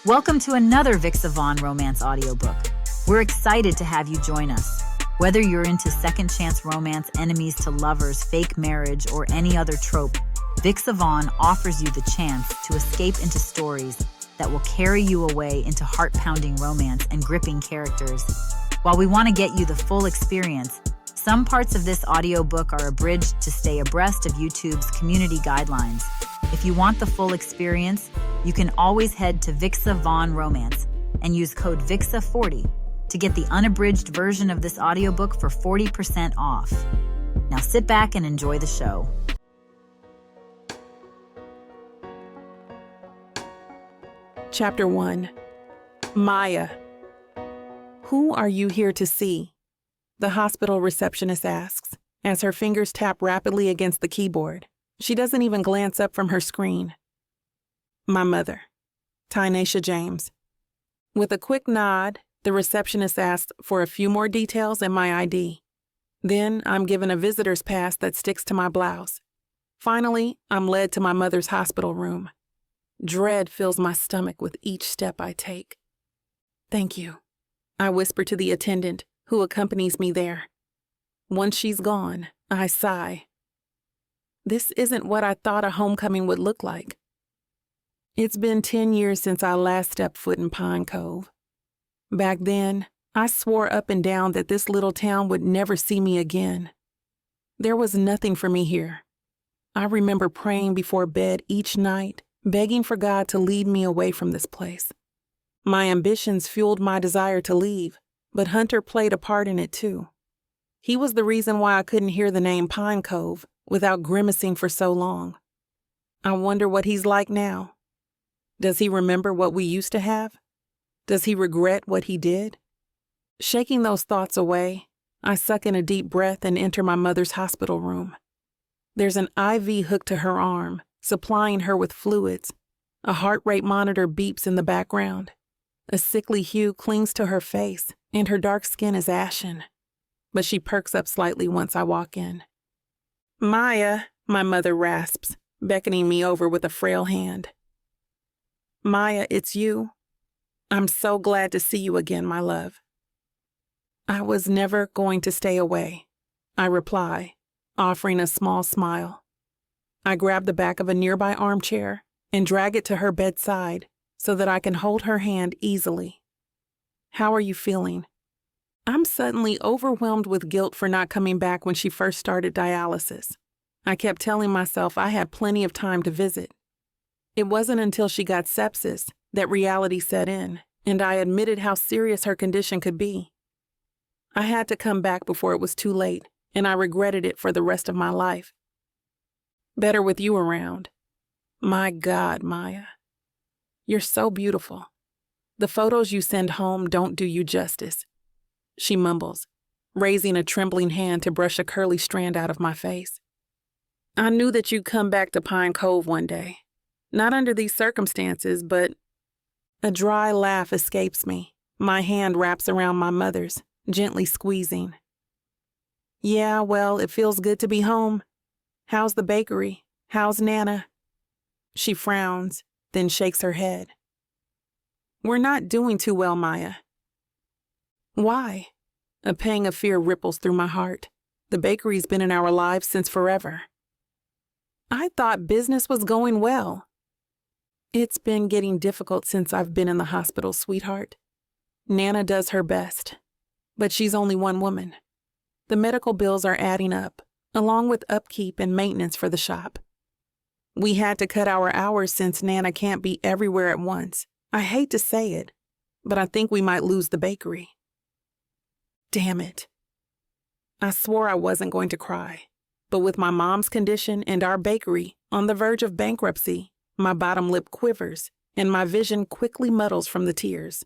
Welcome to another Vixa Vaughn romance audiobook. We're excited to have you join us. Whether you're into second chance romance, enemies to lovers, fake marriage, or any other trope, Vixa Vaughn offers you the chance to escape into stories that will carry you away into heart-pounding romance and gripping characters. While we want to get you the full experience, some parts of this audiobook are abridged to stay abreast of YouTube's community guidelines. If you want the full experience, you can always head to Vixa Vaughn Romance and use code VIXA40 to get the unabridged version of this audiobook for 40% off. Now sit back and enjoy the show. Chapter 1. Maya. Who are you here to see? The hospital receptionist asks, as her fingers tap rapidly against the keyboard. She doesn't even glance up from her screen. My mother, Tynacia James. With a quick nod, the receptionist asks for a few more details and my ID. Then I'm given a visitor's pass that sticks to my blouse. Finally, I'm led to my mother's hospital room. Dread fills my stomach with each step I take. Thank you, I whisper to the attendant who accompanies me there. Once she's gone, I sigh. This isn't what I thought a homecoming would look like. It's been 10 years since I last stepped foot in Pine Cove. Back then, I swore up and down that this little town would never see me again. There was nothing for me here. I remember praying before bed each night, begging for God to lead me away from this place. My ambitions fueled my desire to leave, but Hunter played a part in it too. He was the reason why I couldn't hear the name Pine Cove without grimacing for so long. I wonder what he's like now. Does he remember what we used to have? Does he regret what he did? Shaking those thoughts away, I suck in a deep breath and enter my mother's hospital room. There's an IV hooked to her arm, supplying her with fluids. A heart rate monitor beeps in the background. A sickly hue clings to her face, and her dark skin is ashen. But she perks up slightly once I walk in. Maya, my mother rasps, beckoning me over with a frail hand. Maya, it's you. I'm so glad to see you again, my love. I was never going to stay away, I reply, offering a small smile. I grab the back of a nearby armchair and drag it to her bedside so that I can hold her hand easily. How are you feeling? I'm suddenly overwhelmed with guilt for not coming back when she first started dialysis. I kept telling myself I had plenty of time to visit. It wasn't until she got sepsis that reality set in, and I admitted how serious her condition could be. I had to come back before it was too late, and I regretted it for the rest of my life. Better with you around. My God, Maya. You're so beautiful. The photos you send home don't do you justice. She mumbles, raising a trembling hand to brush a curly strand out of my face. I knew that you'd come back to Pine Cove one day. Not under these circumstances, but... A dry laugh escapes me. My hand wraps around my mother's, gently squeezing. Yeah, well, it feels good to be home. How's the bakery? How's Nana? She frowns, then shakes her head. We're not doing too well, Maya. Why? A pang of fear ripples through my heart. The bakery's been in our lives since forever. I thought business was going well. It's been getting difficult since I've been in the hospital, sweetheart. Nana does her best, but she's only one woman. The medical bills are adding up, along with upkeep and maintenance for the shop. We had to cut our hours since Nana can't be everywhere at once. I hate to say it, but I think we might lose the bakery. Damn it. I swore I wasn't going to cry, but with my mom's condition and our bakery on the verge of bankruptcy, my bottom lip quivers and my vision quickly muddles from the tears.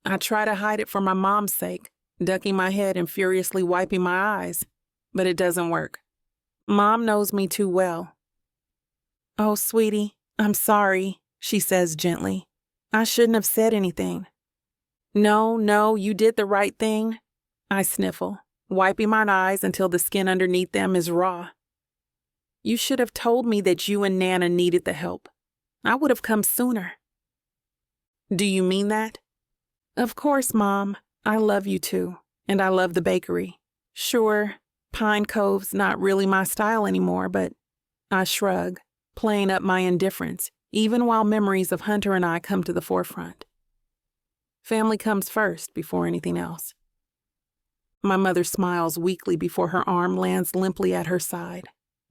I try to hide it for my mom's sake, ducking my head and furiously wiping my eyes, but it doesn't work. Mom knows me too well. Oh, sweetie, I'm sorry, she says gently. I shouldn't have said anything. No, you did the right thing. I sniffle, wiping my eyes until the skin underneath them is raw. You should have told me that you and Nana needed the help. I would have come sooner. Do you mean that? Of course, Mom. I love you too, and I love the bakery. Sure, Pine Cove's not really my style anymore, but I shrug, playing up my indifference, even while memories of Hunter and I come to the forefront. Family comes first before anything else. My mother smiles weakly before her arm lands limply at her side.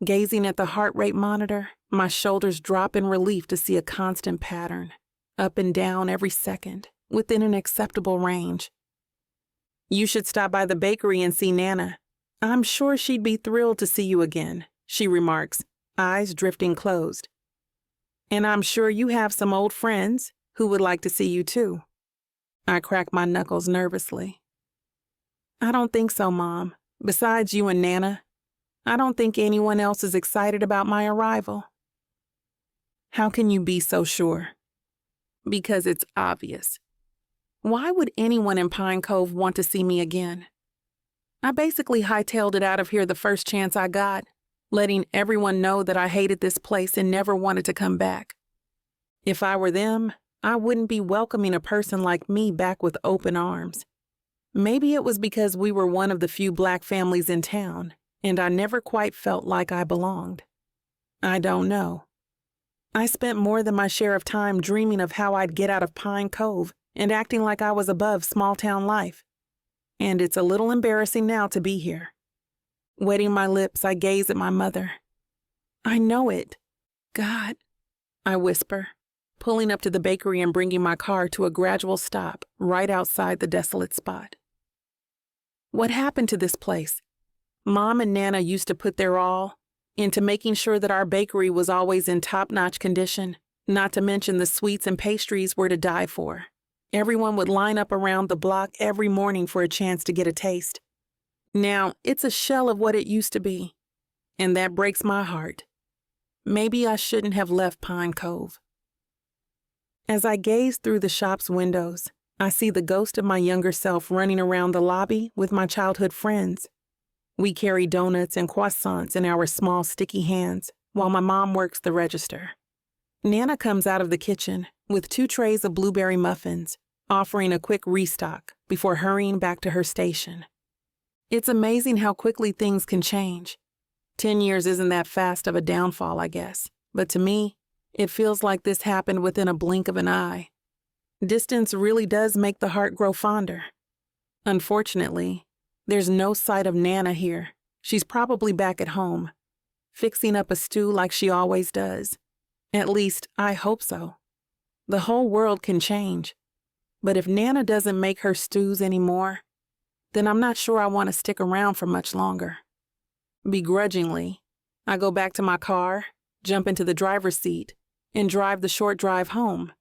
Gazing at the heart rate monitor, my shoulders drop in relief to see a constant pattern, up and down every second, within an acceptable range. You should stop by the bakery and see Nana. I'm sure she'd be thrilled to see you again, she remarks, eyes drifting closed. And I'm sure you have some old friends who would like to see you too. I crack my knuckles nervously. I don't think so, Mom. Besides you and Nana, I don't think anyone else is excited about my arrival. How can you be so sure? Because it's obvious. Why would anyone in Pine Cove want to see me again? I basically hightailed it out of here the first chance I got, letting everyone know that I hated this place and never wanted to come back. If I were them, I wouldn't be welcoming a person like me back with open arms. Maybe it was because we were one of the few Black families in town, and I never quite felt like I belonged. I don't know. I spent more than my share of time dreaming of how I'd get out of Pine Cove and acting like I was above small-town life. And it's a little embarrassing now to be here. Wetting my lips, I gaze at my mother. I know it. God, I whisper, pulling up to the bakery and bringing my car to a gradual stop right outside the desolate spot. What happened to this place? Mom and Nana used to put their all into making sure that our bakery was always in top-notch condition, not to mention the sweets and pastries were to die for. Everyone would line up around the block every morning for a chance to get a taste. Now, it's a shell of what it used to be, and that breaks my heart. Maybe I shouldn't have left Pine Cove. As I gaze through the shop's windows, I see the ghost of my younger self running around the lobby with my childhood friends. We carry donuts and croissants in our small, sticky hands while my mom works the register. Nana comes out of the kitchen with 2 trays of blueberry muffins, offering a quick restock before hurrying back to her station. It's amazing how quickly things can change. 10 years isn't that fast of a downfall, I guess, but to me, it feels like this happened within a blink of an eye. Distance really does make the heart grow fonder. Unfortunately, there's no sight of Nana here. She's probably back at home, fixing up a stew like she always does. At least, I hope so. The whole world can change. But if Nana doesn't make her stews anymore, then I'm not sure I want to stick around for much longer. Begrudgingly, I go back to my car, jump into the driver's seat, and drive the short drive home.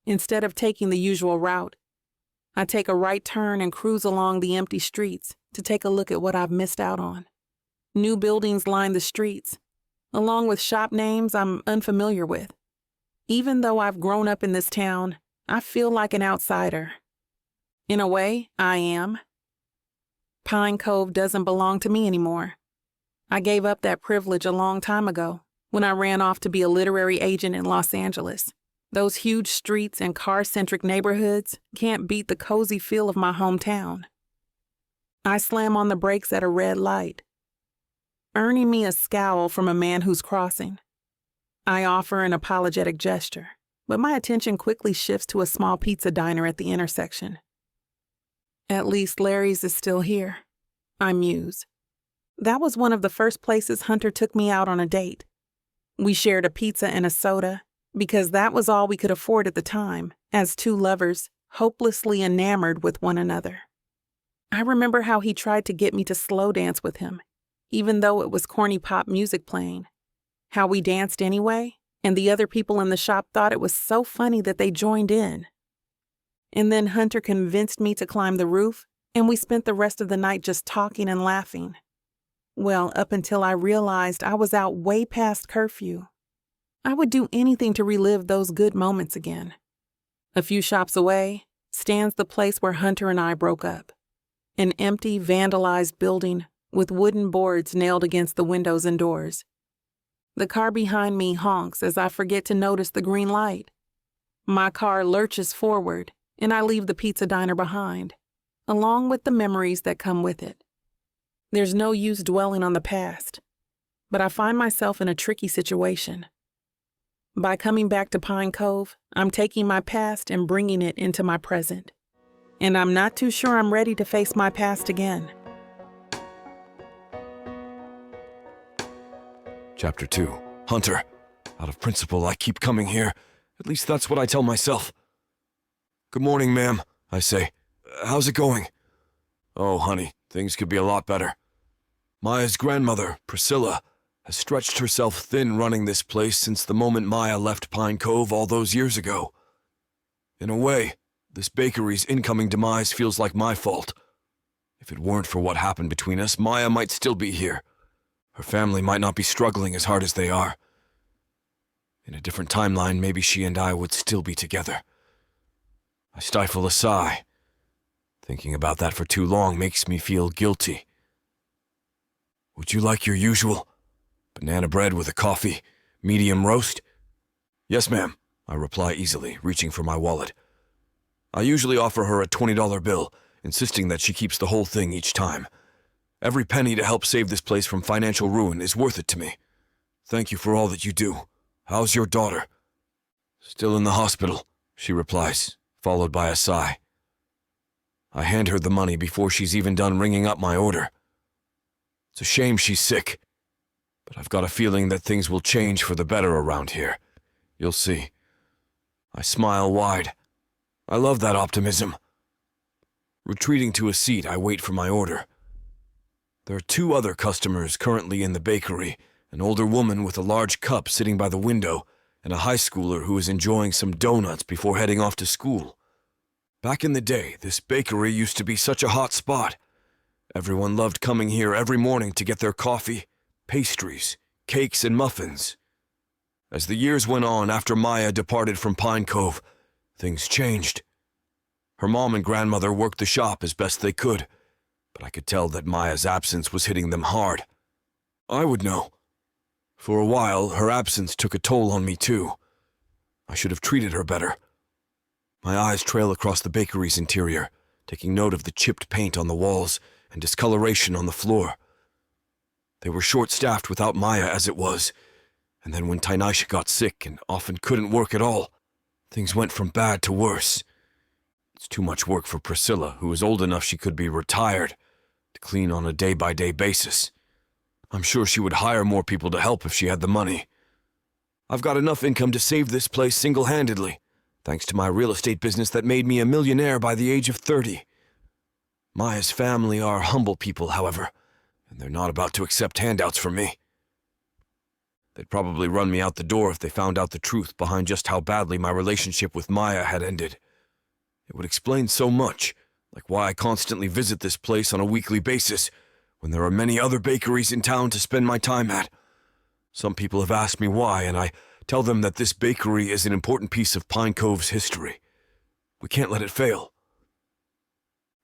Instead of taking the usual route, I take a right turn and cruise along the empty streets to take a look at what I've missed out on. New buildings line the streets, along with shop names I'm unfamiliar with. Even though I've grown up in this town, I feel like an outsider. In a way, I am. Pine Cove doesn't belong to me anymore. I gave up that privilege a long time ago when I ran off to be a literary agent in Los Angeles. Those huge streets and car-centric neighborhoods can't beat the cozy feel of my hometown. I slam on the brakes at a red light, earning me a scowl from a man who's crossing. I offer an apologetic gesture, but my attention quickly shifts to a small pizza diner at the intersection. At least Larry's is still here, I muse. That was one of the first places Hunter took me out on a date. We shared a pizza and a soda, because that was all we could afford at the time, as 2 lovers, hopelessly enamored with one another. I remember how he tried to get me to slow dance with him, even though it was corny pop music playing. How we danced anyway, and the other people in the shop thought it was so funny that they joined in. And then Hunter convinced me to climb the roof, and we spent the rest of the night just talking and laughing. Well, up until I realized I was out way past curfew. I would do anything to relive those good moments again. A few shops away stands the place where Hunter and I broke up. An empty, vandalized building with wooden boards nailed against the windows and doors. The car behind me honks as I forget to notice the green light. My car lurches forward, and I leave the pizza diner behind, along with the memories that come with it. There's no use dwelling on the past, but I find myself in a tricky situation. By coming back to Pine Cove, I'm taking my past and bringing it into my present. And I'm not too sure I'm ready to face my past again. Chapter 2. Hunter. Out of principle, I keep coming here. At least that's what I tell myself. Good morning, ma'am, I say. How's it going? Oh, honey, things could be a lot better. Maya's grandmother, Priscilla, has stretched herself thin running this place since the moment Maya left Pine Cove all those years ago. In a way, this bakery's incoming demise feels like my fault. If it weren't for what happened between us, Maya might still be here. Her family might not be struggling as hard as they are. In a different timeline, maybe she and I would still be together. I stifle a sigh. Thinking about that for too long makes me feel guilty. Would you like your usual? Banana bread with a coffee, medium roast? Yes, ma'am, I reply easily, reaching for my wallet. I usually offer her a $20 bill, insisting that she keeps the whole thing each time. Every penny to help save this place from financial ruin is worth it to me. Thank you for all that you do. How's your daughter? Still in the hospital, she replies, followed by a sigh. I hand her the money before she's even done ringing up my order. It's a shame she's sick, but I've got a feeling that things will change for the better around here. You'll see. I smile wide. I love that optimism. Retreating to a seat, I wait for my order. There are 2 other customers currently in the bakery, an older woman with a large cup sitting by the window, and a high schooler who is enjoying some donuts before heading off to school. Back in the day, this bakery used to be such a hot spot. Everyone loved coming here every morning to get their coffee, pastries, cakes, and muffins. As the years went on after Maya departed from Pine Cove, things changed. Her mom and grandmother worked the shop as best they could, but I could tell that Maya's absence was hitting them hard. I would know. For a while, her absence took a toll on me too. I should have treated her better. My eyes trail across the bakery's interior, taking note of the chipped paint on the walls and discoloration on the floor. They were short-staffed without Maya as it was, and then when Tainaisha got sick and often couldn't work at all, things went from bad to worse. It's too much work for Priscilla, who is old enough she could be retired, to clean on a day-by-day basis. I'm sure she would hire more people to help if she had the money. I've got enough income to save this place single-handedly, thanks to my real estate business that made me a millionaire by the age of 30. Maya's family are humble people, however, and they're not about to accept handouts from me. They'd probably run me out the door if they found out the truth behind just how badly my relationship with Maya had ended. It would explain so much, like why I constantly visit this place on a weekly basis, when there are many other bakeries in town to spend my time at. Some people have asked me why, and I tell them that this bakery is an important piece of Pine Cove's history. We can't let it fail.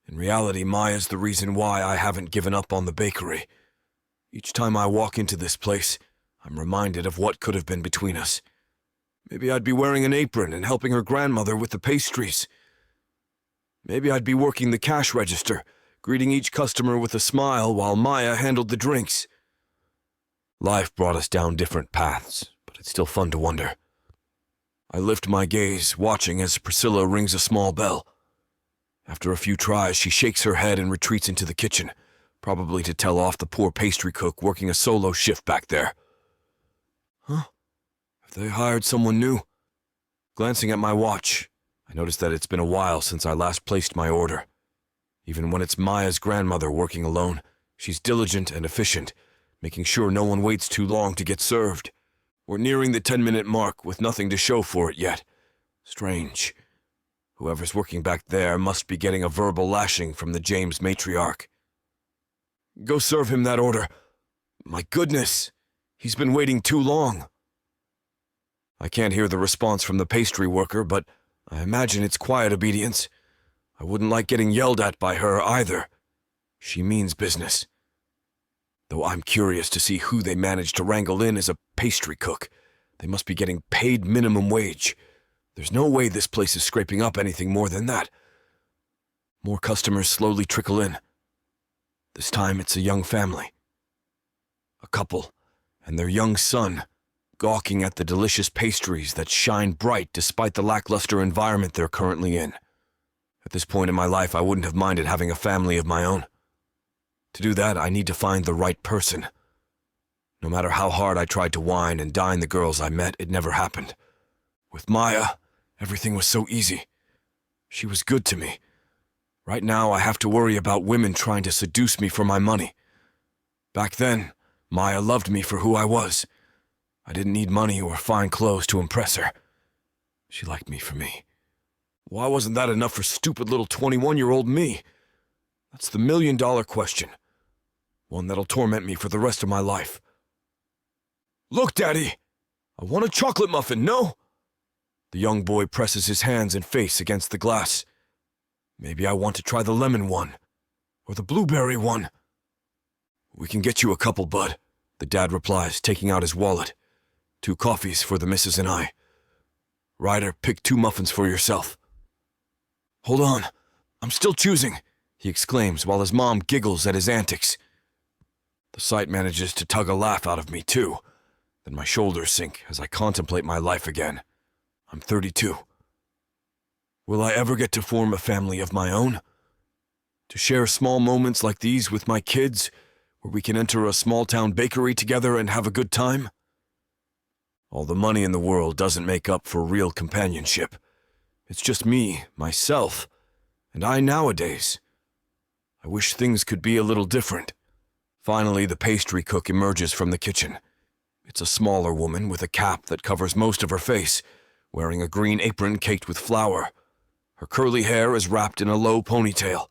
In reality, Maya's the reason why I haven't given up on the bakery. Each time I walk into this place, I'm reminded of what could have been between us. Maybe I'd be wearing an apron and helping her grandmother with the pastries. Maybe I'd be working the cash register, greeting each customer with a smile while Maya handled the drinks. Life brought us down different paths, but it's still fun to wonder. I lift my gaze, watching as Priscilla rings a small bell. After a few tries, she shakes her head and retreats into the kitchen, probably to tell off the poor pastry cook working a solo shift back there. Huh? Have they hired someone new? Glancing at my watch, I notice that it's been a while since I last placed my order. Even when it's Maya's grandmother working alone, she's diligent and efficient, making sure no one waits too long to get served. We're nearing the 10-minute mark with nothing to show for it yet. Strange. Whoever's working back there must be getting a verbal lashing from the James matriarch. Go serve him that order. My goodness, he's been waiting too long. I can't hear the response from the pastry worker, but I imagine it's quiet obedience. I wouldn't like getting yelled at by her either. She means business. Though I'm curious to see who they managed to wrangle in as a pastry cook. They must be getting paid minimum wage. There's no way this place is scraping up anything more than that. More customers slowly trickle in. This time it's a young family. A couple and their young son, gawking at the delicious pastries that shine bright despite the lackluster environment they're currently in. At this point in my life, I wouldn't have minded having a family of my own. To do that, I need to find the right person. No matter how hard I tried to wine and dine the girls I met, it never happened. With Maya, everything was so easy. She was good to me. Right now, I have to worry about women trying to seduce me for my money. Back then, Maya loved me for who I was. I didn't need money or fine clothes to impress her. She liked me for me. Why wasn't that enough for stupid little 21-year-old me? That's the million-dollar question. One that'll torment me for the rest of my life. Look, Daddy! I want a chocolate muffin, no? The young boy presses his hands and face against the glass. Maybe I want to try the lemon one, or the blueberry one. We can get you a couple, bud, the dad replies, taking out his wallet. 2 coffees for the missus and I. Ryder, pick 2 muffins for yourself. Hold on, I'm still choosing, he exclaims while his mom giggles at his antics. The sight manages to tug a laugh out of me, too. Then my shoulders sink as I contemplate my life again. I'm 32. Will I ever get to form a family of my own? To share small moments like these with my kids, where we can enter a small-town bakery together and have a good time? All the money in the world doesn't make up for real companionship. It's just me, myself, and I nowadays. I wish things could be a little different. Finally, the pastry cook emerges from the kitchen. It's a smaller woman with a cap that covers most of her face, wearing a green apron caked with flour. Her curly hair is wrapped in a low ponytail.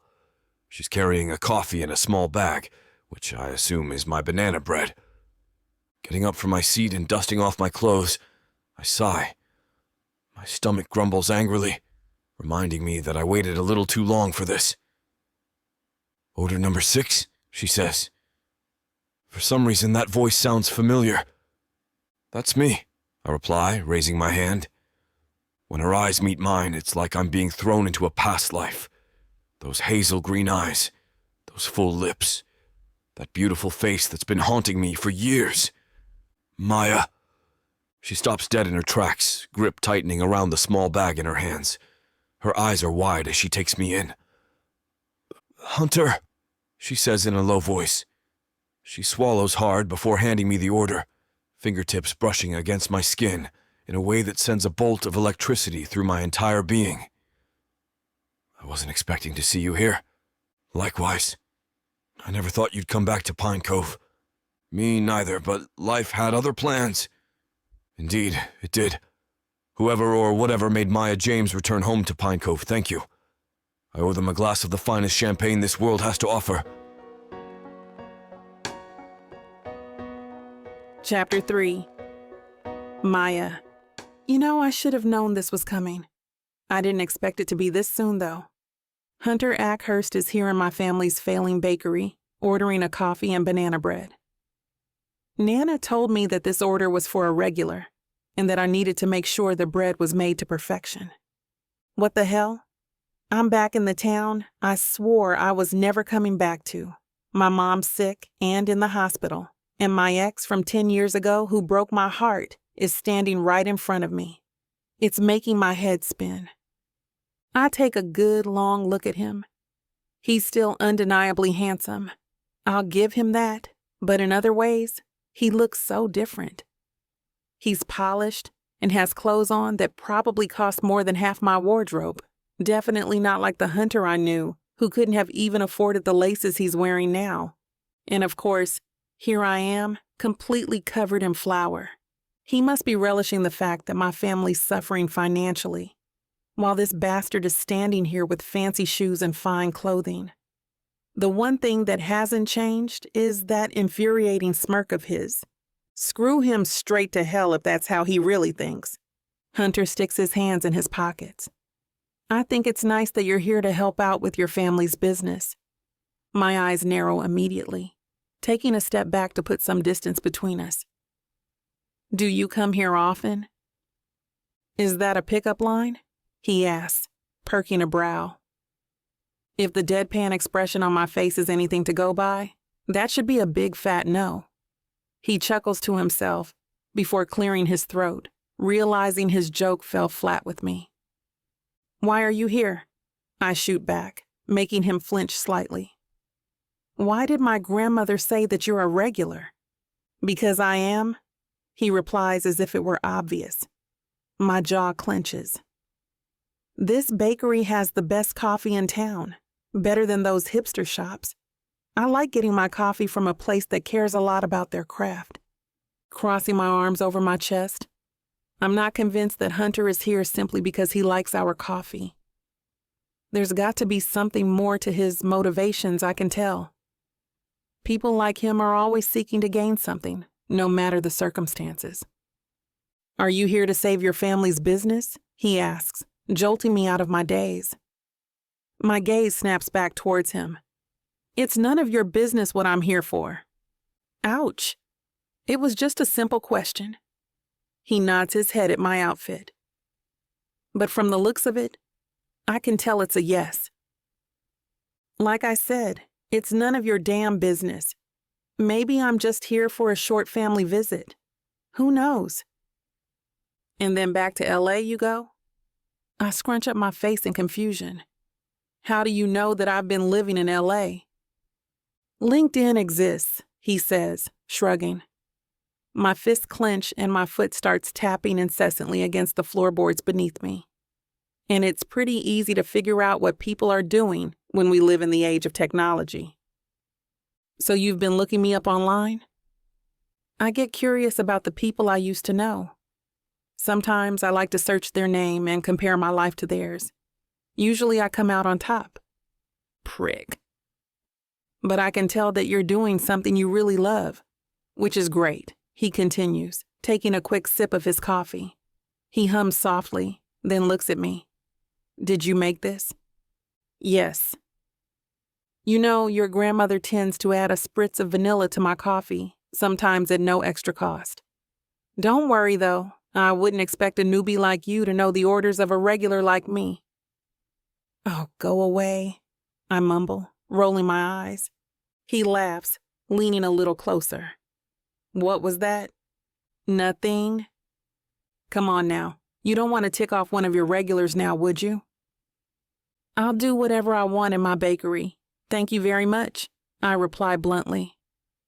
She's carrying a coffee in a small bag, which I assume is my banana bread. Getting up from my seat and dusting off my clothes, I sigh. My stomach grumbles angrily, reminding me that I waited a little too long for this. Order number 6, she says. For some reason, that voice sounds familiar. That's me, I reply, raising my hand. When her eyes meet mine, it's like I'm being thrown into a past life. Those hazel green eyes, those full lips, that beautiful face that's been haunting me for years. Maya. She stops dead in her tracks, grip tightening around the small bag in her hands. Her eyes are wide as she takes me in. Hunter, she says in a low voice. She swallows hard before handing me the order, fingertips brushing against my skin in a way that sends a bolt of electricity through my entire being. I wasn't expecting to see you here. Likewise. I never thought you'd come back to Pine Cove. Me neither, but life had other plans. Indeed, it did. Whoever or whatever made Maya James return home to Pine Cove, thank you. I owe them a glass of the finest champagne this world has to offer. Chapter 3. Maya. You know, I should have known this was coming. I didn't expect it to be this soon, though. Hunter Ackhurst is here in my family's failing bakery, ordering a coffee and banana bread. Nana told me that this order was for a regular, and that I needed to make sure the bread was made to perfection. What the hell? I'm back in the town I swore I was never coming back to. My mom's sick and in the hospital, and my ex from 10 years ago who broke my heart is standing right in front of me. It's making my head spin. I take a good long look at him. He's still undeniably handsome. I'll give him that, but in other ways, he looks so different. He's polished and has clothes on that probably cost more than half my wardrobe. Definitely not like the Hunter I knew, who couldn't have even afforded the laces he's wearing now. And of course, here I am, completely covered in flour. He must be relishing the fact that my family's suffering financially, while this bastard is standing here with fancy shoes and fine clothing. The one thing that hasn't changed is that infuriating smirk of his. Screw him straight to hell if that's how he really thinks. Hunter sticks his hands in his pockets. I think it's nice that you're here to help out with your family's business. My eyes narrow immediately, taking a step back to put some distance between us. Do you come here often? Is that a pickup line? He asks, perking a brow. If the deadpan expression on my face is anything to go by, that should be a big fat no. He chuckles to himself before clearing his throat, realizing his joke fell flat with me. Why are you here? I shoot back, making him flinch slightly. Why did my grandmother say that you're a regular? Because I am, he replies as if it were obvious. My jaw clenches. This bakery has the best coffee in town, better than those hipster shops. I like getting my coffee from a place that cares a lot about their craft. Crossing my arms over my chest, I'm not convinced that Hunter is here simply because he likes our coffee. There's got to be something more to his motivations, I can tell. People like him are always seeking to gain something, no matter the circumstances. Are you here to save your family's business? He asks, jolting me out of my daze. My gaze snaps back towards him. It's none of your business what I'm here for. Ouch. It was just a simple question. He nods his head at my outfit. But from the looks of it, I can tell it's a yes. Like I said, it's none of your damn business. Maybe I'm just here for a short family visit. Who knows? And then back to LA you go? I scrunch up my face in confusion. How do you know that I've been living in LA? LinkedIn exists, he says, shrugging. My fists clench and my foot starts tapping incessantly against the floorboards beneath me. And it's pretty easy to figure out what people are doing when we live in the age of technology. So you've been looking me up online? I get curious about the people I used to know. Sometimes I like to search their name and compare my life to theirs. Usually I come out on top. Prick. But I can tell that you're doing something you really love, which is great, he continues, taking a quick sip of his coffee. He hums softly, then looks at me. Did you make this? Yes. You know, your grandmother tends to add a spritz of vanilla to my coffee, sometimes at no extra cost. Don't worry, though. I wouldn't expect a newbie like you to know the orders of a regular like me. Oh, go away, I mumble, rolling my eyes. He laughs, leaning a little closer. What was that? Nothing. Come on now. You don't want to tick off one of your regulars now, would you? I'll do whatever I want in my bakery. Thank you very much, I reply bluntly,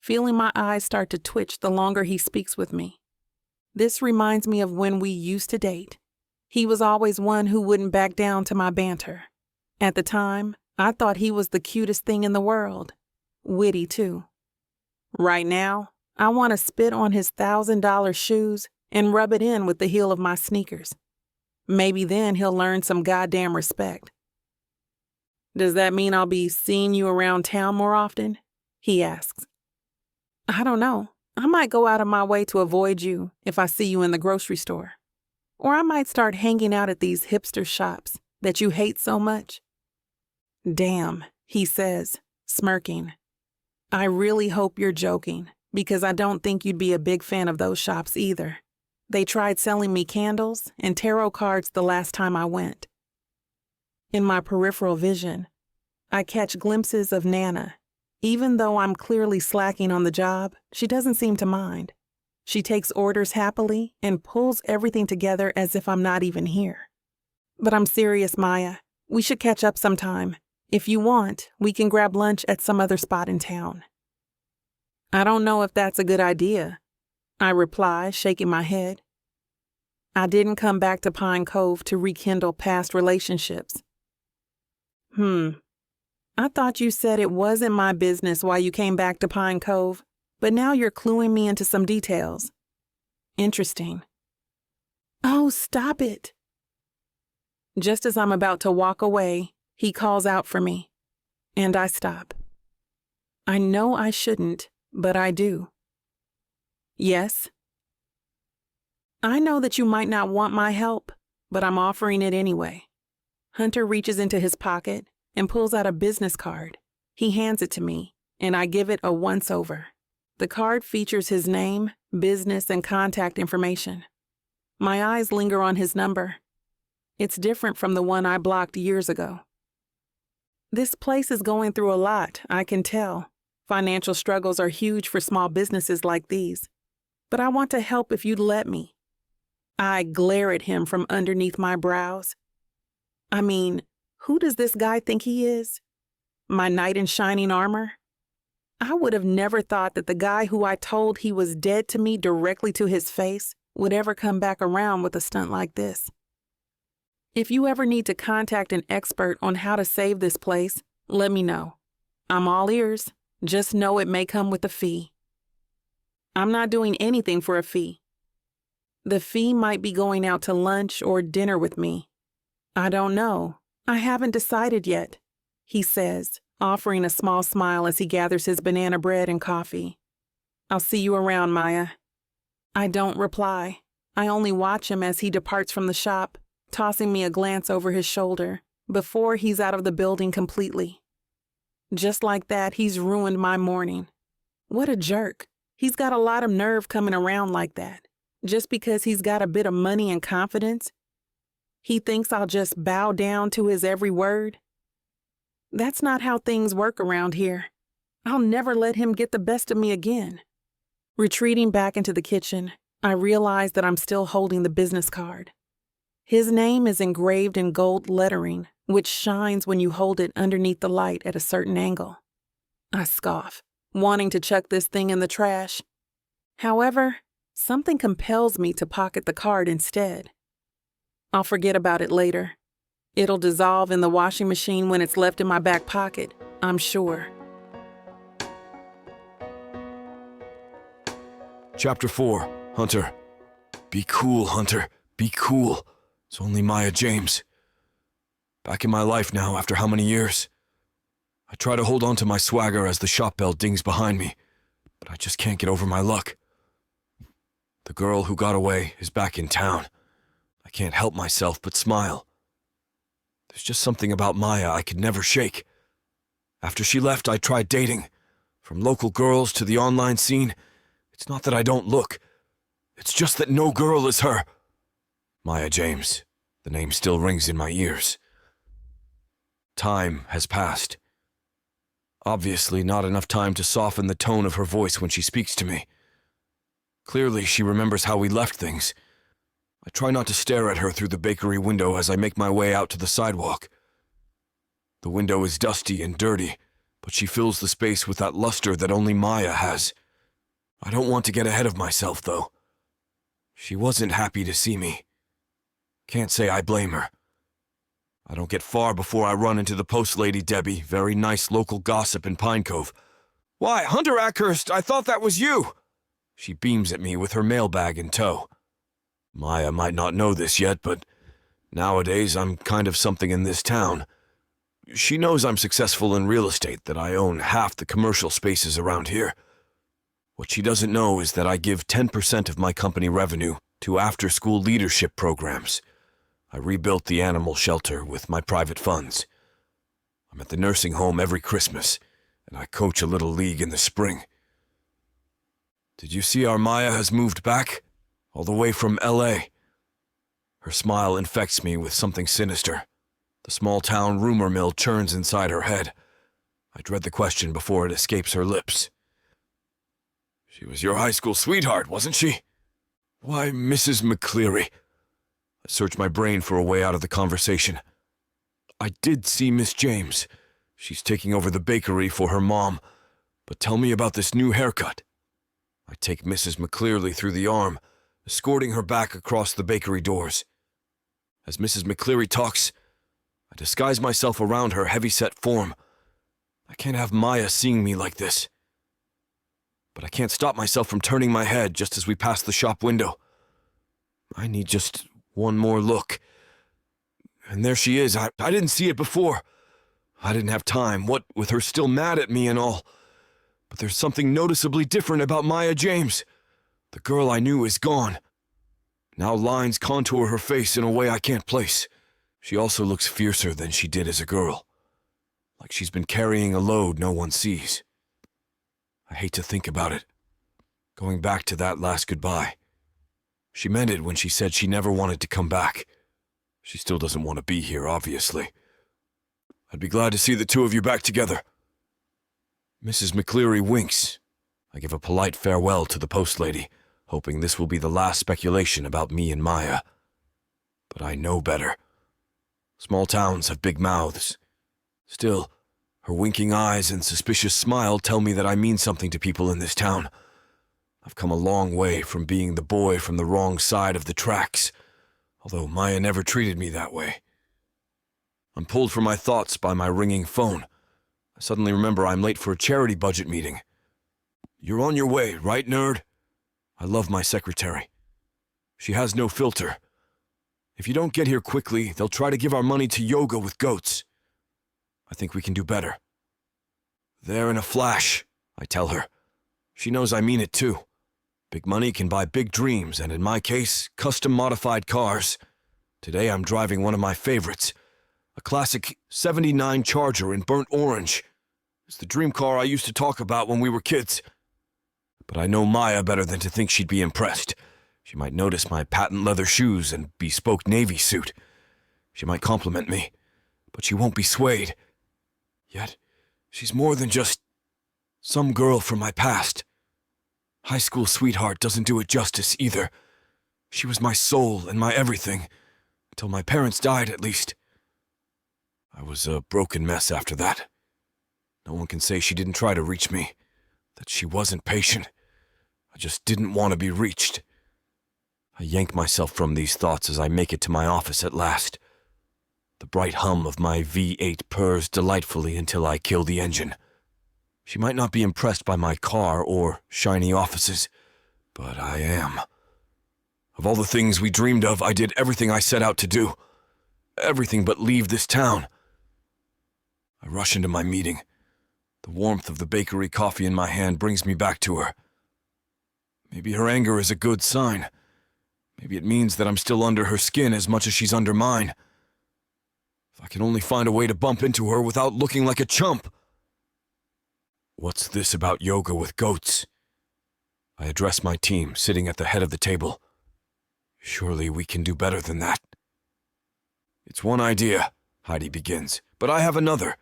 feeling my eyes start to twitch the longer he speaks with me. This reminds me of when we used to date. He was always one who wouldn't back down to my banter. At the time, I thought he was the cutest thing in the world. Witty, too. Right now, I want to spit on his $1,000 shoes and rub it in with the heel of my sneakers. Maybe then he'll learn some goddamn respect. Does that mean I'll be seeing you around town more often? He asks. I don't know. I might go out of my way to avoid you if I see you in the grocery store. Or I might start hanging out at these hipster shops that you hate so much. Damn, he says, smirking. I really hope you're joking, because I don't think you'd be a big fan of those shops either. They tried selling me candles and tarot cards the last time I went. In my peripheral vision, I catch glimpses of Nana. Even though I'm clearly slacking on the job, she doesn't seem to mind. She takes orders happily and pulls everything together as if I'm not even here. But I'm serious, Maya. We should catch up sometime. If you want, we can grab lunch at some other spot in town. I don't know if that's a good idea, I reply, shaking my head. I didn't come back to Pine Cove to rekindle past relationships. I thought you said it wasn't my business why you came back to Pine Cove, but now you're cluing me into some details. Interesting. Oh, stop it. Just as I'm about to walk away, he calls out for me, and I stop. I know I shouldn't, but I do. Yes? I know that you might not want my help, but I'm offering it anyway. Hunter reaches into his pocket and pulls out a business card. He hands it to me, and I give it a once-over. The card features his name, business, and contact information. My eyes linger on his number. It's different from the one I blocked years ago. This place is going through a lot, I can tell. Financial struggles are huge for small businesses like these. But I want to help if you'd let me. I glare at him from underneath my brows. I mean, who does this guy think he is? My knight in shining armor? I would have never thought that the guy who I told he was dead to me directly to his face would ever come back around with a stunt like this. If you ever need to contact an expert on how to save this place, let me know. I'm all ears. Just know it may come with a fee. I'm not doing anything for a fee. The fee might be going out to lunch or dinner with me. I don't know. I haven't decided yet, he says, offering a small smile as he gathers his banana bread and coffee. I'll see you around, Maya. I don't reply. I only watch him as he departs from the shop, tossing me a glance over his shoulder before he's out of the building completely. Just like that, he's ruined my morning. What a jerk. He's got a lot of nerve coming around like that. Just because he's got a bit of money and confidence, he thinks I'll just bow down to his every word. That's not how things work around here. I'll never let him get the best of me again. Retreating back into the kitchen, I realize that I'm still holding the business card. His name is engraved in gold lettering, which shines when you hold it underneath the light at a certain angle. I scoff, wanting to chuck this thing in the trash. However, something compels me to pocket the card instead. I'll forget about it later. It'll dissolve in the washing machine when it's left in my back pocket, I'm sure. Chapter 4, Hunter. Be cool, Hunter. Be cool. It's only Maya James. Back in my life now after how many years? I try to hold on to my swagger as the shop bell dings behind me, but I just can't get over my luck. The girl who got away is back in town. I can't help myself but smile. There's just something about Maya I could never shake. After she left, I tried dating. From local girls to the online scene. It's not that I don't look. It's just that no girl is her. Maya James. The name still rings in my ears. Time has passed. Obviously not enough time to soften the tone of her voice when she speaks to me. Clearly, she remembers how we left things. I try not to stare at her through the bakery window as I make my way out to the sidewalk. The window is dusty and dirty, but she fills the space with that luster that only Maya has. I don't want to get ahead of myself, though. She wasn't happy to see me. Can't say I blame her. I don't get far before I run into the post lady Debbie, very nice local gossip in Pine Cove. "Why, Hunter Ackhurst, I thought that was you!" She beams at me with her mailbag in tow. Maya might not know this yet, but nowadays I'm kind of something in this town. She knows I'm successful in real estate, that I own half the commercial spaces around here. What she doesn't know is that I give 10% of my company revenue to after-school leadership programs. I rebuilt the animal shelter with my private funds. I'm at the nursing home every Christmas, and I coach a little league in the spring. Did you see our Maya has moved back? All the way from LA. Her smile infects me with something sinister. The small-town rumor mill churns inside her head. I dread the question before it escapes her lips. She was your high school sweetheart, wasn't she? Why, Mrs. McCleary. I search my brain for a way out of the conversation. I did see Miss James. She's taking over the bakery for her mom. But tell me about this new haircut. I take Mrs. McCleary through the arm, escorting her back across the bakery doors. As Mrs. McCleary talks, I disguise myself around her heavy-set form. I can't have Maya seeing me like this. But I can't stop myself from turning my head just as we pass the shop window. I need just one more look. And there she is. I didn't see it before. I didn't have time, what with her still mad at me and all. But there's something noticeably different about Maya James. The girl I knew is gone. Now lines contour her face in a way I can't place. She also looks fiercer than she did as a girl. Like she's been carrying a load no one sees. I hate to think about it. Going back to that last goodbye. She meant it when she said she never wanted to come back. She still doesn't want to be here, obviously. I'd be glad to see the two of you back together. Mrs. McCleary winks. I give a polite farewell to the post lady, hoping this will be the last speculation about me and Maya. But I know better. Small towns have big mouths. Still, her winking eyes and suspicious smile tell me that I mean something to people in this town. I've come a long way from being the boy from the wrong side of the tracks, although Maya never treated me that way. I'm pulled from my thoughts by my ringing phone. I suddenly remember I'm late for a charity budget meeting. You're on your way, right, nerd? I love my secretary. She has no filter. If you don't get here quickly, they'll try to give our money to yoga with goats. I think we can do better. There in a flash, I tell her. She knows I mean it too. Big money can buy big dreams, and in my case, custom-modified cars. Today I'm driving one of my favorites, a classic '79 Charger in burnt orange. It's the dream car I used to talk about when we were kids. But I know Maya better than to think she'd be impressed. She might notice my patent leather shoes and bespoke navy suit. She might compliment me, but she won't be swayed. Yet, she's more than just some girl from my past. High school sweetheart doesn't do it justice either. She was my soul and my everything, until my parents died at least. I was a broken mess after that. No one can say she didn't try to reach me, that she wasn't patient. I just didn't want to be reached. I yank myself from these thoughts as I make it to my office at last. The bright hum of my V8 purrs delightfully until I kill the engine. She might not be impressed by my car or shiny offices, but I am. Of all the things we dreamed of, I did everything I set out to do. Everything but leave this town. I rush into my meeting. The warmth of the bakery coffee in my hand brings me back to her. Maybe her anger is a good sign. Maybe it means that I'm still under her skin as much as she's under mine. If I can only find a way to bump into her without looking like a chump. What's this about yoga with goats? I address my team, sitting at the head of the table. Surely we can do better than that. It's one idea, Heidi begins, but I have another.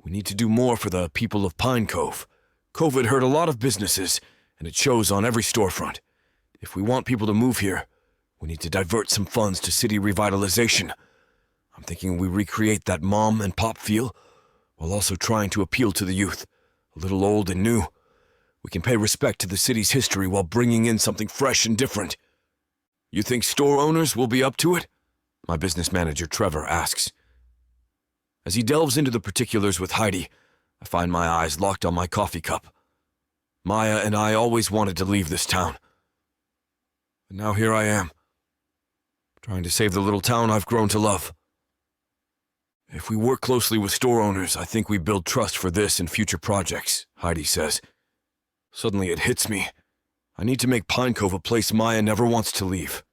We need to do more for the people of Pine Cove. COVID hurt a lot of businesses, and it shows on every storefront. If we want people to move here, we need to divert some funds to city revitalization. I'm thinking we recreate that mom and pop feel, while also trying to appeal to the youth. A little old and new. We can pay respect to the city's history while bringing in something fresh and different. You think store owners will be up to it? My business manager, Trevor, asks. As he delves into the particulars with Heidi, I find my eyes locked on my coffee cup. Maya and I always wanted to leave this town. And now here I am, trying to save the little town I've grown to love. If we work closely with store owners, I think we build trust for this and future projects, Heidi says. Suddenly it hits me. I need to make Pine Cove a place Maya never wants to leave.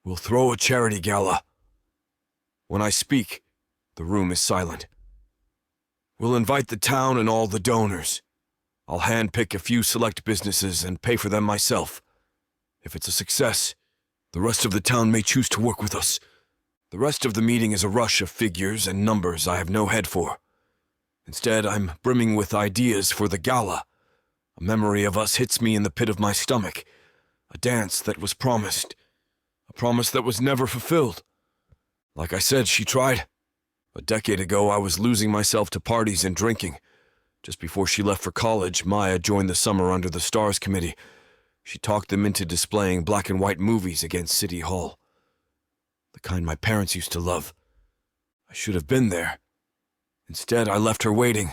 We'll throw a charity gala. When I speak, the room is silent. We'll invite the town and all the donors. I'll handpick a few select businesses and pay for them myself. If it's a success, the rest of the town may choose to work with us. The rest of the meeting is a rush of figures and numbers I have no head for. Instead, I'm brimming with ideas for the gala. A memory of us hits me in the pit of my stomach. A dance that was promised. A promise that was never fulfilled. Like I said, she tried. A decade ago, I was losing myself to parties and drinking. Just before she left for college, Maya joined the Summer Under the Stars committee. She talked them into displaying black and white movies against City Hall. The kind my parents used to love. I should have been there. Instead, I left her waiting.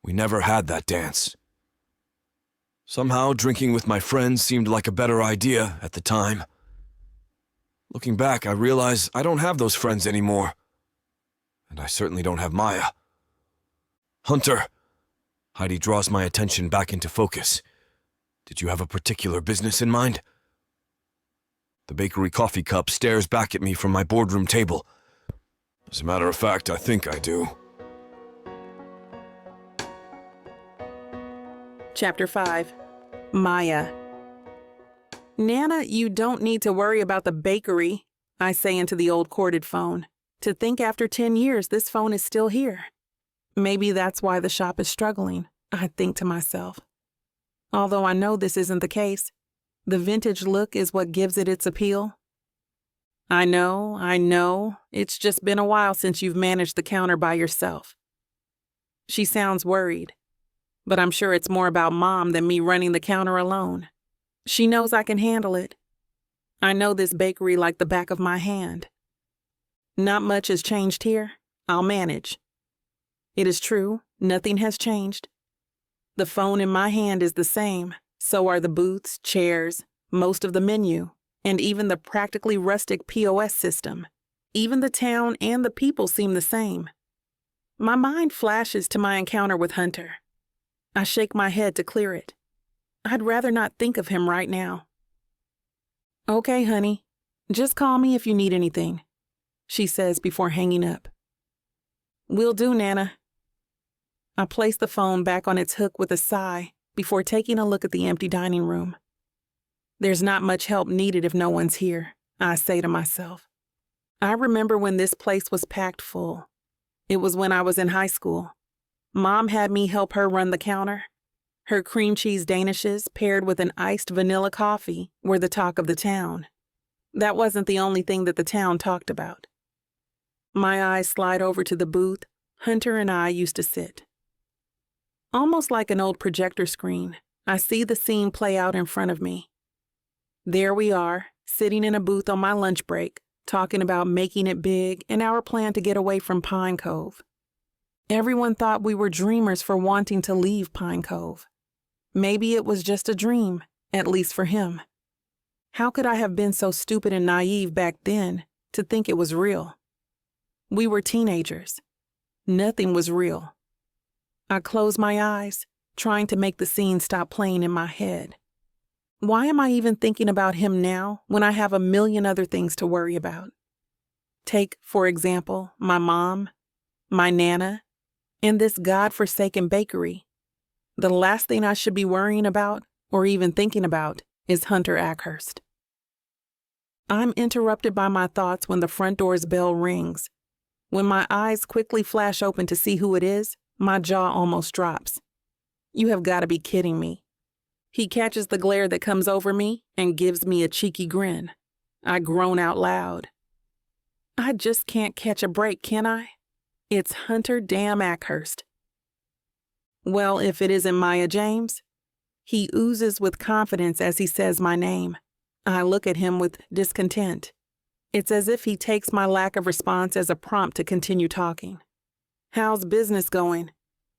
We never had that dance. Somehow, drinking with my friends seemed like a better idea at the time. Looking back, I realize I don't have those friends anymore. And I certainly don't have Maya. Hunter! Heidi draws my attention back into focus. Did you have a particular business in mind? The bakery coffee cup stares back at me from my boardroom table. As a matter of fact, I think I do. Chapter 5. Maya. Nana, you don't need to worry about the bakery, I say into the old corded phone. To think after 10 years this phone is still here. Maybe that's why the shop is struggling, I think to myself. Although I know this isn't the case, the vintage look is what gives it its appeal. I know, it's just been a while since you've managed the counter by yourself. She sounds worried, but I'm sure it's more about Mom than me running the counter alone. She knows I can handle it. I know this bakery like the back of my hand. Not much has changed here. I'll manage. It is true, nothing has changed. The phone in my hand is the same, so are the booths, chairs, most of the menu, and even the practically rustic POS system. Even the town and the people seem the same. My mind flashes to my encounter with Hunter. I shake my head to clear it. I'd rather not think of him right now. Okay, honey. Just call me if you need anything, she says before hanging up. Will do, Nana. I place the phone back on its hook with a sigh before taking a look at the empty dining room. There's not much help needed if no one's here, I say to myself. I remember when this place was packed full. It was when I was in high school. Mom had me help her run the counter. Her cream cheese danishes paired with an iced vanilla coffee were the talk of the town. That wasn't the only thing that the town talked about. My eyes slide over to the booth Hunter and I used to sit. Almost like an old projector screen, I see the scene play out in front of me. There we are, sitting in a booth on my lunch break, talking about making it big and our plan to get away from Pine Cove. Everyone thought we were dreamers for wanting to leave Pine Cove. Maybe it was just a dream, at least for him. How could I have been so stupid and naive back then to think it was real? We were teenagers. Nothing was real. I close my eyes, trying to make the scene stop playing in my head. Why am I even thinking about him now when I have a million other things to worry about? Take, for example, my mom, my Nana, and this God-forsaken bakery. The last thing I should be worrying about, or even thinking about, is Hunter Ackhurst. I'm interrupted by my thoughts when the front door's bell rings. When my eyes quickly flash open to see who it is, my jaw almost drops. You have got to be kidding me. He catches the glare that comes over me and gives me a cheeky grin. I groan out loud. I just can't catch a break, can I? It's Hunter damn Ackhurst. Well, if it isn't Maya James. He oozes with confidence as he says my name. I look at him with discontent. It's as if he takes my lack of response as a prompt to continue talking. How's business going?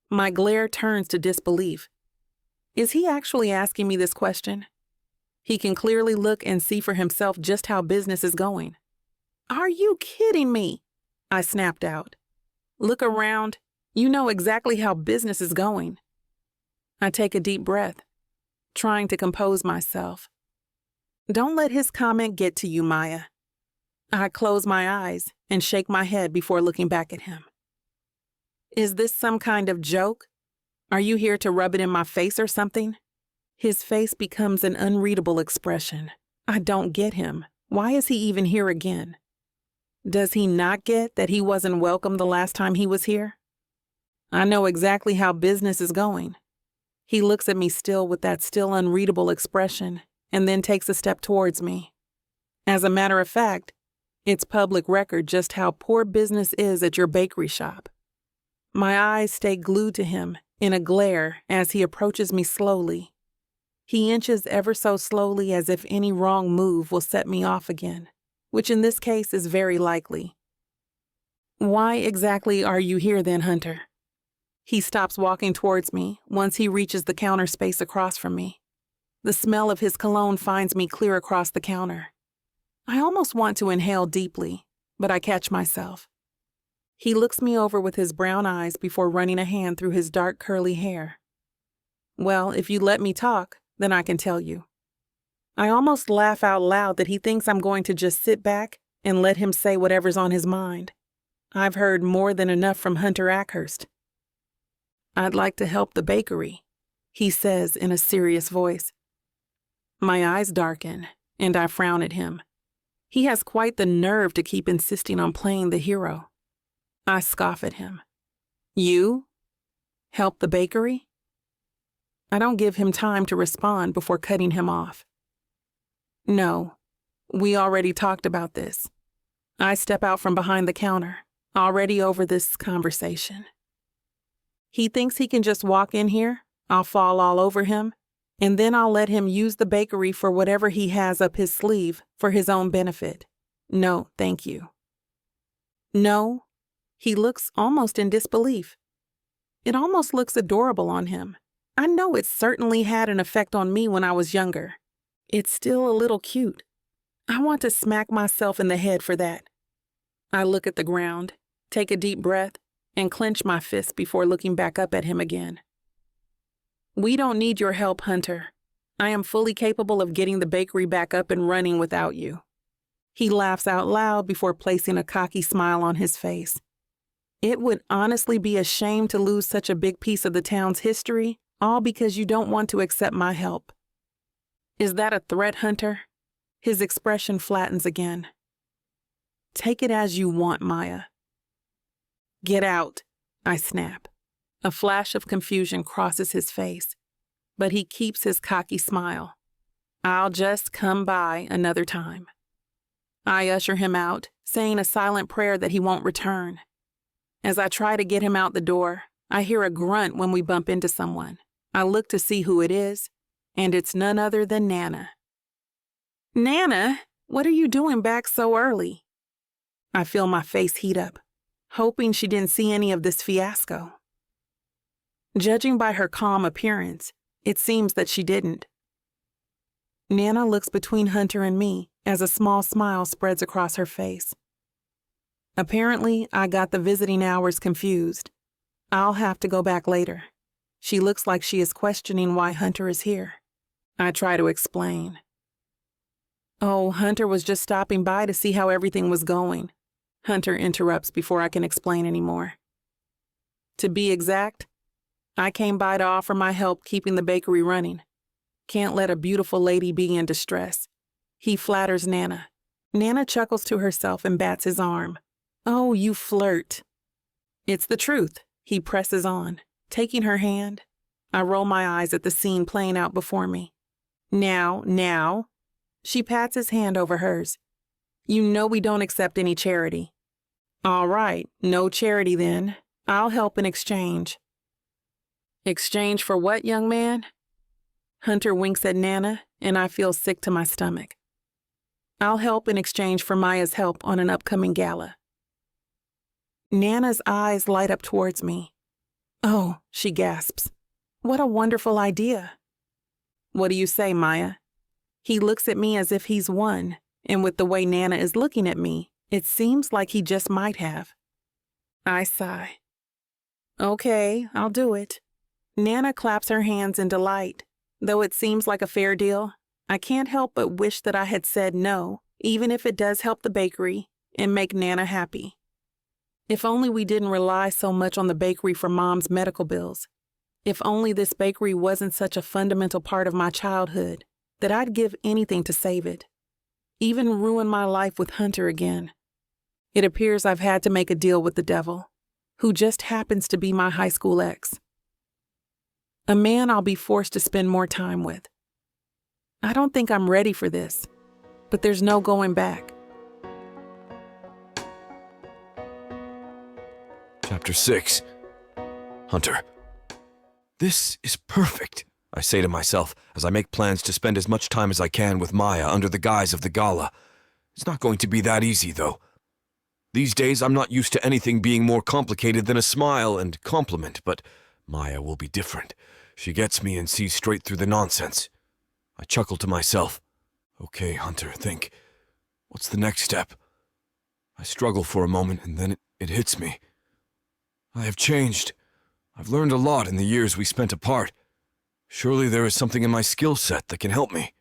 My glare turns to disbelief. Is he actually asking me this question? He can clearly look and see for himself just how business is going. Are you kidding me? I snapped out. Look around. You know exactly how business is going. I take a deep breath, trying to compose myself. Don't let his comment get to you, Maya. I close my eyes and shake my head before looking back at him. Is this some kind of joke? Are you here to rub it in my face or something? His face becomes an unreadable expression. I don't get him. Why is he even here again? Does he not get that he wasn't welcome the last time he was here? I know exactly how business is going. He looks at me still with that still unreadable expression and then takes a step towards me. As a matter of fact, it's public record just how poor business is at your bakery shop. My eyes stay glued to him in a glare as he approaches me slowly. He inches ever so slowly as if any wrong move will set me off again, which in this case is very likely. Why exactly are you here then, Hunter? He stops walking towards me once he reaches the counter space across from me. The smell of his cologne finds me clear across the counter. I almost want to inhale deeply, but I catch myself. He looks me over with his brown eyes before running a hand through his dark curly hair. Well, if you let me talk, then I can tell you. I almost laugh out loud that he thinks I'm going to just sit back and let him say whatever's on his mind. I've heard more than enough from Hunter Ackhurst. I'd like to help the bakery, he says in a serious voice. My eyes darken, and I frown at him. He has quite the nerve to keep insisting on playing the hero. I scoff at him. You? Help the bakery? I don't give him time to respond before cutting him off. No, we already talked about this. I step out from behind the counter, already over this conversation. He thinks he can just walk in here, I'll fall all over him, and then I'll let him use the bakery for whatever he has up his sleeve for his own benefit. No, thank you. No, he looks almost in disbelief. It almost looks adorable on him. I know it certainly had an effect on me when I was younger. It's still a little cute. I want to smack myself in the head for that. I look at the ground, take a deep breath, and clench my fist before looking back up at him again. We don't need your help, Hunter. I am fully capable of getting the bakery back up and running without you. He laughs out loud before placing a cocky smile on his face. It would honestly be a shame to lose such a big piece of the town's history, all because you don't want to accept my help. Is that a threat, Hunter? His expression flattens again. Take it as you want, Maya. Get out, I snap. A flash of confusion crosses his face, but he keeps his cocky smile. I'll just come by another time. I usher him out, saying a silent prayer that he won't return. As I try to get him out the door, I hear a grunt when we bump into someone. I look to see who it is, and it's none other than Nana. Nana, what are you doing back so early? I feel my face heat up, hoping she didn't see any of this fiasco. Judging by her calm appearance, it seems that she didn't. Nana looks between Hunter and me as a small smile spreads across her face. Apparently, I got the visiting hours confused. I'll have to go back later. She looks like she is questioning why Hunter is here. I try to explain. Oh, Hunter was just stopping by to see how everything was going. Hunter interrupts before I can explain anymore. To be exact, I came by to offer my help keeping the bakery running. Can't let a beautiful lady be in distress. He flatters Nana. Nana chuckles to herself and bats his arm. Oh, you flirt. It's the truth. He presses on, taking her hand. I roll my eyes at the scene playing out before me. Now. She pats his hand over hers. You know we don't accept any charity. All right, no charity then. I'll help in exchange. Exchange for what, young man? Hunter winks at Nana, and I feel sick to my stomach. I'll help in exchange for Maya's help on an upcoming gala. Nana's eyes light up towards me. Oh, she gasps. What a wonderful idea. What do you say, Maya? He looks at me as if he's won, and with the way Nana is looking at me, it seems like he just might have. I sigh. Okay, I'll do it. Nana claps her hands in delight. Though it seems like a fair deal, I can't help but wish that I had said no, even if it does help the bakery and make Nana happy. If only we didn't rely so much on the bakery for Mom's medical bills. If only this bakery wasn't such a fundamental part of my childhood that I'd give anything to save it. Even ruin my life with Hunter again. It appears I've had to make a deal with the devil, who just happens to be my high school ex. A man I'll be forced to spend more time with. I don't think I'm ready for this, but there's no going back. Chapter 6. Hunter. This is perfect, I say to myself as I make plans to spend as much time as I can with Maya under the guise of the gala. It's not going to be that easy, though. These days, I'm not used to anything being more complicated than a smile and compliment, but Maya will be different. She gets me and sees straight through the nonsense. I chuckle to myself. Okay, Hunter, think. What's the next step? I struggle for a moment, and then it hits me. I have changed. I've learned a lot in the years we spent apart. Surely there is something in my skill set that can help me.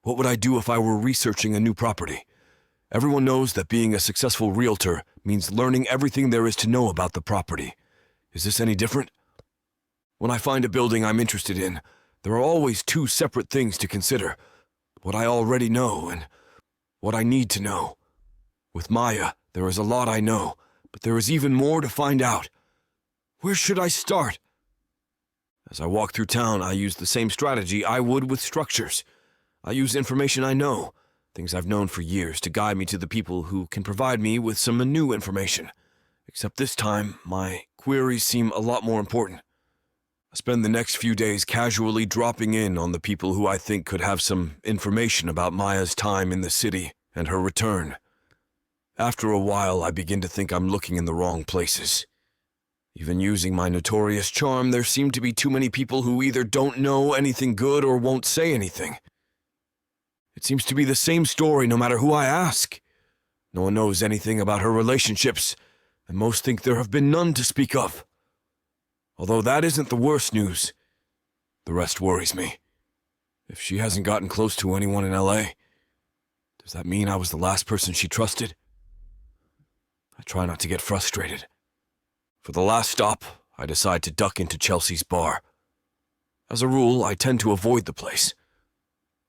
What would I do if I were researching a new property? Everyone knows that being a successful realtor means learning everything there is to know about the property. Is this any different? When I find a building I'm interested in, there are always two separate things to consider: what I already know and what I need to know. With Maya, there is a lot I know, but there is even more to find out. Where should I start? As I walk through town, I use the same strategy I would with structures. I use information I know, things I've known for years, to guide me to the people who can provide me with some new information. Except this time, my queries seem a lot more important. I spend the next few days casually dropping in on the people who I think could have some information about Maya's time in the city and her return. After a while, I begin to think I'm looking in the wrong places. Even using my notorious charm, there seem to be too many people who either don't know anything good or won't say anything. It seems to be the same story no matter who I ask. No one knows anything about her relationships, and most think there have been none to speak of. Although that isn't the worst news, the rest worries me. If she hasn't gotten close to anyone in LA, does that mean I was the last person she trusted? I try not to get frustrated. For the last stop, I decide to duck into Chelsea's bar. As a rule, I tend to avoid the place.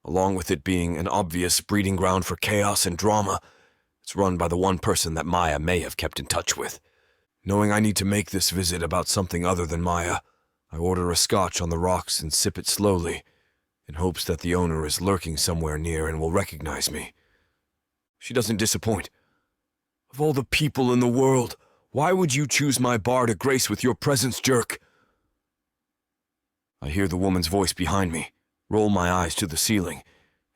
Along with it being an obvious breeding ground for chaos and drama, it's run by the one person that Maya may have kept in touch with. Knowing I need to make this visit about something other than Maya, I order a scotch on the rocks and sip it slowly, in hopes that the owner is lurking somewhere near and will recognize me. She doesn't disappoint. Of all the people in the world, why would you choose my bar to grace with your presence, jerk? I hear the woman's voice behind me, roll my eyes to the ceiling,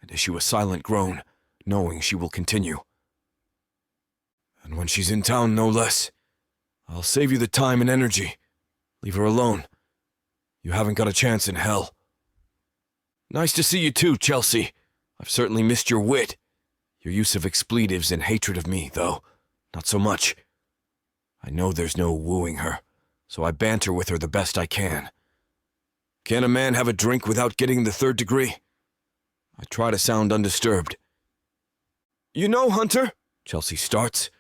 and issue a silent groan, knowing she will continue. And when she's in town, no less. I'll save you the time and energy. Leave her alone. You haven't got a chance in hell. Nice to see you too, Chelsea. I've certainly missed your wit. Your use of expletives and hatred of me, though, not so much. I know there's no wooing her, so I banter with her the best I can. Can a man have a drink without getting the third degree? I try to sound undisturbed. You know, Hunter, Chelsea starts,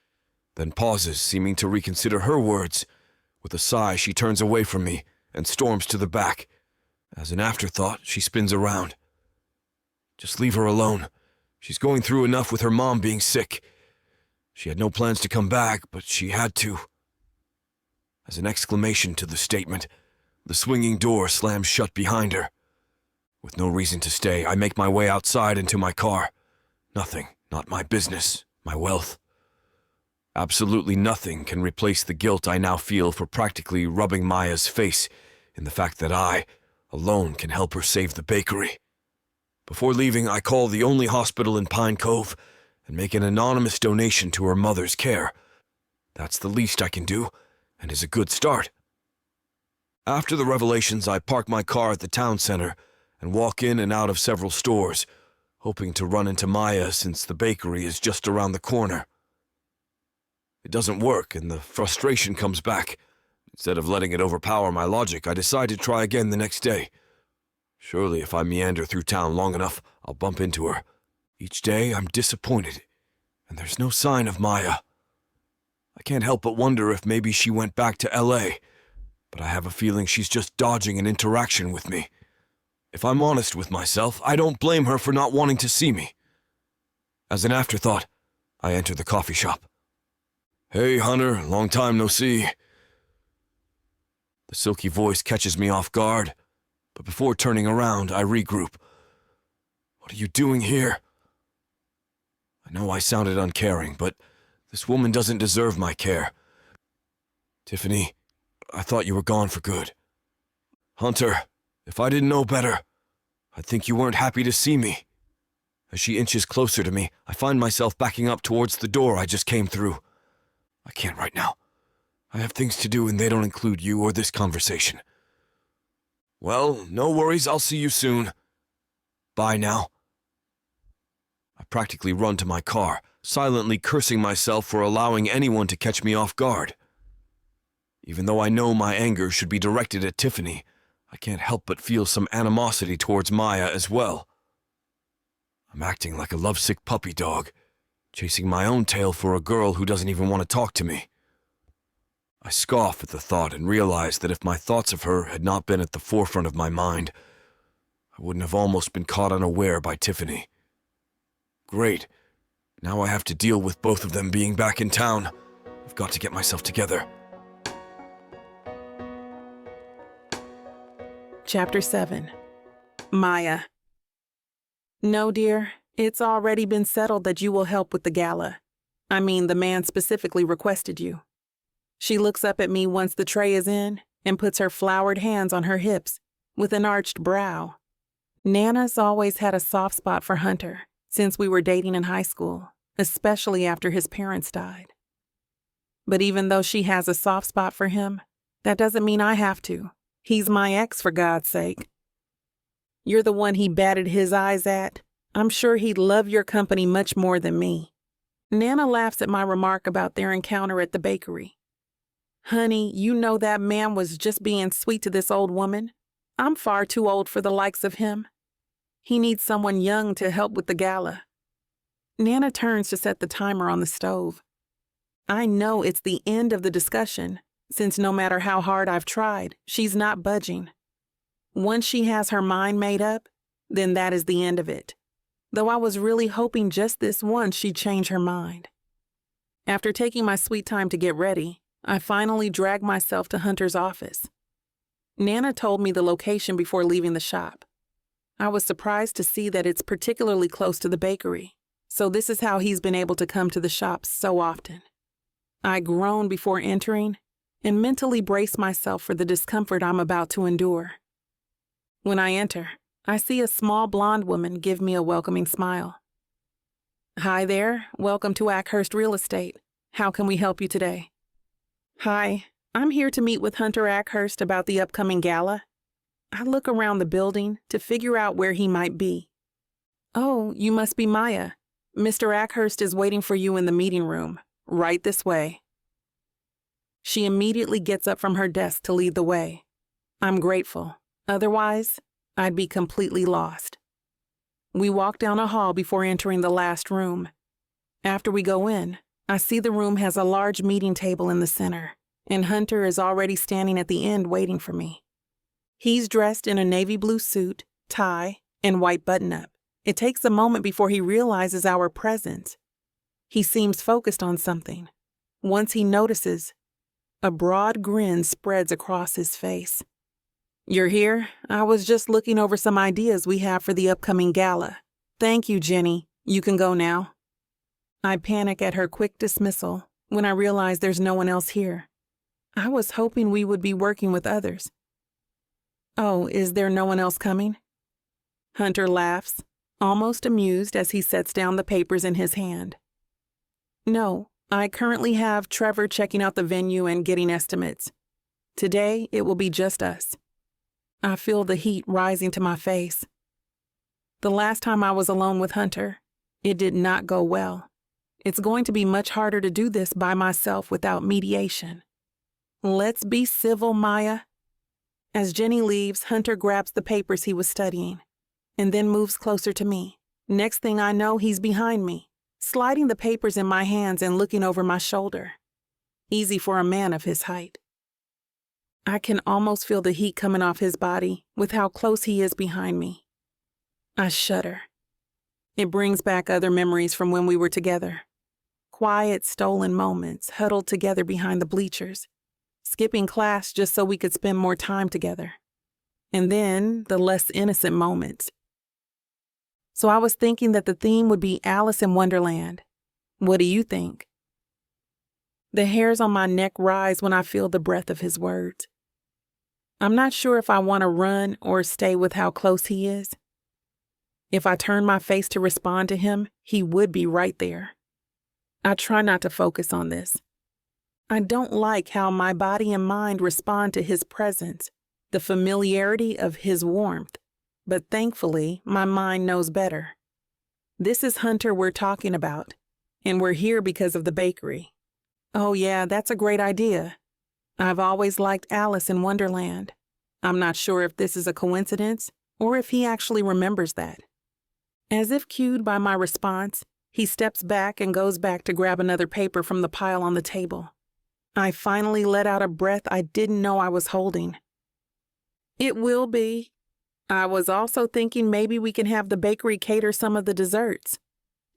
then pauses, seeming to reconsider her words. With a sigh, she turns away from me and storms to the back. As an afterthought, she spins around. Just leave her alone. She's going through enough with her mom being sick. She had no plans to come back, but she had to. As an exclamation to the statement, the swinging door slams shut behind her. With no reason to stay, I make my way outside into my car. Nothing, not my business, my wealth. Absolutely nothing can replace the guilt I now feel for practically rubbing Maya's face in the fact that I, alone, can help her save the bakery. Before leaving, I call the only hospital in Pine Cove and make an anonymous donation to her mother's care. That's the least I can do, and is a good start. After the revelations, I park my car at the town center and walk in and out of several stores, hoping to run into Maya since the bakery is just around the corner. It doesn't work, and the frustration comes back. Instead of letting it overpower my logic, I decide to try again the next day. Surely if I meander through town long enough, I'll bump into her. Each day I'm disappointed, and there's no sign of Maya. I can't help but wonder if maybe she went back to LA, but I have a feeling she's just dodging an interaction with me. If I'm honest with myself, I don't blame her for not wanting to see me. As an afterthought, I enter the coffee shop. Hey, Hunter, long time no see. The silky voice catches me off guard, but before turning around, I regroup. What are you doing here? I know I sounded uncaring, but this woman doesn't deserve my care. Tiffany, I thought you were gone for good. Hunter, if I didn't know better, I'd think you weren't happy to see me. As she inches closer to me, I find myself backing up towards the door I just came through. I can't right now. I have things to do and they don't include you or this conversation. Well, no worries, I'll see you soon. Bye now. I practically run to my car, silently cursing myself for allowing anyone to catch me off guard. Even though I know my anger should be directed at Tiffany, I can't help but feel some animosity towards Maya as well. I'm acting like a lovesick puppy dog, chasing my own tail for a girl who doesn't even want to talk to me. I scoff at the thought and realize that if my thoughts of her had not been at the forefront of my mind, I wouldn't have almost been caught unaware by Tiffany. Great. Now I have to deal with both of them being back in town. I've got to get myself together. Chapter 7. Maya. No, dear. It's already been settled that you will help with the gala. I mean, the man specifically requested you. She looks up at me once the tray is in and puts her flowered hands on her hips with an arched brow. Nana's always had a soft spot for Hunter since we were dating in high school, especially after his parents died. But even though she has a soft spot for him, that doesn't mean I have to. He's my ex, for God's sake. You're the one he batted his eyes at. I'm sure he'd love your company much more than me. Nana laughs at my remark about their encounter at the bakery. Honey, you know that man was just being sweet to this old woman. I'm far too old for the likes of him. He needs someone young to help with the gala. Nana turns to set the timer on the stove. I know it's the end of the discussion, since no matter how hard I've tried, she's not budging. Once she has her mind made up, then that is the end of it. Though I was really hoping just this once she'd change her mind. After taking my sweet time to get ready, I finally dragged myself to Hunter's office. Nana told me the location before leaving the shop. I was surprised to see that it's particularly close to the bakery, so this is how he's been able to come to the shop so often. I groaned before entering and mentally braced myself for the discomfort I'm about to endure. When I enter, I see a small blonde woman give me a welcoming smile. Hi there, welcome to Ackhurst Real Estate. How can we help you today? Hi, I'm here to meet with Hunter Ackhurst about the upcoming gala. I look around the building to figure out where he might be. Oh, you must be Maya. Mr. Ackhurst is waiting for you in the meeting room, right this way. She immediately gets up from her desk to lead the way. I'm grateful. Otherwise, I'd be completely lost. We walk down a hall before entering the last room. After we go in, I see the room has a large meeting table in the center, and Hunter is already standing at the end waiting for me. He's dressed in a navy blue suit, tie, and white button-up. It takes a moment before he realizes our presence. He seems focused on something. Once he notices, a broad grin spreads across his face. You're here? I was just looking over some ideas we have for the upcoming gala. Thank you, Jenny. You can go now. I panic at her quick dismissal when I realize there's no one else here. I was hoping we would be working with others. Oh, is there no one else coming? Hunter laughs, almost amused as he sets down the papers in his hand. No, I currently have Trevor checking out the venue and getting estimates. Today, it will be just us. I feel the heat rising to my face. The last time I was alone with Hunter, it did not go well. It's going to be much harder to do this by myself without mediation. Let's be civil, Maya. As Jenny leaves, Hunter grabs the papers he was studying and then moves closer to me. Next thing I know, he's behind me, sliding the papers in my hands and looking over my shoulder. Easy for a man of his height. I can almost feel the heat coming off his body with how close he is behind me. I shudder. It brings back other memories from when we were together. Quiet, stolen moments huddled together behind the bleachers, skipping class just so we could spend more time together. And then the less innocent moments. So I was thinking that the theme would be Alice in Wonderland. What do you think? The hairs on my neck rise when I feel the breath of his words. I'm not sure if I want to run or stay with how close he is. If I turn my face to respond to him, he would be right there. I try not to focus on this. I don't like how my body and mind respond to his presence, the familiarity of his warmth, but thankfully, my mind knows better. This is Hunter we're talking about, and we're here because of the bakery. Oh yeah, that's a great idea. I've always liked Alice in Wonderland. I'm not sure if this is a coincidence or if he actually remembers that. As if cued by my response, he steps back and goes back to grab another paper from the pile on the table. I finally let out a breath I didn't know I was holding. It will be. I was also thinking maybe we can have the bakery cater some of the desserts.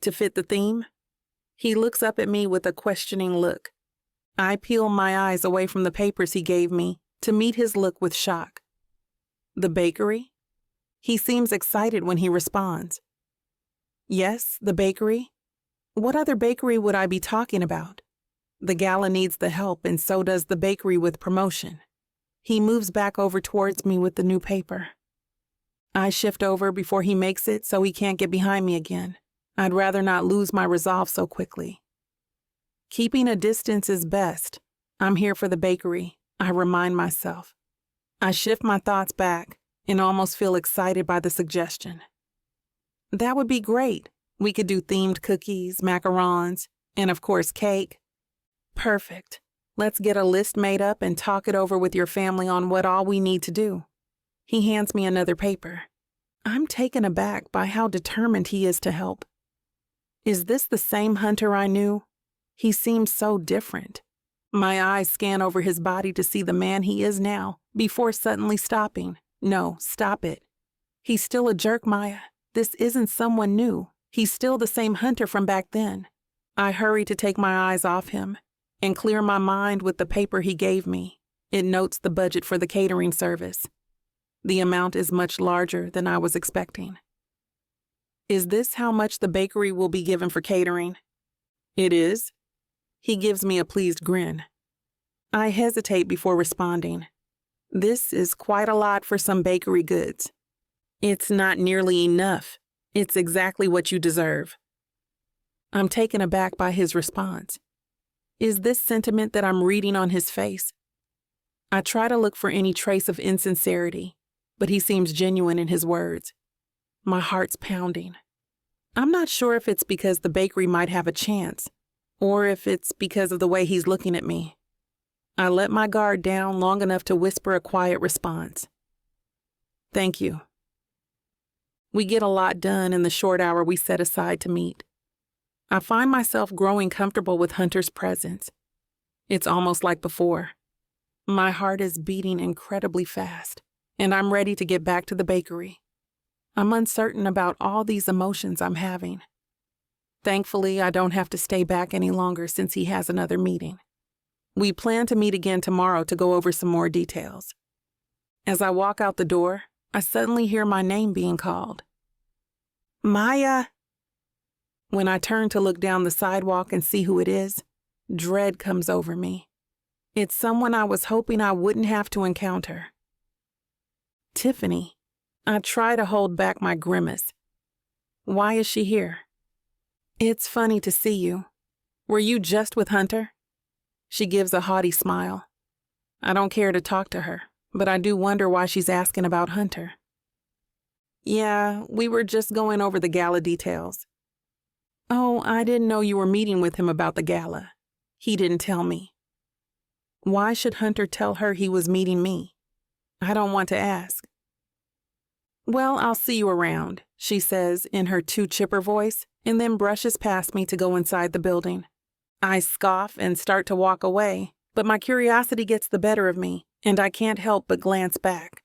To fit the theme? He looks up at me with a questioning look. I peel my eyes away from the papers he gave me to meet his look with shock. The bakery? He seems excited when he responds. Yes, the bakery. What other bakery would I be talking about? The gala needs the help, and so does the bakery with promotion. He moves back over towards me with the new paper. I shift over before he makes it so he can't get behind me again. I'd rather not lose my resolve so quickly. Keeping a distance is best. I'm here for the bakery, I remind myself. I shift my thoughts back and almost feel excited by the suggestion. That would be great. We could do themed cookies, macarons, and of course cake. Perfect. Let's get a list made up and talk it over with your family on what all we need to do. He hands me another paper. I'm taken aback by how determined he is to help. Is this the same Hunter I knew? He seems so different. My eyes scan over his body to see the man he is now, before suddenly stopping. No, stop it. He's still a jerk, Maya. This isn't someone new. He's still the same Hunter from back then. I hurry to take my eyes off him and clear my mind with the paper he gave me. It notes the budget for the catering service. The amount is much larger than I was expecting. Is this how much the bakery will be given for catering? It is. He gives me a pleased grin. I hesitate before responding. This is quite a lot for some bakery goods. It's not nearly enough. It's exactly what you deserve. I'm taken aback by his response. Is this sentiment that I'm reading on his face? I try to look for any trace of insincerity, but he seems genuine in his words. My heart's pounding. I'm not sure if it's because the bakery might have a chance, or if it's because of the way he's looking at me. I let my guard down long enough to whisper a quiet response. Thank you. We get a lot done in the short hour we set aside to meet. I find myself growing comfortable with Hunter's presence. It's almost like before. My heart is beating incredibly fast, and I'm ready to get back to the bakery. I'm uncertain about all these emotions I'm having. Thankfully, I don't have to stay back any longer since he has another meeting. We plan to meet again tomorrow to go over some more details. As I walk out the door, I suddenly hear my name being called. Maya! When I turn to look down the sidewalk and see who it is, dread comes over me. It's someone I was hoping I wouldn't have to encounter. Tiffany. I try to hold back my grimace. Why is she here? It's funny to see you. Were you just with Hunter? She gives a haughty smile. I don't care to talk to her, but I do wonder why she's asking about Hunter. Yeah, we were just going over the gala details. Oh, I didn't know you were meeting with him about the gala. He didn't tell me. Why should Hunter tell her he was meeting me? I don't want to ask. Well, I'll see you around, she says in her too chipper voice, and then brushes past me to go inside the building. I scoff and start to walk away, but my curiosity gets the better of me, and I can't help but glance back.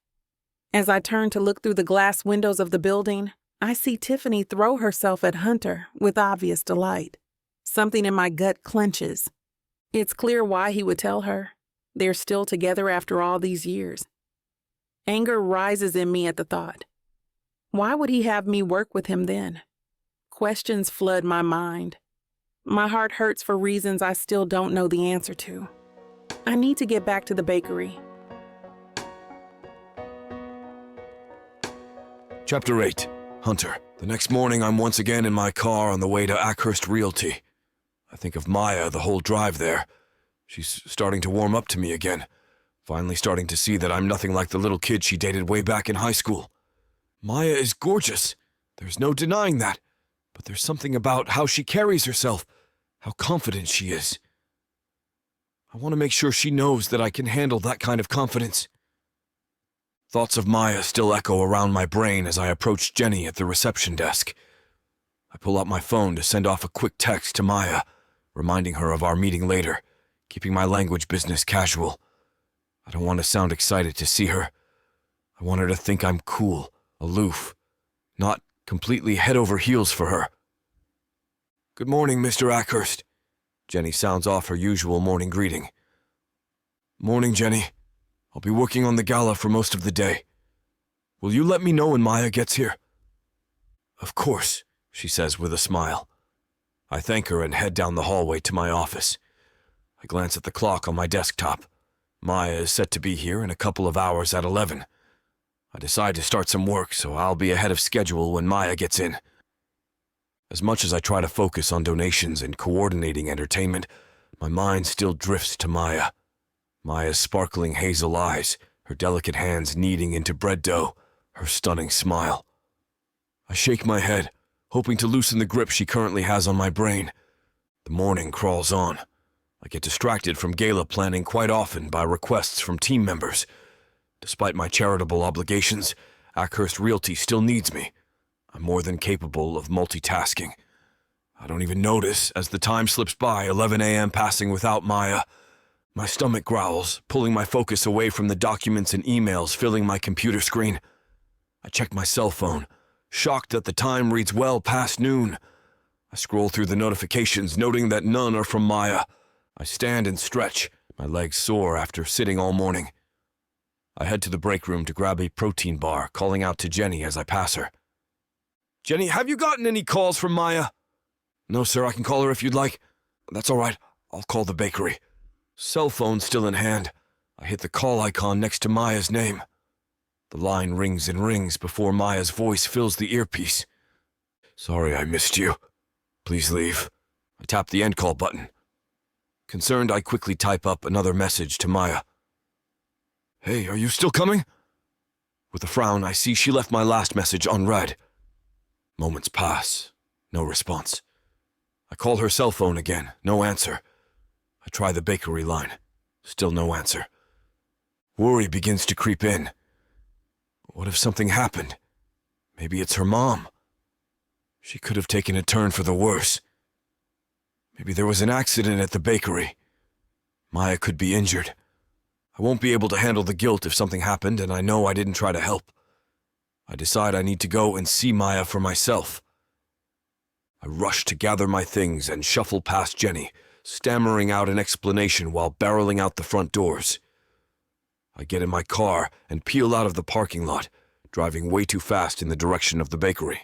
As I turn to look through the glass windows of the building, I see Tiffany throw herself at Hunter with obvious delight. Something in my gut clenches. It's clear why he would tell her. They're still together after all these years. Anger rises in me at the thought. Why would he have me work with him then? Questions flood my mind. My heart hurts for reasons I still don't know the answer to. I need to get back to the bakery. Chapter 8. Hunter. The next morning, I'm once again in my car on the way to Ackhurst Realty. I think of Maya the whole drive there. She's starting to warm up to me again. Finally starting to see that I'm nothing like the little kid she dated way back in high school. Maya is gorgeous. There's no denying that. But there's something about how she carries herself, how confident she is. I want to make sure she knows that I can handle that kind of confidence. Thoughts of Maya still echo around my brain as I approach Jenny at the reception desk. I pull out my phone to send off a quick text to Maya, reminding her of our meeting later, keeping my language business casual. I don't want to sound excited to see her. I want her to think I'm cool, aloof, not completely head over heels for her. Good morning, Mr. Ackhurst. Jenny sounds off her usual morning greeting. Morning, Jenny. I'll be working on the gala for most of the day. Will you let me know when Maya gets here? Of course, she says with a smile. I thank her and head down the hallway to my office. I glance at the clock on my desktop. Maya is set to be here in a couple of hours at 11. I decide to start some work, so I'll be ahead of schedule when Maya gets in. As much as I try to focus on donations and coordinating entertainment, my mind still drifts to Maya. Maya's sparkling hazel eyes, her delicate hands kneading into bread dough, her stunning smile. I shake my head, hoping to loosen the grip she currently has on my brain. The morning crawls on. I get distracted from gala planning quite often by requests from team members. Despite my charitable obligations, Ackhurst Realty still needs me. I'm more than capable of multitasking. I don't even notice as the time slips by, 11 a.m. passing without Maya. My stomach growls, pulling my focus away from the documents and emails filling my computer screen. I check my cell phone, shocked that the time reads well past noon. I scroll through the notifications, noting that none are from Maya. I stand and stretch, my legs sore after sitting all morning. I head to the break room to grab a protein bar, calling out to Jenny as I pass her. Jenny, have you gotten any calls from Maya? No, sir, I can call her if you'd like. That's all right, I'll call the bakery. Cell phone still in hand. I hit the call icon next to Maya's name. The line rings and rings before Maya's voice fills the earpiece. Sorry I missed you. Please leave. I tap the end call button. Concerned, I quickly type up another message to Maya. Hey, are you still coming? With a frown, I see she left my last message unread. Moments pass. No response. I call her cell phone again. No answer. I try the bakery line. Still no answer. Worry begins to creep in. What if something happened? Maybe it's her mom. She could have taken a turn for the worse. Maybe there was an accident at the bakery. Maya could be injured. I won't be able to handle the guilt if something happened, and I know I didn't try to help. I decide I need to go and see Maya for myself. I rush to gather my things and shuffle past Jenny, stammering out an explanation while barreling out the front doors. I get in my car and peel out of the parking lot, driving way too fast in the direction of the bakery.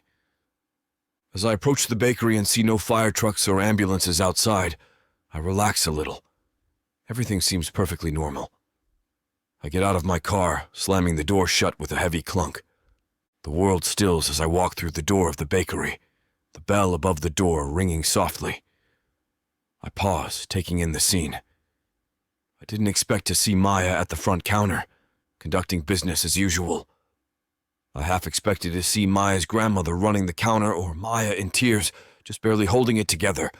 As I approach the bakery and see no fire trucks or ambulances outside, I relax a little. Everything seems perfectly normal. I get out of my car, slamming the door shut with a heavy clunk. The world stills as I walk through the door of the bakery, the bell above the door ringing softly. I pause, taking in the scene. I didn't expect to see Maya at the front counter, conducting business as usual. I half expected to see Maya's grandmother running the counter or Maya in tears, just barely holding it together.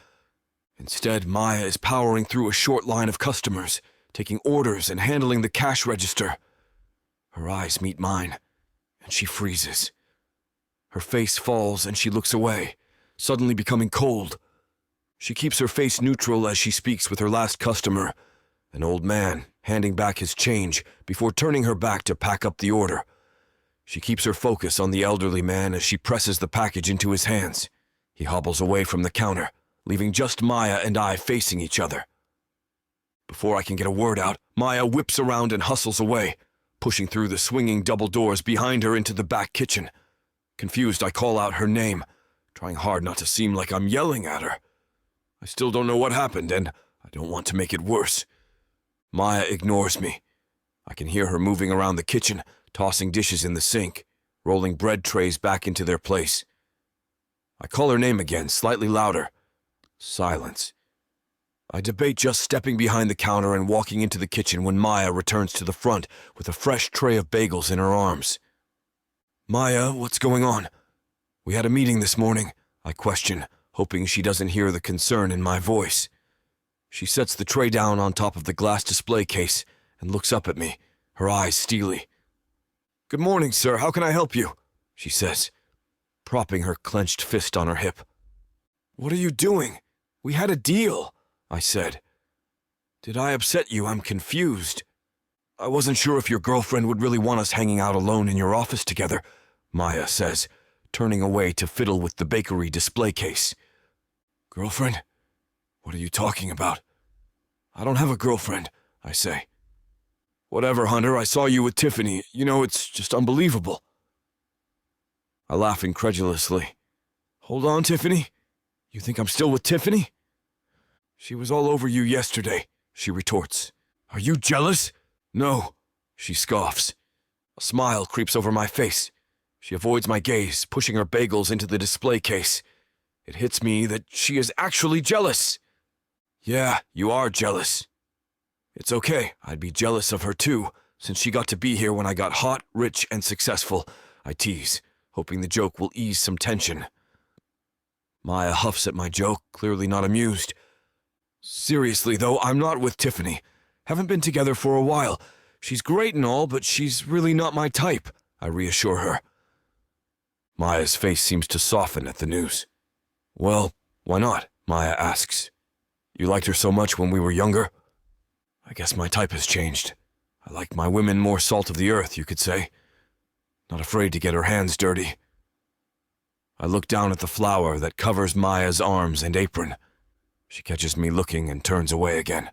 Instead, Maya is powering through a short line of customers, taking orders and handling the cash register. Her eyes meet mine, and she freezes. Her face falls and she looks away, suddenly becoming cold. She keeps her face neutral as she speaks with her last customer, an old man, handing back his change before turning her back to pack up the order. She keeps her focus on the elderly man as she presses the package into his hands. He hobbles away from the counter, leaving just Maya and I facing each other. Before I can get a word out, Maya whips around and hustles away, pushing through the swinging double doors behind her into the back kitchen. Confused, I call out her name, trying hard not to seem like I'm yelling at her. I still don't know what happened, and I don't want to make it worse. Maya ignores me. I can hear her moving around the kitchen, tossing dishes in the sink, rolling bread trays back into their place. I call her name again, slightly louder. Silence. I debate just stepping behind the counter and walking into the kitchen when Maya returns to the front with a fresh tray of bagels in her arms. Maya, what's going on? We had a meeting this morning, I question, hoping she doesn't hear the concern in my voice. She sets the tray down on top of the glass display case and looks up at me, her eyes steely. Good morning, sir. How can I help you? She says, propping her clenched fist on her hip. What are you doing? We had a deal, I said. Did I upset you? I'm confused. I wasn't sure if your girlfriend would really want us hanging out alone in your office together, Maya says, turning away to fiddle with the bakery display case. Girlfriend? What are you talking about? I don't have a girlfriend, I say. Whatever, Hunter, I saw you with Tiffany. You know, it's just unbelievable. I laugh incredulously. Hold on, Tiffany? You think I'm still with Tiffany? She was all over you yesterday, she retorts. Are you jealous? No, she scoffs. A smile creeps over my face. She avoids my gaze, pushing her bagels into the display case. It hits me that she is actually jealous. Yeah, you are jealous. It's okay, I'd be jealous of her too, since she got to be here when I got hot, rich, and successful, I tease, hoping the joke will ease some tension. Maya huffs at my joke, clearly not amused. Seriously, though, I'm not with Tiffany. Haven't been together for a while. She's great and all, but she's really not my type, I reassure her. Maya's face seems to soften at the news. Well, why not? Maya asks. You liked her so much when we were younger? I guess my type has changed. I like my women more salt of the earth, you could say. Not afraid to get her hands dirty. I look down at the flower that covers Maya's arms and apron. She catches me looking and turns away again.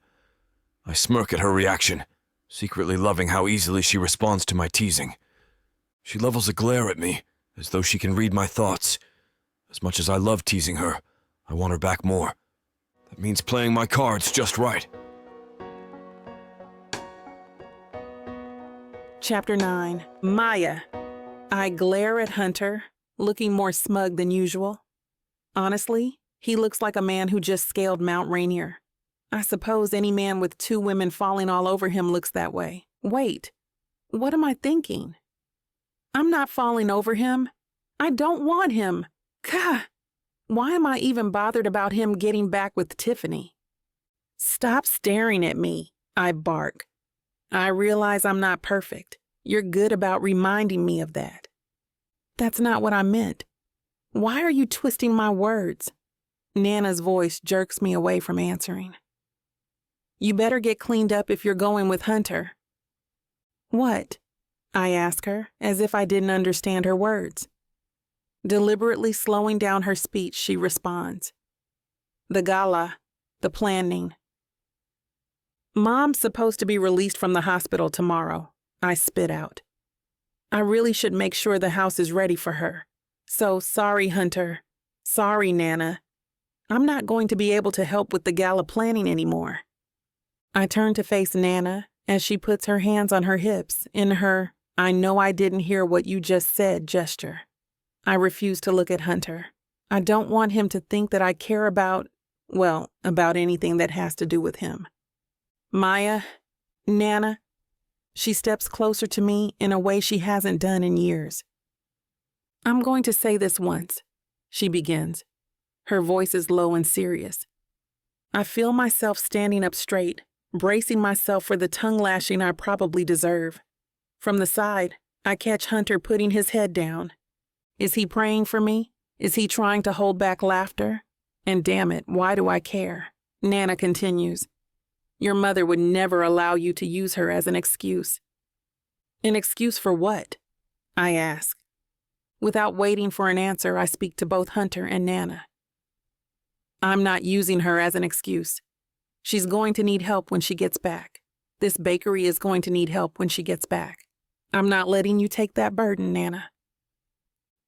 I smirk at her reaction, secretly loving how easily she responds to my teasing. She levels a glare at me, as though she can read my thoughts. As much as I love teasing her, I want her back more. That means playing my cards just right. Chapter 9. Maya. I glare at Hunter, looking more smug than usual. Honestly, he looks like a man who just scaled Mount Rainier. I suppose any man with 2 women falling all over him looks that way. Wait, what am I thinking? I'm not falling over him. I don't want him. Gah! Why am I even bothered about him getting back with Tiffany? Stop staring at me, I bark. I realize I'm not perfect. You're good about reminding me of that. That's not what I meant. Why are you twisting my words? Nana's voice jerks me away from answering. You better get cleaned up if you're going with Hunter. What? I ask her, as if I didn't understand her words. Deliberately slowing down her speech, she responds. The gala, the planning. Mom's supposed to be released from the hospital tomorrow, I spit out. I really should make sure the house is ready for her. So sorry, Hunter. Sorry, Nana. I'm not going to be able to help with the gala planning anymore. I turn to face Nana as she puts her hands on her hips in her I know I didn't hear what you just said gesture. I refuse to look at Hunter. I don't want him to think that I care about anything that has to do with him. Maya, Nana, she steps closer to me in a way she hasn't done in years. I'm going to say this once, she begins. Her voice is low and serious. I feel myself standing up straight, bracing myself for the tongue lashing I probably deserve. From the side, I catch Hunter putting his head down. Is he praying for me? Is he trying to hold back laughter? And damn it, why do I care? Nana continues. Your mother would never allow you to use her as an excuse. An excuse for what? I ask. Without waiting for an answer, I speak to both Hunter and Nana. I'm not using her as an excuse. She's going to need help when she gets back. This bakery is going to need help when she gets back. I'm not letting you take that burden, Nana.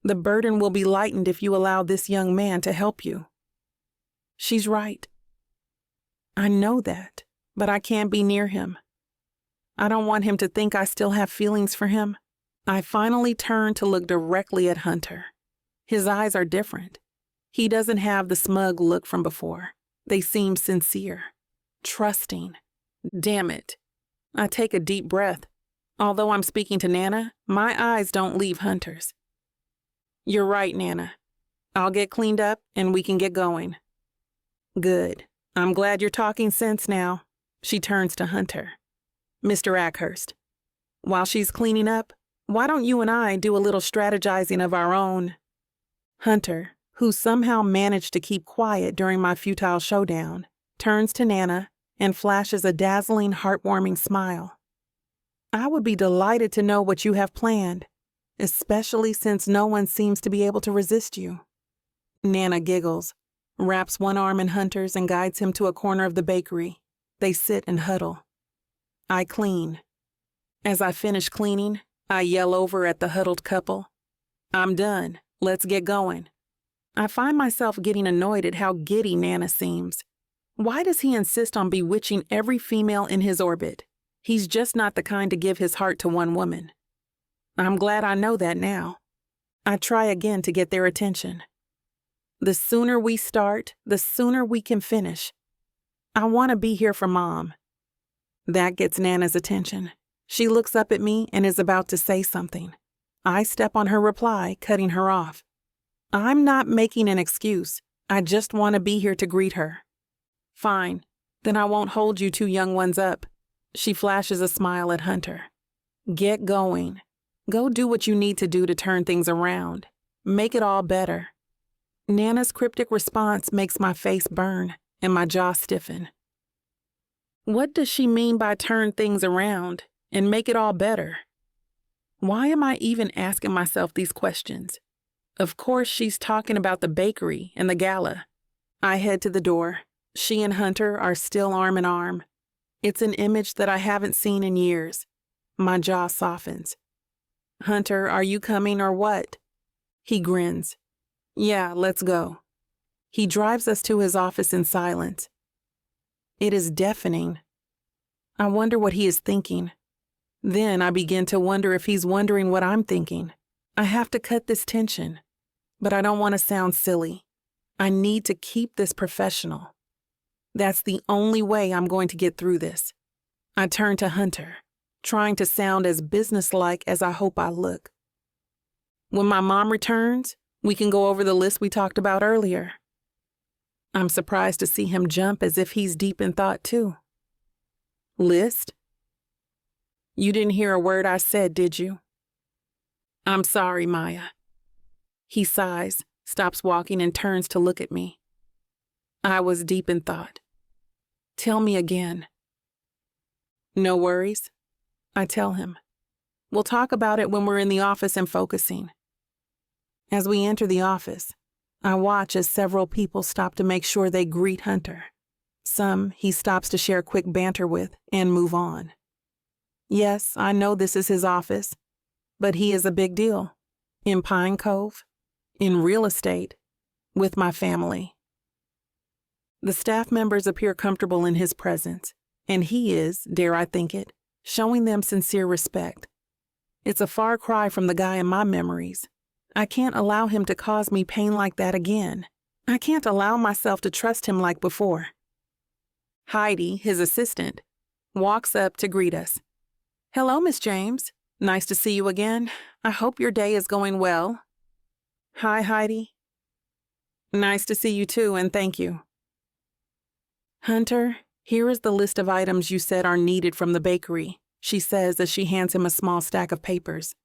The burden will be lightened if you allow this young man to help you. She's right. I know that, but I can't be near him. I don't want him to think I still have feelings for him. I finally turn to look directly at Hunter. His eyes are different. He doesn't have the smug look from before. They seem sincere, trusting. Damn it. I take a deep breath. Although I'm speaking to Nana, my eyes don't leave Hunter's. You're right, Nana. I'll get cleaned up and we can get going. Good. I'm glad you're talking sense now. She turns to Hunter. Mr. Ackhurst, while she's cleaning up, why don't you and I do a little strategizing of our own? Hunter, who somehow managed to keep quiet during my futile showdown, turns to Nana and flashes a dazzling, heartwarming smile. I would be delighted to know what you have planned, especially since no one seems to be able to resist you. Nana giggles. wraps one arm in Hunter's and guides him to a corner of the bakery. They sit and huddle. I clean. As I finish cleaning, I yell over at the huddled couple. I'm done. Let's get going. I find myself getting annoyed at how giddy Nana seems. Why does he insist on bewitching every female in his orbit? He's just not the kind to give his heart to one woman. I'm glad I know that now. I try again to get their attention. The sooner we start, the sooner we can finish. I want to be here for Mom. That gets Nana's attention. She looks up at me and is about to say something. I step on her reply, cutting her off. I'm not making an excuse. I just want to be here to greet her. Fine. Then I won't hold you two young ones up. She flashes a smile at Hunter. Get going. Go do what you need to do to turn things around. Make it all better. Nana's cryptic response makes my face burn and my jaw stiffen. What does she mean by turn things around and make it all better? Why am I even asking myself these questions? Of course she's talking about the bakery and the gala. I head to the door. She and Hunter are still arm in arm. It's an image that I haven't seen in years. My jaw softens. Hunter, are you coming or what? He grins. Yeah, let's go. He drives us to his office in silence. It is deafening. I wonder what he is thinking. Then I begin to wonder if he's wondering what I'm thinking. I have to cut this tension, but I don't want to sound silly. I need to keep this professional. That's the only way I'm going to get through this. I turn to Hunter, trying to sound as businesslike as I hope I look. When my mom returns, we can go over the list we talked about earlier. I'm surprised to see him jump as if he's deep in thought too. List? You didn't hear a word I said, did you? I'm sorry, Maya. He sighs, stops walking, and turns to look at me. I was deep in thought. Tell me again. No worries. I tell him. We'll talk about it when we're in the office and focusing. As we enter the office, I watch as several people stop to make sure they greet Hunter. Some he stops to share quick banter with and move on. Yes, I know this is his office, but he is a big deal. In Pine Cove, in real estate, with my family. The staff members appear comfortable in his presence, and he is, dare I think it, showing them sincere respect. It's a far cry from the guy in my memories. I can't allow him to cause me pain like that again. I can't allow myself to trust him like before. Heidi, his assistant, walks up to greet us. Hello, Miss James. Nice to see you again. I hope your day is going well. Hi, Heidi. Nice to see you too, and thank you. Hunter, here is the list of items you said are needed from the bakery, she says as she hands him a small stack of papers.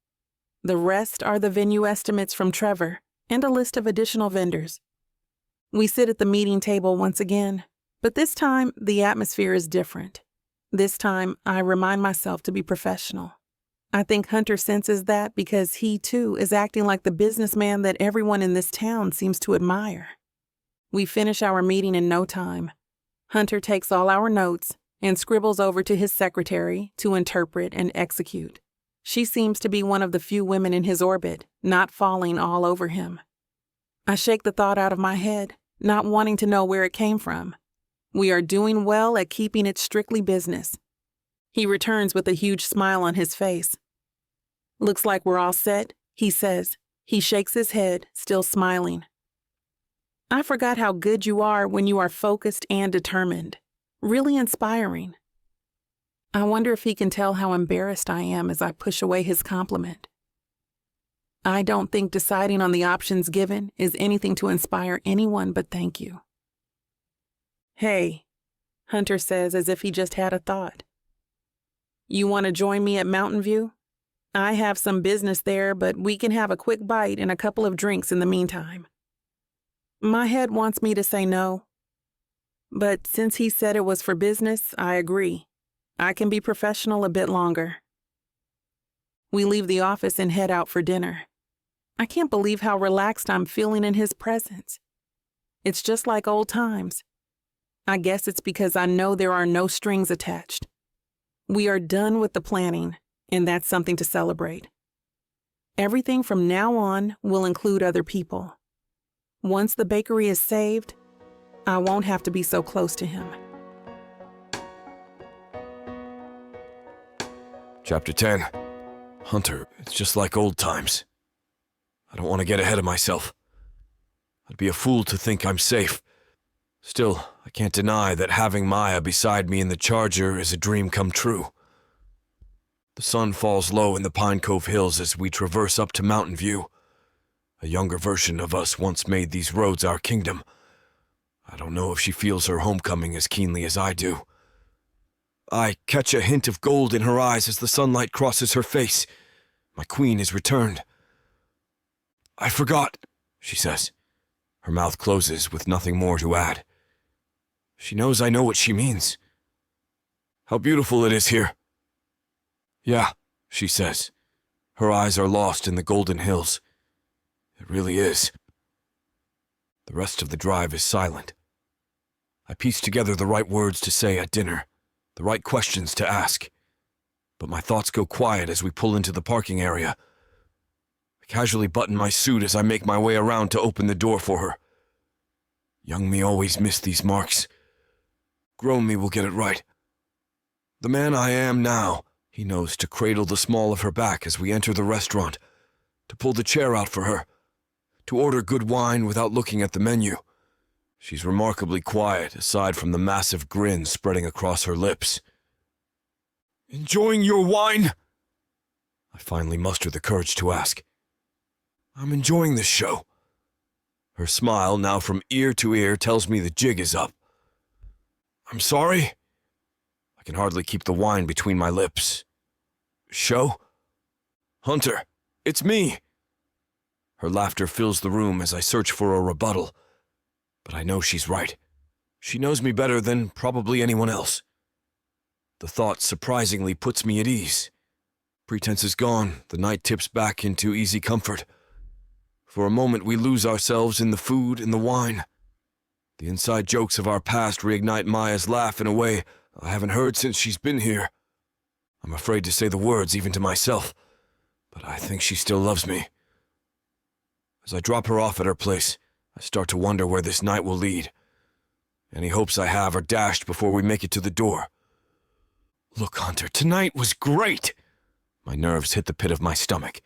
The rest are the venue estimates from Trevor and a list of additional vendors. We sit at the meeting table once again, but this time the atmosphere is different. This time I remind myself to be professional. I think Hunter senses that because he too is acting like the businessman that everyone in this town seems to admire. We finish our meeting in no time. Hunter takes all our notes and scribbles over to his secretary to interpret and execute. She seems to be one of the few women in his orbit, not falling all over him. I shake the thought out of my head, not wanting to know where it came from. We are doing well at keeping it strictly business. He returns with a huge smile on his face. Looks like we're all set, he says. He shakes his head, still smiling. I forgot how good you are when you are focused and determined. Really inspiring. I wonder if he can tell how embarrassed I am as I push away his compliment. I don't think deciding on the options given is anything to inspire anyone but thank you. Hey, Hunter says as if he just had a thought. You want to join me at Mountain View? I have some business there, but we can have a quick bite and a couple of drinks in the meantime. My head wants me to say no. But since he said it was for business, I agree. I can be professional a bit longer. We leave the office and head out for dinner. I can't believe how relaxed I'm feeling in his presence. It's just like old times. I guess it's because I know there are no strings attached. We are done with the planning, and that's something to celebrate. Everything from now on will include other people. Once the bakery is saved, I won't have to be so close to him. Chapter 10. Hunter, it's just like old times. I don't want to get ahead of myself. I'd be a fool to think I'm safe. Still, I can't deny that having Maya beside me in the Charger is a dream come true. The sun falls low in the Pine Cove hills as we traverse up to Mountain View. A younger version of us once made these roads our kingdom. I don't know if she feels her homecoming as keenly as I do. I catch a hint of gold in her eyes as the sunlight crosses her face. My queen is returned. I forgot, she says. Her mouth closes with nothing more to add. She knows I know what she means. How beautiful it is here. Yeah, she says. Her eyes are lost in the golden hills. It really is. The rest of the drive is silent. I piece together the right words to say at dinner, the right questions to ask. But my thoughts go quiet as we pull into the parking area. I casually button my suit as I make my way around to open the door for her. Young me always missed these marks. Grown me will get it right. The man I am now, he knows to cradle the small of her back as we enter the restaurant, to pull the chair out for her, to order good wine without looking at the menu. She's remarkably quiet, aside from the massive grin spreading across her lips. Enjoying your wine? I finally muster the courage to ask. I'm enjoying this show. Her smile, now from ear to ear, tells me the jig is up. I'm sorry? I can hardly keep the wine between my lips. Show? Hunter, it's me. Her laughter fills the room as I search for a rebuttal. But I know she's right. She knows me better than probably anyone else. The thought surprisingly puts me at ease. Pretense is gone, the night tips back into easy comfort. For a moment we lose ourselves in the food and the wine. The inside jokes of our past reignite Maya's laugh in a way I haven't heard since she's been here. I'm afraid to say the words even to myself, but I think she still loves me. As I drop her off at her place, I start to wonder where this night will lead. Any hopes I have are dashed before we make it to the door. Look, Hunter, tonight was great! My nerves hit the pit of my stomach.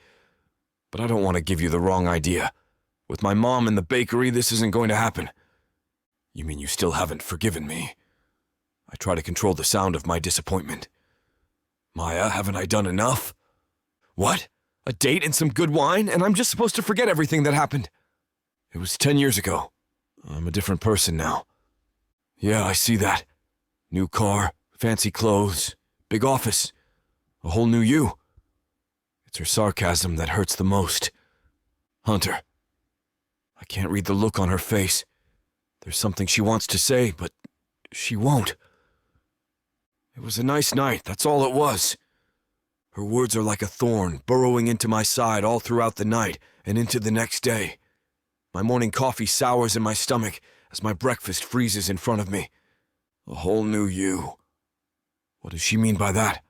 But I don't want to give you the wrong idea. With my mom in the bakery, this isn't going to happen. You mean you still haven't forgiven me? I try to control the sound of my disappointment. Maya, haven't I done enough? What? A date and some good wine, and I'm just supposed to forget everything that happened? It was 10 years ago. I'm a different person now. Yeah, I see that. New car, fancy clothes, big office, a whole new you. It's her sarcasm that hurts the most. Hunter. I can't read the look on her face. There's something she wants to say, but she won't. It was a nice night, that's all it was. Her words are like a thorn, burrowing into my side all throughout the night and into the next day. My morning coffee sours in my stomach as my breakfast freezes in front of me. A whole new you. What does she mean by that?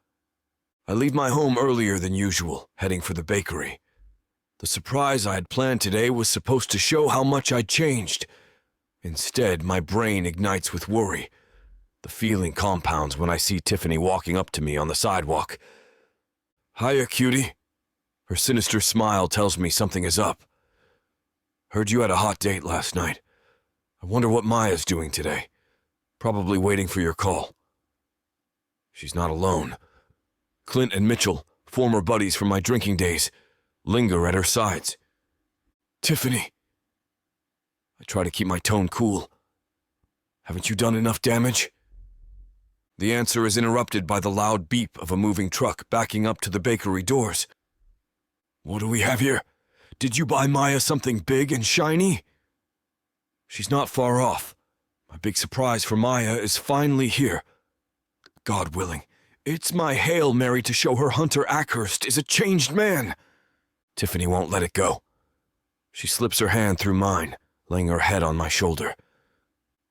I leave my home earlier than usual, heading for the bakery. The surprise I had planned today was supposed to show how much I'd changed. Instead, my brain ignites with worry. The feeling compounds when I see Tiffany walking up to me on the sidewalk. Hiya, cutie. Her sinister smile tells me something is up. Heard you had a hot date last night. I wonder what Maya's doing today. Probably waiting for your call. She's not alone. Clint and Mitchell, former buddies from my drinking days, linger at her sides. Tiffany. I try to keep my tone cool. Haven't you done enough damage? The answer is interrupted by the loud beep of a moving truck backing up to the bakery doors. What do we have here? Did you buy Maya something big and shiny? She's not far off. My big surprise for Maya is finally here. God willing, it's my Hail Mary to show her Hunter Ackhurst is a changed man. Tiffany won't let it go. She slips her hand through mine, laying her head on my shoulder.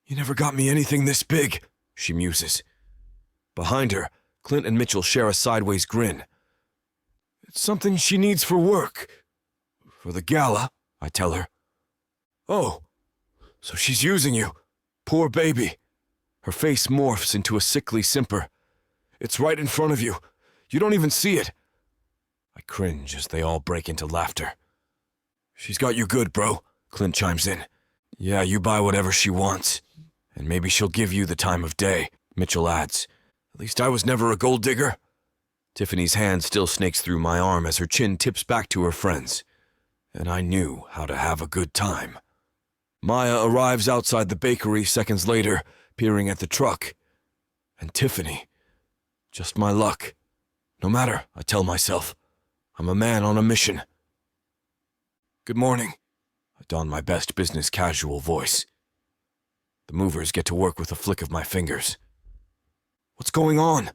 "You never got me anything this big," she muses. Behind her, Clint and Mitchell share a sideways grin. "It's something she needs for work. For the gala," I tell her. "Oh, so she's using you. Poor baby." Her face morphs into a sickly simper. "It's right in front of you. You don't even see it." I cringe as they all break into laughter. "She's got you good, bro," Clint chimes in. "Yeah, you buy whatever she wants. And maybe she'll give you the time of day," Mitchell adds. "At least I was never a gold digger." Tiffany's hand still snakes through my arm as her chin tips back to her friends. And I knew how to have a good time. Maya arrives outside the bakery seconds later, peering at the truck. And Tiffany. Just my luck. No matter, I tell myself. I'm a man on a mission. "Good morning." I don my best business casual voice. The movers get to work with a flick of my fingers. "What's going on?"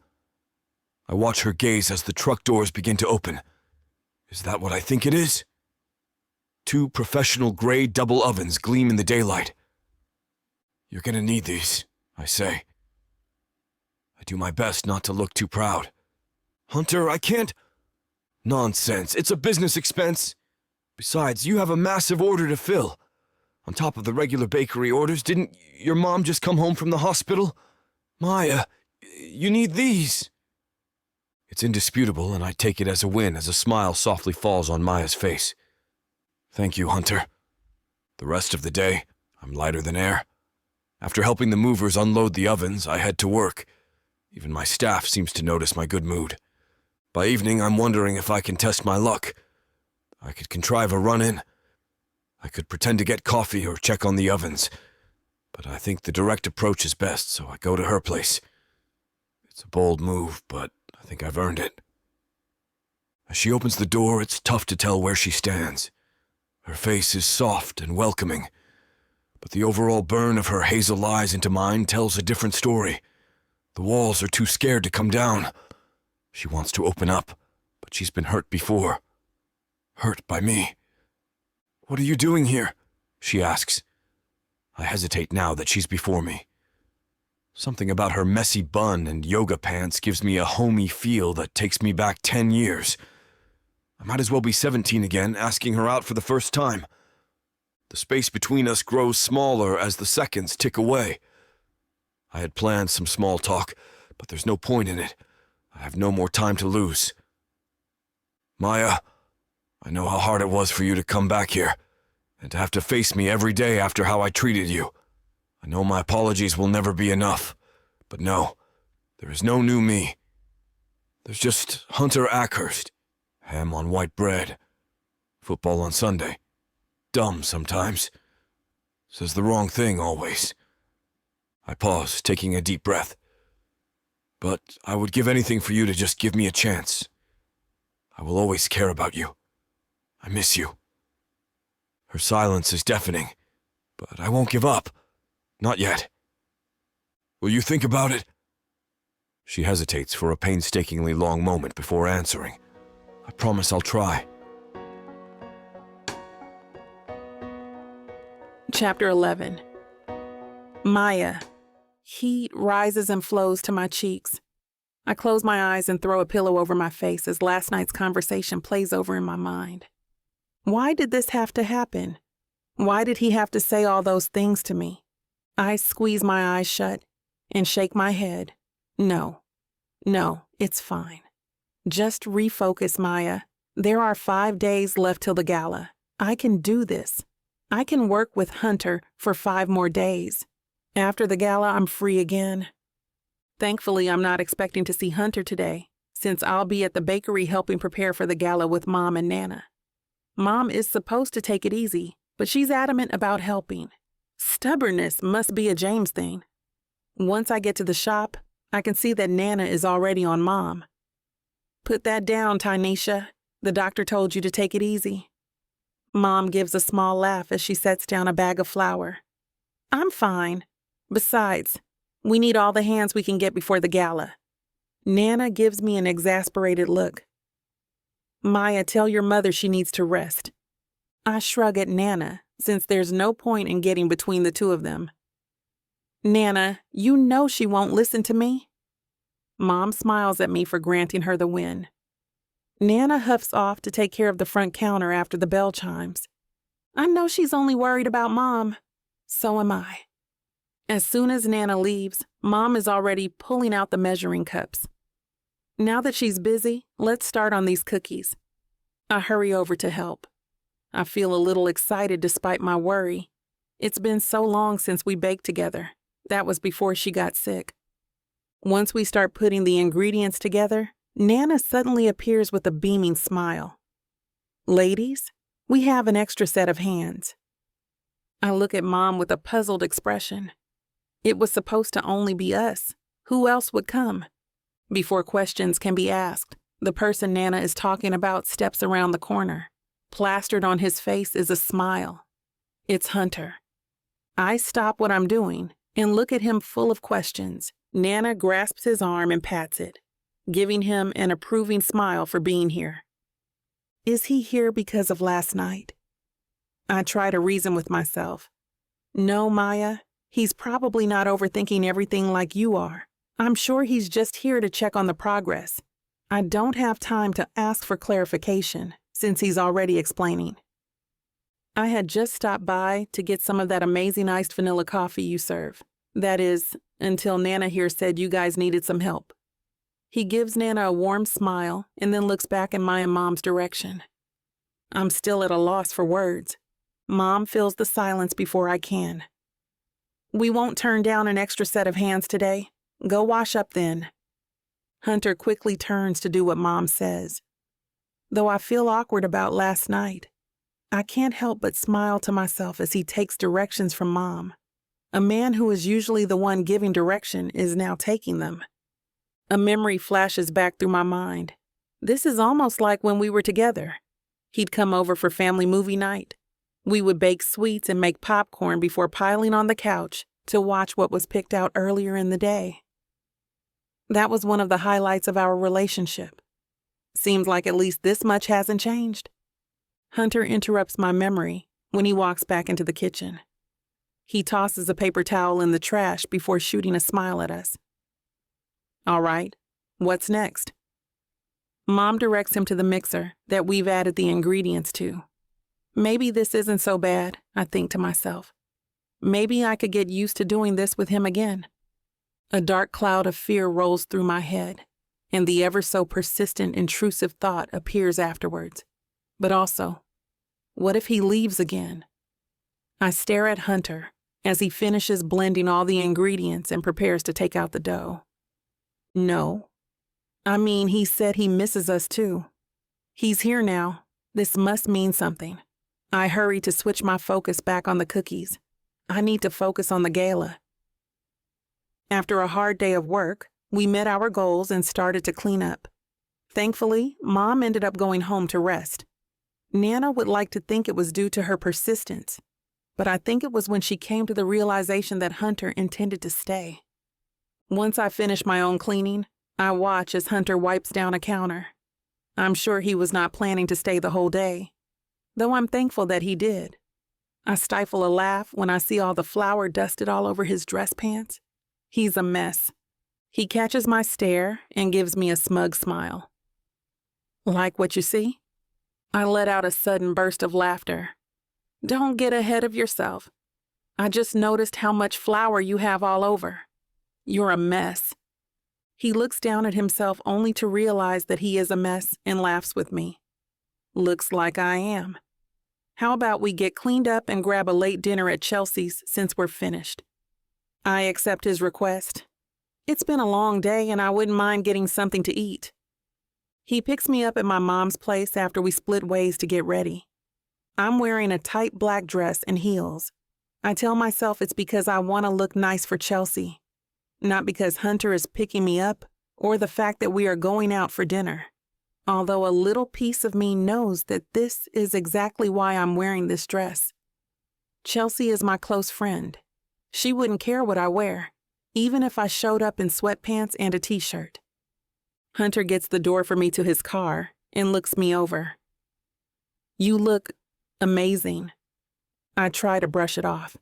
I watch her gaze as the truck doors begin to open. Is that what I think it is? 2 professional gray double ovens gleam in the daylight. "You're gonna need these," I say. I do my best not to look too proud. "Hunter, I can't—" "Nonsense, it's a business expense. Besides, you have a massive order to fill. On top of the regular bakery orders, didn't your mom just come home from the hospital? Maya, you need these." It's indisputable, and I take it as a win as a smile softly falls on Maya's face. "Thank you, Hunter." The rest of the day, I'm lighter than air. After helping the movers unload the ovens, I head to work. Even my staff seems to notice my good mood. By evening, I'm wondering if I can test my luck. I could contrive a run-in. I could pretend to get coffee or check on the ovens. But I think the direct approach is best, so I go to her place. It's a bold move, but I think I've earned it. As she opens the door, it's tough to tell where she stands. Her face is soft and welcoming, but the overall burn of her hazel eyes into mine tells a different story. The walls are too scared to come down. She wants to open up, but she's been hurt before. Hurt by me. "What are you doing here?" she asks. I hesitate now that she's before me. Something about her messy bun and yoga pants gives me a homey feel that takes me back 10 years. I might as well be 17 again, asking her out for the first time. The space between us grows smaller as the seconds tick away. I had planned some small talk, but there's no point in it. I have no more time to lose. "Maya, I know how hard it was for you to come back here, and to have to face me every day after how I treated you. I know my apologies will never be enough, but no, there is no new me. There's just Hunter Ackhurst, ham on white bread, football on Sunday, dumb sometimes, says the wrong thing always." I pause, taking a deep breath. "But I would give anything for you to just give me a chance. I will always care about you. I miss you." Her silence is deafening, but I won't give up. Not yet. "Will you think about it?" She hesitates for a painstakingly long moment before answering. I promise I'll try. Chapter 11. Maya. Heat rises and flows to my cheeks. I close my eyes and throw a pillow over my face as last night's conversation plays over in my mind. Why did this have to happen? Why did he have to say all those things to me? I squeeze my eyes shut and shake my head. No, it's fine. Just refocus, Maya. There are 5 days left till the gala. I can do this. I can work with Hunter for 5 more days. After the gala, I'm free again. Thankfully, I'm not expecting to see Hunter today, since I'll be at the bakery helping prepare for the gala with Mom and Nana. Mom is supposed to take it easy, but she's adamant about helping. Stubbornness must be a James thing. Once I get to the shop, I can see that Nana is already on Mom. "Put that down, Tynesha. The doctor told you to take it easy." Mom gives a small laugh as she sets down a bag of flour. "I'm fine. Besides, we need all the hands we can get before the gala." Nana gives me an exasperated look. "Maya, tell your mother she needs to rest." I shrug at Nana, since there's no point in getting between the two of them. Nana, you know she won't listen to me. Mom smiles at me for granting her the win. Nana huffs off to take care of the front counter after the bell chimes. I know she's only worried about Mom. So am I. As soon as Nana leaves, Mom is already pulling out the measuring cups. Now that she's busy, let's start on these cookies. I hurry over to help. I feel a little excited despite my worry. It's been so long since we baked together. That was before she got sick. Once we start putting the ingredients together, Nana suddenly appears with a beaming smile. Ladies, we have an extra set of hands. I look at Mom with a puzzled expression. It was supposed to only be us. Who else would come? Before questions can be asked, the person Nana is talking about steps around the corner. Plastered on his face is a smile. It's Hunter. I stop what I'm doing and look at him full of questions. Nana grasps his arm and pats it, giving him an approving smile for being here. Is he here because of last night? I try to reason with myself. No, Maya, he's probably not overthinking everything like you are. I'm sure he's just here to check on the progress. I don't have time to ask for clarification since he's already explaining. I had just stopped by to get some of that amazing iced vanilla coffee you serve. That is, until Nana here said you guys needed some help. He gives Nana a warm smile and then looks back in my and Mom's direction. I'm still at a loss for words. Mom fills the silence before I can. We won't turn down an extra set of hands today. Go wash up then. Hunter quickly turns to do what Mom says. Though I feel awkward about last night, I can't help but smile to myself as he takes directions from Mom. A man who is usually the one giving direction is now taking them. A memory flashes back through my mind. This is almost like when we were together. He'd come over for family movie night. We would bake sweets and make popcorn before piling on the couch to watch what was picked out earlier in the day. That was one of the highlights of our relationship. Seems like at least this much hasn't changed. Hunter interrupts my memory when he walks back into the kitchen. He tosses a paper towel in the trash before shooting a smile at us. All right, what's next? Mom directs him to the mixer that we've added the ingredients to. Maybe this isn't so bad, I think to myself. Maybe I could get used to doing this with him again. A dark cloud of fear rolls through my head, and the ever so persistent, intrusive thought appears afterwards. But also, what if he leaves again? I stare at Hunter as he finishes blending all the ingredients and prepares to take out the dough. No. I mean, he said he misses us too. He's here now. This must mean something. I hurry to switch my focus back on the cookies. I need to focus on the gala. After a hard day of work, we met our goals and started to clean up. Thankfully, Mom ended up going home to rest. Nana would like to think it was due to her persistence, but I think it was when she came to the realization that Hunter intended to stay. Once I finish my own cleaning, I watch as Hunter wipes down a counter. I'm sure he was not planning to stay the whole day, though I'm thankful that he did. I stifle a laugh when I see all the flour dusted all over his dress pants. He's a mess. He catches my stare and gives me a smug smile. Like what you see? I let out a sudden burst of laughter. Don't get ahead of yourself. I just noticed how much flour you have all over. You're a mess. He looks down at himself only to realize that he is a mess and laughs with me. Looks like I am. How about we get cleaned up and grab a late dinner at Chelsea's since we're finished? I accept his request. It's been a long day and I wouldn't mind getting something to eat. He picks me up at my mom's place after we split ways to get ready. I'm wearing a tight black dress and heels. I tell myself it's because I want to look nice for Chelsea, not because Hunter is picking me up or the fact that we are going out for dinner. Although a little piece of me knows that this is exactly why I'm wearing this dress. Chelsea is my close friend. She wouldn't care what I wear, even if I showed up in sweatpants and a t-shirt. Hunter gets the door for me to his car and looks me over. You look amazing. I try to brush it off.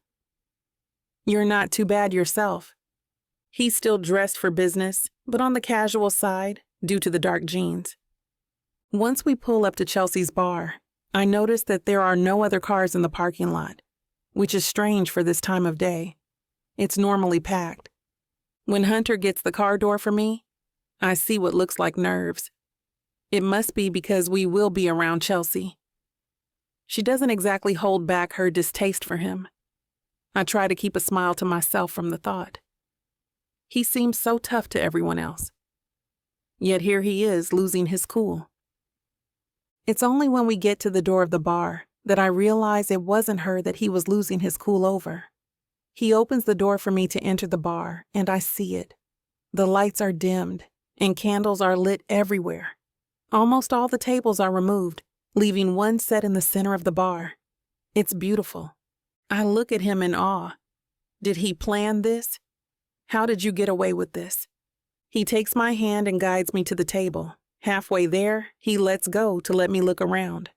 You're not too bad yourself. He's still dressed for business, but on the casual side due to the dark jeans. Once we pull up to Chelsea's bar, I notice that there are no other cars in the parking lot, which is strange for this time of day. It's normally packed. When Hunter gets the car door for me, I see what looks like nerves. It must be because we will be around Chelsea. She doesn't exactly hold back her distaste for him. I try to keep a smile to myself from the thought. He seems so tough to everyone else. Yet here he is losing his cool. It's only when we get to the door of the bar that I realize it wasn't her that he was losing his cool over. He opens the door for me to enter the bar, and I see it. The lights are dimmed, and candles are lit everywhere. Almost all the tables are removed, leaving one set in the center of the bar. It's beautiful. I look at him in awe. Did he plan this? How did you get away with this? He takes my hand and guides me to the table. Halfway there, he lets go to let me look around.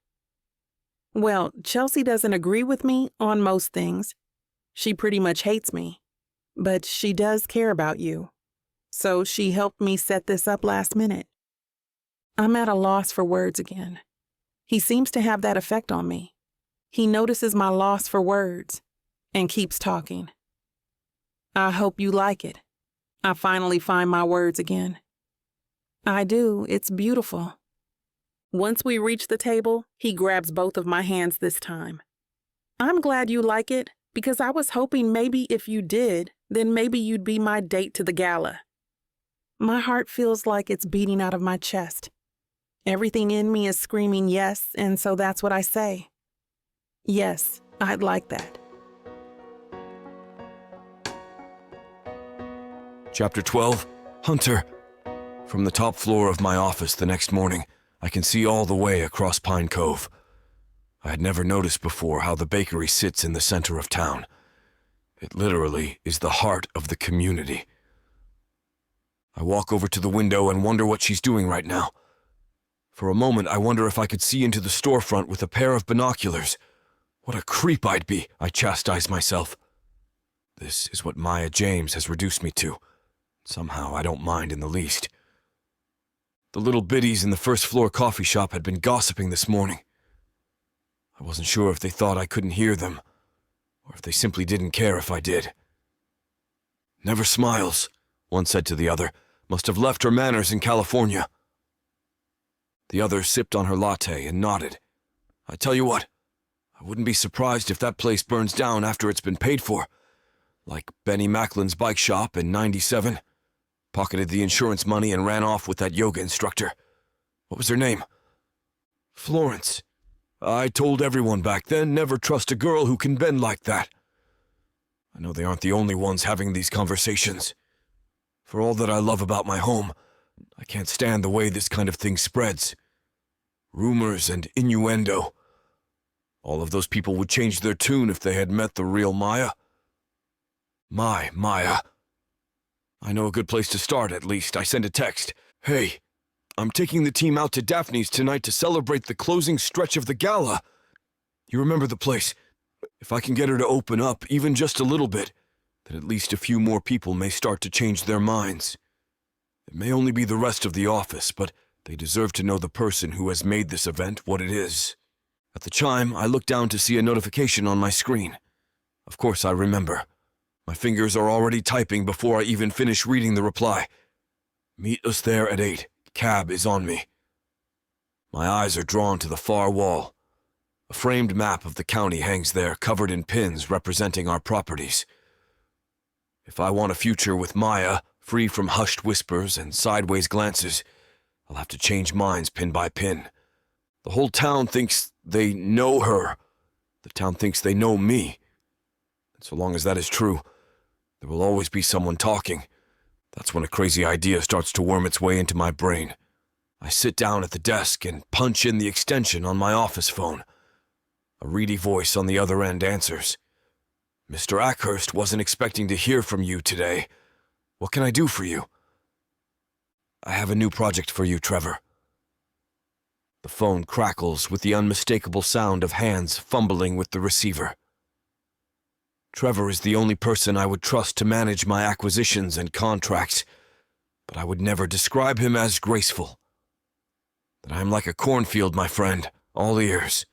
Well, Chelsea doesn't agree with me on most things. She pretty much hates me. But she does care about you. So she helped me set this up last minute. I'm at a loss for words again. He seems to have that effect on me. He notices my loss for words and keeps talking. I hope you like it. I finally find my words again. I do. It's beautiful. Once we reach the table, he grabs both of my hands this time. I'm glad you like it because I was hoping maybe if you did, then maybe you'd be my date to the gala. My heart feels like it's beating out of my chest. Everything in me is screaming yes, and so that's what I say. Yes, I'd like that. Chapter 12, Hunter. From the top floor of my office the next morning, I can see all the way across Pine Cove. I had never noticed before how the bakery sits in the center of town. It literally is the heart of the community. I walk over to the window and wonder what she's doing right now. For a moment, I wonder if I could see into the storefront with a pair of binoculars. What a creep I'd be, I chastise myself. This is what Maya James has reduced me to. Somehow, I don't mind in the least. The little biddies in the first-floor coffee shop had been gossiping this morning. I wasn't sure if they thought I couldn't hear them, or if they simply didn't care if I did. Never smiles, one said to the other. Must have left her manners in California. The other sipped on her latte and nodded. I tell you what, I wouldn't be surprised if that place burns down after it's been paid for. Like Benny Macklin's bike shop in '97. Pocketed the insurance money and ran off with that yoga instructor. What was her name? Florence. I told everyone back then, never trust a girl who can bend like that. I know they aren't the only ones having these conversations. For all that I love about my home, I can't stand the way this kind of thing spreads. Rumors and innuendo. All of those people would change their tune if they had met the real Maya. My Maya. I know a good place to start, at least. I send a text. Hey, I'm taking the team out to Daphne's tonight to celebrate the closing stretch of the gala. You remember the place? If I can get her to open up, even just a little bit, then at least a few more people may start to change their minds. It may only be the rest of the office, but they deserve to know the person who has made this event what it is. At the chime, I look down to see a notification on my screen. Of course I remember. My fingers are already typing before I even finish reading the reply. Meet us there at 8. Cab is on me. My eyes are drawn to the far wall. A framed map of the county hangs there, covered in pins representing our properties. If I want a future with Maya, free from hushed whispers and sideways glances, I'll have to change minds pin by pin. The whole town thinks they know her. The town thinks they know me. And so long as that is true, there will always be someone talking. That's when a crazy idea starts to worm its way into my brain. I sit down at the desk and punch in the extension on my office phone. A reedy voice on the other end answers. Mr. Ackhurst wasn't expecting to hear from you today. What can I do for you? I have a new project for you, Trevor. The phone crackles with the unmistakable sound of hands fumbling with the receiver. Trevor is the only person I would trust to manage my acquisitions and contracts, but I would never describe him as graceful. That I am like a cornfield, my friend, all ears.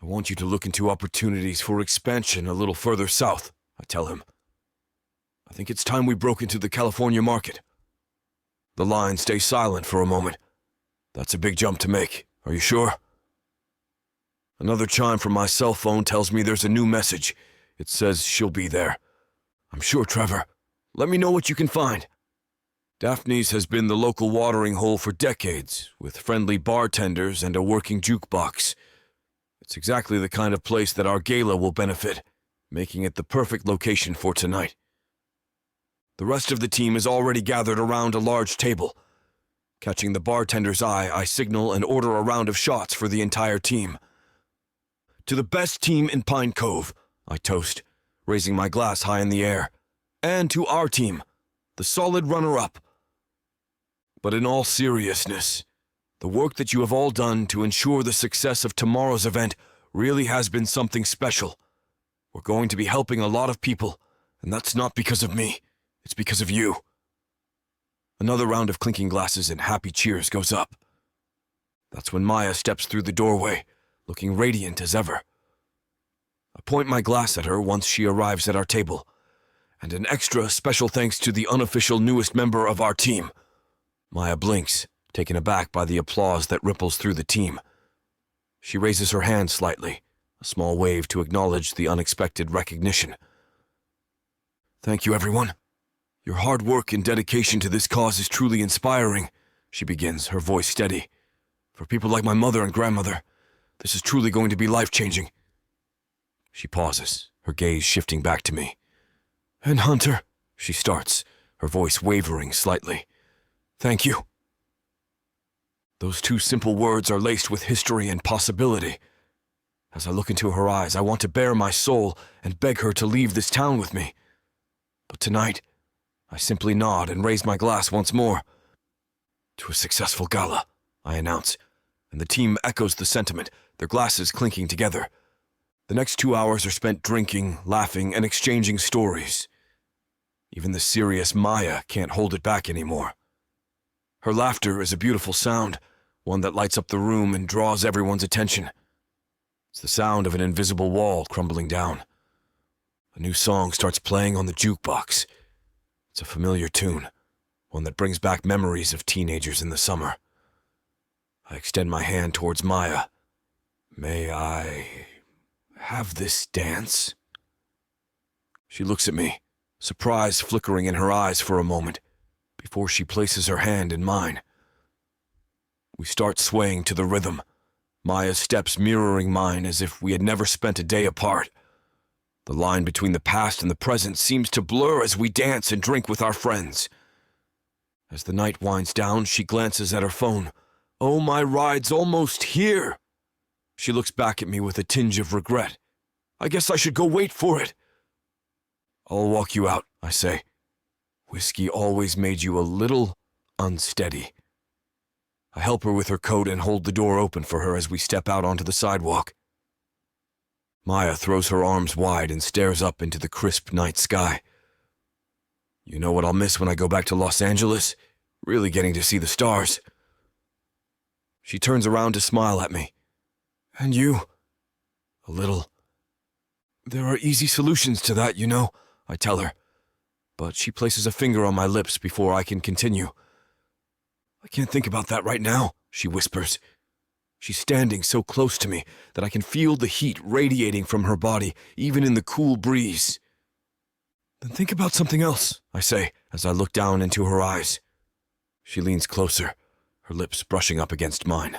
I want you to look into opportunities for expansion a little further south, I tell him. I think it's time we broke into the California market. The line stays silent for a moment. That's a big jump to make. Are you sure? Another chime from my cell phone tells me there's a new message. It says she'll be there. I'm sure, Trevor. Let me know what you can find. Daphne's has been the local watering hole for decades, with friendly bartenders and a working jukebox. It's exactly the kind of place that our gala will benefit, making it the perfect location for tonight. The rest of the team is already gathered around a large table. Catching the bartender's eye, I signal and order a round of shots for the entire team. To the best team in Pine Cove, I toast, raising my glass high in the air. And to our team, the solid runner-up. But in all seriousness, the work that you have all done to ensure the success of tomorrow's event really has been something special. We're going to be helping a lot of people, and that's not because of me. It's because of you. Another round of clinking glasses and happy cheers goes up. That's when Maya steps through the doorway, looking radiant as ever. I point my glass at her once she arrives at our table, and an extra special thanks to the unofficial newest member of our team. Maya blinks, taken aback by the applause that ripples through the team. She raises her hand slightly, a small wave to acknowledge the unexpected recognition. Thank you, everyone. Your hard work and dedication to this cause is truly inspiring, she begins, her voice steady. For people like my mother and grandmother, this is truly going to be life-changing. She pauses, her gaze shifting back to me. And Hunter, she starts, her voice wavering slightly. Thank you. Those two simple words are laced with history and possibility. As I look into her eyes, I want to bare my soul and beg her to leave this town with me. But tonight, I simply nod and raise my glass once more. To a successful gala, I announce, and the team echoes the sentiment, their glasses clinking together. The next 2 hours are spent drinking, laughing, and exchanging stories. Even the serious Maya can't hold it back anymore. Her laughter is a beautiful sound, one that lights up the room and draws everyone's attention. It's the sound of an invisible wall crumbling down. A new song starts playing on the jukebox. It's a familiar tune, one that brings back memories of teenagers in the summer. I extend my hand towards Maya. May I have this dance? She looks at me, surprise flickering in her eyes for a moment, before she places her hand in mine. We start swaying to the rhythm, Maya's steps mirroring mine as if we had never spent a day apart. The line between the past and the present seems to blur as we dance and drink with our friends. As the night winds down, she glances at her phone. Oh, my ride's almost here. She looks back at me with a tinge of regret. I guess I should go wait for it. I'll walk you out, I say. Whiskey always made you a little unsteady. I help her with her coat and hold the door open for her as we step out onto the sidewalk. Maya throws her arms wide and stares up into the crisp night sky. You know what I'll miss when I go back to Los Angeles? Really getting to see the stars. She turns around to smile at me. And you? A little. There are easy solutions to that, you know, I tell her. But she places a finger on my lips before I can continue. I can't think about that right now, she whispers. She's standing so close to me that I can feel the heat radiating from her body, even in the cool breeze. Then think about something else, I say, as I look down into her eyes. She leans closer, her lips brushing up against mine.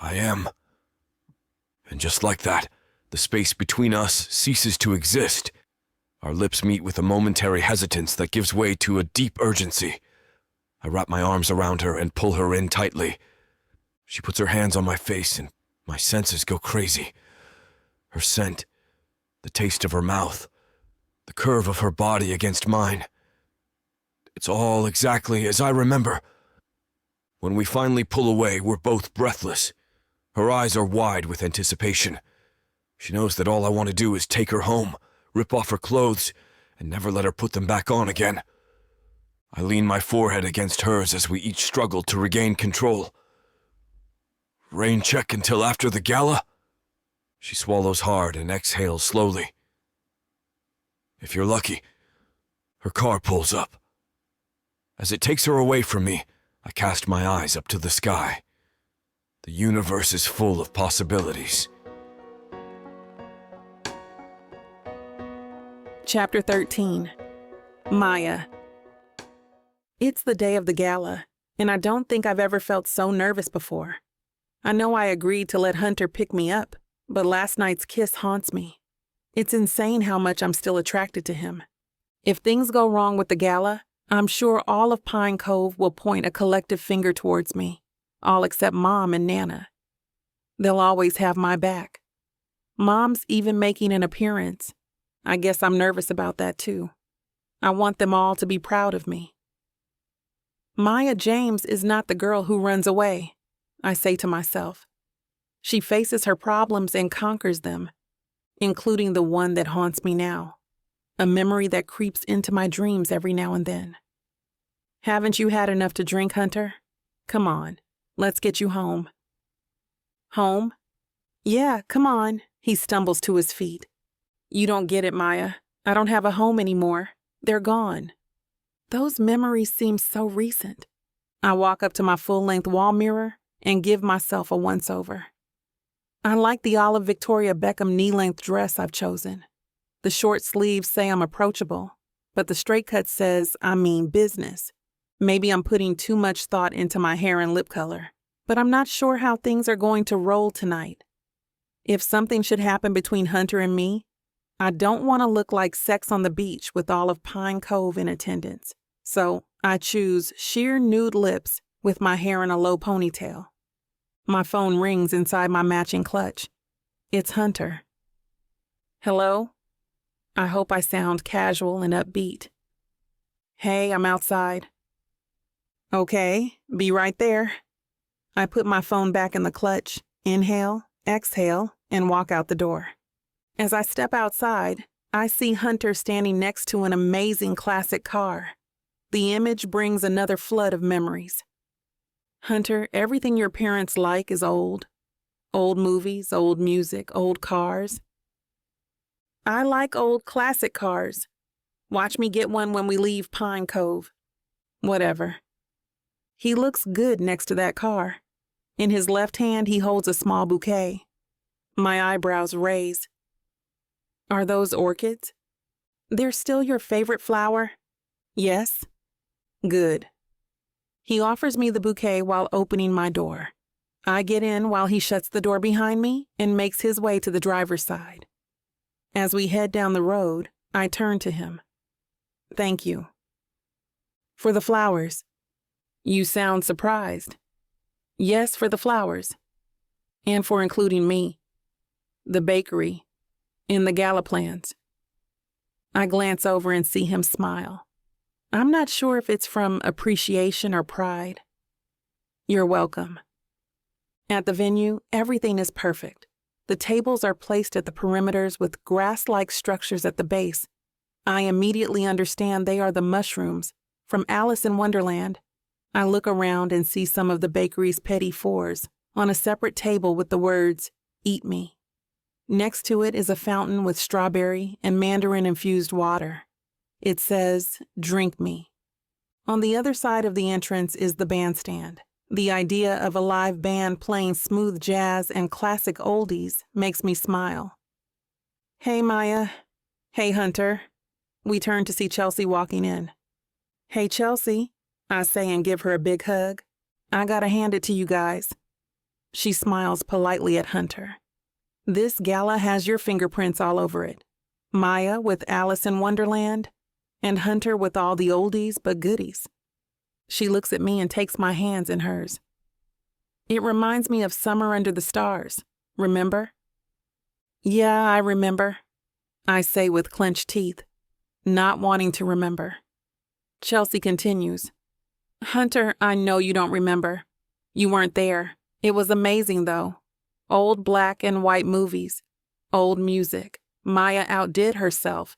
I am. And just like that, the space between us ceases to exist. Our lips meet with a momentary hesitance that gives way to a deep urgency. I wrap my arms around her and pull her in tightly. She puts her hands on my face and my senses go crazy. Her scent, the taste of her mouth, the curve of her body against mine. It's all exactly as I remember. When we finally pull away, we're both breathless. Her eyes are wide with anticipation. She knows that all I want to do is take her home, rip off her clothes, and never let her put them back on again. I lean my forehead against hers as we each struggle to regain control. Rain check until after the gala? She swallows hard and exhales slowly. If you're lucky, her car pulls up. As it takes her away from me, I cast my eyes up to the sky. The universe is full of possibilities. Chapter 13. Maya. It's the day of the gala, and I don't think I've ever felt so nervous before. I know I agreed to let Hunter pick me up, but last night's kiss haunts me. It's insane how much I'm still attracted to him. If things go wrong with the gala, I'm sure all of Pine Cove will point a collective finger towards me, all except Mom and Nana. They'll always have my back. Mom's even making an appearance. I guess I'm nervous about that too. I want them all to be proud of me. Maya James is not the girl who runs away, I say to myself. She faces her problems and conquers them, including the one that haunts me now, a memory that creeps into my dreams every now and then. Haven't you had enough to drink, Hunter? Come on, let's get you home. Home? Yeah, come on. He stumbles to his feet. You don't get it, Maya. I don't have a home anymore. They're gone. Those memories seem so recent. I walk up to my full-length wall mirror and give myself a once-over. I like the olive Victoria Beckham knee-length dress I've chosen. The short sleeves say I'm approachable, but the straight cut says I mean business. Maybe I'm putting too much thought into my hair and lip color, but I'm not sure how things are going to roll tonight. If something should happen between Hunter and me, I don't want to look like Sex on the Beach with all of Pine Cove in attendance, so I choose sheer nude lips with my hair in a low ponytail. My phone rings inside my matching clutch. It's Hunter. Hello? I hope I sound casual and upbeat. Hey, I'm outside. Okay, be right there. I put my phone back in the clutch, inhale, exhale, and walk out the door. As I step outside, I see Hunter standing next to an amazing classic car. The image brings another flood of memories. Hunter, everything your parents like is old. Old movies, old music, old cars. I like old classic cars. Watch me get one when we leave Pine Cove. Whatever. He looks good next to that car. In his left hand, he holds a small bouquet. My eyebrows raise. Are those orchids? They're still your favorite flower? Yes. Good. He offers me the bouquet while opening my door. I get in while he shuts the door behind me and makes his way to the driver's side. As we head down the road, I turn to him. Thank you. For the flowers. You sound surprised. Yes, for the flowers. And for including me. The bakery. And the gala plans. I glance over and see him smile. I'm not sure if it's from appreciation or pride. You're welcome. At the venue, everything is perfect. The tables are placed at the perimeters with grass-like structures at the base. I immediately understand they are the mushrooms from Alice in Wonderland. I look around and see some of the bakery's petit fours on a separate table with the words, "Eat me." Next to it is a fountain with strawberry and mandarin-infused water. It says, "Drink me." On the other side of the entrance is the bandstand. The idea of a live band playing smooth jazz and classic oldies makes me smile. Hey, Maya. Hey, Hunter. We turn to see Chelsea walking in. Hey, Chelsea, I say and give her a big hug. I gotta hand it to you guys. She smiles politely at Hunter. This gala has your fingerprints all over it. Maya with Alice in Wonderland, and Hunter with all the oldies but goodies. She looks at me and takes my hands in hers. It reminds me of Summer Under the Stars, remember? Yeah, I remember, I say with clenched teeth, not wanting to remember. Chelsea continues. Hunter, I know you don't remember. You weren't there. It was amazing, though. Old black and white movies, old music, Maya outdid herself.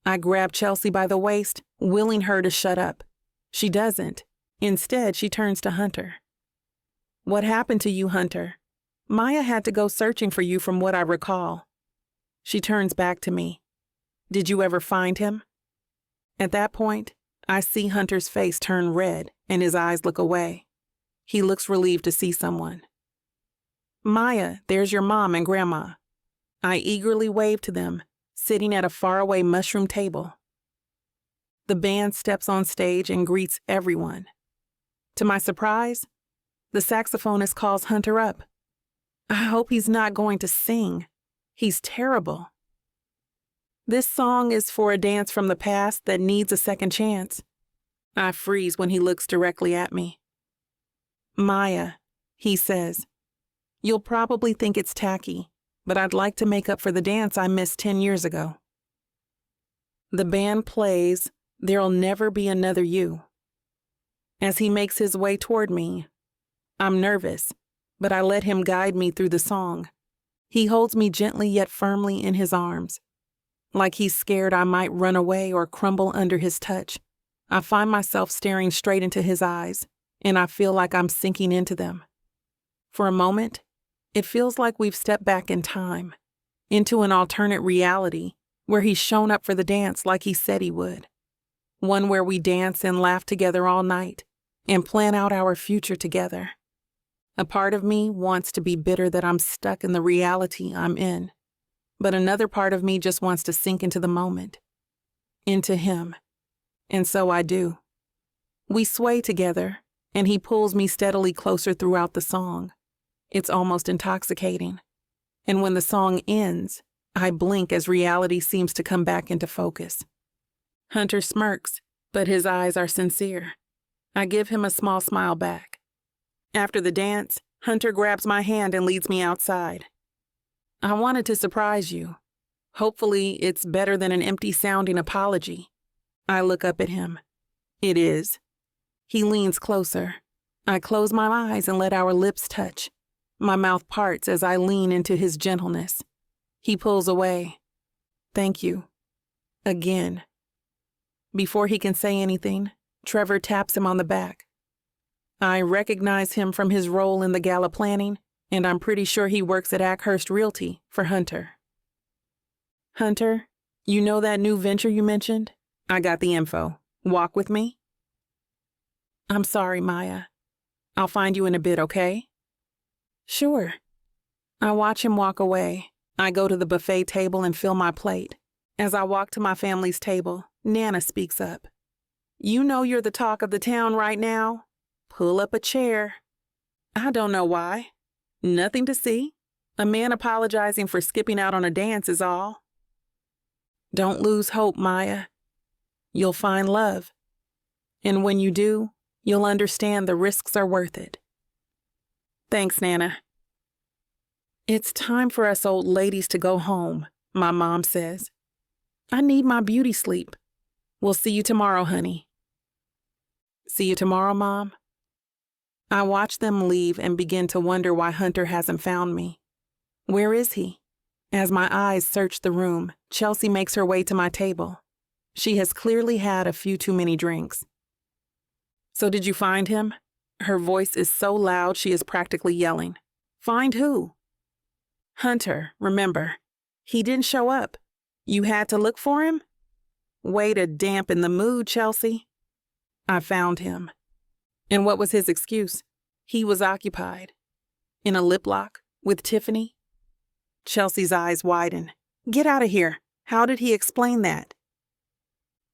I grab Chelsea by the waist, willing her to shut up. She doesn't. Instead, she turns to Hunter. "What happened to you, Hunter? Maya had to go searching for you from what I recall." She turns back to me. "Did you ever find him?" At that point, I see Hunter's face turn red and his eyes look away. He looks relieved to see someone. "Maya, there's your mom and grandma." I eagerly wave to them, sitting at a faraway mushroom table. The band steps on stage and greets everyone. To my surprise, the saxophonist calls Hunter up. I hope he's not going to sing. He's terrible. "This song is for a dance from the past that needs a second chance." I freeze when he looks directly at me. "Maya," he says, "you'll probably think it's tacky, but I'd like to make up for the dance I missed 10 years ago." The band plays "There'll Never Be Another You." As he makes his way toward me, I'm nervous, but I let him guide me through the song. He holds me gently yet firmly in his arms. Like he's scared I might run away or crumble under his touch, I find myself staring straight into his eyes, and I feel like I'm sinking into them. For a moment, it feels like we've stepped back in time, into an alternate reality where he's shown up for the dance like he said he would. One where we dance and laugh together all night and plan out our future together. A part of me wants to be bitter that I'm stuck in the reality I'm in, but another part of me just wants to sink into the moment, into him. And so I do. We sway together, and he pulls me steadily closer throughout the song. It's almost intoxicating. And when the song ends, I blink as reality seems to come back into focus. Hunter smirks, but his eyes are sincere. I give him a small smile back. After the dance, Hunter grabs my hand and leads me outside. "I wanted to surprise you. Hopefully, it's better than an empty-sounding apology." I look up at him. It is. He leans closer. I close my eyes and let our lips touch. My mouth parts as I lean into his gentleness. He pulls away. "Thank you." Again. Before he can say anything, Trevor taps him on the back. I recognize him from his role in the gala planning, and I'm pretty sure he works at Ackhurst Realty for Hunter. "Hunter, you know that new venture you mentioned? I got the info. Walk with me?" "I'm sorry, Maya. I'll find you in a bit, okay?" "Sure." I watch him walk away. I go to the buffet table and fill my plate. As I walk to my family's table, Nana speaks up. "You know you're the talk of the town right now. Pull up a chair." I don't know why. Nothing to see. A man apologizing for skipping out on a dance is all. "Don't lose hope, Maya. You'll find love. And when you do, you'll understand the risks are worth it." "Thanks, Nana." "It's time for us old ladies to go home," my mom says. "I need my beauty sleep. We'll see you tomorrow, honey." "See you tomorrow, Mom?" I watch them leave and begin to wonder why Hunter hasn't found me. Where is he? As my eyes search the room, Chelsea makes her way to my table. She has clearly had a few too many drinks. "So did you find him?" Her voice is so loud she is practically yelling. "Find who?" "Hunter, remember. He didn't show up. You had to look for him?" "Way to dampen the mood, Chelsea." "I found him." "And what was his excuse?" "He was occupied." "In a lip lock? With Tiffany?" Chelsea's eyes widen. "Get out of here. How did he explain that?"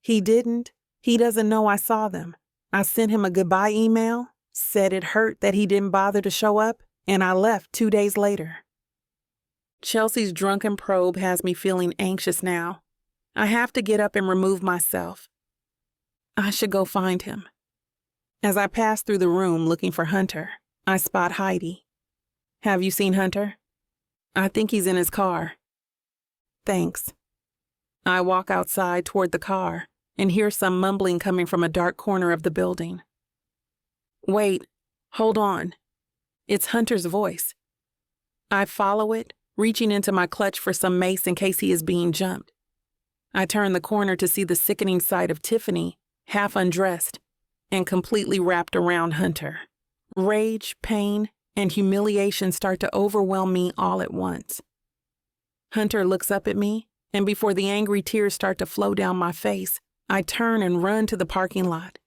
"He didn't. He doesn't know I saw them. I sent him a goodbye email, said it hurt that he didn't bother to show up, and I left 2 days later." Chelsea's drunken probe has me feeling anxious now. I have to get up and remove myself. I should go find him. As I pass through the room looking for Hunter, I spot Heidi. "Have you seen Hunter?" "I think he's in his car." "Thanks." I walk outside toward the car and hear some mumbling coming from a dark corner of the building. Wait, hold on. It's Hunter's voice. I follow it, reaching into my clutch for some mace in case he is being jumped. I turn the corner to see the sickening sight of Tiffany, half undressed and completely wrapped around Hunter. Rage, pain, and humiliation start to overwhelm me all at once. Hunter looks up at me, and before the angry tears start to flow down my face, I turn and run to the parking lot.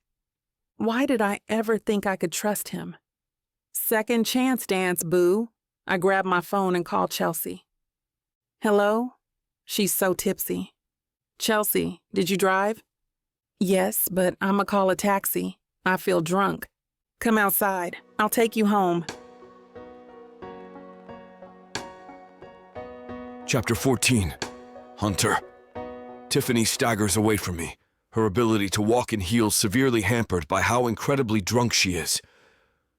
Why did I ever think I could trust him? Second chance dance, boo. I grab my phone and call Chelsea. Hello? She's so tipsy. Chelsea, did you drive? Yes, but I'ma call a taxi. I feel drunk. Come outside. I'll take you home. Chapter 14. Hunter. Tiffany staggers away from me, her ability to walk in heels severely hampered by how incredibly drunk she is.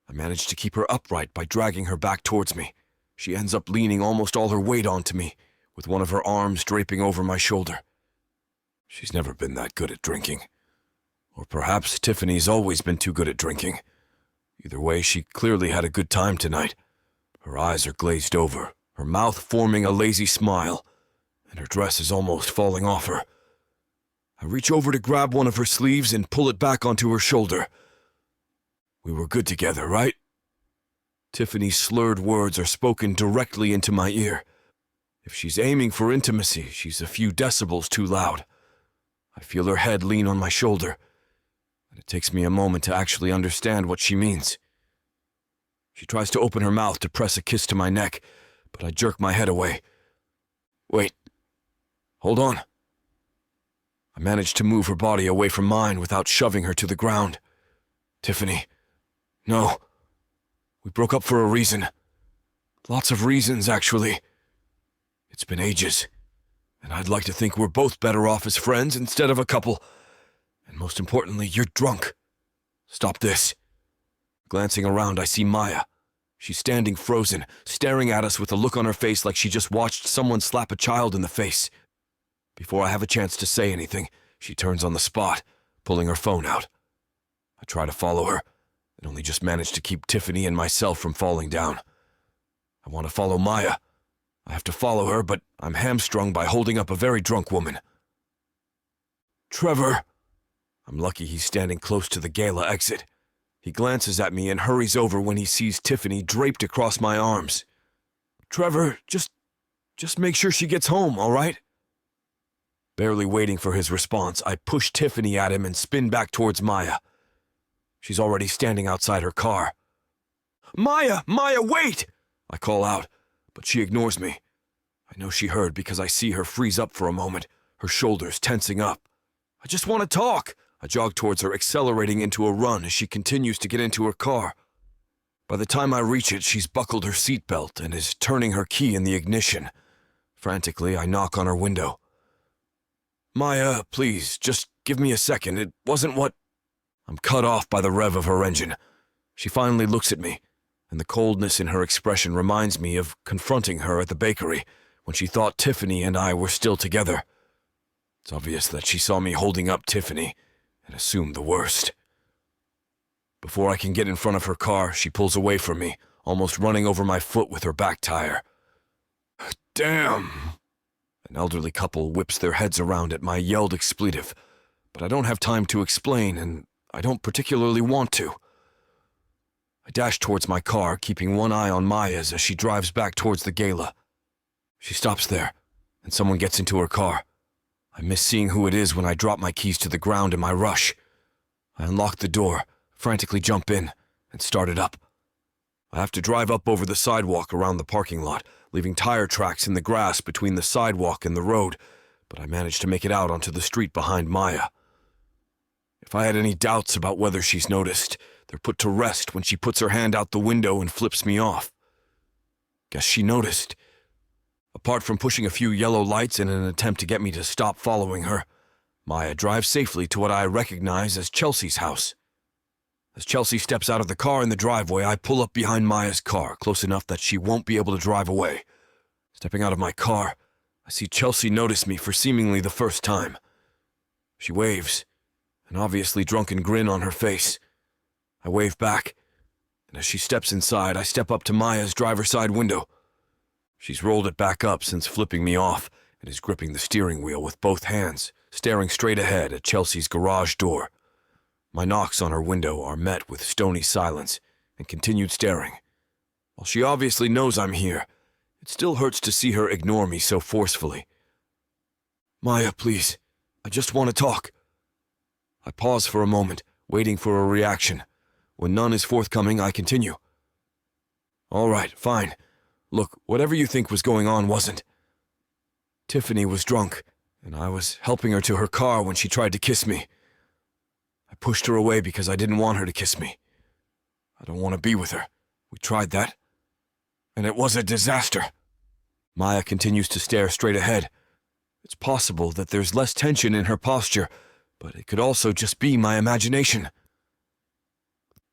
I manage to keep her upright by dragging her back towards me. She ends up leaning almost all her weight onto me, with one of her arms draping over my shoulder. She's never been that good at drinking. Or perhaps Tiffany's always been too good at drinking. Either way, she clearly had a good time tonight. Her eyes are glazed over, her mouth forming a lazy smile, and her dress is almost falling off her. I reach over to grab one of her sleeves and pull it back onto her shoulder. We were good together, right? Tiffany's slurred words are spoken directly into my ear. If she's aiming for intimacy, she's a few decibels too loud. I feel her head lean on my shoulder, and it takes me a moment to actually understand what she means. She tries to open her mouth to press a kiss to my neck, but I jerk my head away. Wait. Hold on. I manage to move her body away from mine without shoving her to the ground. Tiffany. No. We broke up for a reason. Lots of reasons, actually. It's been ages, and I'd like to think we're both better off as friends instead of a couple. And most importantly, you're drunk. Stop this. Glancing around, I see Maya. She's standing frozen, staring at us with a look on her face like she just watched someone slap a child in the face. Before I have a chance to say anything, she turns on the spot, pulling her phone out. I try to follow her, and only just manage to keep Tiffany and myself from falling down. I want to follow Maya. I have to follow her, but I'm hamstrung by holding up a very drunk woman. Trevor! I'm lucky he's standing close to the gala exit. He glances at me and hurries over when he sees Tiffany draped across my arms. Trevor, just make sure she gets home, all right? Barely waiting for his response, I push Tiffany at him and spin back towards Maya. She's already standing outside her car. Maya, wait! I call out, but she ignores me. I know she heard because I see her freeze up for a moment, her shoulders tensing up. I just want to talk. I jog towards her, accelerating into a run as she continues to get into her car. By the time I reach it, she's buckled her seatbelt and is turning her key in the ignition. Frantically, I knock on her window. Maya, please, just give me a second. It wasn't what... I'm cut off by the rev of her engine. She finally looks at me, and the coldness in her expression reminds me of confronting her at the bakery when she thought Tiffany and I were still together. It's obvious that she saw me holding up Tiffany and assumed the worst. Before I can get in front of her car, she pulls away from me, almost running over my foot with her back tire. Damn! An elderly couple whips their heads around at my yelled expletive, but I don't have time to explain, and I don't particularly want to. I dash towards my car, keeping one eye on Maya's as she drives back towards the gala. She stops there, and someone gets into her car. I miss seeing who it is when I drop my keys to the ground in my rush. I unlock the door, frantically jump in, and start it up. I have to drive up over the sidewalk around the parking lot, leaving tire tracks in the grass between the sidewalk and the road, but I manage to make it out onto the street behind Maya. If I had any doubts about whether she's noticed, they're put to rest when she puts her hand out the window and flips me off. Guess she noticed. Apart from pushing a few yellow lights in an attempt to get me to stop following her, Maya drives safely to what I recognize as Chelsea's house. As Chelsea steps out of the car in the driveway, I pull up behind Maya's car, close enough that she won't be able to drive away. Stepping out of my car, I see Chelsea notice me for seemingly the first time. She waves, an obviously drunken grin on her face. I wave back, and as she steps inside, I step up to Maya's driver's side window. She's rolled it back up since flipping me off and is gripping the steering wheel with both hands, staring straight ahead at Chelsea's garage door. My knocks on her window are met with stony silence and continued staring. While she obviously knows I'm here, it still hurts to see her ignore me so forcefully. "Maya, please. I just want to talk." I pause for a moment, waiting for a reaction. When none is forthcoming, I continue. "All right, fine. Look, whatever you think was going on wasn't. Tiffany was drunk, and I was helping her to her car when she tried to kiss me. I pushed her away because I didn't want her to kiss me. I don't want to be with her. We tried that, and it was a disaster." Maya continues to stare straight ahead. It's possible that there's less tension in her posture, but it could also just be my imagination.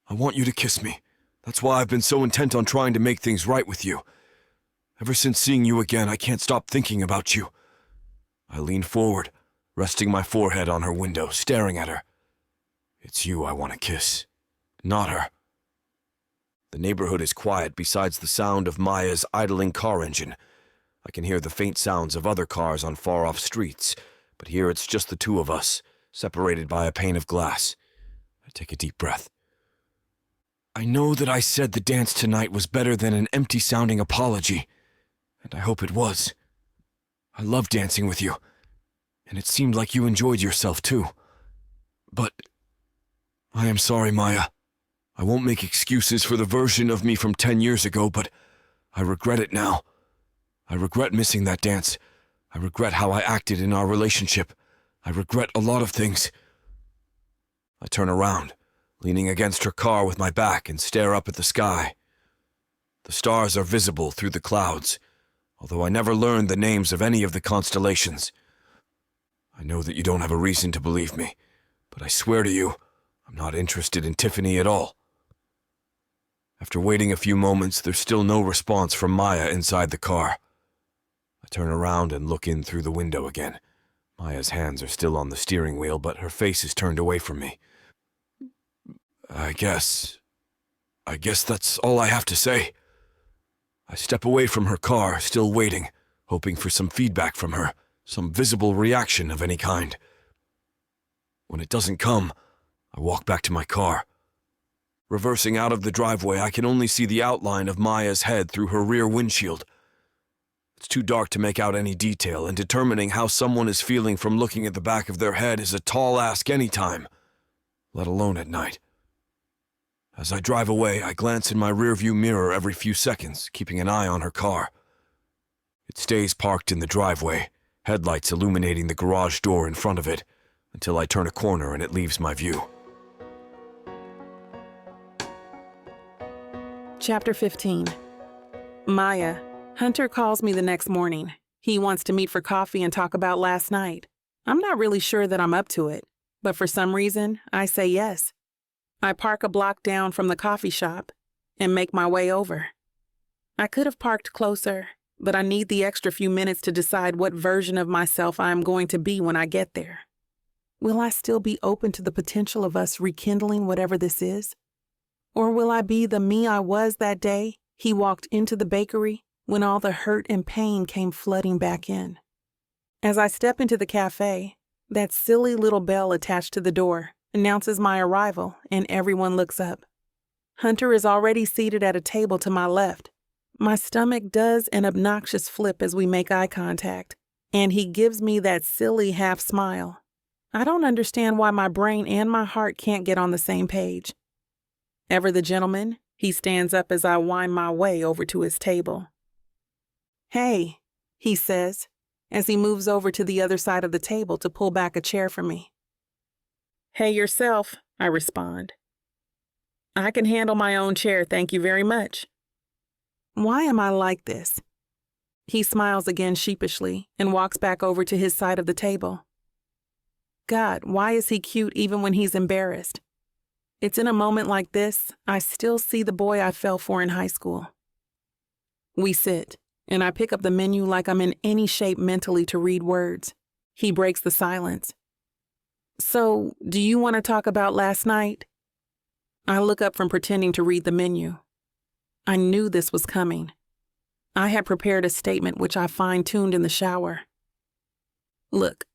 "I want you to kiss me. That's why I've been so intent on trying to make things right with you. Ever since seeing you again, I can't stop thinking about you." I lean forward, resting my forehead on her window, staring at her. It's you I want to kiss, not her. The neighborhood is quiet besides the sound of Maya's idling car engine. I can hear the faint sounds of other cars on far-off streets, but here it's just the two of us, separated by a pane of glass. I take a deep breath. "I know that I said the dance tonight was better than an empty-sounding apology, and I hope it was. I love dancing with you, and it seemed like you enjoyed yourself too. But I am sorry, Maya. I won't make excuses for the version of me from 10 years ago, but I regret it now. I regret missing that dance. I regret how I acted in our relationship. I regret a lot of things." I turn around, leaning against her car with my back, and stare up at the sky. The stars are visible through the clouds, although I never learned the names of any of the constellations. I know that you don't have a reason to believe me, but I swear to you, I'm not interested in Tiffany at all. After waiting a few moments, there's still no response from Maya inside the car. I turn around and look in through the window again. Maya's hands are still on the steering wheel, but her face is turned away from me. I guess that's all I have to say. I step away from her car, still waiting, hoping for some feedback from her, some visible reaction of any kind. When it doesn't come, I walk back to my car. Reversing out of the driveway, I can only see the outline of Maya's head through her rear windshield. It's too dark to make out any detail, and determining how someone is feeling from looking at the back of their head is a tall ask any time, let alone at night. As I drive away, I glance in my rearview mirror every few seconds, keeping an eye on her car. It stays parked in the driveway, headlights illuminating the garage door in front of it, until I turn a corner and it leaves my view. Chapter 15. Maya. Hunter calls me the next morning. He wants to meet for coffee and talk about last night. I'm not really sure that I'm up to it, but for some reason, I say yes. I park a block down from the coffee shop and make my way over. I could have parked closer, but I need the extra few minutes to decide what version of myself I am going to be when I get there. Will I still be open to the potential of us rekindling whatever this is? Or will I be the me I was that day he walked into the bakery when all the hurt and pain came flooding back in? As I step into the cafe, that silly little bell attached to the door announces my arrival, and everyone looks up. Hunter is already seated at a table to my left. My stomach does an obnoxious flip as we make eye contact, and he gives me that silly half smile. I don't understand why my brain and my heart can't get on the same page. Ever the gentleman, he stands up as I wind my way over to his table. "Hey," he says, as he moves over to the other side of the table to pull back a chair for me. "Hey yourself," I respond. "I can handle my own chair, thank you very much." Why am I like this? He smiles again sheepishly and walks back over to his side of the table. God, why is he cute even when he's embarrassed? It's in a moment like this, I still see the boy I fell for in high school. We sit, and I pick up the menu like I'm in any shape mentally to read words. He breaks the silence. "So, do you want to talk about last night?" I look up from pretending to read the menu. I knew this was coming. I had prepared a statement which I fine-tuned in the shower. Look,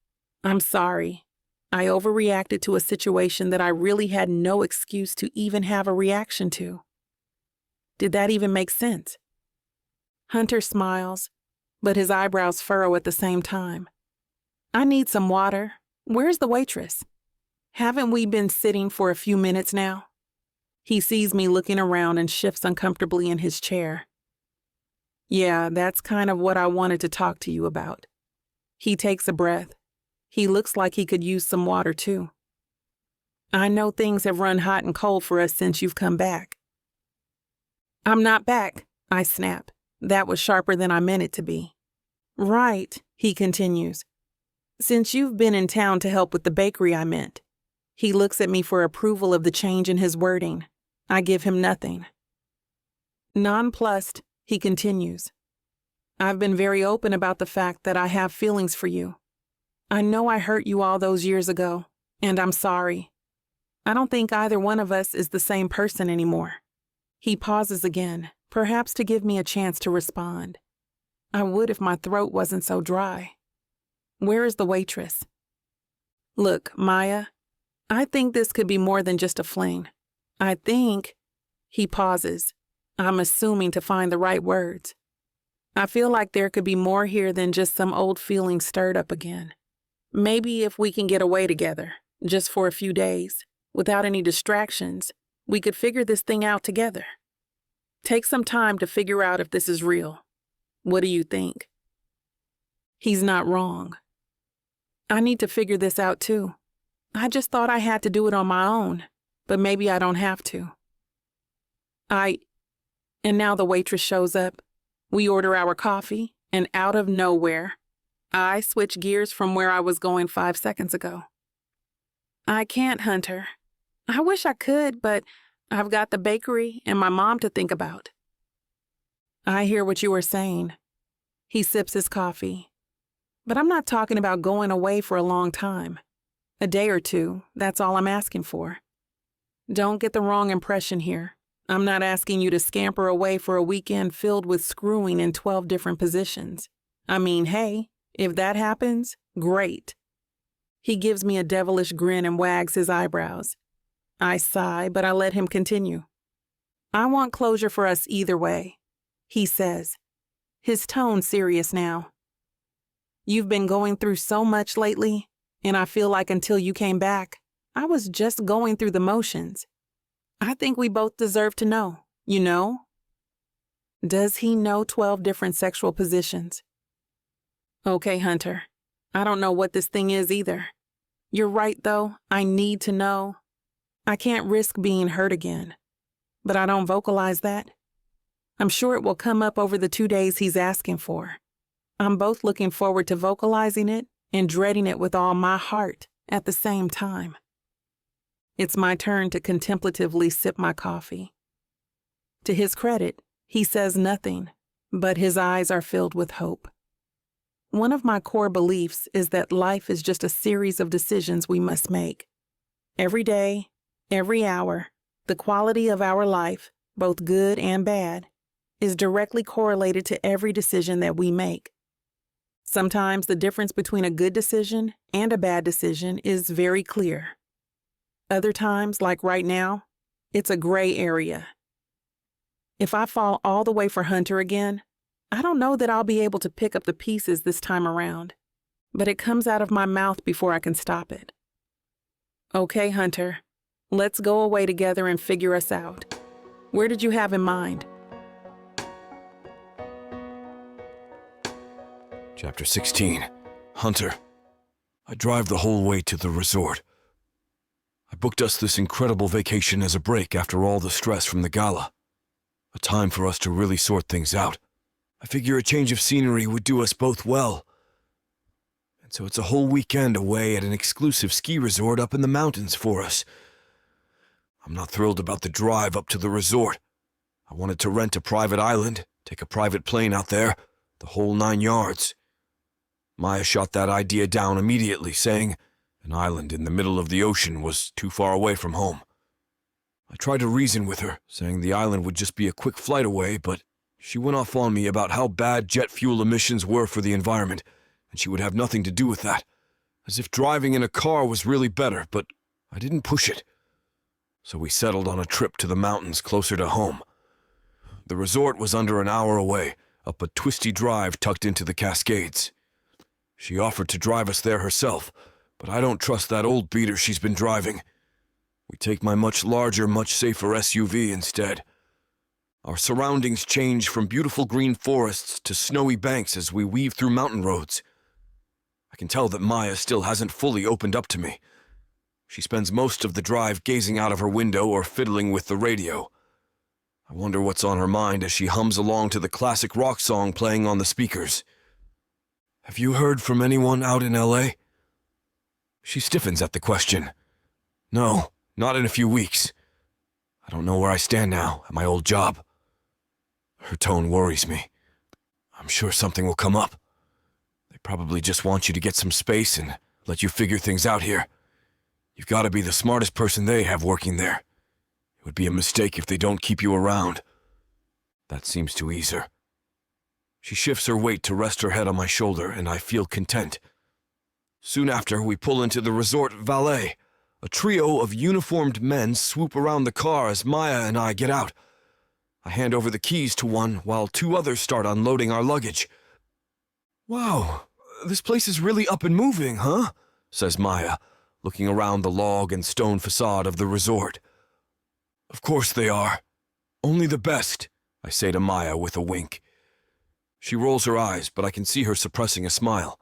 I'm sorry. I overreacted to a situation that I really had no excuse to even have a reaction to. Did that even make sense? Hunter smiles, but his eyebrows furrow at the same time. I need some water. Where's the waitress? Haven't we been sitting for a few minutes now? He sees me looking around and shifts uncomfortably in his chair. Yeah, that's kind of what I wanted to talk to you about. He takes a breath. He looks like he could use some water too. I know things have run hot and cold for us since you've come back. I'm not back, I snap. That was sharper than I meant it to be. Right, he continues. Since you've been in town to help with the bakery, I meant. He looks at me for approval of the change in his wording. I give him nothing. Nonplussed, he continues. I've been very open about the fact that I have feelings for you. I know I hurt you all those years ago, and I'm sorry. I don't think either one of us is the same person anymore. He pauses again, perhaps to give me a chance to respond. I would if my throat wasn't so dry. Where is the waitress? Look, Maya, I think this could be more than just a fling. I think... He pauses. I'm assuming to find the right words. I feel like there could be more here than just some old feeling stirred up again. Maybe if we can get away together, just for a few days, without any distractions, we could figure this thing out together. Take some time to figure out if this is real. What do you think? He's not wrong. I need to figure this out too. I just thought I had to do it on my own, but maybe I don't have to. And now the waitress shows up. We order our coffee, and out of nowhere, I switch gears from where I was going 5 seconds ago. I can't, Hunter. I wish I could, but I've got the bakery and my mom to think about. I hear what you are saying. He sips his coffee. But I'm not talking about going away for a long time. A day or two, that's all I'm asking for. Don't get the wrong impression here. I'm not asking you to scamper away for a weekend filled with screwing in 12 different positions. I mean, hey, if that happens, great. He gives me a devilish grin and wags his eyebrows. I sigh, but I let him continue. I want closure for us either way, he says, his tone serious now. You've been going through so much lately, and I feel like until you came back, I was just going through the motions. I think we both deserve to know, you know? Does he know 12 different sexual positions? Okay, Hunter. I don't know what this thing is either. You're right, though. I need to know. I can't risk being hurt again. But I don't vocalize that. I'm sure it will come up over the 2 days he's asking for. I'm both looking forward to vocalizing it and dreading it with all my heart at the same time. It's my turn to contemplatively sip my coffee. To his credit, he says nothing, but his eyes are filled with hope. One of my core beliefs is that life is just a series of decisions we must make. Every day, every hour, the quality of our life, both good and bad, is directly correlated to every decision that we make. Sometimes the difference between a good decision and a bad decision is very clear. Other times, like right now, it's a gray area. If I fall all the way for Hunter again, I don't know that I'll be able to pick up the pieces this time around, but it comes out of my mouth before I can stop it. Okay, Hunter, let's go away together and figure us out. Where did you have in mind? Chapter 16. Hunter. I drive the whole way to the resort. I booked us this incredible vacation as a break after all the stress from the gala. A time for us to really sort things out. I figure a change of scenery would do us both well. And so it's a whole weekend away at an exclusive ski resort up in the mountains for us. I'm not thrilled about the drive up to the resort. I wanted to rent a private island, take a private plane out there, the whole 9 yards. Maya shot that idea down immediately, saying an island in the middle of the ocean was too far away from home. I tried to reason with her, saying the island would just be a quick flight away, but She went off on me about how bad jet fuel emissions were for the environment, and she would have nothing to do with that, as if driving in a car was really better, but I didn't push it. So we settled on a trip to the mountains closer to home. The resort was under an hour away, up a twisty drive tucked into the Cascades. She offered to drive us there herself, but I don't trust that old beater she's been driving. We take my much larger, much safer SUV instead. Our surroundings change from beautiful green forests to snowy banks as we weave through mountain roads. I can tell that Maya still hasn't fully opened up to me. She spends most of the drive gazing out of her window or fiddling with the radio. I wonder what's on her mind as she hums along to the classic rock song playing on the speakers. Have you heard from anyone out in L.A.? She stiffens at the question. No, not in a few weeks. I don't know where I stand now at my old job. Her tone worries me. I'm sure something will come up. They probably just want you to get some space and let you figure things out here. You've got to be the smartest person they have working there. It would be a mistake if they don't keep you around. That seems to ease her. She shifts her weight to rest her head on my shoulder, and I feel content. Soon after, we pull into the resort valet. A trio of uniformed men swoop around the car as Maya and I get out. I hand over the keys to one while two others start unloading our luggage. Wow, this place is really up and moving, huh? Says Maya, looking around the log and stone facade of the resort. Of course they are. Only the best, I say to Maya with a wink. She rolls her eyes, but I can see her suppressing a smile.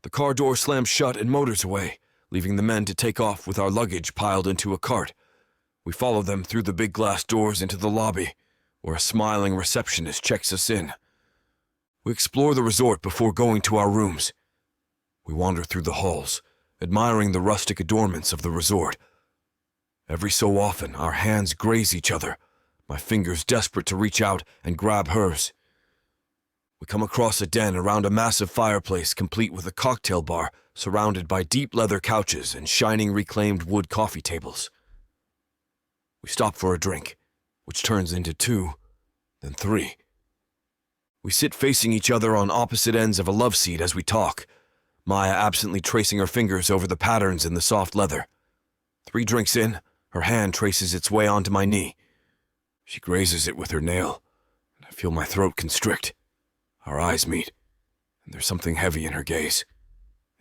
The car door slams shut and motors away, leaving the men to take off with our luggage piled into a cart. We follow them through the big glass doors into the lobby, where a smiling receptionist checks us in. We explore the resort before going to our rooms. We wander through the halls, admiring the rustic adornments of the resort. Every so often, our hands graze each other, my fingers desperate to reach out and grab hers. We come across a den around a massive fireplace complete with a cocktail bar surrounded by deep leather couches and shining reclaimed wood coffee tables. We stop for a drink, which turns into 2, then 3. We sit facing each other on opposite ends of a love seat as we talk, Maya absently tracing her fingers over the patterns in the soft leather. 3 drinks in, her hand traces its way onto my knee. She grazes it with her nail, and I feel my throat constrict. Our eyes meet, and there's something heavy in her gaze.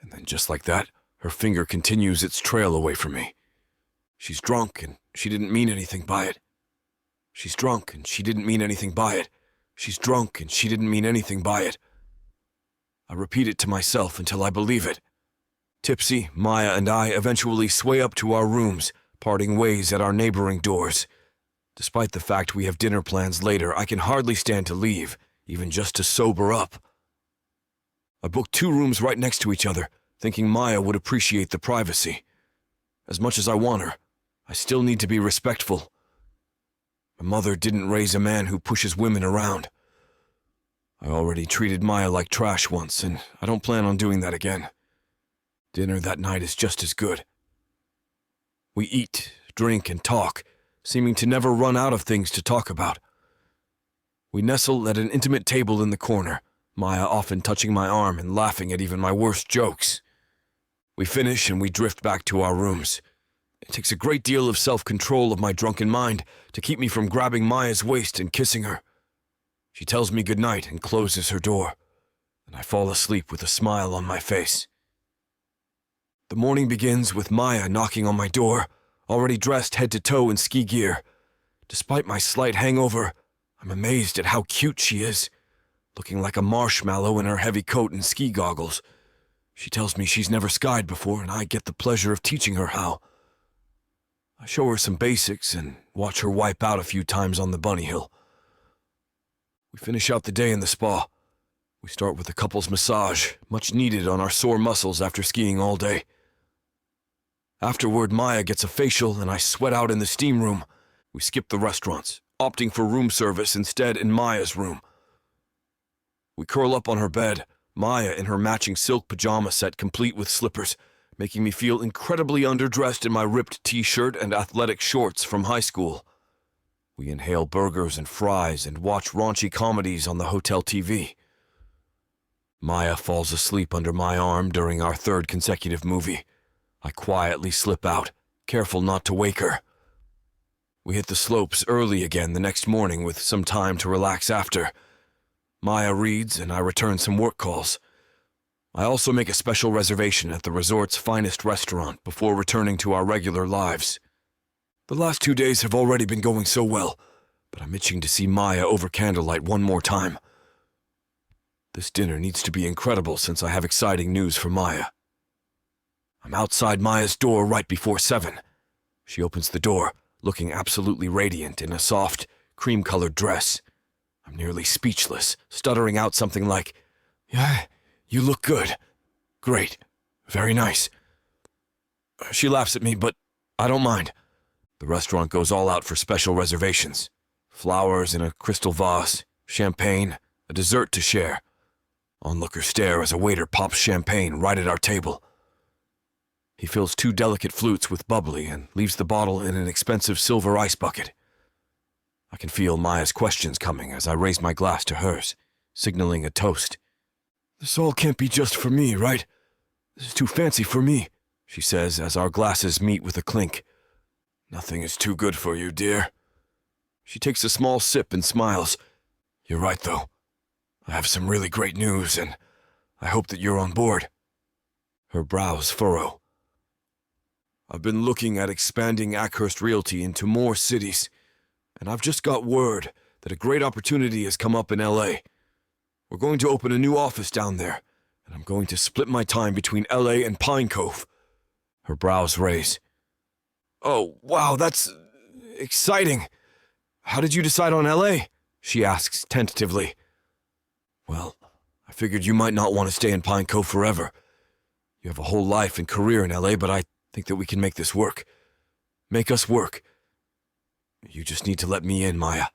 And then just like that, her finger continues its trail away from me. She's drunk, and she didn't mean anything by it. She's drunk, and she didn't mean anything by it. She's drunk, and she didn't mean anything by it. I repeat it to myself until I believe it. Tipsy, Maya and I eventually sway up to our rooms, parting ways at our neighboring doors. Despite the fact we have dinner plans later, I can hardly stand to leave, even just to sober up. I booked 2 rooms right next to each other, thinking Maya would appreciate the privacy. As much as I want her, I still need to be respectful. My mother didn't raise a man who pushes women around. I already treated Maya like trash once, and I don't plan on doing that again. Dinner that night is just as good. We eat, drink, and talk, seeming to never run out of things to talk about. We nestle at an intimate table in the corner, Maya often touching my arm and laughing at even my worst jokes. We finish and we drift back to our rooms. It takes a great deal of self-control of my drunken mind to keep me from grabbing Maya's waist and kissing her. She tells me goodnight and closes her door, and I fall asleep with a smile on my face. The morning begins with Maya knocking on my door, already dressed head to toe in ski gear. Despite my slight hangover, I'm amazed at how cute she is, looking like a marshmallow in her heavy coat and ski goggles. She tells me she's never skied before, and I get the pleasure of teaching her how. I show her some basics and watch her wipe out a few times on the bunny hill. We finish out the day in the spa. We start with a couple's massage, much needed on our sore muscles after skiing all day. Afterward, Maya gets a facial and I sweat out in the steam room. We skip the restaurants, opting for room service instead in Maya's room. We curl up on her bed, Maya in her matching silk pajama set complete with slippers, making me feel incredibly underdressed in my ripped t-shirt and athletic shorts from high school. We inhale burgers and fries and watch raunchy comedies on the hotel TV. Maya falls asleep under my arm during our third consecutive movie. I quietly slip out, careful not to wake her. We hit the slopes early again the next morning with some time to relax after. Maya reads and I return some work calls. I also make a special reservation at the resort's finest restaurant before returning to our regular lives. The last 2 days have already been going so well, but I'm itching to see Maya over candlelight one more time. This dinner needs to be incredible since I have exciting news for Maya. I'm outside Maya's door right before 7. She opens the door, looking absolutely radiant in a soft, cream-colored dress. I'm nearly speechless, stuttering out something like, "Yeah, you look good. Great. Very nice." She laughs at me, but I don't mind. The restaurant goes all out for special reservations. Flowers in a crystal vase, champagne, a dessert to share. Onlookers stare as a waiter pops champagne right at our table. He fills 2 delicate flutes with bubbly and leaves the bottle in an expensive silver ice bucket. I can feel Maya's questions coming as I raise my glass to hers, signaling a toast. "This all can't be just for me, right? This is too fancy for me," she says as our glasses meet with a clink. "Nothing is too good for you, dear." She takes a small sip and smiles. "You're right, though. I have some really great news, and I hope that you're on board." Her brows furrow. "I've been looking at expanding Ackhurst Realty into more cities, and I've just got word that a great opportunity has come up in LA. We're going to open a new office down there, and I'm going to split my time between LA and Pine Cove." Her brows raise. "Oh, wow, that's exciting. How did you decide on LA?" she asks tentatively. "Well, I figured you might not want to stay in Pine Cove forever. You have a whole life and career in LA, but I think that we can make this work. Make us work. You just need to let me in, Maya.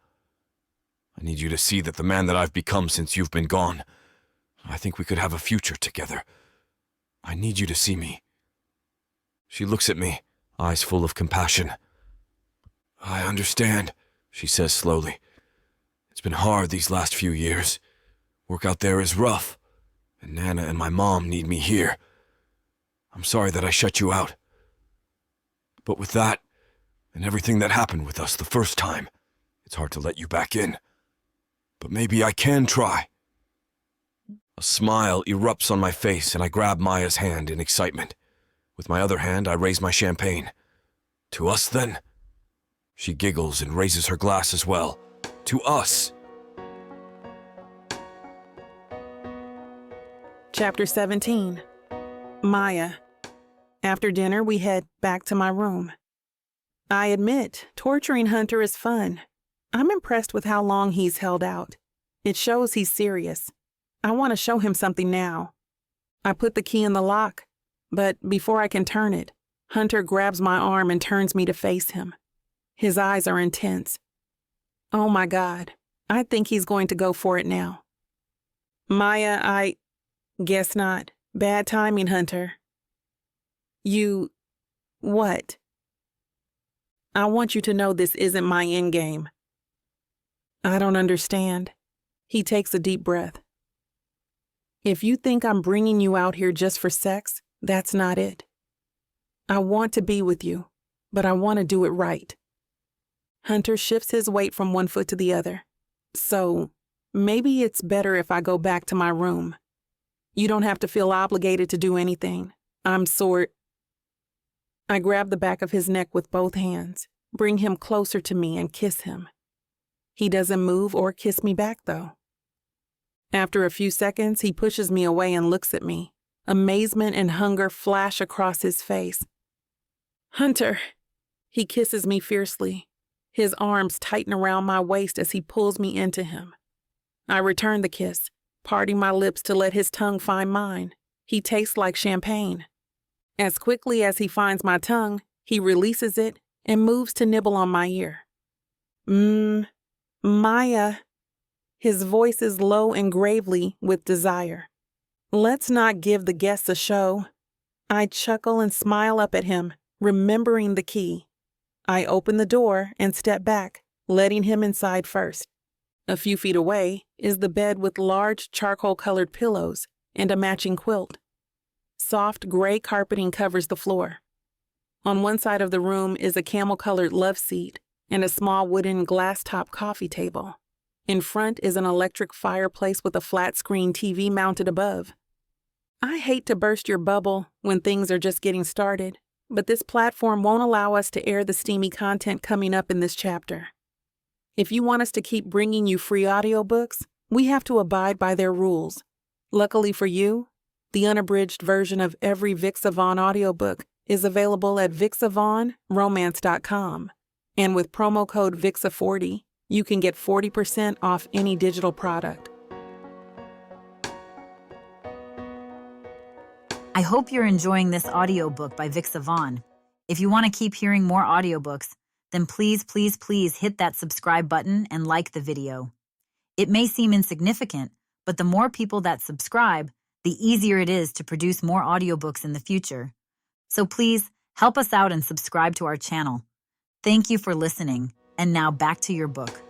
I need you to see that the man that I've become since you've been gone, I think we could have a future together. I need you to see me." She looks at me, eyes full of compassion. "I understand," she says slowly. "It's been hard these last few years. Work out there is rough, and Nana and my mom need me here. I'm sorry that I shut you out. But with that, and everything that happened with us the first time, it's hard to let you back in. But maybe I can try." A smile erupts on my face and I grab Maya's hand in excitement. With my other hand, I raise my champagne. "To us, then?" She giggles and raises her glass as well. "To us." Chapter 17. Maya. After dinner, we head back to my room. I admit, torturing Hunter is fun. I'm impressed with how long he's held out. It shows he's serious. I want to show him something now. I put the key in the lock, but before I can turn it, Hunter grabs my arm and turns me to face him. His eyes are intense. Oh my God, I think he's going to go for it now. "Maya, I guess not. Bad timing, Hunter." "You... what?" "I want you to know this isn't my endgame." "I don't understand." He takes a deep breath. "If you think I'm bringing you out here just for sex, that's not it. I want to be with you, but I want to do it right." Hunter shifts his weight from one foot to the other. "So, maybe it's better if I go back to my room. You don't have to feel obligated to do anything. I'm sort..." I grab the back of his neck with both hands, bring him closer to me and kiss him. He doesn't move or kiss me back, though. After a few seconds, he pushes me away and looks at me. Amazement and hunger flash across his face. "Hunter!" He kisses me fiercely. His arms tighten around my waist as he pulls me into him. I return the kiss, parting my lips to let his tongue find mine. He tastes like champagne. As quickly as he finds my tongue, he releases it and moves to nibble on my ear. Maya." His voice is low and gravely with desire. "Let's not give the guests a show." I chuckle and smile up at him, remembering the key. I open the door and step back, letting him inside first. A few feet away is the bed with large charcoal-colored pillows and a matching quilt. Soft gray carpeting covers the floor. On one side of the room is a camel-colored love seat and a small wooden glass-top coffee table. In front is an electric fireplace with a flat-screen TV mounted above. I hate to burst your bubble when things are just getting started, but this platform won't allow us to air the steamy content coming up in this chapter. If you want us to keep bringing you free audiobooks, we have to abide by their rules. Luckily for you, the unabridged version of every Vic Savon audiobook is available at BWWM.romance.com. And with promo code VIXA40, you can get 40% off any digital product. I hope you're enjoying this audiobook by Vic Savon. If you want to keep hearing more audiobooks, then please hit that subscribe button and like the video. It may seem insignificant, but the more people that subscribe, the easier it is to produce more audiobooks in the future. So please help us out and subscribe to our channel. Thank you for listening, and now back to your book.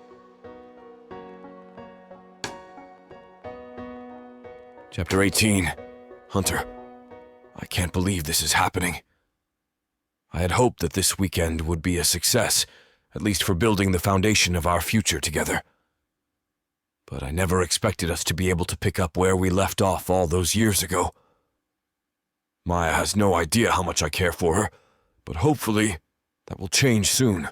Chapter 18. Hunter. I can't believe this is happening. I had hoped that this weekend would be a success, at least for building the foundation of our future together. But I never expected us to be able to pick up where we left off all those years ago. Maya has no idea how much I care for her, but hopefully that will change soon.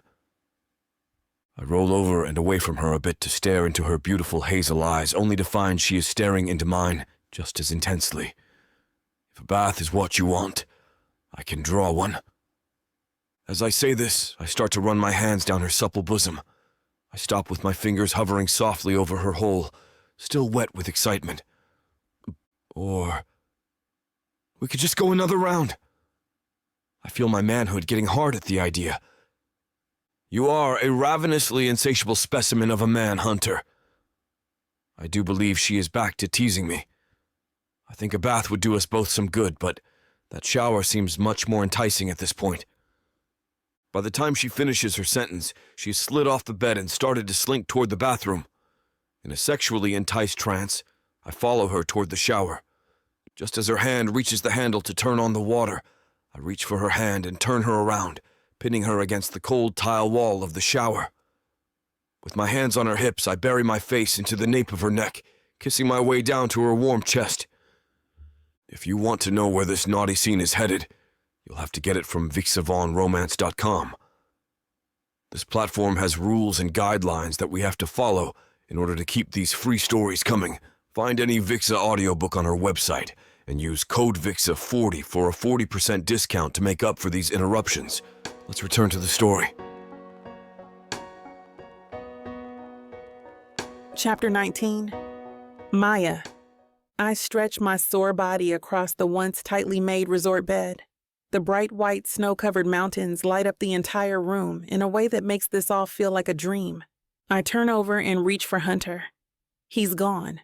I roll over and away from her a bit to stare into her beautiful hazel eyes, only to find she is staring into mine just as intensely. If a bath is what you want, I can draw one. As I say this, I start to run my hands down her supple bosom. I stop with my fingers hovering softly over her hole, still wet with excitement. Or we could just go another round. I feel my manhood getting hard at the idea. You are a ravenously insatiable specimen of a man, Hunter. I do believe she is back to teasing me. I think a bath would do us both some good, but that shower seems much more enticing at this point. By the time she finishes her sentence, she slid off the bed and started to slink toward the bathroom. In a sexually enticed trance, I follow her toward the shower. Just as her hand reaches the handle to turn on the water, I reach for her hand and turn her around, pinning her against the cold tile wall of the shower. With my hands on her hips, I bury my face into the nape of her neck, kissing my way down to her warm chest. If you want to know where this naughty scene is headed, you'll have to get it from BWWM.romance.com. This platform has rules and guidelines that we have to follow in order to keep these free stories coming. Find any Vixa audiobook on our website and use code VIXA40 for a 40% discount to make up for these interruptions. Let's return to the story. Chapter 19. Maya. I stretch my sore body across the once tightly made resort bed. The bright white snow-covered mountains light up the entire room in a way that makes this all feel like a dream. I turn over and reach for Hunter. He's gone.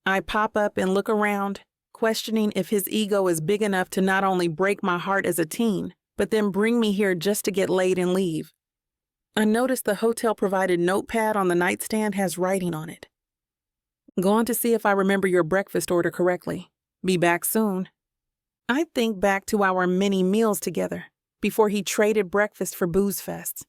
I pop up and look around, questioning if his ego is big enough to not only break my heart as a teen, but then bring me here just to get laid and leave. I notice the hotel-provided notepad on the nightstand has writing on it. Going to see if I remember your breakfast order correctly. Be back soon. I think back to our many meals together before he traded breakfast for booze fests.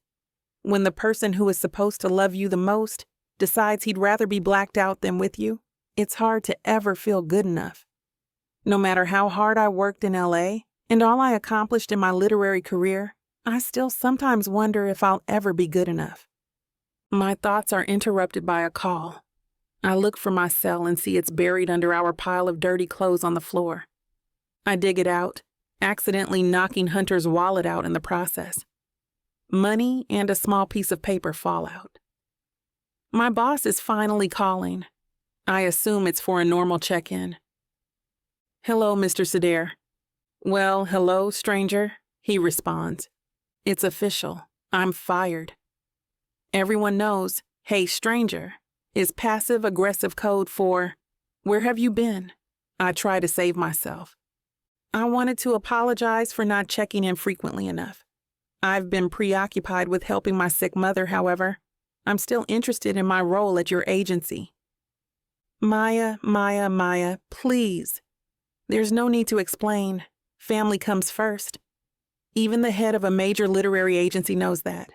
When the person who is supposed to love you the most decides he'd rather be blacked out than with you, it's hard to ever feel good enough. No matter how hard I worked in LA and all I accomplished in my literary career, I still sometimes wonder if I'll ever be good enough. My thoughts are interrupted by a call. I look for my cell and see it's buried under our pile of dirty clothes on the floor. I dig it out, accidentally knocking Hunter's wallet out in the process. Money and a small piece of paper fall out. My boss is finally calling. I assume it's for a normal check-in. Hello, Mr. Sedair. Well, hello, stranger, he responds. It's official. I'm fired. Everyone knows, hey, stranger, is passive-aggressive code for, where have you been? I try to save myself. I wanted to apologize for not checking in frequently enough. I've been preoccupied with helping my sick mother, however. I'm still interested in my role at your agency. Maya, please. There's no need to explain. Family comes first. Even the head of a major literary agency knows that.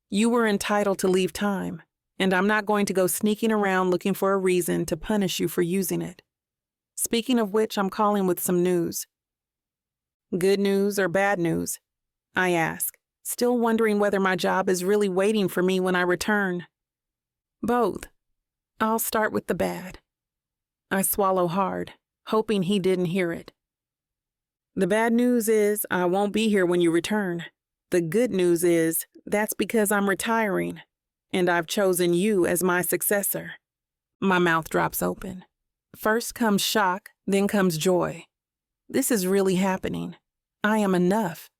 You were entitled to leave time, and I'm not going to go sneaking around looking for a reason to punish you for using it. Speaking of which, I'm calling with some news. Good news or bad news? I ask, still wondering whether my job is really waiting for me when I return. Both. I'll start with the bad. I swallow hard, hoping he didn't hear it. The bad news is I won't be here when you return. The good news is that's because I'm retiring, and I've chosen you as my successor. My mouth drops open. First comes shock, then comes joy. This is really happening. I am enough.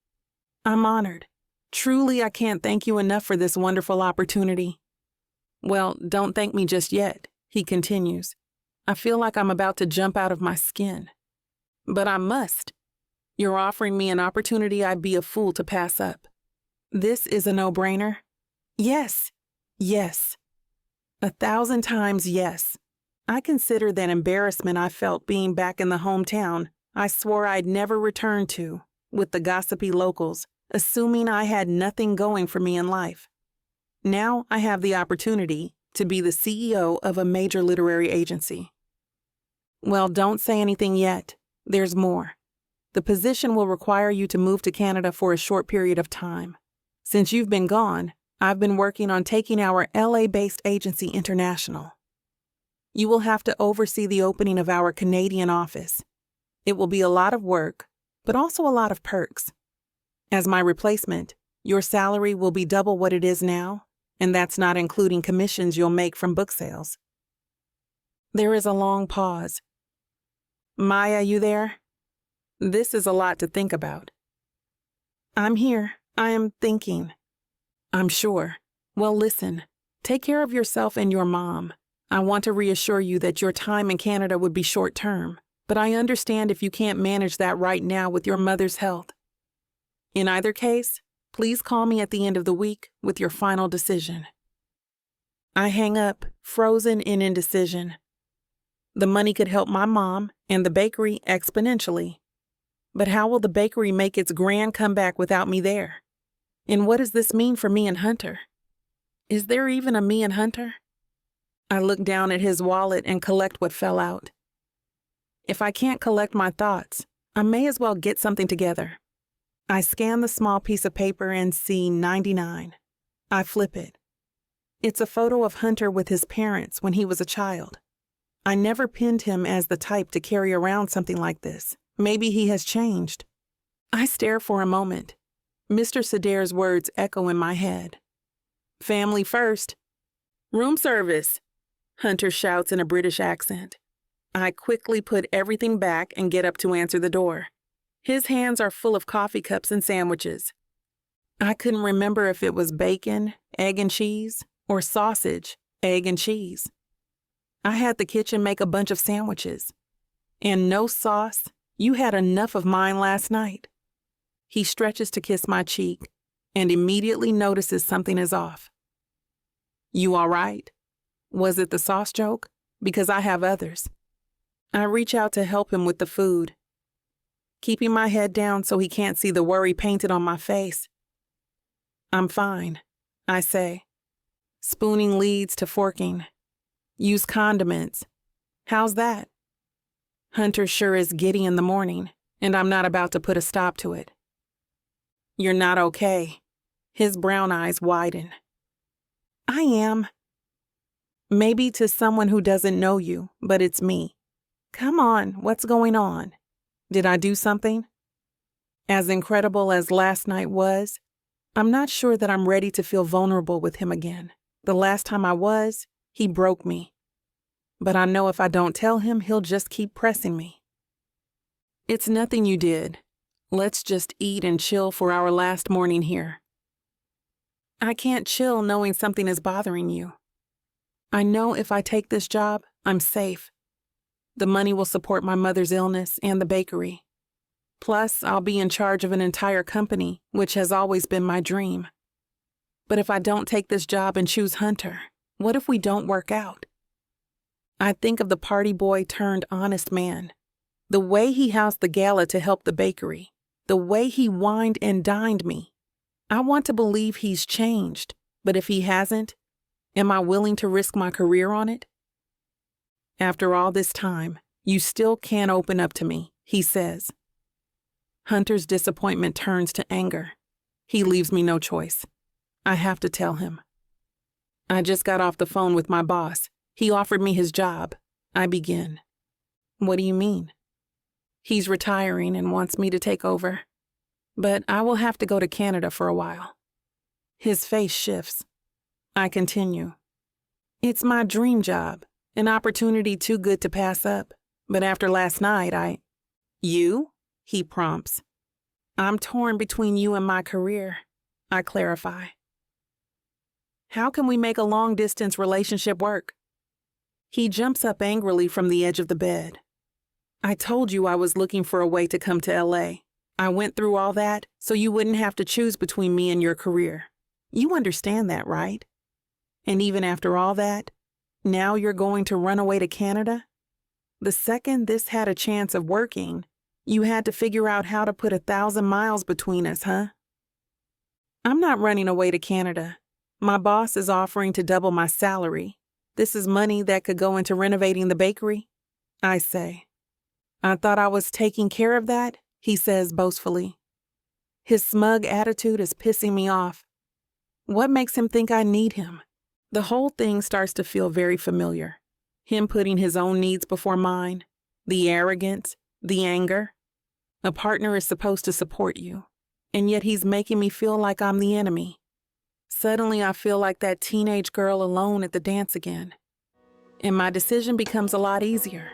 I'm honored. Truly, I can't thank you enough for this wonderful opportunity. Well, don't thank me just yet, he continues. I feel like I'm about to jump out of my skin. But I must. You're offering me an opportunity I'd be a fool to pass up. This is a no-brainer. Yes. 1,000 times yes. I consider that embarrassment I felt being back in the hometown I swore I'd never return to, with the gossipy locals, assuming I had nothing going for me in life. Now I have the opportunity to be the CEO of a major literary agency. Well, don't say anything yet. There's more. The position will require you to move to Canada for a short period of time. Since you've been gone, I've been working on taking our LA-based agency international. You will have to oversee the opening of our Canadian office. It will be a lot of work, but also a lot of perks. As my replacement, your salary will be double what it is now, and that's not including commissions you'll make from book sales. There is a long pause. Maya, you there? This is a lot to think about. I'm here. I am thinking. I'm sure. Well, listen. Take care of yourself and your mom. I want to reassure you that your time in Canada would be short-term, but I understand if you can't manage that right now with your mother's health. In either case, please call me at the end of the week with your final decision. I hang up, frozen in indecision. The money could help my mom and the bakery exponentially. But how will the bakery make its grand comeback without me there? And what does this mean for me and Hunter? Is there even a me and Hunter? I look down at his wallet and collect what fell out. If I can't collect my thoughts, I may as well get something together. I scan the small piece of paper and see 99. I flip it. It's a photo of Hunter with his parents when he was a child. I never pinned him as the type to carry around something like this. Maybe he has changed. I stare for a moment. Mr. Sedair's words echo in my head. Family first. Room service, Hunter shouts in a British accent. I quickly put everything back and get up to answer the door. His hands are full of coffee cups and sandwiches. I couldn't remember if it was bacon, egg and cheese, or sausage, egg and cheese. I had the kitchen make a bunch of sandwiches. And no sauce. You had enough of mine last night. He stretches to kiss my cheek and immediately notices something is off. You all right? Was it the sauce joke? Because I have others. I reach out to help him with the food, keeping my head down so he can't see the worry painted on my face. I'm fine, I say. Spooning leads to forking. Use condiments. How's that? Hunter sure is giddy in the morning, and I'm not about to put a stop to it. You're not okay. His brown eyes widen. I am. Maybe to someone who doesn't know you, but it's me. Come on, what's going on? Did I do something? As incredible as last night was, I'm not sure that I'm ready to feel vulnerable with him again. The last time I was, he broke me. But I know if I don't tell him, he'll just keep pressing me. It's nothing you did. Let's just eat and chill for our last morning here. I can't chill knowing something is bothering you. I know if I take this job, I'm safe. The money will support my mother's illness and the bakery. Plus, I'll be in charge of an entire company, which has always been my dream. But if I don't take this job and choose Hunter, what if we don't work out? I think of the party boy turned honest man, the way he housed the gala to help the bakery, the way he wined and dined me. I want to believe he's changed, but if he hasn't, am I willing to risk my career on it? After all this time, you still can't open up to me, he says. Hunter's disappointment turns to anger. He leaves me no choice. I have to tell him. I just got off the phone with my boss. He offered me his job. I begin. What do you mean? He's retiring and wants me to take over. But I will have to go to Canada for a while. His face shifts. I continue. It's my dream job, an opportunity too good to pass up. But after last night, You? He prompts. I'm torn between you and my career, I clarify. How can we make a long-distance relationship work? He jumps up angrily from the edge of the bed. I told you I was looking for a way to come to LA. I went through all that so you wouldn't have to choose between me and your career. You understand that, right? And even after all that, now you're going to run away to Canada? The second this had a chance of working, you had to figure out how to put 1,000 miles between us, huh? I'm not running away to Canada. My boss is offering to double my salary. This is money that could go into renovating the bakery, I say. I thought I was taking care of that, he says boastfully. His smug attitude is pissing me off. What makes him think I need him? The whole thing starts to feel very familiar. Him putting his own needs before mine, the arrogance, the anger. A partner is supposed to support you, and yet he's making me feel like I'm the enemy. Suddenly I feel like that teenage girl alone at the dance again. And my decision becomes a lot easier.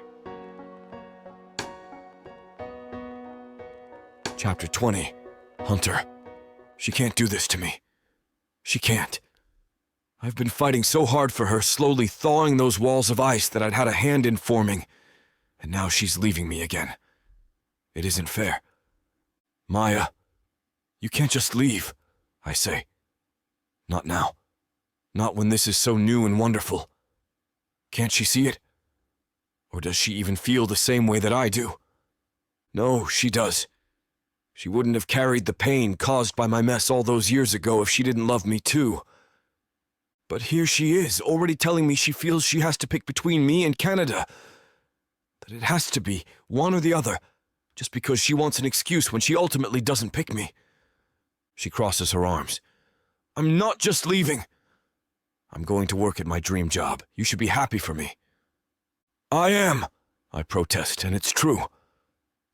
Chapter 20. Hunter. She can't do this to me. She can't. I've been fighting so hard for her, slowly thawing those walls of ice that I'd had a hand in forming, and now she's leaving me again. It isn't fair. Maya, you can't just leave, I say. Not now. Not when this is so new and wonderful. Can't she see it? Or does she even feel the same way that I do? No, she does. She wouldn't have carried the pain caused by my mess all those years ago if she didn't love me too. But here she is, already telling me she feels she has to pick between me and Canada. That it has to be one or the other, just because she wants an excuse when she ultimately doesn't pick me. She crosses her arms. I'm not just leaving. I'm going to work at my dream job. You should be happy for me. I am, I protest, and it's true.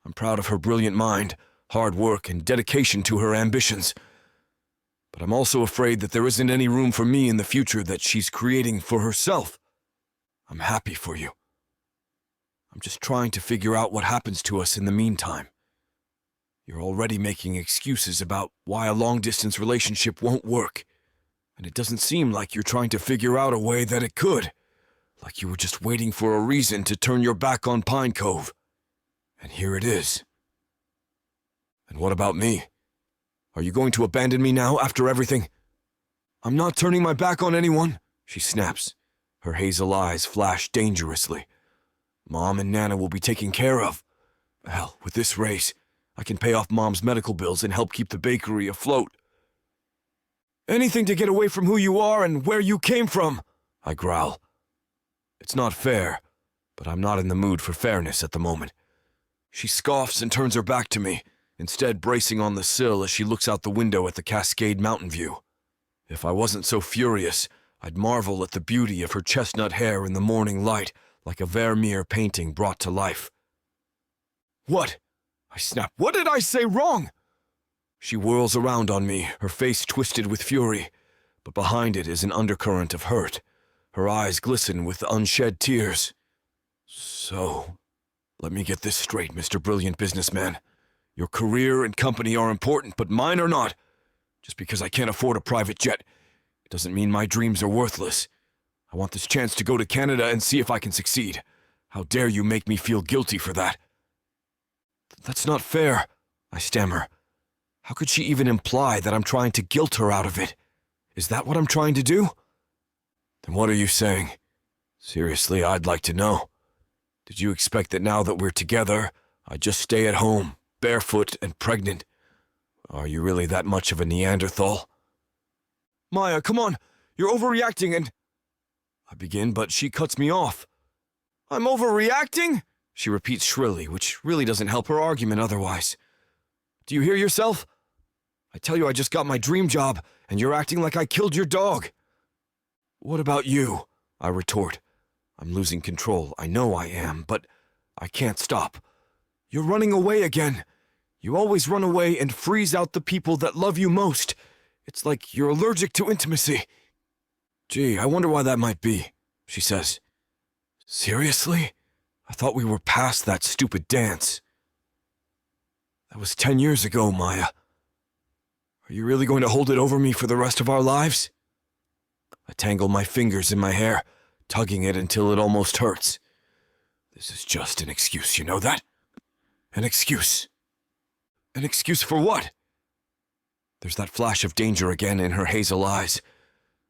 I'm proud of her brilliant mind, hard work, and dedication to her ambitions. But I'm also afraid that there isn't any room for me in the future that she's creating for herself. I'm happy for you. I'm just trying to figure out what happens to us in the meantime. You're already making excuses about why a long-distance relationship won't work, and it doesn't seem like you're trying to figure out a way that it could, like you were just waiting for a reason to turn your back on Pine Cove. And here it is. And what about me? Are you going to abandon me now after everything? I'm not turning my back on anyone, she snaps. Her hazel eyes flash dangerously. Mom and Nana will be taken care of. Hell, with this raise, I can pay off Mom's medical bills and help keep the bakery afloat. Anything to get away from who you are and where you came from, I growl. It's not fair, but I'm not in the mood for fairness at the moment. She scoffs and turns her back to me, instead bracing on the sill as she looks out the window at the Cascade Mountain view. If I wasn't so furious, I'd marvel at the beauty of her chestnut hair in the morning light, like a Vermeer painting brought to life. What? I snap. What did I say wrong? She whirls around on me, her face twisted with fury, but behind it is an undercurrent of hurt. Her eyes glisten with unshed tears. So, let me get this straight, Mr. Brilliant Businessman. Your career and company are important, but mine are not. Just because I can't afford a private jet, it doesn't mean my dreams are worthless. I want this chance to go to Canada and see if I can succeed. How dare you make me feel guilty for that? That's not fair, I stammer. How could she even imply that I'm trying to guilt her out of it? Is that what I'm trying to do? Then what are you saying? Seriously, I'd like to know. Did you expect that now that we're together, I'd just stay at home, barefoot and pregnant? Are you really that much of a Neanderthal? Maya, come on! You're overreacting and... I begin, but she cuts me off. I'm overreacting? She repeats shrilly, which really doesn't help her argument otherwise. Do you hear yourself? I tell you I just got my dream job, and you're acting like I killed your dog. What about you? I retort. I'm losing control, I know I am, but I can't stop. You're running away again. You always run away and freeze out the people that love you most. It's like you're allergic to intimacy. Gee, I wonder why that might be, she says. Seriously? I thought we were past that stupid dance. That was 10 years ago, Maya. Are you really going to hold it over me for the rest of our lives? I tangle my fingers in my hair, tugging it until it almost hurts. This is just an excuse, you know that? An excuse. An excuse for what? There's that flash of danger again in her hazel eyes.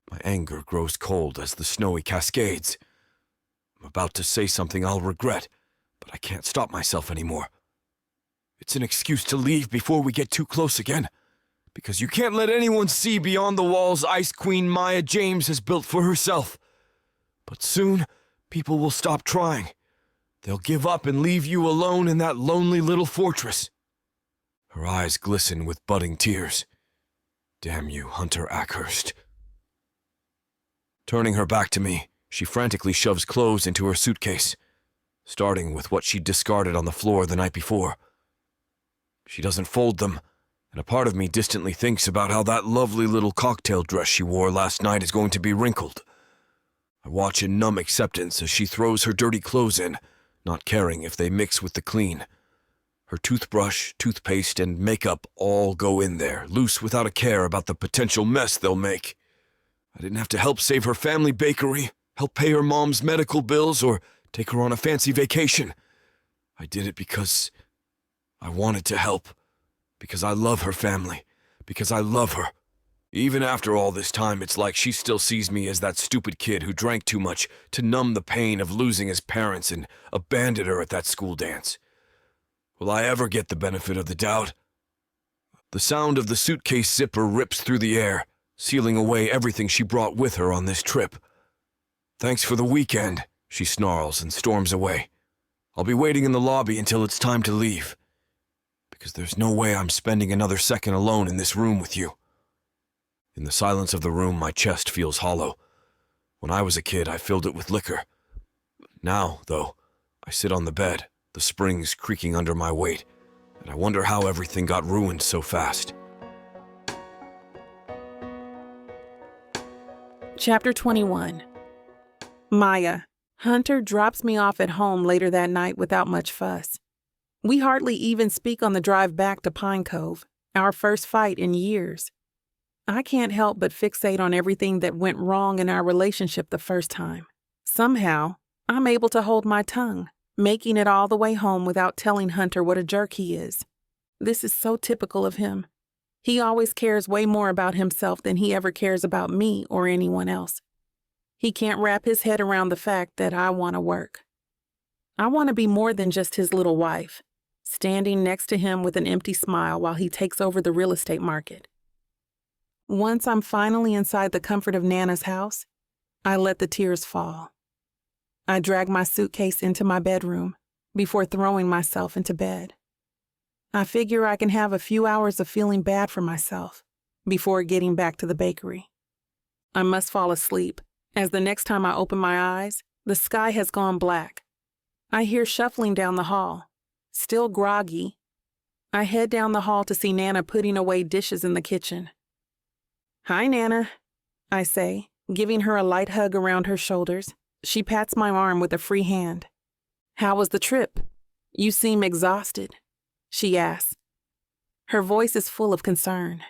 My anger grows cold as the snowy cascades. I'm about to say something I'll regret, but I can't stop myself anymore. It's an excuse to leave before we get too close again, because you can't let anyone see beyond the walls Ice Queen Maya James has built for herself. But soon, people will stop trying. They'll give up and leave you alone in that lonely little fortress. Her eyes glisten with budding tears. Damn you, Hunter Ackhurst. Turning her back to me, she frantically shoves clothes into her suitcase, starting with what she'd discarded on the floor the night before. She doesn't fold them, and a part of me distantly thinks about how that lovely little cocktail dress she wore last night is going to be wrinkled. I watch in numb acceptance as she throws her dirty clothes in, not caring if they mix with the clean. Her toothbrush, toothpaste, and makeup all go in there, loose without a care about the potential mess they'll make. I didn't have to help save her family bakery, help pay her mom's medical bills, or take her on a fancy vacation. I did it because I wanted to help, because I love her family, because I love her. Even after all this time, it's like she still sees me as that stupid kid who drank too much to numb the pain of losing his parents and abandoned her at that school dance. Will I ever get the benefit of the doubt? The sound of the suitcase zipper rips through the air, sealing away everything she brought with her on this trip. Thanks for the weekend, she snarls and storms away. I'll be waiting in the lobby until it's time to leave, because there's no way I'm spending another second alone in this room with you. In the silence of the room, my chest feels hollow. When I was a kid, I filled it with liquor. Now, though, I sit on the bed, the springs creaking under my weight, and I wonder how everything got ruined so fast. Chapter 21. Maya. Hunter drops me off at home later that night without much fuss. We hardly even speak on the drive back to Pine Cove, our first fight in years. I can't help but fixate on everything that went wrong in our relationship the first time. Somehow, I'm able to hold my tongue, making it all the way home without telling Hunter what a jerk he is. This is so typical of him. He always cares way more about himself than he ever cares about me or anyone else. He can't wrap his head around the fact that I want to work. I want to be more than just his little wife, standing next to him with an empty smile while he takes over the real estate market. Once I'm finally inside the comfort of Nana's house, I let the tears fall. I drag my suitcase into my bedroom before throwing myself into bed. I figure I can have a few hours of feeling bad for myself before getting back to the bakery. I must fall asleep, as the next time I open my eyes, the sky has gone black. I hear shuffling down the hall. Still groggy, I head down the hall to see Nana putting away dishes in the kitchen. "Hi, Nana," I say, giving her a light hug around her shoulders. She pats my arm with a free hand. "How was the trip? You seem exhausted," she asks. Her voice is full of concern.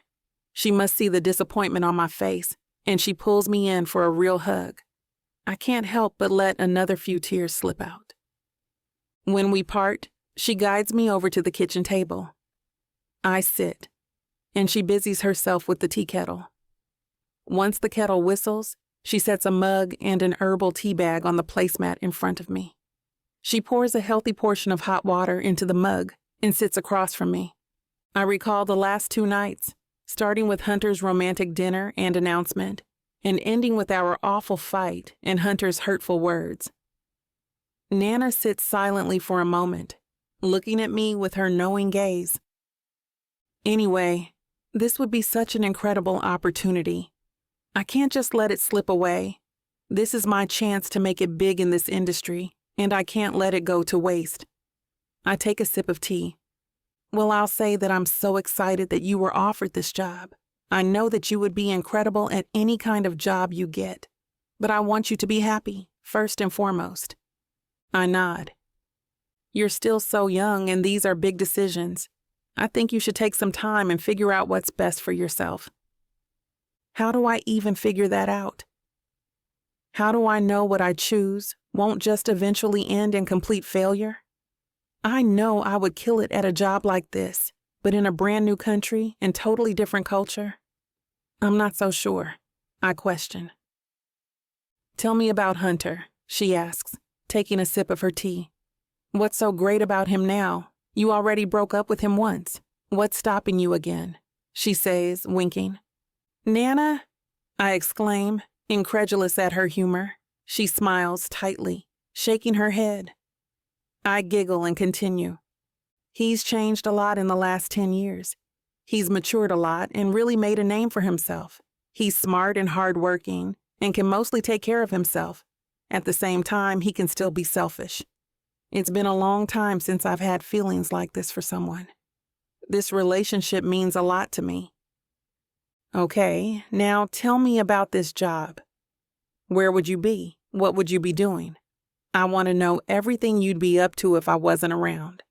She must see the disappointment on my face, and she pulls me in for a real hug. I can't help but let another few tears slip out. When we part, she guides me over to the kitchen table. I sit, and she busies herself with the tea kettle. Once the kettle whistles, she sets a mug and an herbal tea bag on the placemat in front of me. She pours a healthy portion of hot water into the mug and sits across from me. I recall the last 2 nights, starting with Hunter's romantic dinner and announcement, and ending with our awful fight and Hunter's hurtful words. Nana sits silently for a moment, looking at me with her knowing gaze. Anyway, this would be such an incredible opportunity. I can't just let it slip away. This is my chance to make it big in this industry, and I can't let it go to waste. I take a sip of tea. Well, I'll say that I'm so excited that you were offered this job. I know that you would be incredible at any kind of job you get, but I want you to be happy, first and foremost. I nod. You're still so young, and these are big decisions. I think you should take some time and figure out what's best for yourself. How do I even figure that out? How do I know what I choose won't just eventually end in complete failure? I know I would kill it at a job like this, but in a brand new country and totally different culture? I'm not so sure. I question. Tell me about Hunter, she asks, taking a sip of her tea. What's so great about him now? You already broke up with him once. What's stopping you again? She says, winking. Nana? I exclaim, incredulous at her humor. She smiles tightly, shaking her head. I giggle and continue. He's changed a lot in the last 10 years. He's matured a lot and really made a name for himself. He's smart and hardworking and can mostly take care of himself. At the same time, he can still be selfish. It's been a long time since I've had feelings like this for someone. This relationship means a lot to me. Okay, now tell me about this job. Where would you be? What would you be doing? I want to know everything you'd be up to if I wasn't around.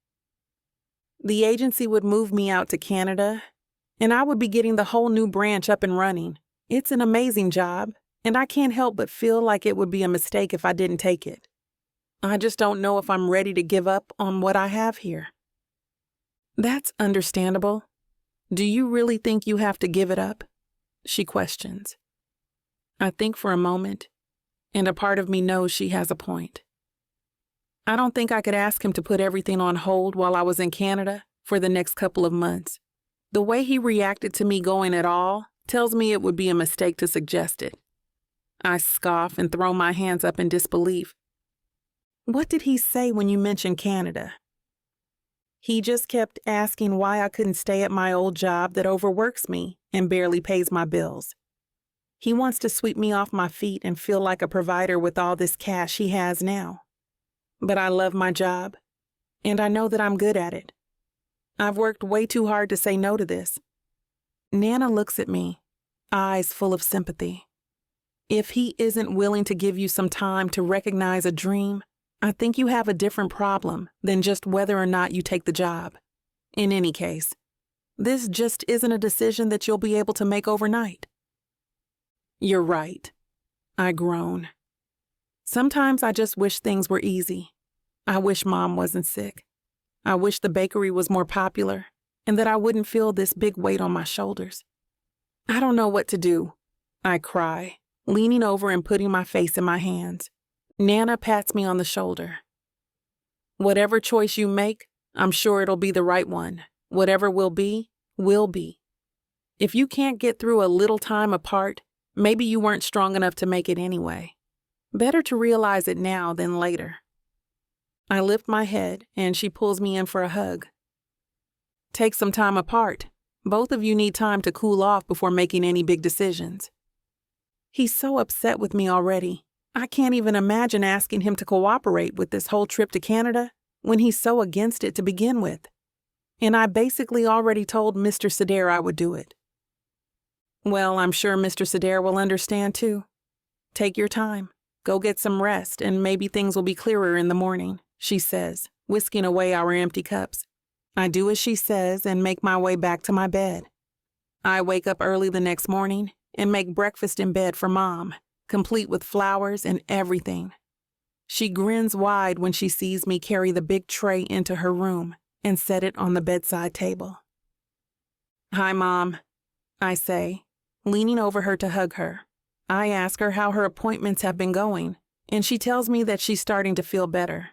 The agency would move me out to Canada, and I would be getting the whole new branch up and running. It's an amazing job, and I can't help but feel like it would be a mistake if I didn't take it. I just don't know if I'm ready to give up on what I have here. That's understandable. Do you really think you have to give it up? She questions. I think for a moment, and a part of me knows she has a point. I don't think I could ask him to put everything on hold while I was in Canada for the next couple of months. The way he reacted to me going at all tells me it would be a mistake to suggest it. I scoff and throw my hands up in disbelief. What did he say when you mentioned Canada? He just kept asking why I couldn't stay at my old job that overworks me and barely pays my bills. He wants to sweep me off my feet and feel like a provider with all this cash he has now. But I love my job, and I know that I'm good at it. I've worked way too hard to say no to this. Nana looks at me, eyes full of sympathy. If he isn't willing to give you some time to recognize a dream, I think you have a different problem than just whether or not you take the job. In any case, this just isn't a decision that you'll be able to make overnight. You're right, I groan. Sometimes I just wish things were easy. I wish Mom wasn't sick. I wish the bakery was more popular and that I wouldn't feel this big weight on my shoulders. I don't know what to do, I cry, leaning over and putting my face in my hands. Nana pats me on the shoulder. Whatever choice you make, I'm sure it'll be the right one. Whatever will be, will be. If you can't get through a little time apart, maybe you weren't strong enough to make it anyway. Better to realize it now than later. I lift my head and she pulls me in for a hug. Take some time apart. Both of you need time to cool off before making any big decisions. He's so upset with me already. I can't even imagine asking him to cooperate with this whole trip to Canada when he's so against it to begin with. And I basically already told Mr. Sedair I would do it. Well, I'm sure Mr. Sedair will understand too. Take your time. Go get some rest and maybe things will be clearer in the morning, she says, whisking away our empty cups. I do as she says and make my way back to my bed. I wake up early the next morning and make breakfast in bed for Mom, complete with flowers and everything. She grins wide when she sees me carry the big tray into her room and set it on the bedside table. Hi, Mom, I say, leaning over her to hug her. I ask her how her appointments have been going, and she tells me that she's starting to feel better.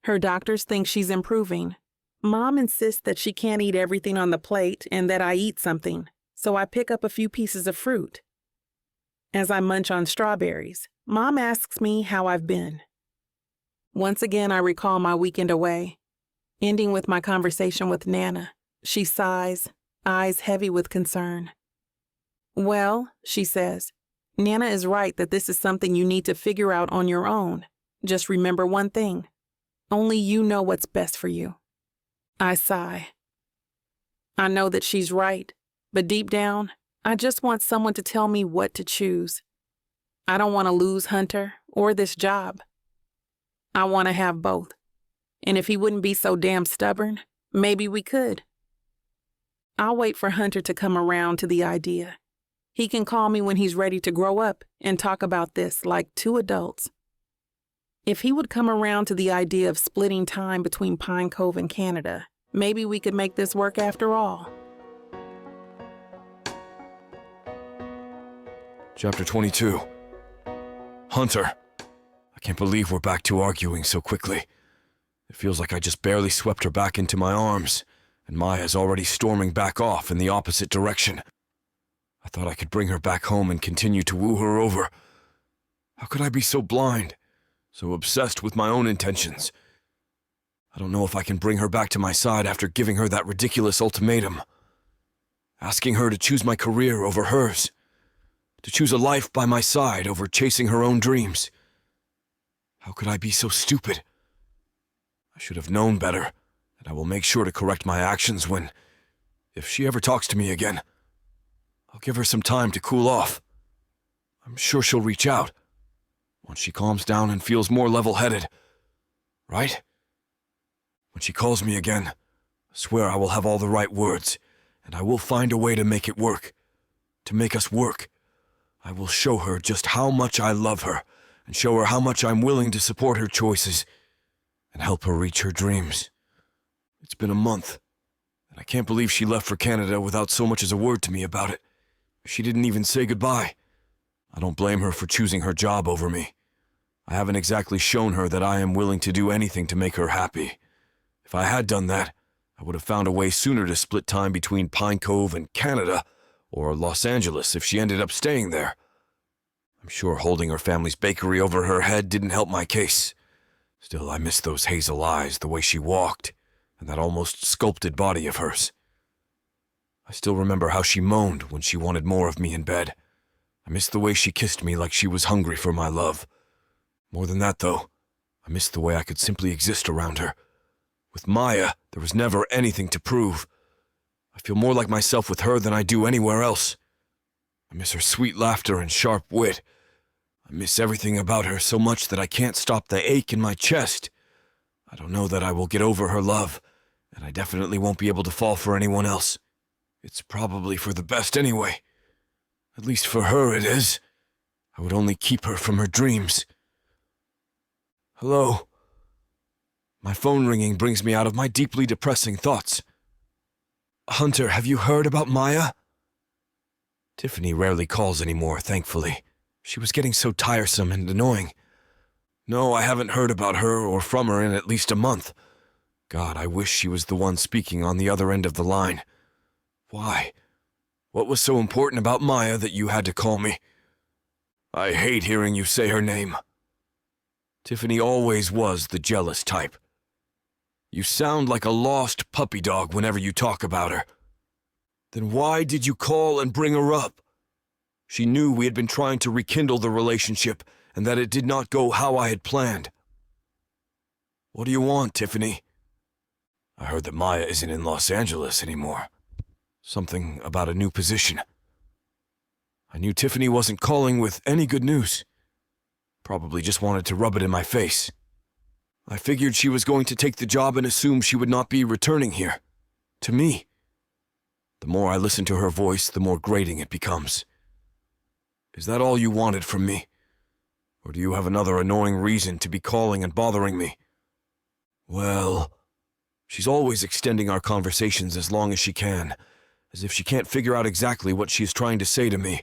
Her doctors think she's improving. Mom insists that she can't eat everything on the plate and that I eat something, so I pick up a few pieces of fruit. As I munch on strawberries, Mom asks me how I've been. Once again, I recall my weekend away, ending with my conversation with Nana. She sighs, eyes heavy with concern. "Well," she says, "Nana is right that this is something you need to figure out on your own. Just remember one thing. Only you know what's best for you." I sigh. I know that she's right, but deep down, I just want someone to tell me what to choose. I don't want to lose Hunter or this job. I want to have both. And if he wouldn't be so damn stubborn, maybe we could. I'll wait for Hunter to come around to the idea. He can call me when he's ready to grow up and talk about this like two adults. If he would come around to the idea of splitting time between Pine Cove and Canada, maybe we could make this work after all. Chapter 22. Hunter. I can't believe we're back to arguing so quickly. It feels like I just barely swept her back into my arms, and Maya's already storming back off in the opposite direction. I thought I could bring her back home and continue to woo her over. How could I be so blind? So obsessed with my own intentions. I don't know if I can bring her back to my side after giving her that ridiculous ultimatum. Asking her to choose my career over hers. To choose a life by my side over chasing her own dreams. How could I be so stupid? I should have known better, and I will make sure to correct my actions when, if she ever talks to me again, I'll give her some time to cool off. I'm sure she'll reach out. Once she calms down and feels more level-headed, right? When she calls me again, I swear I will have all the right words, and I will find a way to make it work. To make us work. I will show her just how much I love her, and show her how much I'm willing to support her choices, and help her reach her dreams. It's been a month, and I can't believe she left for Canada without so much as a word to me about it. She didn't even say goodbye. I don't blame her for choosing her job over me. I haven't exactly shown her that I am willing to do anything to make her happy. If I had done that, I would have found a way sooner to split time between Pine Cove and Canada, or Los Angeles if she ended up staying there. I'm sure holding her family's bakery over her head didn't help my case. Still, I miss those hazel eyes, the way she walked, and that almost sculpted body of hers. I still remember how she moaned when she wanted more of me in bed. I miss the way she kissed me like she was hungry for my love. More than that, though, I miss the way I could simply exist around her. With Maya, there was never anything to prove. I feel more like myself with her than I do anywhere else. I miss her sweet laughter and sharp wit. I miss everything about her so much that I can't stop the ache in my chest. I don't know that I will get over her love, and I definitely won't be able to fall for anyone else. It's probably for the best anyway. At least for her it is. I would only keep her from her dreams. Hello? My phone ringing brings me out of my deeply depressing thoughts. Hunter, have you heard about Maya? Tiffany rarely calls anymore, thankfully. She was getting so tiresome and annoying. No, I haven't heard about her or from her in at least a month. God, I wish she was the one speaking on the other end of the line. Why? What was so important about Maya that you had to call me? I hate hearing you say her name. Tiffany always was the jealous type. You sound like a lost puppy dog whenever you talk about her. Then why did you call and bring her up? She knew we had been trying to rekindle the relationship and that it did not go how I had planned. What do you want, Tiffany? I heard that Maya isn't in Los Angeles anymore. Something about a new position. I knew Tiffany wasn't calling with any good news. Probably just wanted to rub it in my face. I figured she was going to take the job and assume she would not be returning here. To me. The more I listen to her voice, the more grating it becomes. Is that all you wanted from me? Or do you have another annoying reason to be calling and bothering me? Well, she's always extending our conversations as long as she can, as if she can't figure out exactly what she's trying to say to me.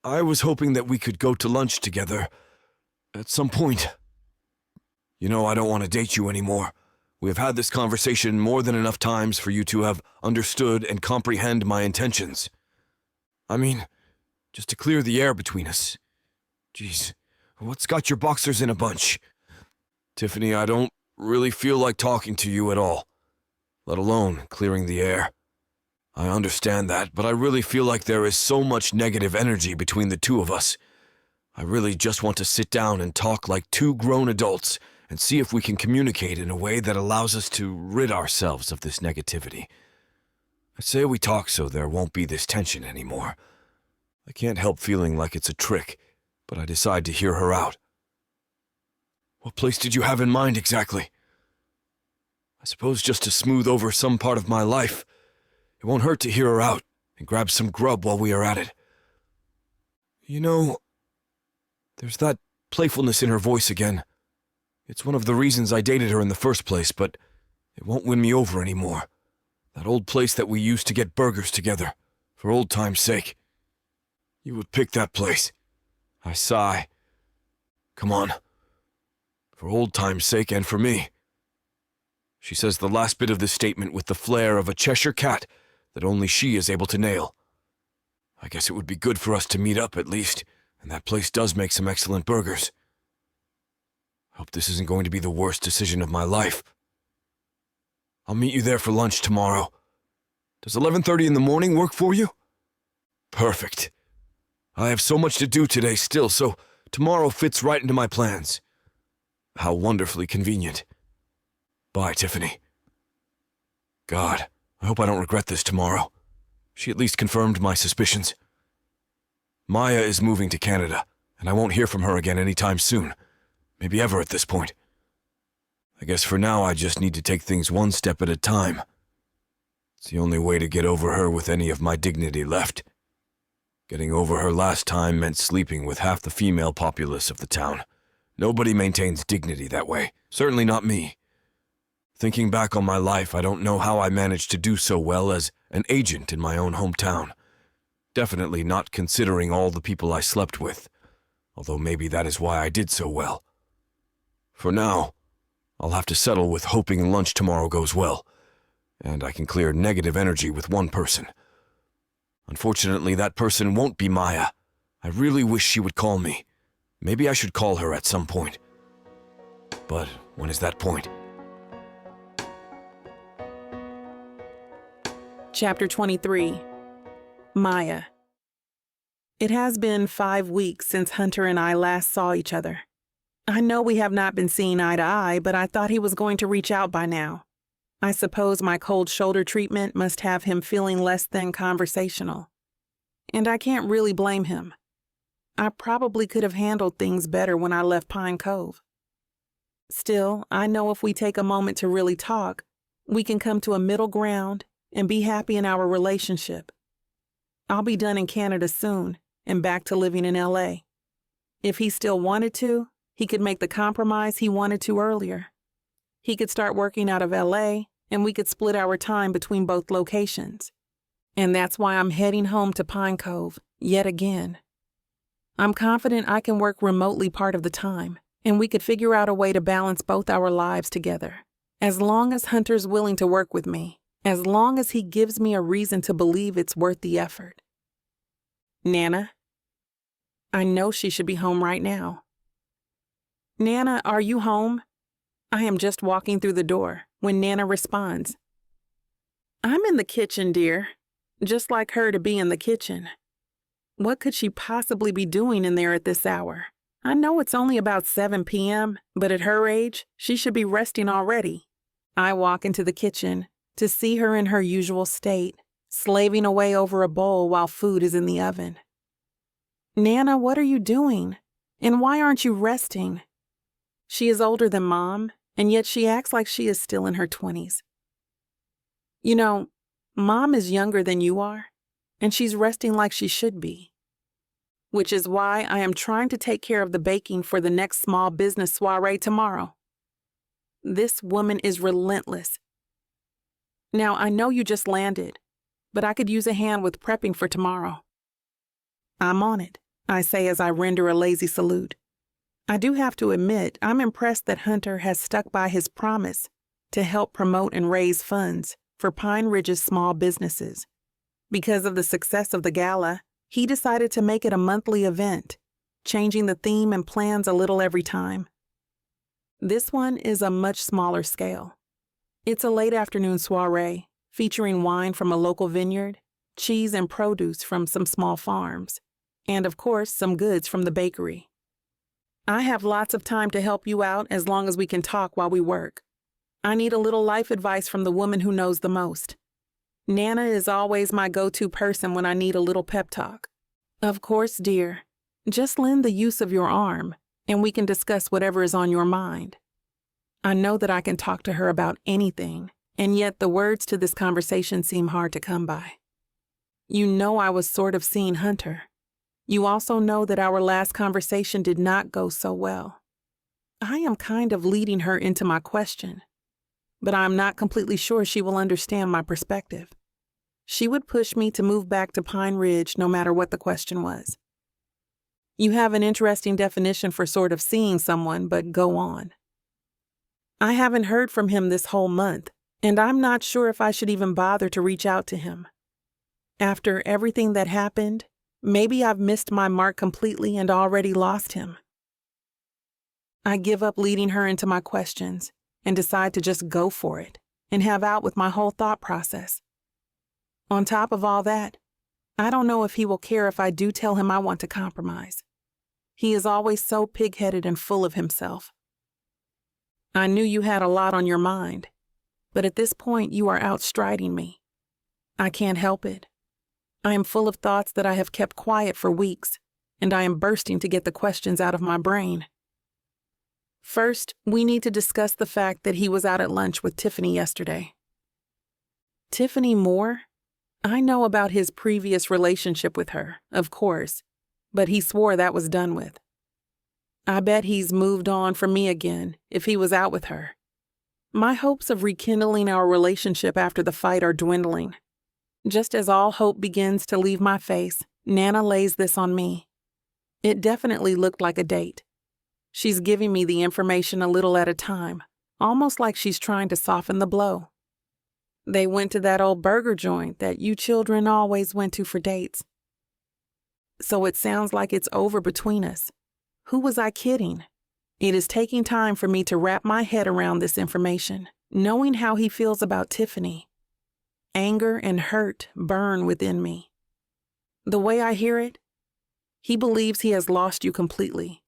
I was hoping that we could go to lunch together at some point. You know, I don't want to date you anymore. We have had this conversation more than enough times for you to have understood and comprehend my intentions. I mean, just to clear the air between us. Jeez, what's got your boxers in a bunch? Tiffany, I don't really feel like talking to you at all, let alone clearing the air. I understand that, but I really feel like there is so much negative energy between the two of us. I really just want to sit down and talk like two grown adults and see if we can communicate in a way that allows us to rid ourselves of this negativity. I say we talk so there won't be this tension anymore. I can't help feeling like it's a trick, but I decide to hear her out. What place did you have in mind exactly? I suppose just to smooth over some part of my life. It won't hurt to hear her out and grab some grub while we are at it. You know, there's that playfulness in her voice again. It's one of the reasons I dated her in the first place, but it won't win me over anymore. That old place that we used to get burgers together, for old time's sake. You would pick that place. I sigh. Come on. For old time's sake and for me. She says the last bit of this statement with the flair of a Cheshire cat that only she is able to nail. I guess it would be good for us to meet up at least, and that place does make some excellent burgers. Hope this isn't going to be the worst decision of my life. I'll meet you there for lunch tomorrow. Does 11:30 in the morning work for you? Perfect. I have so much to do today still, so tomorrow fits right into my plans. How wonderfully convenient. Bye, Tiffany. God, I hope I don't regret this tomorrow. She at least confirmed my suspicions. Maya is moving to Canada, and I won't hear from her again anytime soon. Maybe ever at this point. I guess for now I just need to take things one step at a time. It's the only way to get over her with any of my dignity left. Getting over her last time meant sleeping with half the female populace of the town. Nobody maintains dignity that way, certainly not me. Thinking back on my life, I don't know how I managed to do so well as an agent in my own hometown. Definitely not considering all the people I slept with, although maybe that is why I did so well. For now, I'll have to settle with hoping lunch tomorrow goes well, and I can clear negative energy with one person. Unfortunately, that person won't be Maya. I really wish she would call me. Maybe I should call her at some point. But when is that point? Chapter 23. Maya. It has been 5 weeks since Hunter and I last saw each other. I know we have not been seeing eye to eye, but I thought he was going to reach out by now. I suppose my cold shoulder treatment must have him feeling less than conversational. And I can't really blame him. I probably could have handled things better when I left Pine Cove. Still, I know if we take a moment to really talk, we can come to a middle ground and be happy in our relationship. I'll be done in Canada soon and back to living in LA. If he still wanted to, he could make the compromise he wanted to earlier. He could start working out of LA and we could split our time between both locations. And that's why I'm heading home to Pine Cove yet again. I'm confident I can work remotely part of the time, and we could figure out a way to balance both our lives together. As long as Hunter's willing to work with me, as long as he gives me a reason to believe it's worth the effort. Nana? I know she should be home right now. Nana, are you home? I am just walking through the door when Nana responds. I'm in the kitchen, dear. Just like her to be in the kitchen. What could she possibly be doing in there at this hour? I know it's only about 7 p.m., but at her age, she should be resting already. I walk into the kitchen to see her in her usual state, slaving away over a bowl while food is in the oven. Nana, what are you doing? And why aren't you resting? She is older than Mom, and yet she acts like she is still in her 20s. You know, Mom is younger than you are, and she's resting like she should be. Which is why I am trying to take care of the baking for the next small business soiree tomorrow. This woman is relentless. Now, I know you just landed, but I could use a hand with prepping for tomorrow. I'm on it, I say as I render a lazy salute. I do have to admit, I'm impressed that Hunter has stuck by his promise to help promote and raise funds for Pine Ridge's small businesses. Because of the success of the gala, he decided to make it a monthly event, changing the theme and plans a little every time. This one is a much smaller scale. It's a late afternoon soiree featuring wine from a local vineyard, cheese and produce from some small farms, and of course, some goods from the bakery. I have lots of time to help you out as long as we can talk while we work. I need a little life advice from the woman who knows the most. Nana is always my go-to person when I need a little pep talk. Of course, dear. Just lend the use of your arm, and we can discuss whatever is on your mind. I know that I can talk to her about anything, and yet the words to this conversation seem hard to come by. You know I was sort of seeing Hunter. You also know that our last conversation did not go so well. I am kind of leading her into my question, but I am not completely sure she will understand my perspective. She would push me to move back to Pine Ridge no matter what the question was. You have an interesting definition for sort of seeing someone, but go on. I haven't heard from him this whole month, and I'm not sure if I should even bother to reach out to him. After everything that happened, maybe I've missed my mark completely and already lost him. I give up leading her into my questions and decide to just go for it and have out with my whole thought process. On top of all that, I don't know if he will care if I do tell him I want to compromise. He is always so pig-headed and full of himself. I knew you had a lot on your mind, but at this point you are outstriding me. I can't help it. I am full of thoughts that I have kept quiet for weeks, and I am bursting to get the questions out of my brain. First, we need to discuss the fact that he was out at lunch with Tiffany yesterday. Tiffany Moore? I know about his previous relationship with her, of course, but he swore that was done with. I bet he's moved on from me again if he was out with her. My hopes of rekindling our relationship after the fight are dwindling. Just as all hope begins to leave my face, Nana lays this on me. It definitely looked like a date. She's giving me the information a little at a time, almost like she's trying to soften the blow. They went to that old burger joint that you children always went to for dates. So it sounds like it's over between us. Who was I kidding? It is taking time for me to wrap my head around this information, knowing how he feels about Tiffany. Anger and hurt burn within me. The way I hear it, he believes he has lost you completely.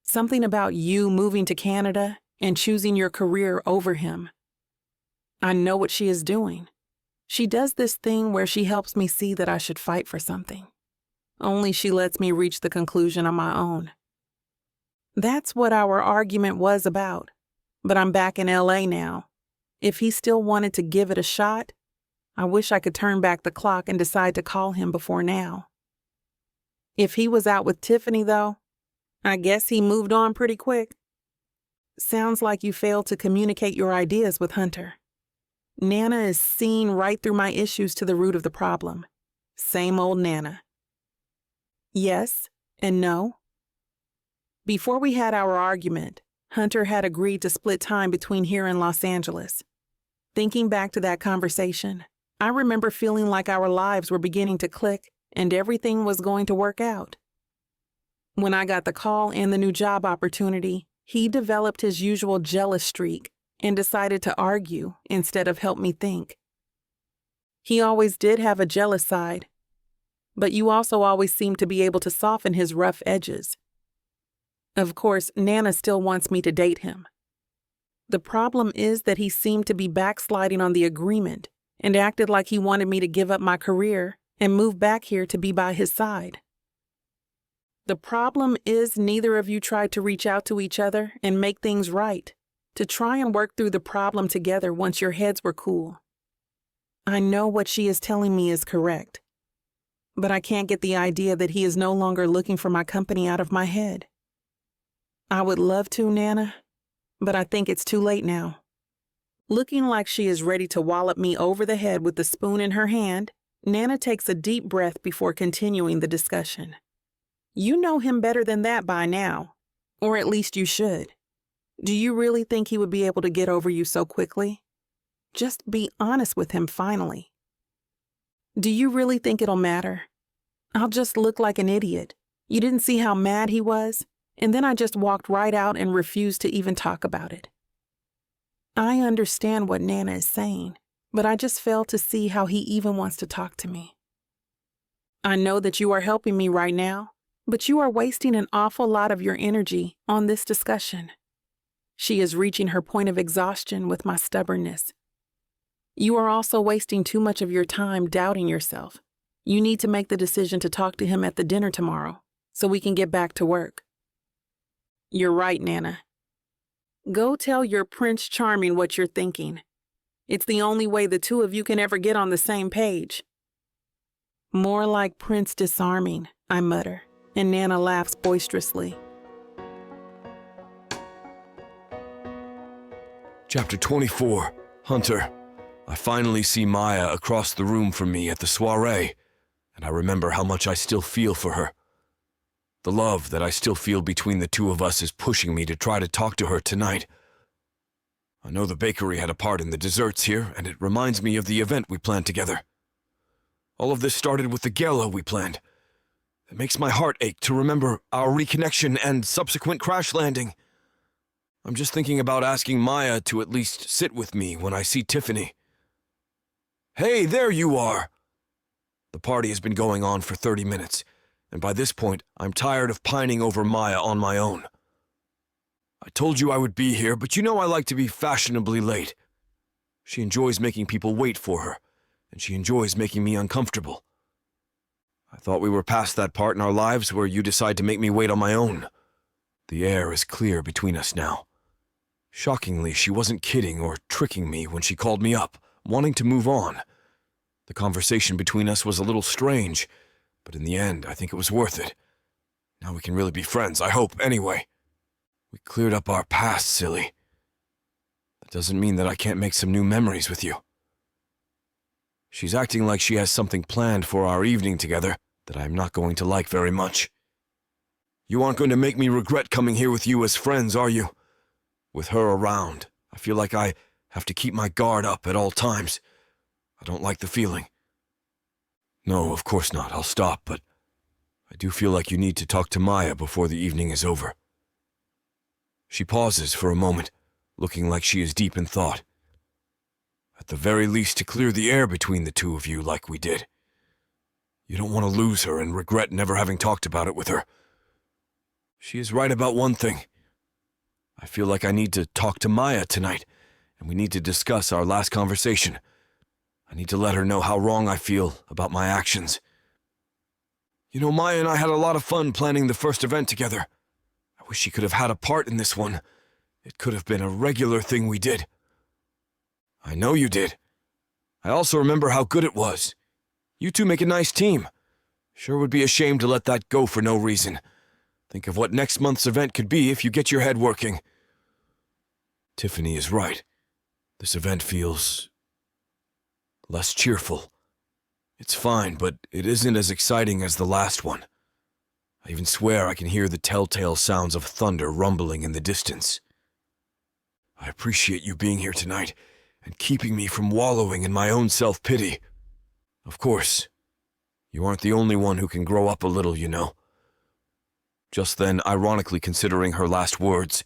Something about you moving to Canada and choosing your career over him. I know what she is doing. She does this thing where she helps me see that I should fight for something. Only she lets me reach the conclusion on my own. That's what our argument was about, but I'm back in LA now. If he still wanted to give it a shot, I wish I could turn back the clock and decide to call him before now. If he was out with Tiffany, though, I guess he moved on pretty quick. Sounds like you failed to communicate your ideas with Hunter. Nana is seeing right through my issues to the root of the problem. Same old Nana. Yes and no. Before we had our argument, Hunter had agreed to split time between here and Los Angeles. Thinking back to that conversation, I remember feeling like our lives were beginning to click and everything was going to work out. When I got the call and the new job opportunity, he developed his usual jealous streak and decided to argue instead of help me think. He always did have a jealous side, but you also always seemed to be able to soften his rough edges. Of course, Nana still wants me to date him. The problem is that he seemed to be backsliding on the agreement and acted like he wanted me to give up my career and move back here to be by his side. The problem is neither of you tried to reach out to each other and make things right, to try and work through the problem together once your heads were cool. I know what she is telling me is correct, but I can't get the idea that he is no longer looking for my company out of my head. I would love to, Nana, but I think it's too late now. Looking like she is ready to wallop me over the head with the spoon in her hand, Nana takes a deep breath before continuing the discussion. You know him better than that by now, or at least you should. Do you really think he would be able to get over you so quickly? Just be honest with him finally. Do you really think it'll matter? I'll just look like an idiot. You didn't see how mad he was? And then I just walked right out and refused to even talk about it. I understand what Nana is saying, but I just fail to see how he even wants to talk to me. I know that you are helping me right now, but you are wasting an awful lot of your energy on this discussion. She is reaching her point of exhaustion with my stubbornness. You are also wasting too much of your time doubting yourself. You need to make the decision to talk to him at the dinner tomorrow, so we can get back to work. You're right, Nana. Go tell your Prince Charming what you're thinking. It's the only way the two of you can ever get on the same page. More like Prince Disarming, I mutter, and Nana laughs boisterously. Chapter 24, Hunter. I finally see Maya across the room from me at the soiree, and I remember how much I still feel for her. The love that I still feel between the two of us is pushing me to try to talk to her tonight. I know the bakery had a part in the desserts here, and it reminds me of the event we planned together. All of this started with the gala we planned. It makes my heart ache to remember our reconnection and subsequent crash landing. I'm just thinking about asking Maya to at least sit with me when I see Tiffany. Hey, there you are! The party has been going on for 30 minutes. And by this point, I'm tired of pining over Maya on my own. I told you I would be here, but you know I like to be fashionably late. She enjoys making people wait for her, and she enjoys making me uncomfortable. I thought we were past that part in our lives where you decide to make me wait on my own. The air is clear between us now. Shockingly, she wasn't kidding or tricking me when she called me up, wanting to move on. The conversation between us was a little strange, but in the end, I think it was worth it. Now we can really be friends, I hope, anyway. We cleared up our past, silly. That doesn't mean that I can't make some new memories with you. She's acting like she has something planned for our evening together that I'm not going to like very much. You aren't going to make me regret coming here with you as friends, are you? With her around, I feel like I have to keep my guard up at all times. I don't like the feeling. No, of course not. I'll stop, but I do feel like you need to talk to Maya before the evening is over. She pauses for a moment, looking like she is deep in thought. At the very least, to clear the air between the two of you like we did. You don't want to lose her and regret never having talked about it with her. She is right about one thing. I feel like I need to talk to Maya tonight, and we need to discuss our last conversation. I need to let her know how wrong I feel about my actions. You know, Maya and I had a lot of fun planning the first event together. I wish she could have had a part in this one. It could have been a regular thing we did. I know you did. I also remember how good it was. You two make a nice team. Sure would be a shame to let that go for no reason. Think of what next month's event could be if you get your head working. Tiffany is right. This event feels less cheerful. It's fine, but it isn't as exciting as the last one. I even swear I can hear the telltale sounds of thunder rumbling in the distance. I appreciate you being here tonight and keeping me from wallowing in my own self-pity. Of course, you aren't the only one who can grow up a little, you know. Just then, ironically considering her last words,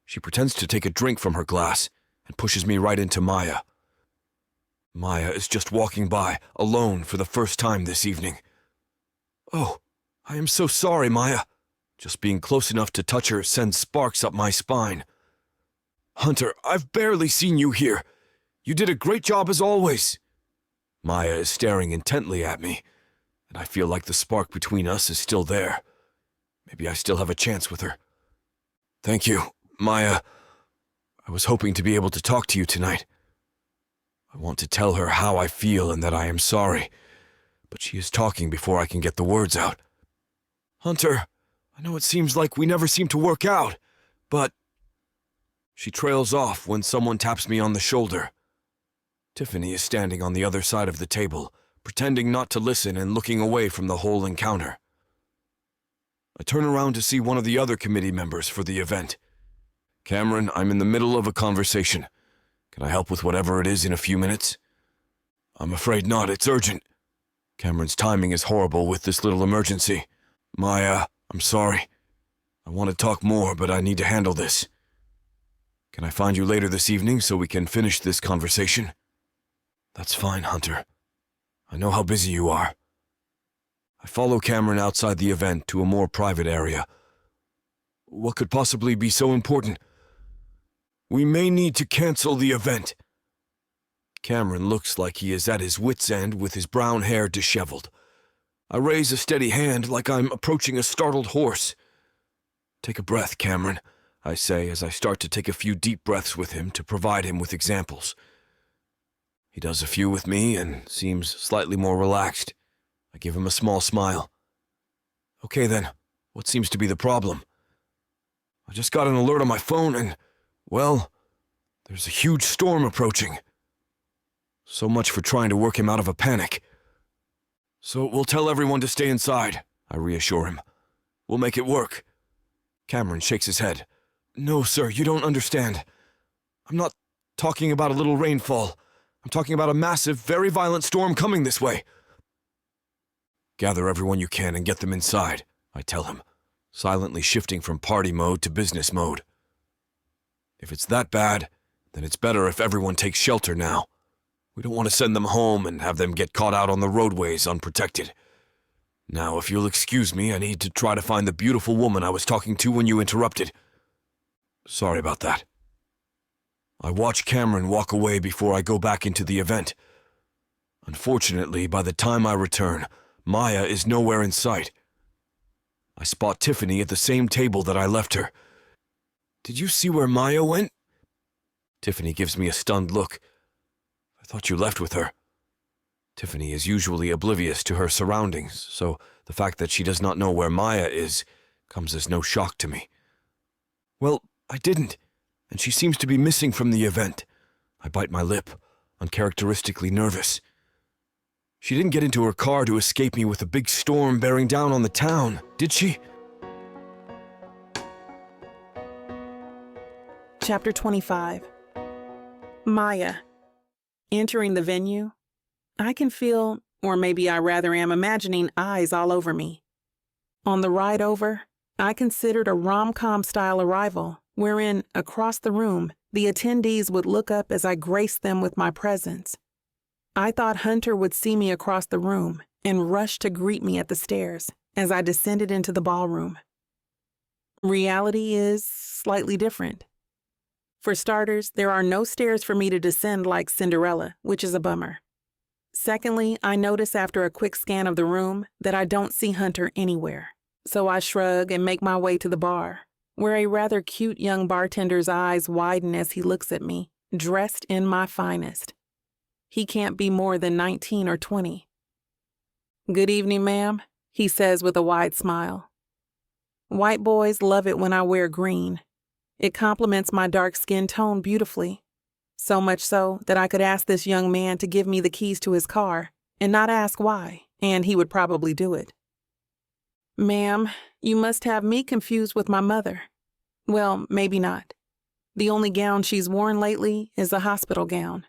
she pretends to take a drink from her glass and pushes me right into Maya. Maya is just walking by, alone for the first time this evening. Oh, I am so sorry, Maya. Just being close enough to touch her sends sparks up my spine. Hunter, I've barely seen you here. You did a great job as always. Maya is staring intently at me, and I feel like the spark between us is still there. Maybe I still have a chance with her. Thank you, Maya. I was hoping to be able to talk to you tonight. I want to tell her how I feel and that I am sorry, but she is talking before I can get the words out. Hunter, I know it seems like we never seem to work out, but... She trails off when someone taps me on the shoulder. Tiffany is standing on the other side of the table, pretending not to listen and looking away from the whole encounter. I turn around to see one of the other committee members for the event. "Cameron, I'm in the middle of a conversation. Can I help with whatever it is in a few minutes?" "I'm afraid not, it's urgent." Cameron's timing is horrible with this little emergency. "Maya, I'm sorry. I want to talk more, but I need to handle this. Can I find you later this evening so we can finish this conversation?" "That's fine, Hunter. I know how busy you are." I follow Cameron outside the event to a more private area. "What could possibly be so important?" "We may need to cancel the event." Cameron looks like he is at his wit's end with his brown hair disheveled. I raise a steady hand like I'm approaching a startled horse. "Take a breath, Cameron," I say as I start to take a few deep breaths with him to provide him with examples. He does a few with me and seems slightly more relaxed. I give him a small smile. "Okay then, what seems to be the problem?" "I just got an alert on my phone and, well, there's a huge storm approaching." So much for trying to work him out of a panic. "So we'll tell everyone to stay inside," I reassure him. "We'll make it work." Cameron shakes his head. "No, sir, you don't understand. I'm not talking about a little rainfall. I'm talking about a massive, very violent storm coming this way." "Gather everyone you can and get them inside," I tell him, silently shifting from party mode to business mode. "If it's that bad, then it's better if everyone takes shelter now. We don't want to send them home and have them get caught out on the roadways unprotected. Now, if you'll excuse me, I need to try to find the beautiful woman I was talking to when you interrupted. Sorry about that." I watch Cameron walk away before I go back into the event. Unfortunately, by the time I return, Maya is nowhere in sight. I spot Tiffany at the same table that I left her. "Did you see where Maya went?" Tiffany gives me a stunned look. "I thought you left with her." Tiffany is usually oblivious to her surroundings, so the fact that she does not know where Maya is comes as no shock to me. "Well, I didn't, and she seems to be missing from the event." I bite my lip, uncharacteristically nervous. "She didn't get into her car to escape me with a big storm bearing down on the town, did she?" Chapter 25. Maya. Entering the venue, I can feel, or maybe I rather am imagining, eyes all over me. On the ride over, I considered a rom-com style arrival, wherein, across the room, the attendees would look up as I graced them with my presence. I thought Hunter would see me across the room and rush to greet me at the stairs as I descended into the ballroom. Reality is slightly different. For starters, there are no stairs for me to descend like Cinderella, which is a bummer. Secondly, I notice after a quick scan of the room that I don't see Hunter anywhere, so I shrug and make my way to the bar, where a rather cute young bartender's eyes widen as he looks at me, dressed in my finest. He can't be more than 19 or 20. "Good evening, ma'am," he says with a wide smile. White boys love it when I wear green. It complements my dark skin tone beautifully, so much so that I could ask this young man to give me the keys to his car and not ask why, and he would probably do it. "Ma'am, you must have me confused with my mother. Well, maybe not. The only gown she's worn lately is a hospital gown."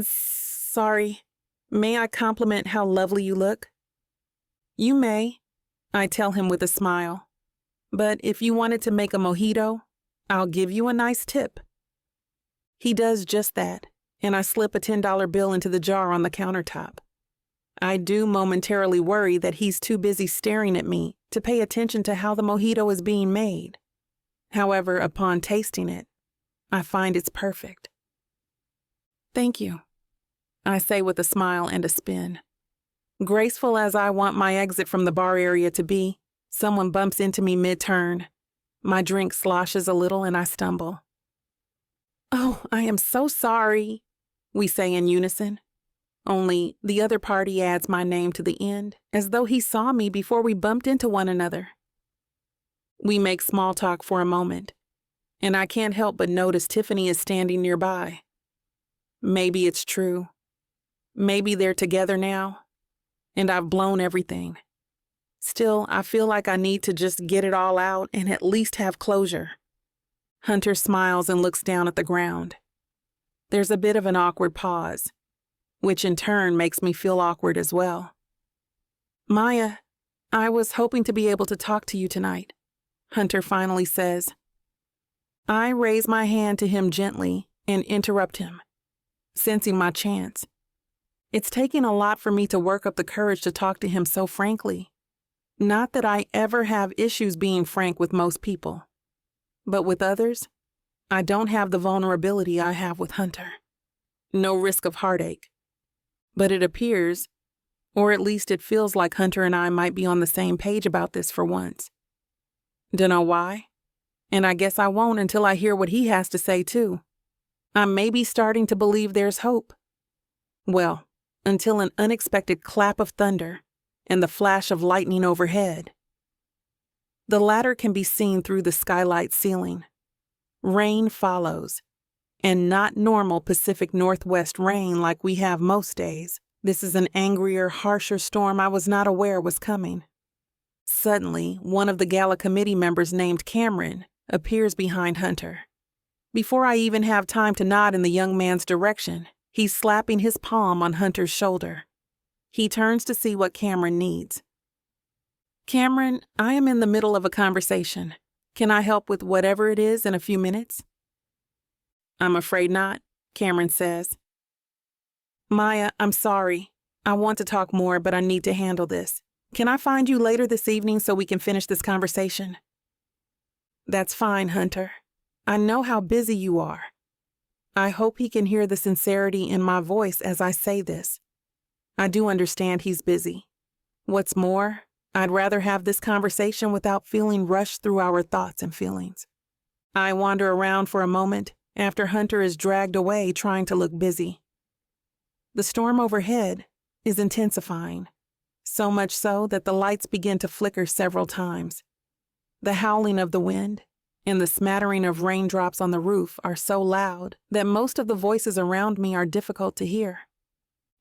"Sorry, may I compliment how lovely you look?" "You may," I tell him with a smile. "But if you wanted to make a mojito, I'll give you a nice tip." He does just that, and I slip a $10 bill into the jar on the countertop. I do momentarily worry that he's too busy staring at me to pay attention to how the mojito is being made. However, upon tasting it, I find it's perfect. "Thank you," I say with a smile and a spin. Graceful as I want my exit from the bar area to be, someone bumps into me mid-turn. My drink sloshes a little and I stumble. "Oh, I am so sorry," we say in unison. Only the other party adds my name to the end, as though he saw me before we bumped into one another. We make small talk for a moment, and I can't help but notice Tiffany is standing nearby. Maybe it's true. Maybe they're together now, and I've blown everything. Still, I feel like I need to just get it all out and at least have closure. Hunter smiles and looks down at the ground. There's a bit of an awkward pause, which in turn makes me feel awkward as well. Maya, I was hoping to be able to talk to you tonight, Hunter finally says. I raise my hand to him gently and interrupt him, sensing my chance. It's taking a lot for me to work up the courage to talk to him so frankly. Not that I ever have issues being frank with most people, but with others, I don't have the vulnerability I have with Hunter. No risk of heartache. But it appears, or at least it feels like Hunter and I might be on the same page about this for once. Dunno why, and I guess I won't until I hear what he has to say too. I'm maybe starting to believe there's hope. Well, until an unexpected clap of thunder and the flash of lightning overhead. The latter can be seen through the skylight ceiling. Rain follows, and not normal Pacific Northwest rain like we have most days. This is an angrier, harsher storm I was not aware was coming. Suddenly, one of the gala committee members named Cameron appears behind Hunter. Before I even have time to nod in the young man's direction, he's slapping his palm on Hunter's shoulder. He turns to see what Cameron needs. Cameron, I am in the middle of a conversation. Can I help with whatever it is in a few minutes? I'm afraid not, Cameron says. Maya, I'm sorry. I want to talk more, but I need to handle this. Can I find you later this evening so we can finish this conversation? That's fine, Hunter. I know how busy you are. I hope he can hear the sincerity in my voice as I say this. I do understand he's busy. What's more, I'd rather have this conversation without feeling rushed through our thoughts and feelings. I wander around for a moment after Hunter is dragged away trying to look busy. The storm overhead is intensifying, so much so that the lights begin to flicker several times. The howling of the wind and the smattering of raindrops on the roof are so loud that most of the voices around me are difficult to hear.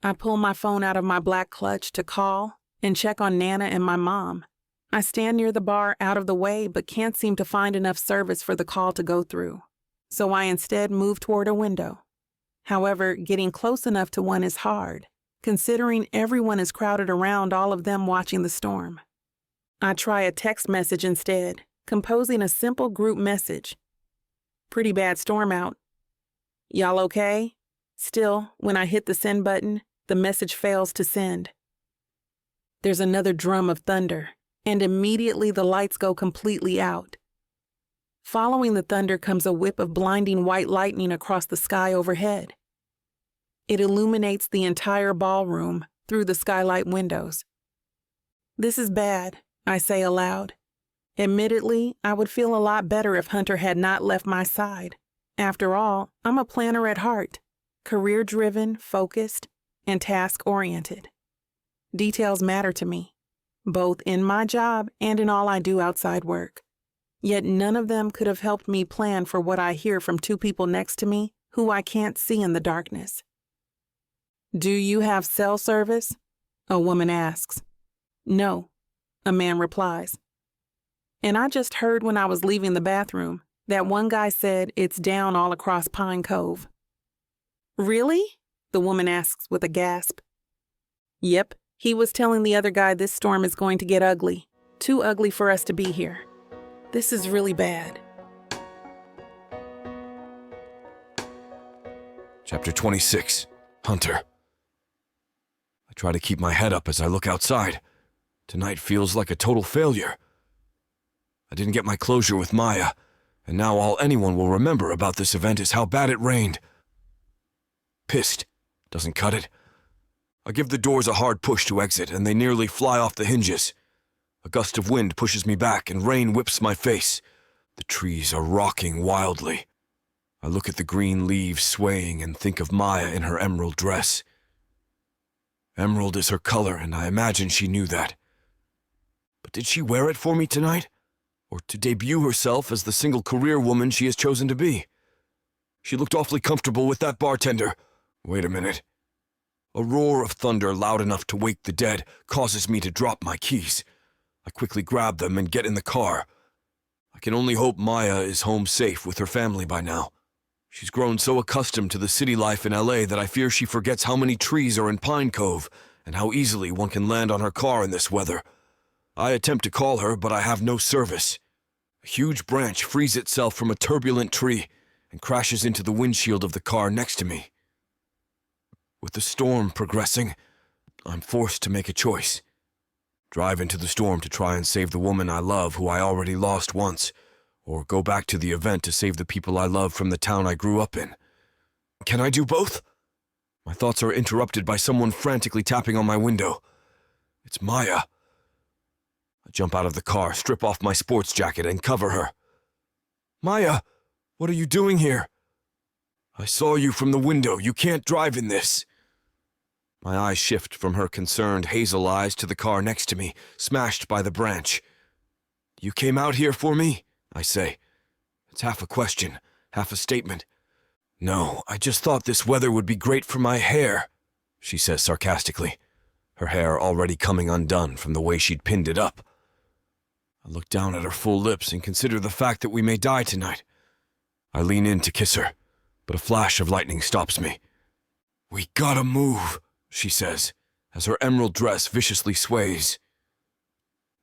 I pull my phone out of my black clutch to call and check on Nana and my mom. I stand near the bar out of the way but can't seem to find enough service for the call to go through, so I instead move toward a window. However, getting close enough to one is hard, considering everyone is crowded around all of them watching the storm. I try a text message instead, composing a simple group message. Pretty bad storm out. Y'all okay? Still, when I hit the send button, the message fails to send. There's another drum of thunder, and immediately the lights go completely out. Following the thunder comes a whip of blinding white lightning across the sky overhead. It illuminates the entire ballroom through the skylight windows. This is bad, I say aloud. Admittedly, I would feel a lot better if Hunter had not left my side. After all, I'm a planner at heart, career-driven, focused, and task-oriented. Details matter to me, both in my job and in all I do outside work. Yet none of them could have helped me plan for what I hear from two people next to me who I can't see in the darkness. Do you have cell service? A woman asks. No, a man replies. And I just heard when I was leaving the bathroom that one guy said it's down all across Pine Cove. Really? The woman asks with a gasp. Yep, he was telling the other guy this storm is going to get ugly. Too ugly for us to be here. This is really bad. Chapter 26, Hunter. I try to keep my head up as I look outside. Tonight feels like a total failure. I didn't get my closure with Maya, and now all anyone will remember about this event is how bad it rained. Pissed. Doesn't cut it. I give the doors a hard push to exit, and they nearly fly off the hinges. A gust of wind pushes me back, and rain whips my face. The trees are rocking wildly. I look at the green leaves swaying and think of Maya in her emerald dress. Emerald is her color, and I imagine she knew that. But did she wear it for me tonight? Or to debut herself as the single career woman she has chosen to be? She looked awfully comfortable with that bartender. Wait a minute. A roar of thunder loud enough to wake the dead causes me to drop my keys. I quickly grab them and get in the car. I can only hope Maya is home safe with her family by now. She's grown so accustomed to the city life in LA that I fear she forgets how many trees are in Pine Cove and how easily one can land on her car in this weather. I attempt to call her, but I have no service. A huge branch frees itself from a turbulent tree and crashes into the windshield of the car next to me. With the storm progressing, I'm forced to make a choice. Drive into the storm to try and save the woman I love who I already lost once, or go back to the event to save the people I love from the town I grew up in. Can I do both? My thoughts are interrupted by someone frantically tapping on my window. It's Maya. I jump out of the car, strip off my sports jacket, and cover her. Maya, what are you doing here? I saw you from the window. You can't drive in this. My eyes shift from her concerned hazel eyes to the car next to me, smashed by the branch. You came out here for me? I say. It's half a question, half a statement. No, I just thought this weather would be great for my hair, she says sarcastically, her hair already coming undone from the way she'd pinned it up. I look down at her full lips and consider the fact that we may die tonight. I lean in to kiss her, but a flash of lightning stops me. We gotta move, she says, as her emerald dress viciously sways.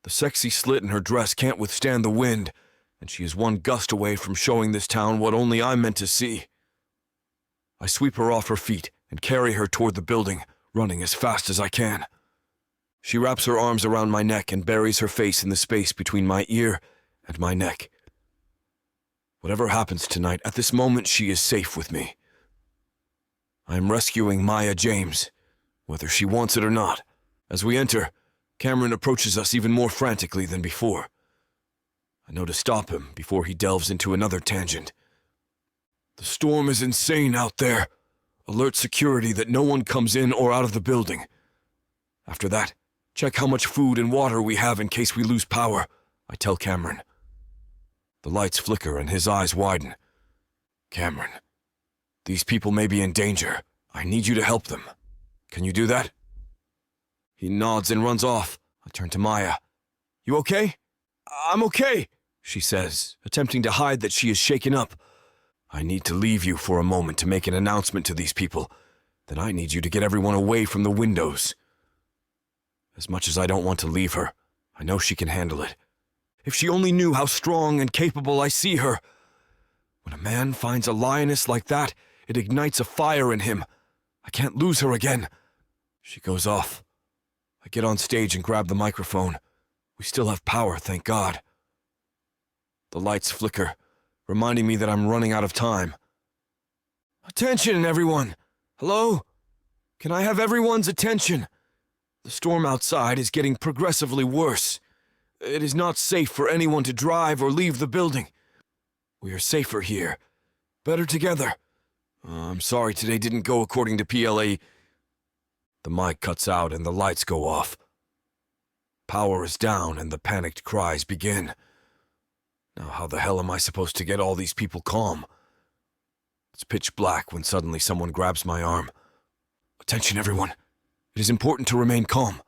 The sexy slit in her dress can't withstand the wind, and she is one gust away from showing this town what only I'm meant to see. I sweep her off her feet and carry her toward the building, running as fast as I can. She wraps her arms around my neck and buries her face in the space between my ear and my neck. Whatever happens tonight, at this moment she is safe with me. I am rescuing Maya James, whether she wants it or not. As we enter, Cameron approaches us even more frantically than before. I know to stop him before he delves into another tangent. The storm is insane out there. Alert security that no one comes in or out of the building. After that, check how much food and water we have in case we lose power, I tell Cameron. The lights flicker and his eyes widen. Cameron, these people may be in danger. I need you to help them. Can you do that? He nods and runs off. I turn to Maya. You okay? I'm okay, she says, attempting to hide that she is shaken up. I need to leave you for a moment to make an announcement to these people. Then I need you to get everyone away from the windows. As much as I don't want to leave her, I know she can handle it. If she only knew how strong and capable I see her. When a man finds a lioness like that, it ignites a fire in him. I can't lose her again. She goes off. I get on stage and grab the microphone. We still have power, thank God. The lights flicker, reminding me that I'm running out of time. Attention, everyone! Hello? Can I have everyone's attention? The storm outside is getting progressively worse. It is not safe for anyone to drive or leave the building. We are safer here. Better together. I'm sorry today didn't go according to PLA. The mic cuts out and the lights go off. Power is down and the panicked cries begin. Now how the hell am I supposed to get all these people calm? It's pitch black when suddenly someone grabs my arm. Attention everyone. It is important to remain calm.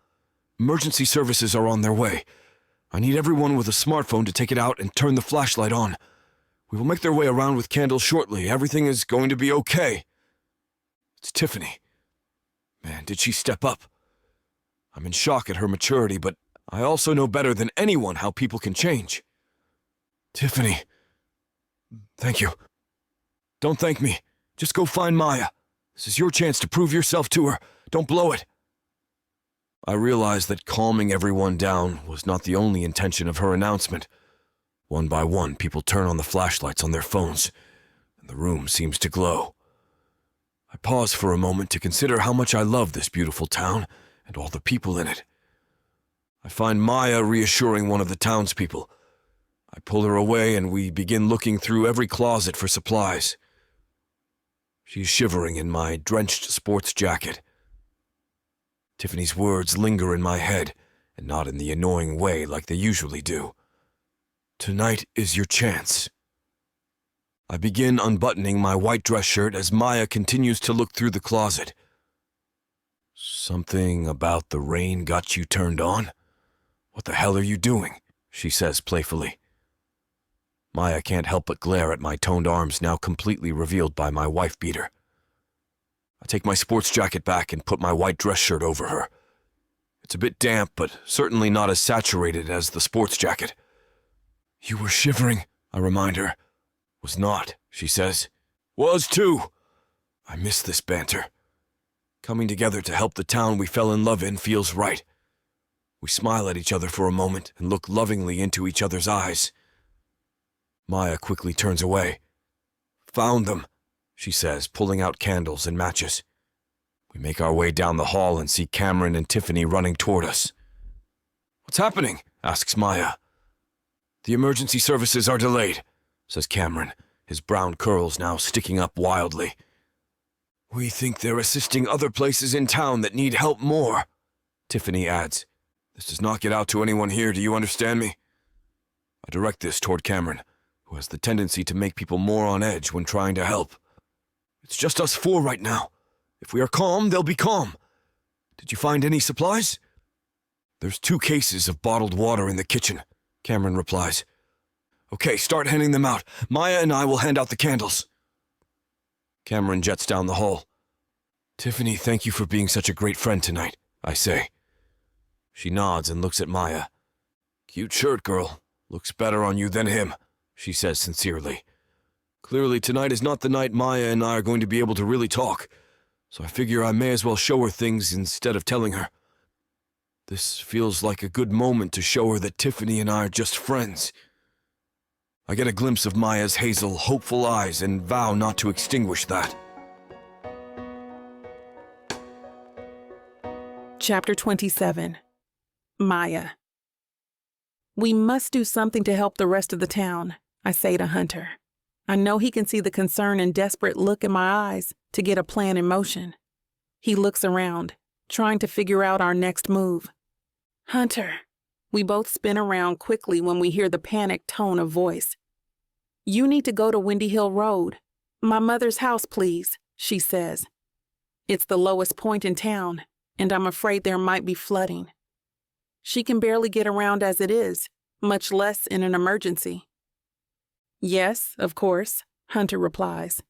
Emergency services are on their way. I need everyone with a smartphone to take it out and turn the flashlight on. We will make their way around with candles shortly. Everything is going to be okay. It's Tiffany. Man, did she step up? I'm in shock at her maturity, but I also know better than anyone how people can change. Tiffany. Thank you. Don't thank me. Just go find Maya. This is your chance to prove yourself to her. Don't blow it. I realized that calming everyone down was not the only intention of her announcement. One by one, people turn on the flashlights on their phones, and the room seems to glow. I pause for a moment to consider how much I love this beautiful town and all the people in it. I find Maya reassuring one of the townspeople. I pull her away and we begin looking through every closet for supplies. She's shivering in my drenched sports jacket. Tiffany's words linger in my head, and not in the annoying way like they usually do. Tonight is your chance. I begin unbuttoning my white dress shirt as Maya continues to look through the closet. Something about the rain got you turned on? What the hell are you doing? She says playfully. Maya can't help but glare at my toned arms now completely revealed by my wife beater. I take my sports jacket back and put my white dress shirt over her. It's a bit damp, but certainly not as saturated as the sports jacket. You were shivering, I remind her. Was not, she says. Was too. I miss this banter. Coming together to help the town we fell in love in feels right. We smile at each other for a moment and look lovingly into each other's eyes. Maya quickly turns away. Found them, she says, pulling out candles and matches. We make our way down the hall and see Cameron and Tiffany running toward us. What's happening? Asks Maya. The emergency services are delayed, says Cameron, his brown curls now sticking up wildly. We think they're assisting other places in town that need help more, Tiffany adds. This does not get out to anyone here, do you understand me? I direct this toward Cameron, who has the tendency to make people more on edge when trying to help. It's just us four right now. If we are calm, they'll be calm. Did you find any supplies? There's 2 cases of bottled water in the kitchen, Cameron replies. Okay, start handing them out. Maya and I will hand out the candles. Cameron jets down the hall. Tiffany, thank you for being such a great friend tonight, I say. She nods and looks at Maya. Cute shirt, girl. Looks better on you than him, she says sincerely. Clearly tonight is not the night Maya and I are going to be able to really talk, so I figure I may as well show her things instead of telling her. This feels like a good moment to show her that Tiffany and I are just friends. I get a glimpse of Maya's hazel, hopeful eyes and vow not to extinguish that. Chapter 27. Maya. We must do something to help the rest of the town, I say to Hunter. I know he can see the concern and desperate look in my eyes to get a plan in motion. He looks around, trying to figure out our next move. Hunter. We both spin around quickly when we hear the panicked tone of voice. You need to go to Windy Hill Road. My mother's house, please, she says. It's the lowest point in town, and I'm afraid there might be flooding. She can barely get around as it is, much less in an emergency. Yes, of course, Hunter replies.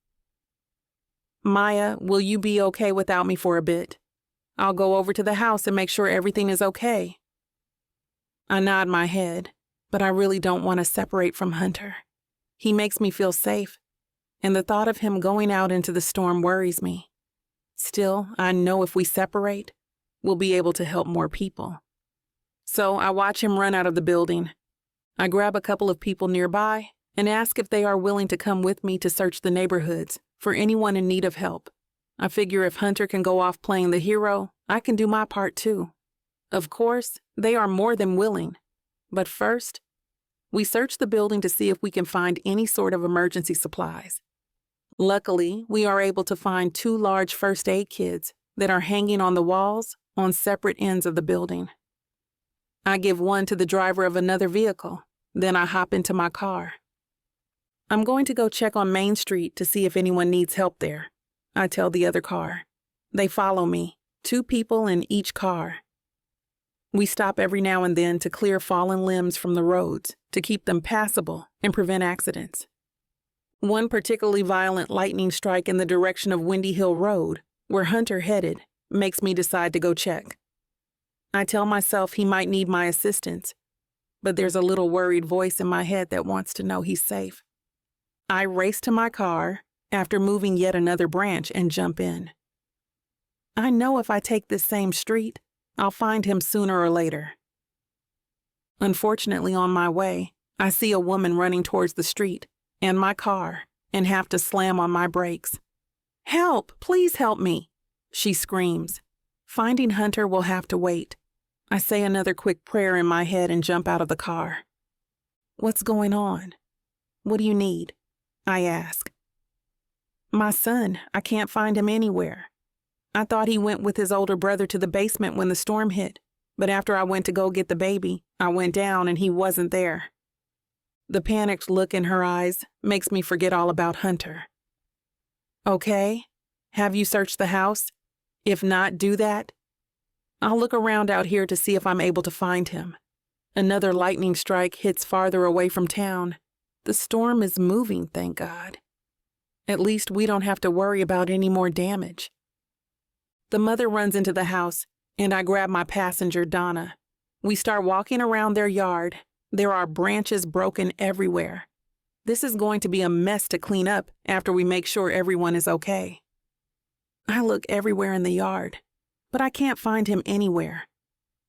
Maya, will you be okay without me for a bit? I'll go over to the house and make sure everything is okay. I nod my head, but I really don't want to separate from Hunter. He makes me feel safe, and the thought of him going out into the storm worries me. Still, I know if we separate, we'll be able to help more people. So I watch him run out of the building. I grab a couple of people nearby and ask if they are willing to come with me to search the neighborhoods for anyone in need of help. I figure if Hunter can go off playing the hero, I can do my part too. Of course, they are more than willing. But first, we search the building to see if we can find any sort of emergency supplies. Luckily, we are able to find 2 large first aid kits that are hanging on the walls on separate ends of the building. I give one to the driver of another vehicle, then I hop into my car. I'm going to go check on Main Street to see if anyone needs help there, I tell the other car. They follow me, 2 people in each car. We stop every now and then to clear fallen limbs from the roads to keep them passable and prevent accidents. One particularly violent lightning strike in the direction of Windy Hill Road, where Hunter headed, makes me decide to go check. I tell myself he might need my assistance, but there's a little worried voice in my head that wants to know he's safe. I race to my car after moving yet another branch and jump in. I know if I take this same street, I'll find him sooner or later. Unfortunately, on my way, I see a woman running towards the street and my car and have to slam on my brakes. Help! Please help me! She screams. Finding Hunter will have to wait. I say another quick prayer in my head and jump out of the car. What's going on? What do you need? I ask. My son, I can't find him anywhere. I thought he went with his older brother to the basement when the storm hit, but after I went to go get the baby, I went down and he wasn't there. The panicked look in her eyes makes me forget all about Hunter. Okay, have you searched the house? If not, do that, I'll look around out here to see if I'm able to find him. Another lightning strike hits farther away from town. The storm is moving, thank God. At least we don't have to worry about any more damage. The mother runs into the house, and I grab my passenger, Donna. We start walking around their yard. There are branches broken everywhere. This is going to be a mess to clean up after we make sure everyone is okay. I look everywhere in the yard, but I can't find him anywhere.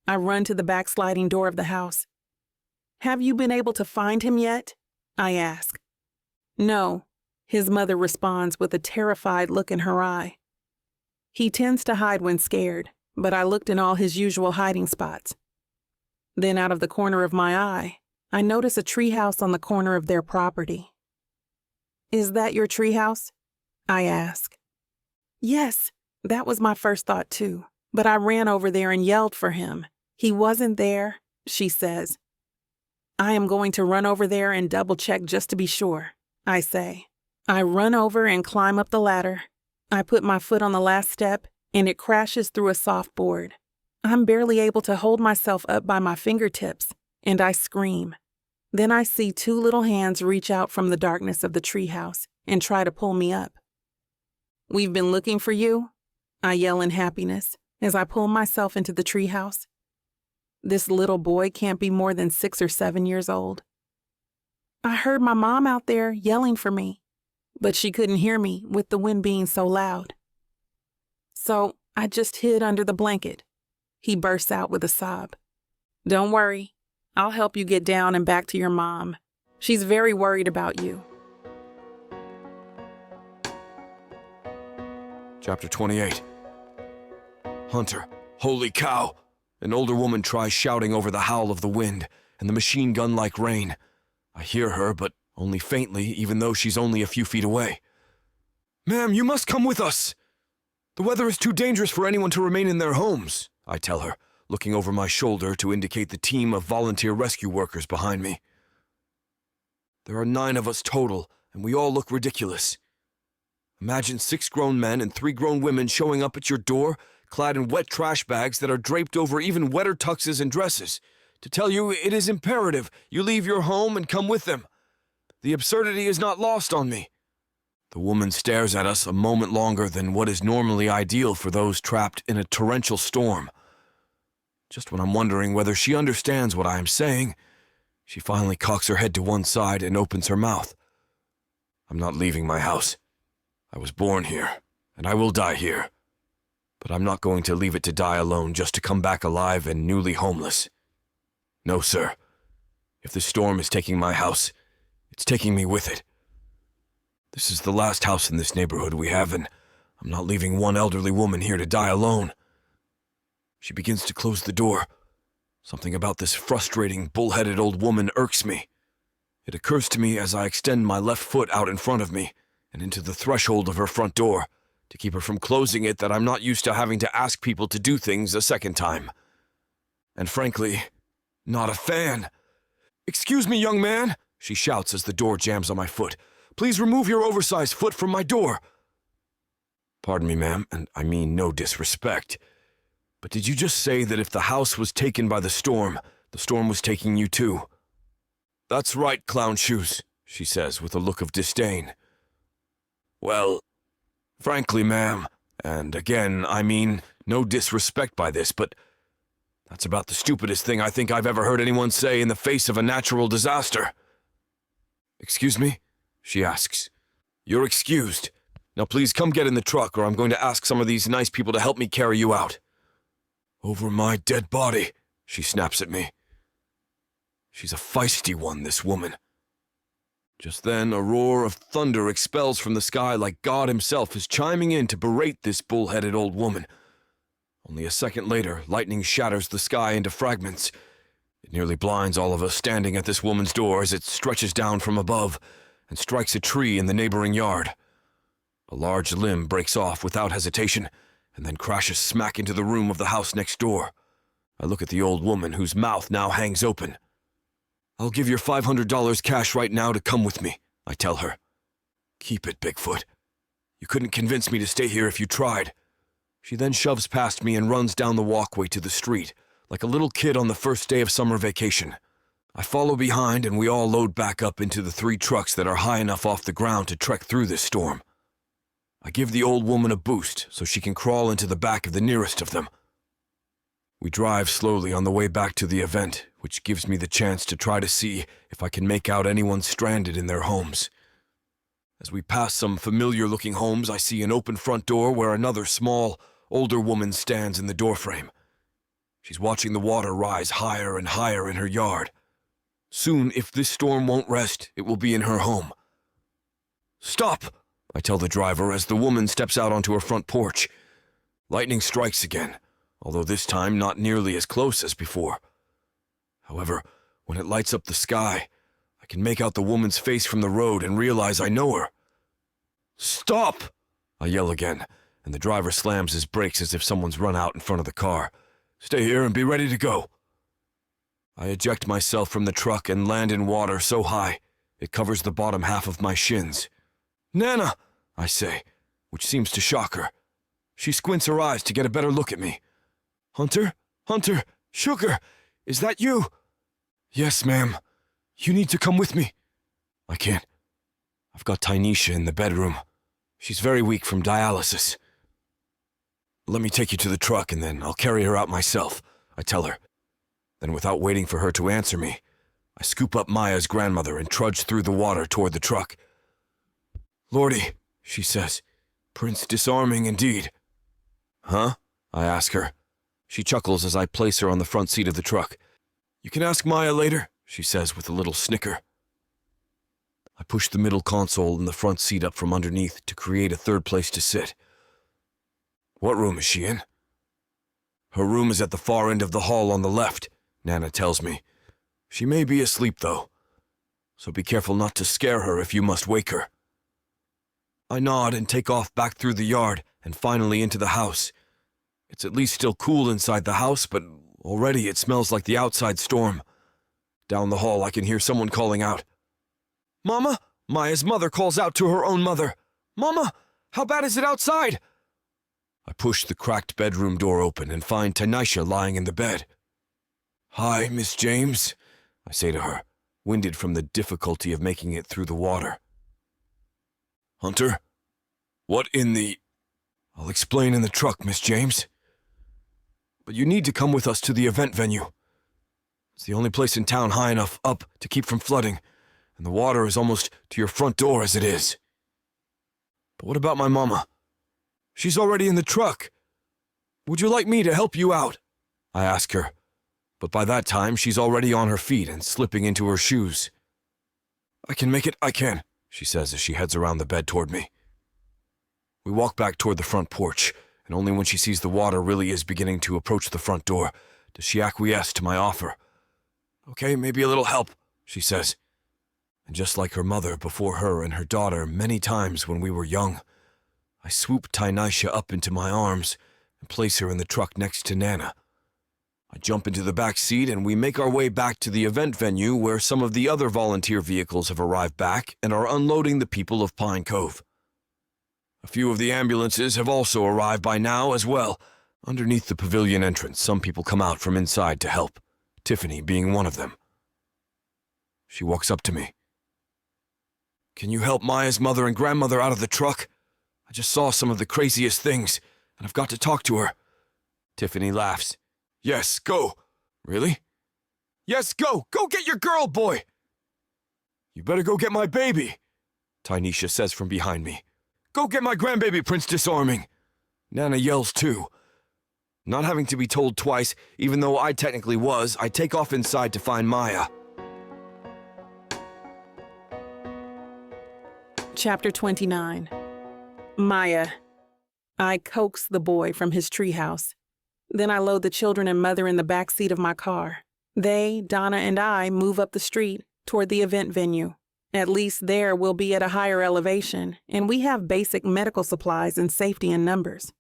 I run to the backsliding door of the house. "Have you been able to find him yet?" I ask. "No," his mother responds with a terrified look in her eye. He tends to hide when scared, but I looked in all his usual hiding spots. Then out of the corner of my eye, I notice a treehouse on the corner of their property. "Is that your treehouse?" I ask. "Yes," that was my first thought too, but I ran over there and yelled for him. "He wasn't there," she says. "I am going to run over there and double check just to be sure," I say. I run over and climb up the ladder. I put my foot on the last step, and it crashes through a soft board. I'm barely able to hold myself up by my fingertips, and I scream. Then I see two little hands reach out from the darkness of the treehouse and try to pull me up. "We've been looking for you," I yell in happiness as I pull myself into the treehouse. This little boy can't be more than 6 or 7 years old. I heard my mom out there yelling for me, but she couldn't hear me with the wind being so loud. So I just hid under the blanket. He bursts out with a sob. "Don't worry, I'll help you get down and back to your mom. She's very worried about you." Chapter 28. Hunter, holy cow! An older woman tries shouting over the howl of the wind and the machine gun-like rain. I hear her, but only faintly, even though she's only a few feet away. "Ma'am, you must come with us! The weather is too dangerous for anyone to remain in their homes," I tell her, looking over my shoulder to indicate the team of volunteer rescue workers behind me. "There are 9 of us total, and we all look ridiculous. Imagine 6 grown men and 3 grown women showing up at your door, clad in wet trash bags that are draped over even wetter tuxes and dresses, to tell you it is imperative you leave your home and come with them. The absurdity is not lost on me." The woman stares at us a moment longer than what is normally ideal for those trapped in a torrential storm. Just when I'm wondering whether she understands what I am saying, she finally cocks her head to one side and opens her mouth. "I'm not leaving my house. I was born here, and I will die here. But I'm not going to leave it to die alone just to come back alive and newly homeless. No, sir. If the storm is taking my house, it's taking me with it. This is the last house in this neighborhood we have, and I'm not leaving one elderly woman here to die alone." She begins to close the door. Something about this frustrating, bullheaded old woman irks me. It occurs to me as I extend my left foot out in front of me and into the threshold of her front door to keep her from closing it that I'm not used to having to ask people to do things a second time. And frankly, not a fan. "Excuse me, young man," she shouts as the door jams on my foot. "Please remove your oversized foot from my door." "Pardon me, ma'am, and I mean no disrespect. But did you just say that if the house was taken by the storm was taking you too?" "That's right, Clown Shoes," she says with a look of disdain. "Well, frankly, ma'am, and again, I mean no disrespect by this, but that's about the stupidest thing I think I've ever heard anyone say in the face of a natural disaster." "Excuse me?" she asks. "You're excused. Now please come get in the truck or I'm going to ask some of these nice people to help me carry you out." "Over my dead body," she snaps at me. She's a feisty one, this woman. Just then, a roar of thunder expels from the sky like God himself is chiming in to berate this bull-headed old woman. Only a second later, lightning shatters the sky into fragments. It nearly blinds all of us standing at this woman's door as it stretches down from above and strikes a tree in the neighboring yard. A large limb breaks off without hesitation and then crashes smack into the room of the house next door. I look at the old woman whose mouth now hangs open. "I'll give your $500 cash right now to come with me," I tell her. "Keep it, Bigfoot. You couldn't convince me to stay here if you tried." She then shoves past me and runs down the walkway to the street, like a little kid on the first day of summer vacation. I follow behind and we all load back up into the 3 trucks that are high enough off the ground to trek through this storm. I give the old woman a boost so she can crawl into the back of the nearest of them. We drive slowly on the way back to the event, which gives me the chance to try to see if I can make out anyone stranded in their homes. As we pass some familiar-looking homes, I see an open front door where another small, older woman stands in the doorframe. She's watching the water rise higher and higher in her yard. Soon, if this storm won't rest, it will be in her home. "Stop!" I tell the driver as the woman steps out onto her front porch. Lightning strikes again, although this time not nearly as close as before. However, when it lights up the sky, I can make out the woman's face from the road and realize I know her. "Stop!" I yell again, and the driver slams his brakes as if someone's run out in front of the car. "Stay here and be ready to go." I eject myself from the truck and land in water so high, it covers the bottom half of my shins. "Nana," I say, which seems to shock her. She squints her eyes to get a better look at me. "Hunter? Hunter? Sugar? Is that you?" "Yes, ma'am. You need to come with me." "I can't. I've got Tynesha in the bedroom. She's very weak from dialysis." "Let me take you to the truck and then I'll carry her out myself," I tell her. Then without waiting for her to answer me, I scoop up Maya's grandmother and trudge through the water toward the truck. "Lordy," she says, "Prince disarming indeed." "Huh?" I ask her. She chuckles as I place her on the front seat of the truck. "You can ask Maya later," she says with a little snicker. I push the middle console and the front seat up from underneath to create a third place to sit. "What room is she in?" "Her room is at the far end of the hall on the left," Nana tells me. "She may be asleep, though, so be careful not to scare her if you must wake her." I nod and take off back through the yard and finally into the house. It's at least still cool inside the house, but already it smells like the outside storm. Down the hall I can hear someone calling out. "Mama!" Maya's mother calls out to her own mother. "Mama, how bad is it outside?" I push the cracked bedroom door open and find Tynesha lying in the bed. "Hi, Miss James," I say to her, winded from the difficulty of making it through the water. "Hunter? What in the—" "I'll explain in the truck, Miss James. But you need to come with us to the event venue. It's the only place in town high enough up to keep from flooding, and the water is almost to your front door as it is." "But what about my mama? She's already in the truck. Would you like me to help you out?" I ask her, but by that time she's already on her feet and slipping into her shoes. "I can make it, I can," she says as she heads around the bed toward me. We walk back toward the front porch, and only when she sees the water really is beginning to approach the front door does she acquiesce to my offer. "Okay, maybe a little help," she says. And just like her mother before her and her daughter many times when we were young, I swoop Tynesha up into my arms and place her in the truck next to Nana. I jump into the back seat and we make our way back to the event venue where some of the other volunteer vehicles have arrived back and are unloading the people of Pine Cove. A few of the ambulances have also arrived by now as well. Underneath the pavilion entrance, some people come out from inside to help, Tiffany being one of them. She walks up to me. "Can you help Maya's mother and grandmother out of the truck? I just saw some of the craziest things, and I've got to talk to her." Tiffany laughs. "Yes, go." "Really?" "Yes, go! Go get your girl, boy!" "You better go get my baby," Tynesha says from behind me. "Go get my grandbaby, Prince Disarming." Nana yells too. Not having to be told twice, even though I technically was, I take off inside to find Maya. Chapter 29. Maya. I coax the boy from his treehouse. Then I load the children and mother in the back seat of my car. They, Donna, and I move up the street toward the event venue. At least there we'll be at a higher elevation, and we have basic medical supplies and safety in numbers.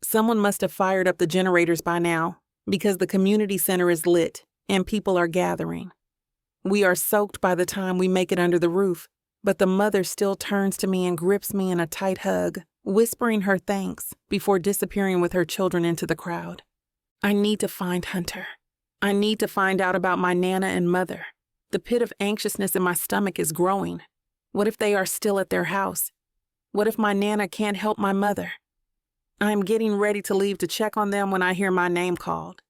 Someone must have fired up the generators by now, because the community center is lit and people are gathering. We are soaked by the time we make it under the roof, but the mother still turns to me and grips me in a tight hug whispering her thanks before disappearing with her children into the crowd. I need to find Hunter. I need to find out about my Nana and mother. The pit of anxiousness in my stomach is growing. What if they are still at their house? What if my Nana can't help my mother? I am getting ready to leave to check on them when I hear my name called.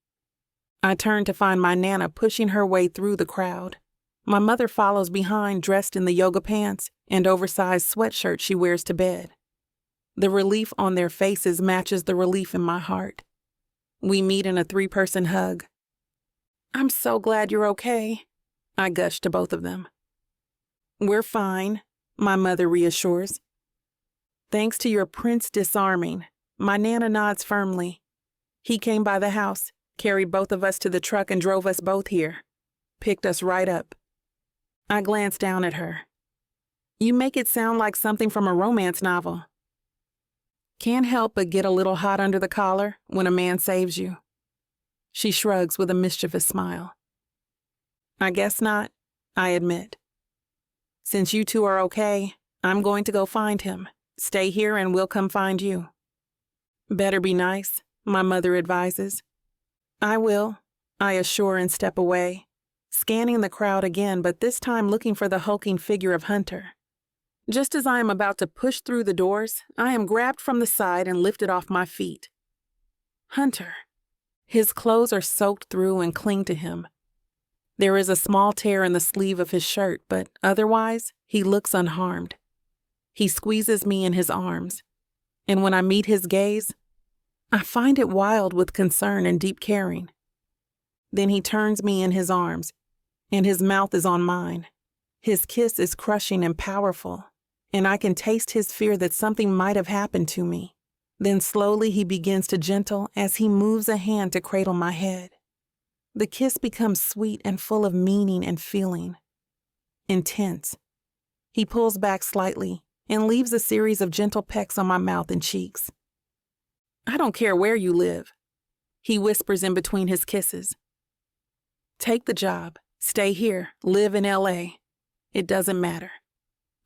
I turn to find my Nana pushing her way through the crowd. My mother follows behind, dressed in the yoga pants and oversized sweatshirt she wears to bed. The relief on their faces matches the relief in my heart. We meet in a 3-person hug. "I'm so glad you're okay," I gush to both of them. "We're fine," my mother reassures. "Thanks to your prince disarming," my Nana nods firmly. "He came by the house, carried both of us to the truck and drove us both here. Picked us right up." I glance down at her. "You make it sound like something from a romance novel." Can't help but get a little hot under the collar when a man saves you. She shrugs with a mischievous smile. "I guess not," I admit. "Since you two are okay, I'm going to go find him. Stay here and we'll come find you." "Better be nice," my mother advises. "I will," I assure and step away, scanning the crowd again, but this time looking for the hulking figure of Hunter. Just as I am about to push through the doors, I am grabbed from the side and lifted off my feet. Hunter. His clothes are soaked through and cling to him. There is a small tear in the sleeve of his shirt, but otherwise, he looks unharmed. He squeezes me in his arms, and when I meet his gaze, I find it wild with concern and deep caring. Then he turns me in his arms, and his mouth is on mine. His kiss is crushing and powerful, and I can taste his fear that something might have happened to me. Then slowly he begins to gentle as he moves a hand to cradle my head. The kiss becomes sweet and full of meaning and feeling. Intense. He pulls back slightly and leaves a series of gentle pecks on my mouth and cheeks. "I don't care where you live," he whispers in between his kisses. "Take the job, stay here, live in LA. It doesn't matter.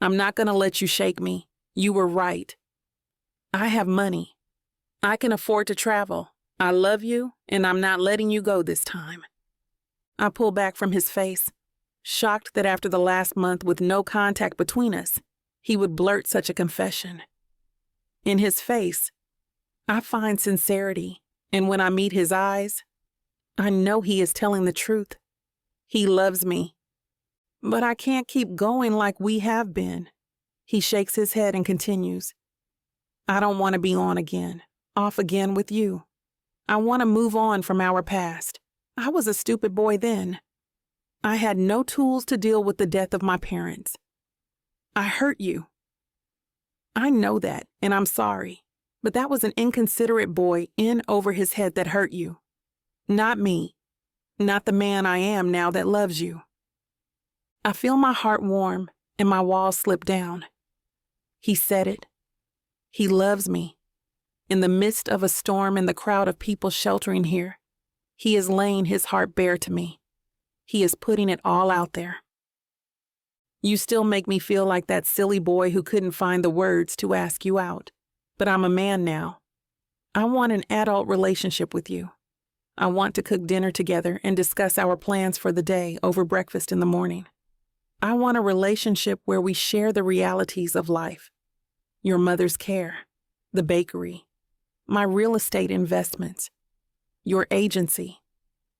I'm not gonna let you shake me. You were right. I have money. I can afford to travel. I love you, and I'm not letting you go this time." I pull back from his face, shocked that after the last month with no contact between us, he would blurt such a confession. In his face, I find sincerity, and when I meet his eyes, I know he is telling the truth. He loves me. But I can't keep going like we have been. He shakes his head and continues. "I don't want to be off again with you. I want to move on from our past. I was a stupid boy then. I had no tools to deal with the death of my parents. I hurt you. I know that, and I'm sorry, but that was an inconsiderate boy in over his head that hurt you. Not me. Not the man I am now that loves you." I feel my heart warm and my walls slip down. He said it. He loves me. In the midst of a storm and the crowd of people sheltering here, he is laying his heart bare to me. He is putting it all out there. You still make me feel like that silly boy who couldn't find the words to ask you out. But I'm a man now. I want an adult relationship with you. I want to cook dinner together and discuss our plans for the day over breakfast in the morning. I want a relationship where we share the realities of life. Your mother's care, the bakery, my real estate investments, your agency.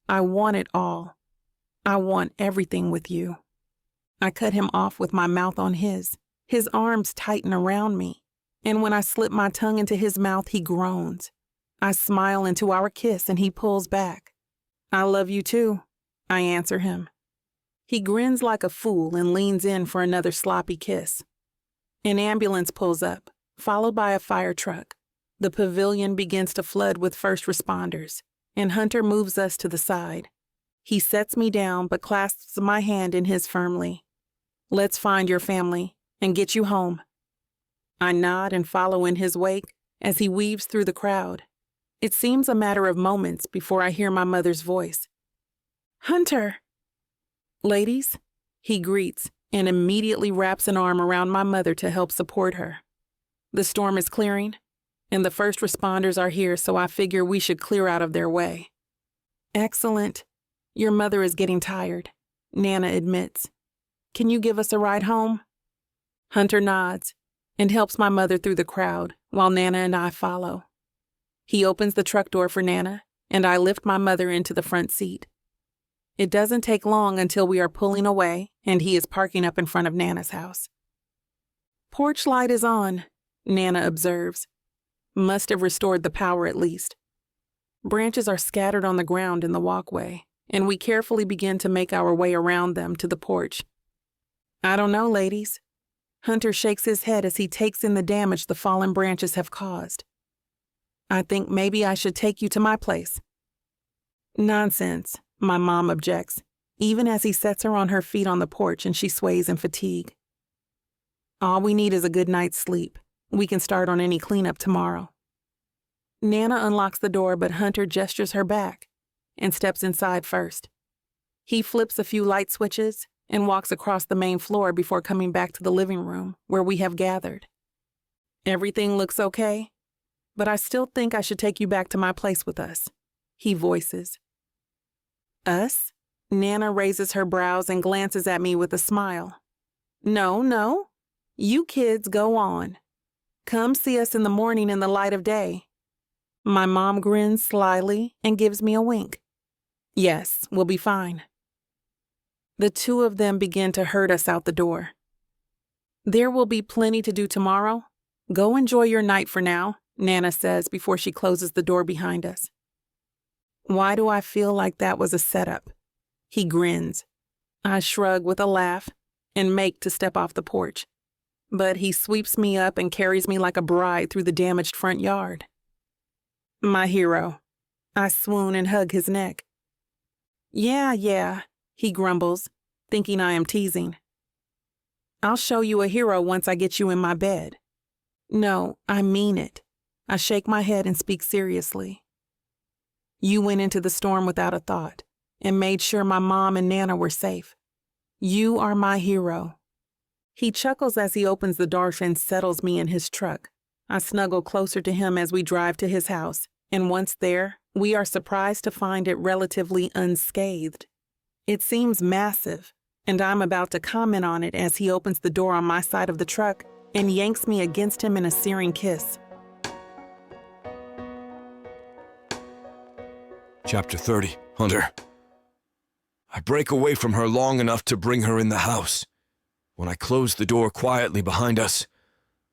I want it all. I want everything with you. I cut him off with my mouth on his arms tighten around me, and when I slip my tongue into his mouth, he groans. I smile into our kiss and he pulls back. "I love you too," I answer him. He grins like a fool and leans in for another sloppy kiss. An ambulance pulls up, followed by a fire truck. The pavilion begins to flood with first responders, and Hunter moves us to the side. He sets me down but clasps my hand in his firmly. "Let's find your family and get you home." I nod and follow in his wake as he weaves through the crowd. It seems a matter of moments before I hear my mother's voice. "Hunter!" "Ladies," he greets and immediately wraps an arm around my mother to help support her. The storm is clearing, and the first responders are here, so I figure we should clear out of their way. Excellent. Your mother is getting tired, Nana admits. Can you give us a ride home? Hunter nods and helps my mother through the crowd while Nana and I follow. He opens the truck door for Nana, and I lift my mother into the front seat. It doesn't take long until we are pulling away and he is parking up in front of Nana's house. Porch light is on, Nana observes. Must have restored the power at least. Branches are scattered on the ground in the walkway, and we carefully begin to make our way around them to the porch. I don't know, ladies. Hunter shakes his head as he takes in the damage the fallen branches have caused. I think maybe I should take you to my place. Nonsense, my mom objects, even as he sets her on her feet on the porch and she sways in fatigue. All we need is a good night's sleep. We can start on any cleanup tomorrow. Nana unlocks the door, but Hunter gestures her back and steps inside first. He flips a few light switches and walks across the main floor before coming back to the living room where we have gathered. Everything looks okay, but I still think I should take you back to my place with us, he voices. Us? Nana raises her brows and glances at me with a smile. No. You kids go on. Come see us in the morning in the light of day. My mom grins slyly and gives me a wink. Yes, we'll be fine. The two of them begin to herd us out the door. There will be plenty to do tomorrow. Go enjoy your night for now, Nana says before she closes the door behind us. Why do I feel like that was a setup? He grins. I shrug with a laugh and make to step off the porch. But he sweeps me up and carries me like a bride through the damaged front yard. My hero. I swoon and hug his neck. Yeah, he grumbles, thinking I am teasing. I'll show you a hero once I get you in my bed. No, I mean it. I shake my head and speak seriously. You went into the storm without a thought and made sure my mom and Nana were safe. You are my hero. He chuckles as he opens the door and settles me in his truck. I snuggle closer to him as we drive to his house, and once there, we are surprised to find it relatively unscathed. It seems massive, and I'm about to comment on it as he opens the door on my side of the truck and yanks me against him in a searing kiss. Chapter 30, Hunter. I break away from her long enough to bring her in the house. When I close the door quietly behind us,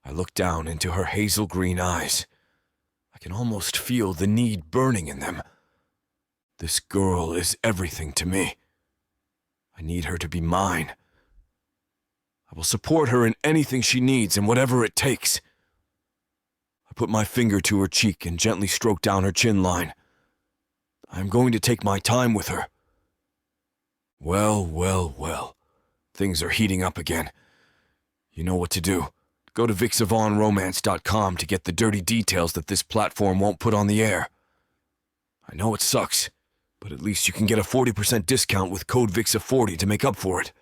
I look down into her hazel green eyes. I can almost feel the need burning in them. This girl is everything to me. I need her to be mine. I will support her in anything she needs and whatever it takes. I put my finger to her cheek and gently stroke down her chin line. I am going to take my time with her. Well. Things are heating up again. You know what to do. Go to BWWM to get the dirty details that this platform won't put on the air. I know it sucks, but at least you can get a 40% discount with code VIXA40 to make up for it.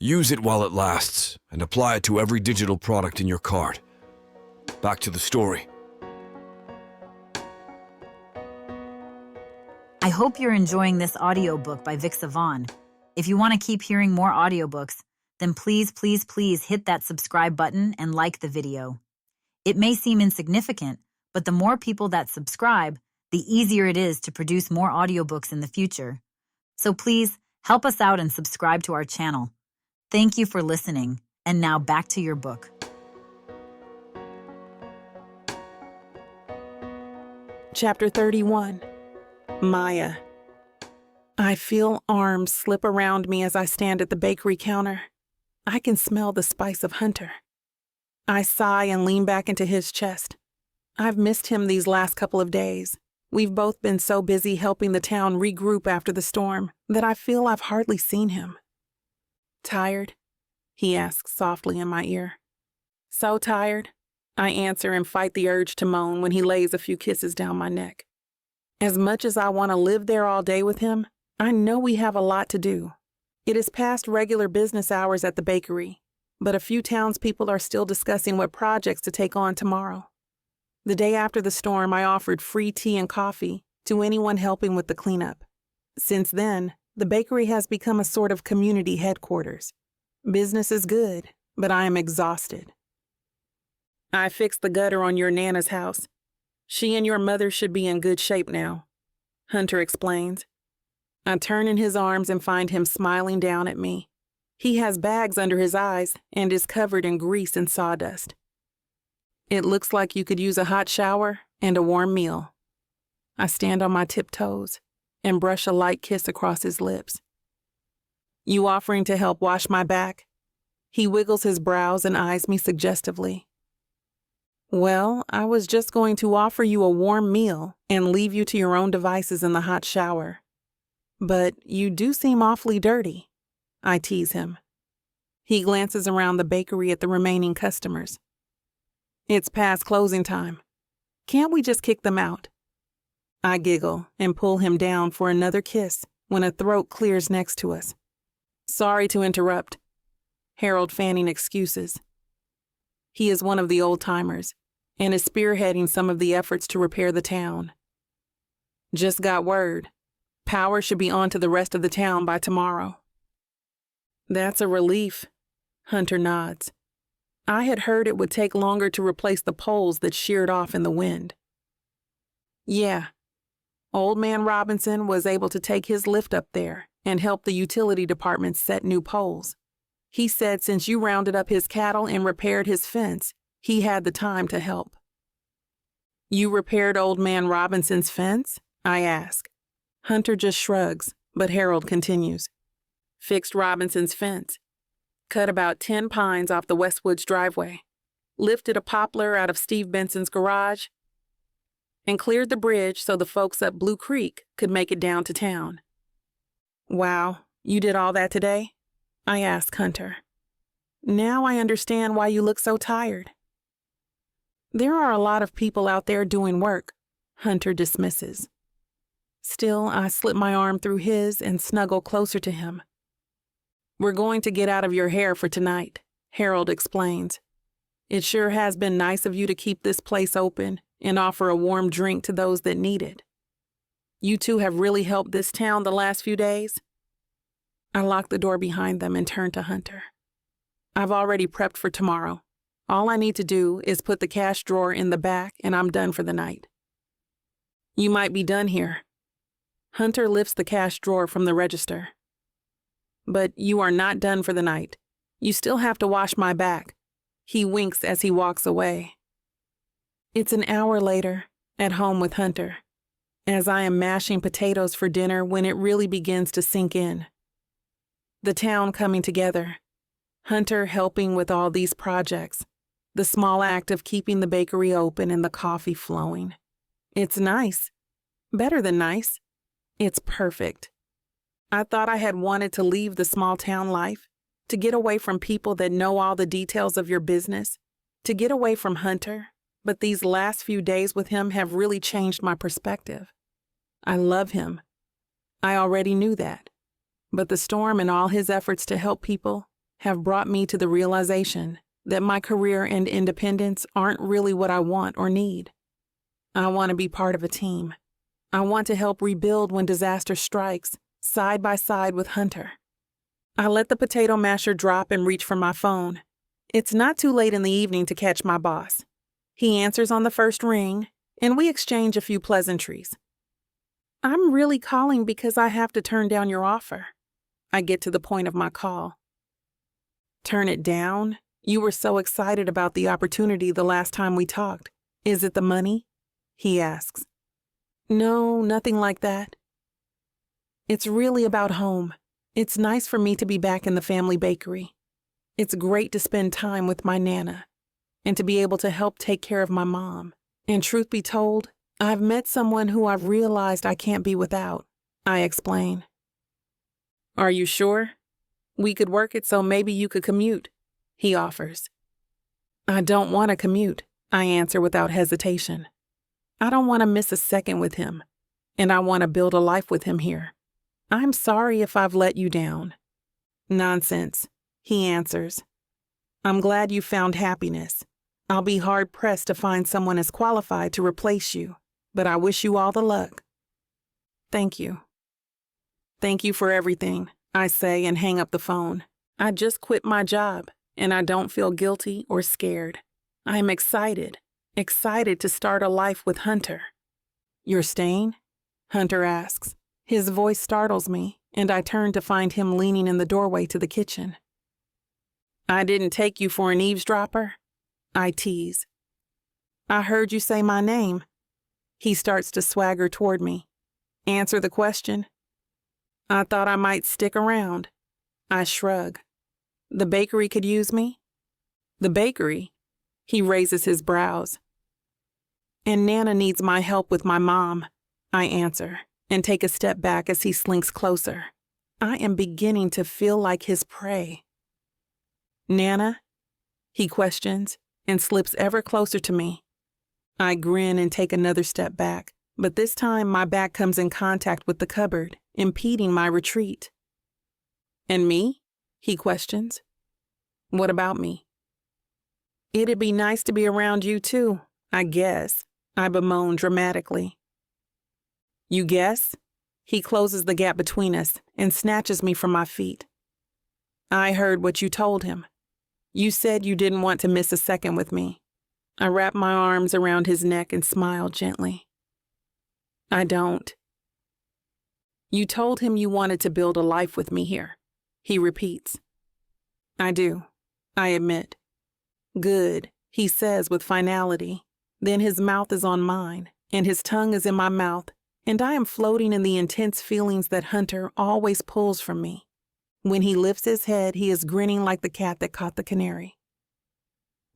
Use it while it lasts, and apply it to every digital product in your cart. Back to the story. I hope you're enjoying this audiobook by BWWM. If you want to keep hearing more audiobooks, then please hit that subscribe button and like the video. It may seem insignificant, but the more people that subscribe, the easier it is to produce more audiobooks in the future. So please help us out and subscribe to our channel. Thank you for listening, and now back to your book. Chapter 31. Maya. I feel arms slip around me as I stand at the bakery counter. I can smell the spice of Hunter. I sigh and lean back into his chest. I've missed him these last couple of days. We've both been so busy helping the town regroup after the storm that I feel I've hardly seen him. Tired? He asks softly in my ear. So tired, I answer and fight the urge to moan when he lays a few kisses down my neck. As much as I want to live there all day with him, I know we have a lot to do. It is past regular business hours at the bakery, but a few townspeople are still discussing what projects to take on tomorrow. The day after the storm, I offered free tea and coffee to anyone helping with the cleanup. Since then, the bakery has become a sort of community headquarters. Business is good, but I am exhausted. I fixed the gutter on your Nana's house. She and your mother should be in good shape now, Hunter explains. I turn in his arms and find him smiling down at me. He has bags under his eyes and is covered in grease and sawdust. It looks like you could use a hot shower and a warm meal. I stand on my tiptoes and brush a light kiss across his lips. You offering to help wash my back? He wiggles his brows and eyes me suggestively. Well, I was just going to offer you a warm meal and leave you to your own devices in the hot shower. But you do seem awfully dirty, I tease him. He glances around the bakery at the remaining customers. It's past closing time. Can't we just kick them out? I giggle and pull him down for another kiss when a throat clears next to us. Sorry to interrupt. Harold fanning excuses. He is one of the old-timers and is spearheading some of the efforts to repair the town. Just got word. Power should be on to the rest of the town by tomorrow. That's a relief, Hunter nods. I had heard it would take longer to replace the poles that sheared off in the wind. Yeah. Old Man Robinson was able to take his lift up there and help the utility department set new poles. He said since you rounded up his cattle and repaired his fence, he had the time to help. You repaired Old Man Robinson's fence? I ask. Hunter just shrugs, but Harold continues. Fixed Robinson's fence. Cut about 10 pines off the Westwoods driveway. Lifted a poplar out of Steve Benson's garage. And cleared the bridge so the folks up Blue Creek could make it down to town. Wow, you did all that today? I ask Hunter. Now I understand why you look so tired. There are a lot of people out there doing work, Hunter dismisses. Still, I slip my arm through his and snuggle closer to him. We're going to get out of your hair for tonight, Harold explains. It sure has been nice of you to keep this place open and offer a warm drink to those that need it. You two have really helped this town the last few days. I lock the door behind them and turn to Hunter. I've already prepped for tomorrow. All I need to do is put the cash drawer in the back and I'm done for the night. You might be done here. Hunter lifts the cash drawer from the register. But you are not done for the night. You still have to wash my back. He winks as he walks away. It's an hour later, at home with Hunter, as I am mashing potatoes for dinner when it really begins to sink in. The town coming together, Hunter helping with all these projects, the small act of keeping the bakery open and the coffee flowing. It's nice. Better than nice. It's perfect. I thought I had wanted to leave the small town life, to get away from people that know all the details of your business, to get away from Hunter, but these last few days with him have really changed my perspective. I love him. I already knew that. But the storm and all his efforts to help people have brought me to the realization that my career and independence aren't really what I want or need. I want to be part of a team. I want to help rebuild when disaster strikes, side by side with Hunter. I let the potato masher drop and reach for my phone. It's not too late in the evening to catch my boss. He answers on the first ring, and we exchange a few pleasantries. I'm really calling because I have to turn down your offer. I get to the point of my call. Turn it down? You were so excited about the opportunity the last time we talked. Is it the money? He asks. No, nothing like that. It's really about home. It's nice for me to be back in the family bakery. It's great to spend time with my Nana and to be able to help take care of my mom. And truth be told, I've met someone who I've realized I can't be without, I explain. Are you sure? We could work it so maybe you could commute, he offers. I don't want to commute, I answer without hesitation. I don't want to miss a second with him, and I want to build a life with him here. I'm sorry if I've let you down. Nonsense, he answers. I'm glad you found happiness. I'll be hard-pressed to find someone as qualified to replace you, but I wish you all the luck. Thank you. Thank you for everything, I say and hang up the phone. I just quit my job, and I don't feel guilty or scared. I am excited to start a life with Hunter. You're staying? Hunter asks. His voice startles me, and I turn to find him leaning in the doorway to the kitchen. I didn't take you for an eavesdropper? I tease. I heard you say my name. He starts to swagger toward me. Answer the question. I thought I might stick around. I shrug. The bakery could use me? The bakery? He raises his brows. And Nana needs my help with my mom, I answer, and take a step back as he slinks closer. I am beginning to feel like his prey. Nana? He questions and slips ever closer to me. I grin and take another step back, but this time my back comes in contact with the cupboard, impeding my retreat. And me? He questions. What about me? It'd be nice to be around you too, I guess, I bemoan dramatically. You guess? He closes the gap between us and snatches me from my feet. I heard what you told him. You said you didn't want to miss a second with me. I wrap my arms around his neck and smile gently. I don't. You told him you wanted to build a life with me here, he repeats. I do, I admit. Good, he says with finality. Then his mouth is on mine, and his tongue is in my mouth, and I am floating in the intense feelings that Hunter always pulls from me. When he lifts his head, he is grinning like the cat that caught the canary.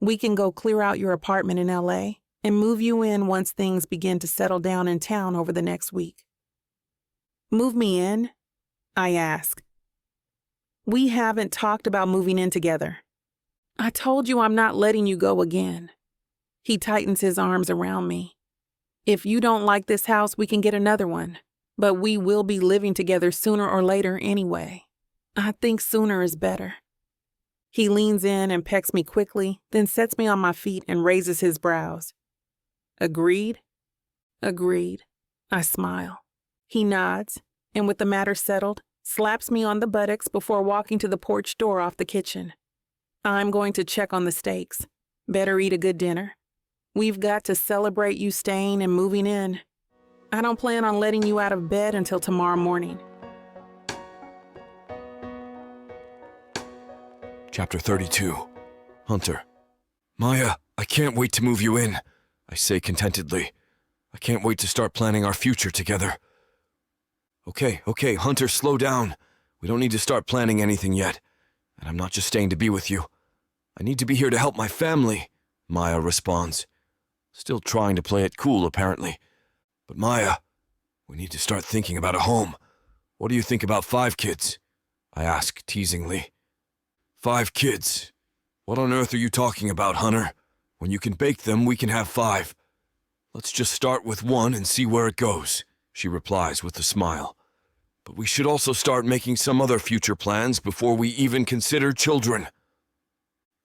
We can go clear out your apartment in LA and move you in once things begin to settle down in town over the next week. Move me in? I ask. We haven't talked about moving in together. I told you I'm not letting you go again. He tightens his arms around me. If you don't like this house, we can get another one, but we will be living together sooner or later anyway. I think sooner is better. He leans in and pecks me quickly, then sets me on my feet and raises his brows. Agreed? Agreed. I smile. He nods, and with the matter settled, slaps me on the buttocks before walking to the porch door off the kitchen. I'm going to check on the steaks. Better eat a good dinner. We've got to celebrate you staying and moving in. I don't plan on letting you out of bed until tomorrow morning. Chapter 32. Hunter. Maya, I can't wait to move you in, I say contentedly. I can't wait to start planning our future together. Okay, Hunter, slow down. We don't need to start planning anything yet. And I'm not just staying to be with you. I need to be here to help my family, Maya responds. Still trying to play it cool, apparently. But Maya, we need to start thinking about a home. What do you think about 5 kids? I ask teasingly. 5 kids? What on earth are you talking about, Hunter? When you can bake them, we can have 5. Let's just start with 1 and see where it goes, she replies with a smile. But we should also start making some other future plans before we even consider children.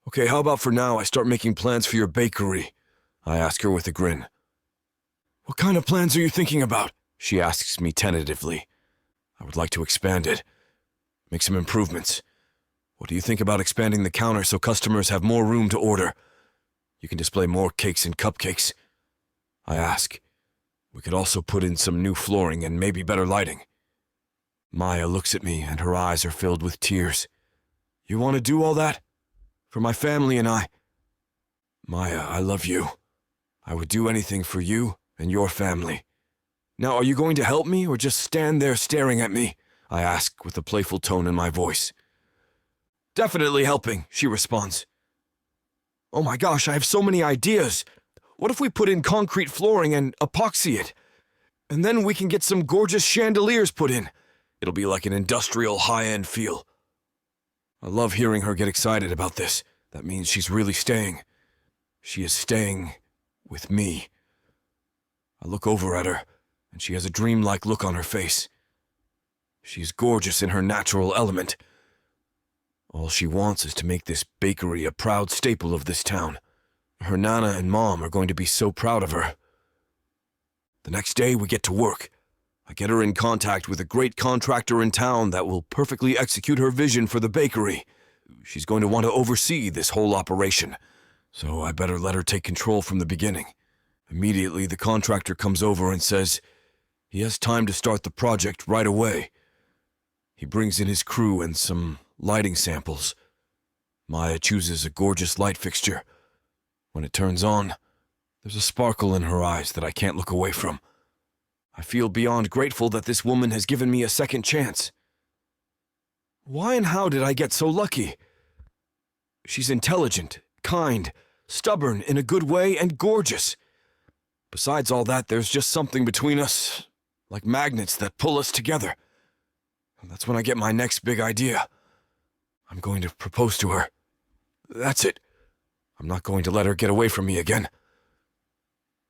Okay, how about for now I start making plans for your bakery? I ask her with a grin. What kind of plans are you thinking about? She asks me tentatively. I would like to expand it. Make some improvements. What do you think about expanding the counter so customers have more room to order? You can display more cakes and cupcakes. I ask. We could also put in some new flooring and maybe better lighting. Maya looks at me and her eyes are filled with tears. You want to do all that? For my family and I? Maya, I love you. I would do anything for you and your family. Now, are you going to help me or just stand there staring at me? I ask with a playful tone in my voice. Definitely helping, she responds. Oh my gosh, I have so many ideas. What if we put in concrete flooring and epoxy it? And then we can get some gorgeous chandeliers put in. It'll be like an industrial high-end feel. I love hearing her get excited about this. That means she's really staying. She is staying with me. I look over at her, and she has a dreamlike look on her face. She's gorgeous in her natural element. All she wants is to make this bakery a proud staple of this town. Her Nana and Mom are going to be so proud of her. The next day, we get to work. I get her in contact with a great contractor in town that will perfectly execute her vision for the bakery. She's going to want to oversee this whole operation, so I better let her take control from the beginning. Immediately, the contractor comes over and says he has time to start the project right away. He brings in his crew and some lighting samples. Maya chooses a gorgeous light fixture. When it turns on, there's a sparkle in her eyes that I can't look away from. I feel beyond grateful that this woman has given me a second chance. Why and how did I get so lucky? She's intelligent, kind, stubborn in a good way, and gorgeous. Besides all that, there's just something between us, like magnets that pull us together. And that's when I get my next big idea. I'm going to propose to her. That's it. I'm not going to let her get away from me again.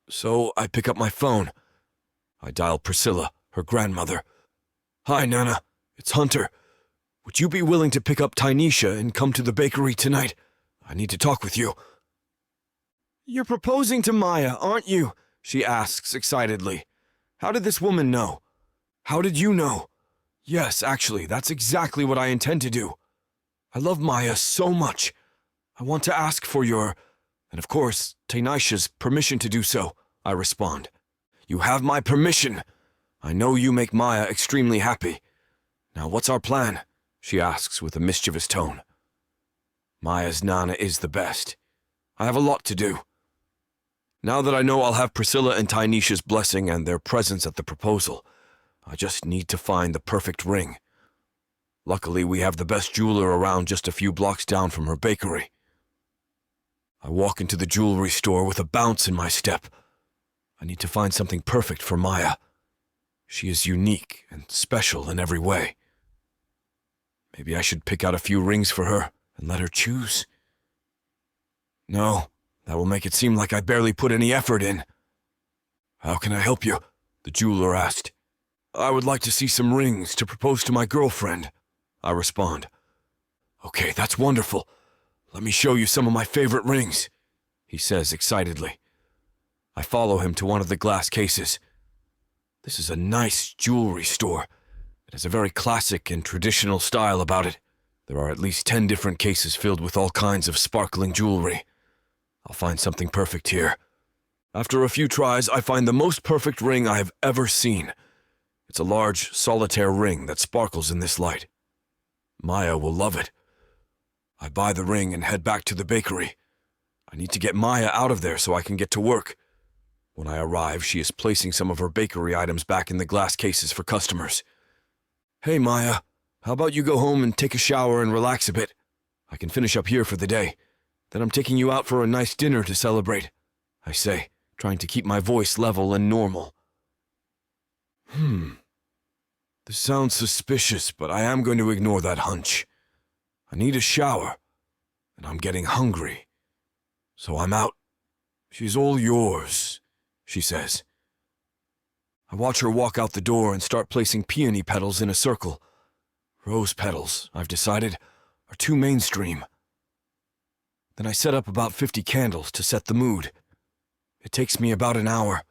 So I pick up my phone. I dial Priscilla, her grandmother. Hi, Nana. It's Hunter. Would you be willing to pick up Tynesha and come to the bakery tonight? I need to talk with you. You're proposing to Maya, aren't you? She asks excitedly. How did this woman know? How did you know? Yes, actually, that's exactly what I intend to do. I love Maya so much. I want to ask for your, and of course, Tynesha's permission to do so, I respond. You have my permission. I know you make Maya extremely happy. Now what's our plan? She asks with a mischievous tone. Maya's Nana is the best. I have a lot to do. Now that I know I'll have Priscilla and Tynesha's blessing and their presence at the proposal, I just need to find the perfect ring. Luckily, we have the best jeweler around just a few blocks down from her bakery. I walk into the jewelry store with a bounce in my step. I need to find something perfect for Maya. She is unique and special in every way. Maybe I should pick out a few rings for her and let her choose. No, that will make it seem like I barely put any effort in. How can I help you? The jeweler asked. I would like to see some rings to propose to my girlfriend, I respond. Okay, that's wonderful. Let me show you some of my favorite rings, he says excitedly. I follow him to one of the glass cases. This is a nice jewelry store. It has a very classic and traditional style about it. There are at least 10 different cases filled with all kinds of sparkling jewelry. I'll find something perfect here. After a few tries, I find the most perfect ring I have ever seen. It's a large, solitaire ring that sparkles in this light. Maya will love it. I buy the ring and head back to the bakery. I need to get Maya out of there so I can get to work. When I arrive, she is placing some of her bakery items back in the glass cases for customers. Hey, Maya, how about you go home and take a shower and relax a bit? I can finish up here for the day. Then I'm taking you out for a nice dinner to celebrate, I say, trying to keep my voice level and normal. This sounds suspicious, but I am going to ignore that hunch. I need a shower, and I'm getting hungry. So I'm out. She's all yours, she says. I watch her walk out the door and start placing peony petals in a circle. Rose petals, I've decided, are too mainstream. Then I set up about 50 candles to set the mood. It takes me about an hour.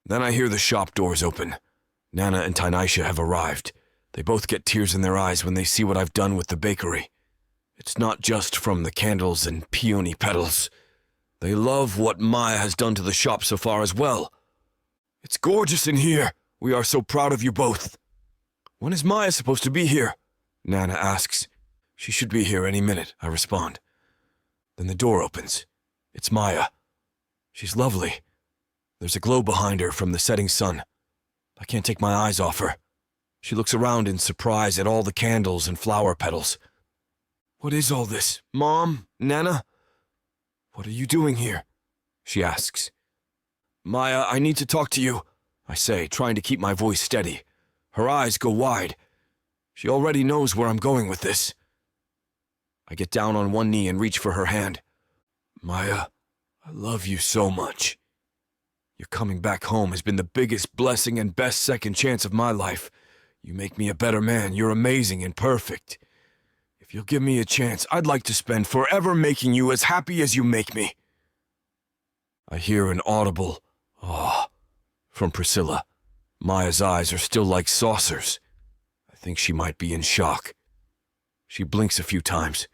Then I hear the shop doors open. Nana and Tynesha have arrived. They both get tears in their eyes when they see what I've done with the bakery. It's not just from the candles and peony petals. They love what Maya has done to the shop so far as well. It's gorgeous in here. We are so proud of you both. When is Maya supposed to be here? Nana asks. She should be here any minute, I respond. Then the door opens. It's Maya. She's lovely. There's a glow behind her from the setting sun. I can't take my eyes off her. She looks around in surprise at all the candles and flower petals. What is all this, Mom? Nana? What are you doing here? She asks. Maya, I need to talk to you, I say, trying to keep my voice steady. Her eyes go wide. She already knows where I'm going with this. I get down on one knee and reach for her hand. Maya, I love you so much. Your coming back home has been the biggest blessing and best second chance of my life. You make me a better man. You're amazing and perfect. If If you'll give me a chance, I'd like to spend forever making you as happy as you make me. I hear an audible, "Ah," from Priscilla. Maya's eyes are still like saucers. I think she might be in shock. She blinks a few times.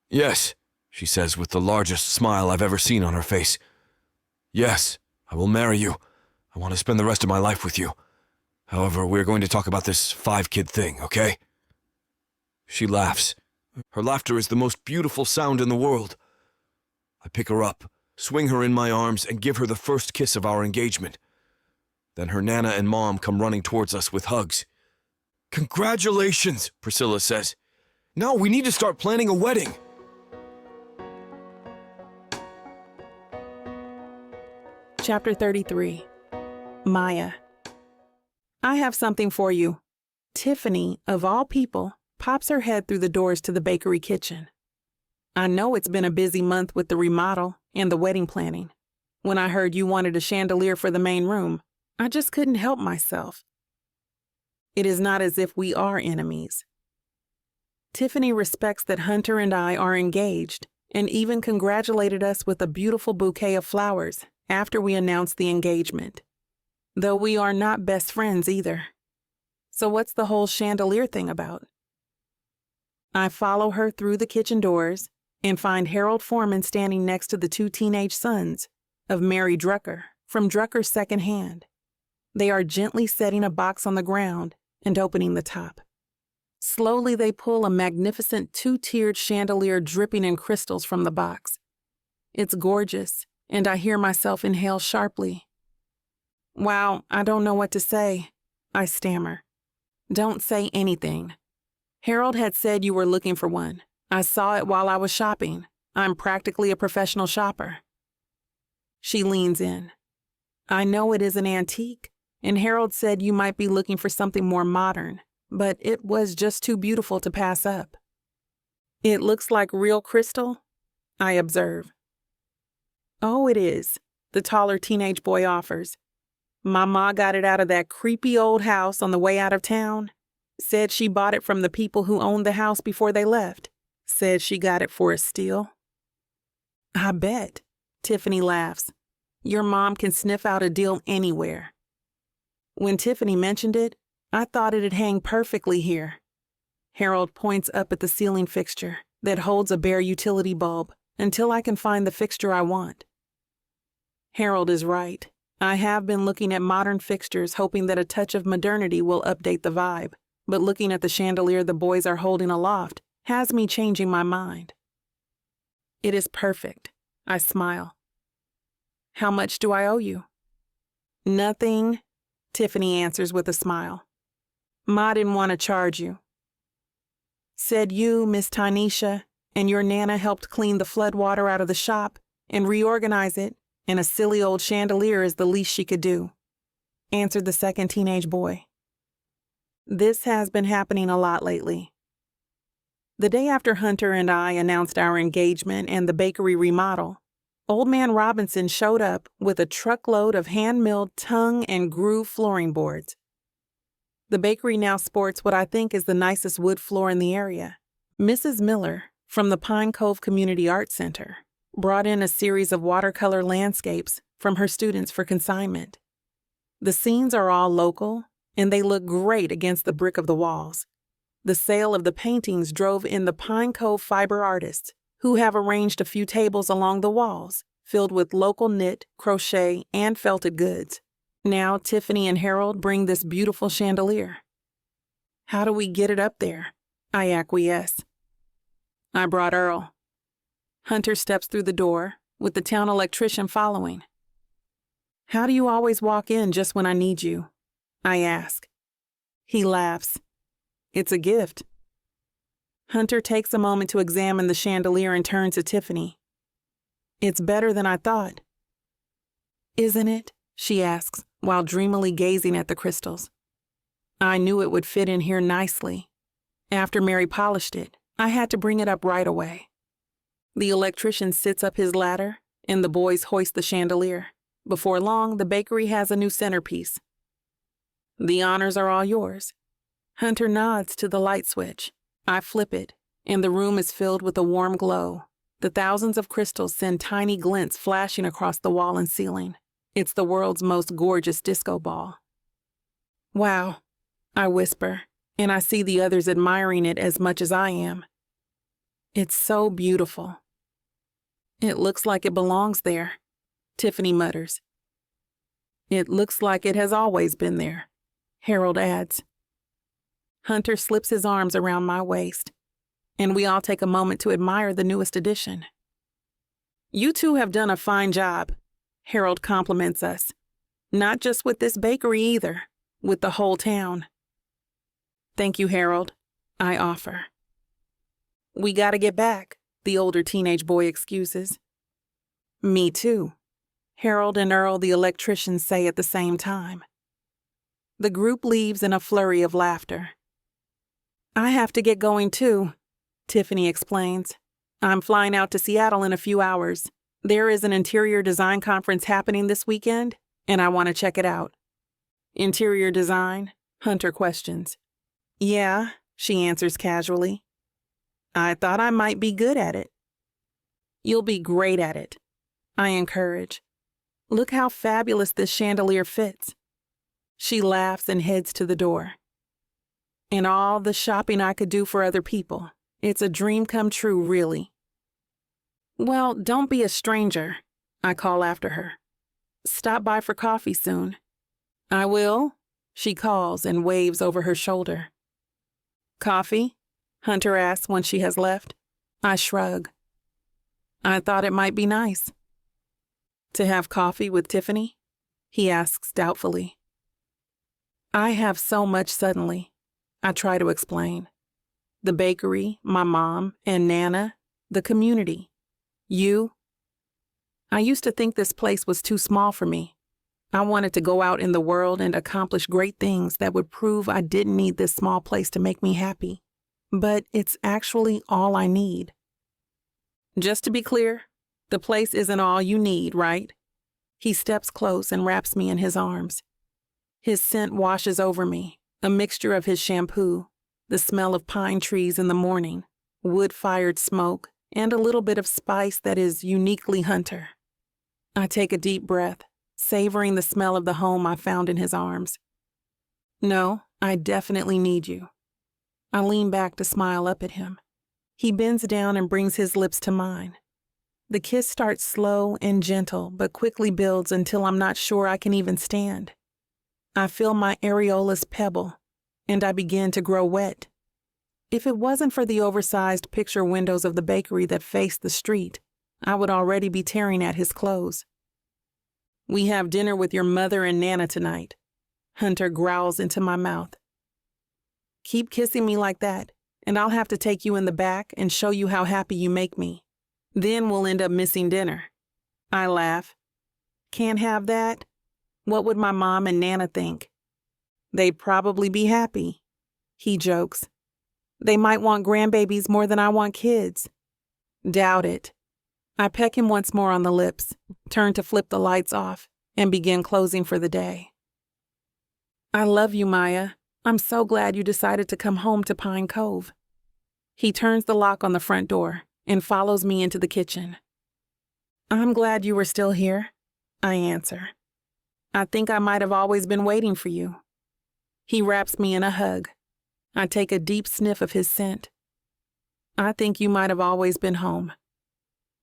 "Yes," she says with the largest smile I've ever seen on her face. "Yes, I will marry you. I want to spend the rest of my life with you. However, we're going to talk about this 5-kid thing, okay?" She laughs. Her laughter is the most beautiful sound in the world. I pick her up, swing her in my arms, and give her the first kiss of our engagement. Then her Nana and Mom come running towards us with hugs. "Congratulations," Priscilla says. "Now we need to start planning a wedding." Chapter 33. Maya. I have something for you. Tiffany, of all people, pops her head through the doors to the bakery kitchen. I know it's been a busy month with the remodel and the wedding planning. When I heard you wanted a chandelier for the main room, I just couldn't help myself. It is not as if we are enemies. Tiffany respects that Hunter and I are engaged and even congratulated us with a beautiful bouquet of flowers after we announced the engagement. Though we are not best friends either. So what's the whole chandelier thing about? I follow her through the kitchen doors and find Harold Foreman standing next to the 2 teenage sons of Mary Drucker from Drucker's Second Hand. They are gently setting a box on the ground and opening the top. Slowly they pull a magnificent 2-tiered chandelier dripping in crystals from the box. It's gorgeous, and I hear myself inhale sharply. "Wow, I don't know what to say," I stammer. "Don't say anything. Harold had said you were looking for one. I saw it while I was shopping. I'm practically a professional shopper." She leans in. "I know it is an antique, and Harold said you might be looking for something more modern, but it was just too beautiful to pass up." "It looks like real crystal," I observe. "Oh, it is," the taller teenage boy offers. "My ma got it out of that creepy old house on the way out of town. Said she bought it from the people who owned the house before they left. Said she got it for a steal." "I bet," Tiffany laughs. "Your mom can sniff out a deal anywhere." When Tiffany mentioned it, I thought it'd hang perfectly here. Harold points up at the ceiling fixture that holds a bare utility bulb until I can find the fixture I want. Harold is right. I have been looking at modern fixtures hoping that a touch of modernity will update the vibe, but looking at the chandelier the boys are holding aloft has me changing my mind. "It is perfect," I smile. "How much do I owe you?" "Nothing," Tiffany answers with a smile. "Ma didn't want to charge you. Said you, Miss Tanisha, and your Nana helped clean the floodwater out of the shop and reorganize it, and a silly old chandelier is the least she could do," answered the second teenage boy. This has been happening a lot lately. The day after Hunter and I announced our engagement and the bakery remodel, Old Man Robinson showed up with a truckload of hand-milled tongue and groove flooring boards. The bakery now sports what I think is the nicest wood floor in the area. Mrs. Miller, from the Pine Cove Community Arts Center, brought in a series of watercolor landscapes from her students for consignment. The scenes are all local, and they look great against the brick of the walls. The sale of the paintings drove in the Pine Cove fiber artists, who have arranged a few tables along the walls, filled with local knit, crochet, and felted goods. Now Tiffany and Harold bring this beautiful chandelier. "How do we get it up there?" I acquiesce. "I brought Earl." Hunter steps through the door, with the town electrician following. "How do you always walk in just when I need you?" I ask. He laughs. "It's a gift." Hunter takes a moment to examine the chandelier and turns to Tiffany. "It's better than I thought." "Isn't it?" she asks, while dreamily gazing at the crystals. "I knew it would fit in here nicely. After Mary polished it, I had to bring it up right away." The electrician sits up his ladder, and the boys hoist the chandelier. Before long, the bakery has a new centerpiece. "The honors are all yours." Hunter nods to the light switch. I flip it, and the room is filled with a warm glow. The thousands of crystals send tiny glints flashing across the wall and ceiling. It's the world's most gorgeous disco ball. Wow, I whisper, and I see the others admiring it as much as I am. It's so beautiful. It looks like it belongs there, Tiffany mutters. It looks like it has always been there, Harold adds. Hunter slips his arms around my waist, and we all take a moment to admire the newest addition. You two have done a fine job, Harold compliments us. Not just with this bakery either, with the whole town. Thank you, Harold, I offer. We gotta get back, the older teenage boy excuses. Me too, Harold and Earl the electrician say at the same time. The group leaves in a flurry of laughter. I have to get going too, Tiffany explains. I'm flying out to Seattle in a few hours. There is an interior design conference happening this weekend, and I want to check it out. Interior design? Hunter questions. Yeah, she answers casually. I thought I might be good at it. You'll be great at it, I encourage. Look how fabulous this chandelier fits. She laughs and heads to the door. And all the shopping I could do for other people. It's a dream come true, really. Well, don't be a stranger, I call after her. Stop by for coffee soon. I will, she calls and waves over her shoulder. Coffee? Hunter asks when she has left. I shrug. I thought it might be nice. To have coffee with Tiffany? He asks doubtfully. I have so much suddenly, I try to explain. The bakery, my mom and Nana, the community. You. I used to think this place was too small for me. I wanted to go out in the world and accomplish great things that would prove I didn't need this small place to make me happy. But it's actually all I need. Just to be clear, the place isn't all you need, right? He steps close and wraps me in his arms. His scent washes over me, a mixture of his shampoo, the smell of pine trees in the morning, wood-fired smoke, and a little bit of spice that is uniquely Hunter. I take a deep breath, savoring the smell of the home I found in his arms. No, I definitely need you. I lean back to smile up at him. He bends down and brings his lips to mine. The kiss starts slow and gentle, but quickly builds until I'm not sure I can even stand. I feel my areolas pebble, and I begin to grow wet. If it wasn't for the oversized picture windows of the bakery that faced the street, I would already be tearing at his clothes. We have dinner with your mother and Nana tonight, Hunter growls into my mouth. Keep kissing me like that, and I'll have to take you in the back and show you how happy you make me. Then we'll end up missing dinner. I laugh. Can't have that? What would my mom and Nana think? They'd probably be happy. He jokes. They might want grandbabies more than I want kids. Doubt it. I peck him once more on the lips, turn to flip the lights off, and begin closing for the day. I love you, Maya. I'm so glad you decided to come home to Pine Cove. He turns the lock on the front door and follows me into the kitchen. I'm glad you were still here, I answer. I think I might have always been waiting for you. He wraps me in a hug. I take a deep sniff of his scent. I think you might have always been home.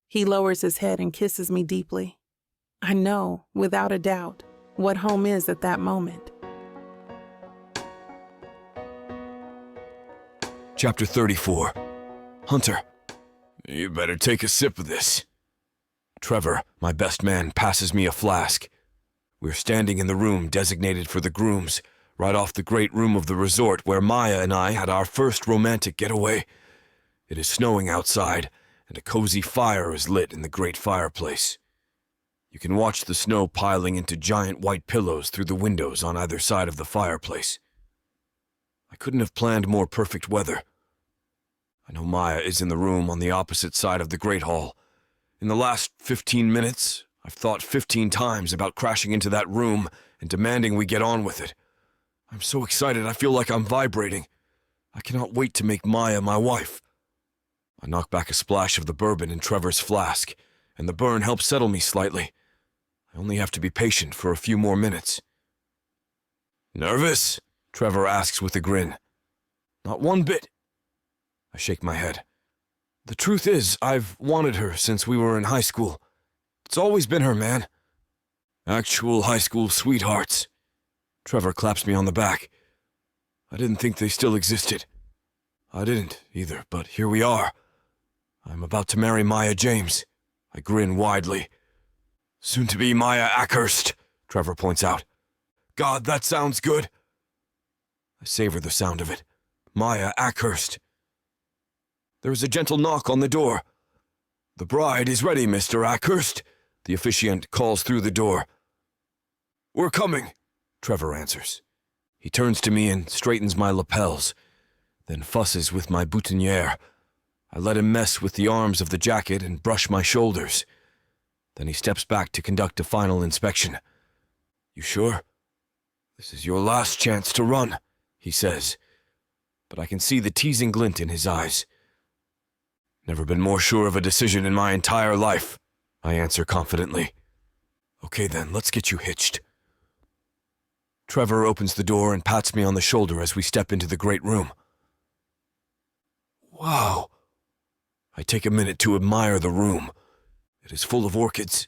He lowers his head and kisses me deeply. I know, without a doubt, what home is at that moment. Chapter 34. Hunter, you better take a sip of this. Trevor, my best man, passes me a flask. We're standing in the room designated for the grooms, right off the great room of the resort where Maya and I had our first romantic getaway. It is snowing outside, and a cozy fire is lit in the great fireplace. You can watch the snow piling into giant white pillows through the windows on either side of the fireplace. I couldn't have planned more perfect weather. I know Maya is in the room on the opposite side of the Great Hall. In the last 15 minutes, I've thought 15 times about crashing into that room and demanding we get on with it. I'm so excited I feel like I'm vibrating. I cannot wait to make Maya my wife. I knock back a splash of the bourbon in Trevor's flask, and the burn helps settle me slightly. I only have to be patient for a few more minutes. "Nervous?" Trevor asks with a grin. "Not one bit." I shake my head. "The truth is, I've wanted her since we were in high school. It's always been her, man. Actual high school sweethearts." Trevor claps me on the back. "I didn't think they still existed." "I didn't either, but here we are. I'm about to marry Maya James." I grin widely. "Soon to be Maya Ackhurst," Trevor points out. "God, that sounds good." I savor the sound of it. Maya Ackhurst. There is a gentle knock on the door. "The bride is ready, Mr. Ackhurst," the officiant calls through the door. "We're coming," Trevor answers. He turns to me and straightens my lapels, then fusses with my boutonniere. I let him mess with the arms of the jacket and brush my shoulders. Then he steps back to conduct a final inspection. "You sure? This is your last chance to run," he says, but I can see the teasing glint in his eyes. "Never been more sure of a decision in my entire life," I answer confidently. "Okay then, let's get you hitched." Trevor opens the door and pats me on the shoulder as we step into the great room. Wow. I take a minute to admire the room. It is full of orchids.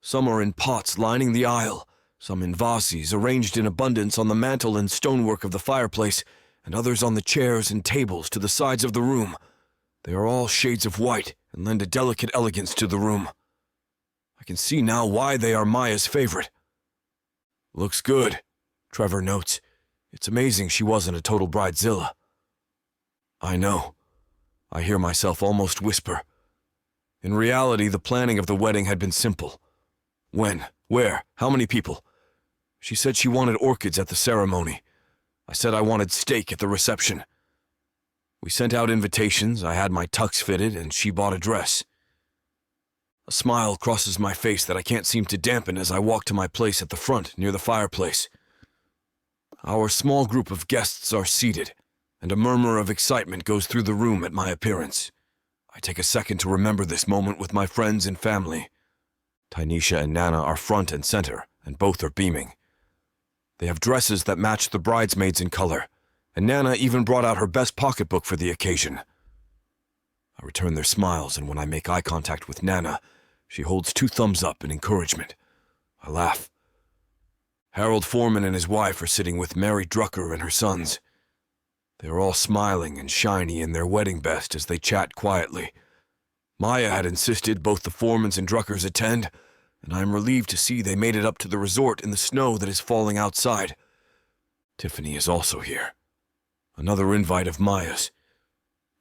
Some are in pots lining the aisle, some in vases arranged in abundance on the mantel and stonework of the fireplace, and others on the chairs and tables to the sides of the room. They are all shades of white and lend a delicate elegance to the room. I can see now why they are Maya's favorite. "Looks good," Trevor notes. "It's amazing she wasn't a total bridezilla." I know. I hear myself almost whisper. In reality, the planning of the wedding had been simple. When? Where? How many people? She said she wanted orchids at the ceremony. I said I wanted steak at the reception. We sent out invitations, I had my tux fitted, and she bought a dress. A smile crosses my face that I can't seem to dampen as I walk to my place at the front, near the fireplace. Our small group of guests are seated, and a murmur of excitement goes through the room at my appearance. I take a second to remember this moment with my friends and family. Tynesha and Nana are front and center, and both are beaming. They have dresses that match the bridesmaids in color, and Nana even brought out her best pocketbook for the occasion. I return their smiles, and when I make eye contact with Nana, she holds 2 thumbs up in encouragement. I laugh. Harold Foreman and his wife are sitting with Mary Drucker and her sons. They are all smiling and shiny in their wedding best as they chat quietly. Maya had insisted both the Foremans and Druckers attend, and I am relieved to see they made it up to the resort in the snow that is falling outside. Tiffany is also here. Another invite of Maya's.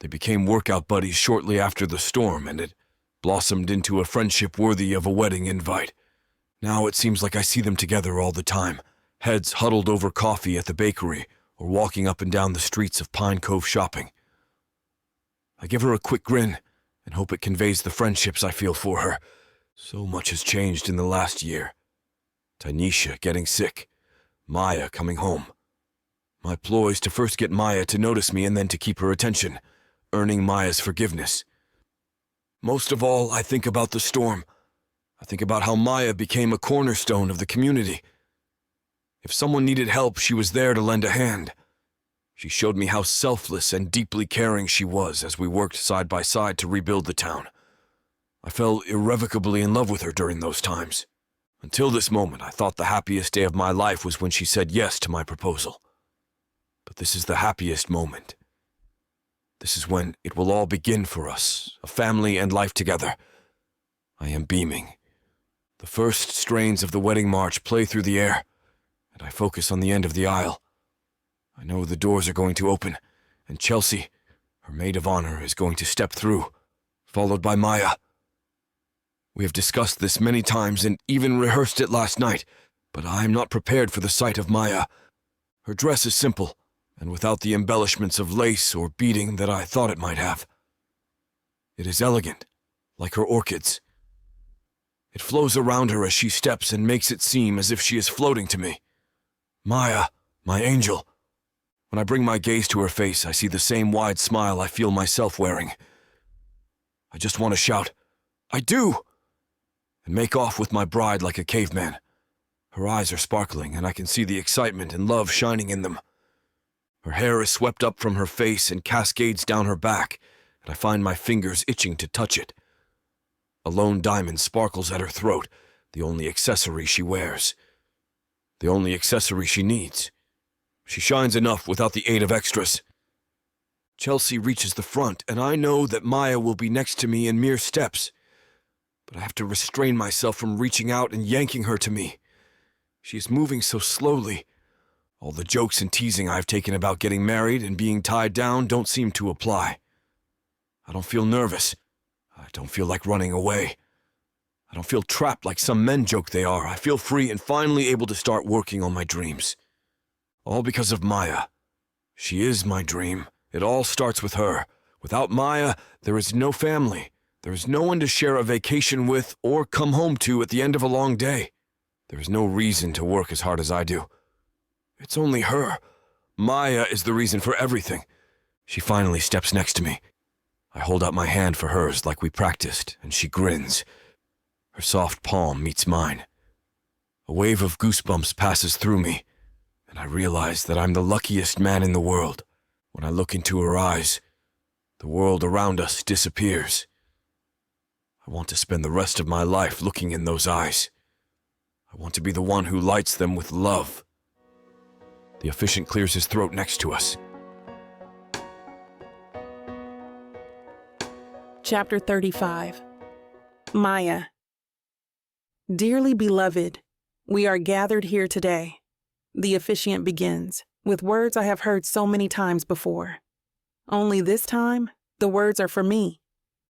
They became workout buddies shortly after the storm, and it blossomed into a friendship worthy of a wedding invite. Now it seems like I see them together all the time, heads huddled over coffee at the bakery, or walking up and down the streets of Pine Cove shopping. I give her a quick grin and hope it conveys the friendships I feel for her. So much has changed in the last year. Tynesha getting sick, Maya coming home. My ploy is to first get Maya to notice me and then to keep her attention, earning Maya's forgiveness. Most of all, I think about the storm. I think about how Maya became a cornerstone of the community. If someone needed help, she was there to lend a hand. She showed me how selfless and deeply caring she was as we worked side by side to rebuild the town. I fell irrevocably in love with her during those times. Until this moment, I thought the happiest day of my life was when she said yes to my proposal. But this is the happiest moment. This is when it will all begin for us, a family and life together. I am beaming. The first strains of the wedding march play through the air, and I focus on the end of the aisle. I know the doors are going to open, and Chelsea, her maid of honor, is going to step through, followed by Maya. We have discussed this many times and even rehearsed it last night, but I am not prepared for the sight of Maya. Her dress is simple, and without the embellishments of lace or beading that I thought it might have. It is elegant, like her orchids. It flows around her as she steps and makes it seem as if she is floating to me. Maya, my angel. When I bring my gaze to her face, I see the same wide smile I feel myself wearing. I just want to shout, "I do!" and make off with my bride like a caveman. Her eyes are sparkling, and I can see the excitement and love shining in them. Her hair is swept up from her face and cascades down her back, and I find my fingers itching to touch it. A lone diamond sparkles at her throat, the only accessory she wears. The only accessory she needs. She shines enough without the aid of extras. Chelsea reaches the front, and I know that Maya will be next to me in mere steps. But I have to restrain myself from reaching out and yanking her to me. She is moving so slowly. All the jokes and teasing I've taken about getting married and being tied down don't seem to apply. I don't feel nervous. I don't feel like running away. I don't feel trapped like some men joke they are. I feel free and finally able to start working on my dreams. All because of Maya. She is my dream. It all starts with her. Without Maya, there is no family. There is no one to share a vacation with or come home to at the end of a long day. There is no reason to work as hard as I do. It's only her. Maya is the reason for everything. She finally steps next to me. I hold out my hand for hers like we practiced, and she grins. Her soft palm meets mine. A wave of goosebumps passes through me, and I realize that I'm the luckiest man in the world. When I look into her eyes, the world around us disappears. I want to spend the rest of my life looking in those eyes. I want to be the one who lights them with love. The officiant clears his throat next to us. Chapter 35. Maya. Dearly beloved, we are gathered here today. The officiant begins, with words I have heard so many times before. Only this time, the words are for me.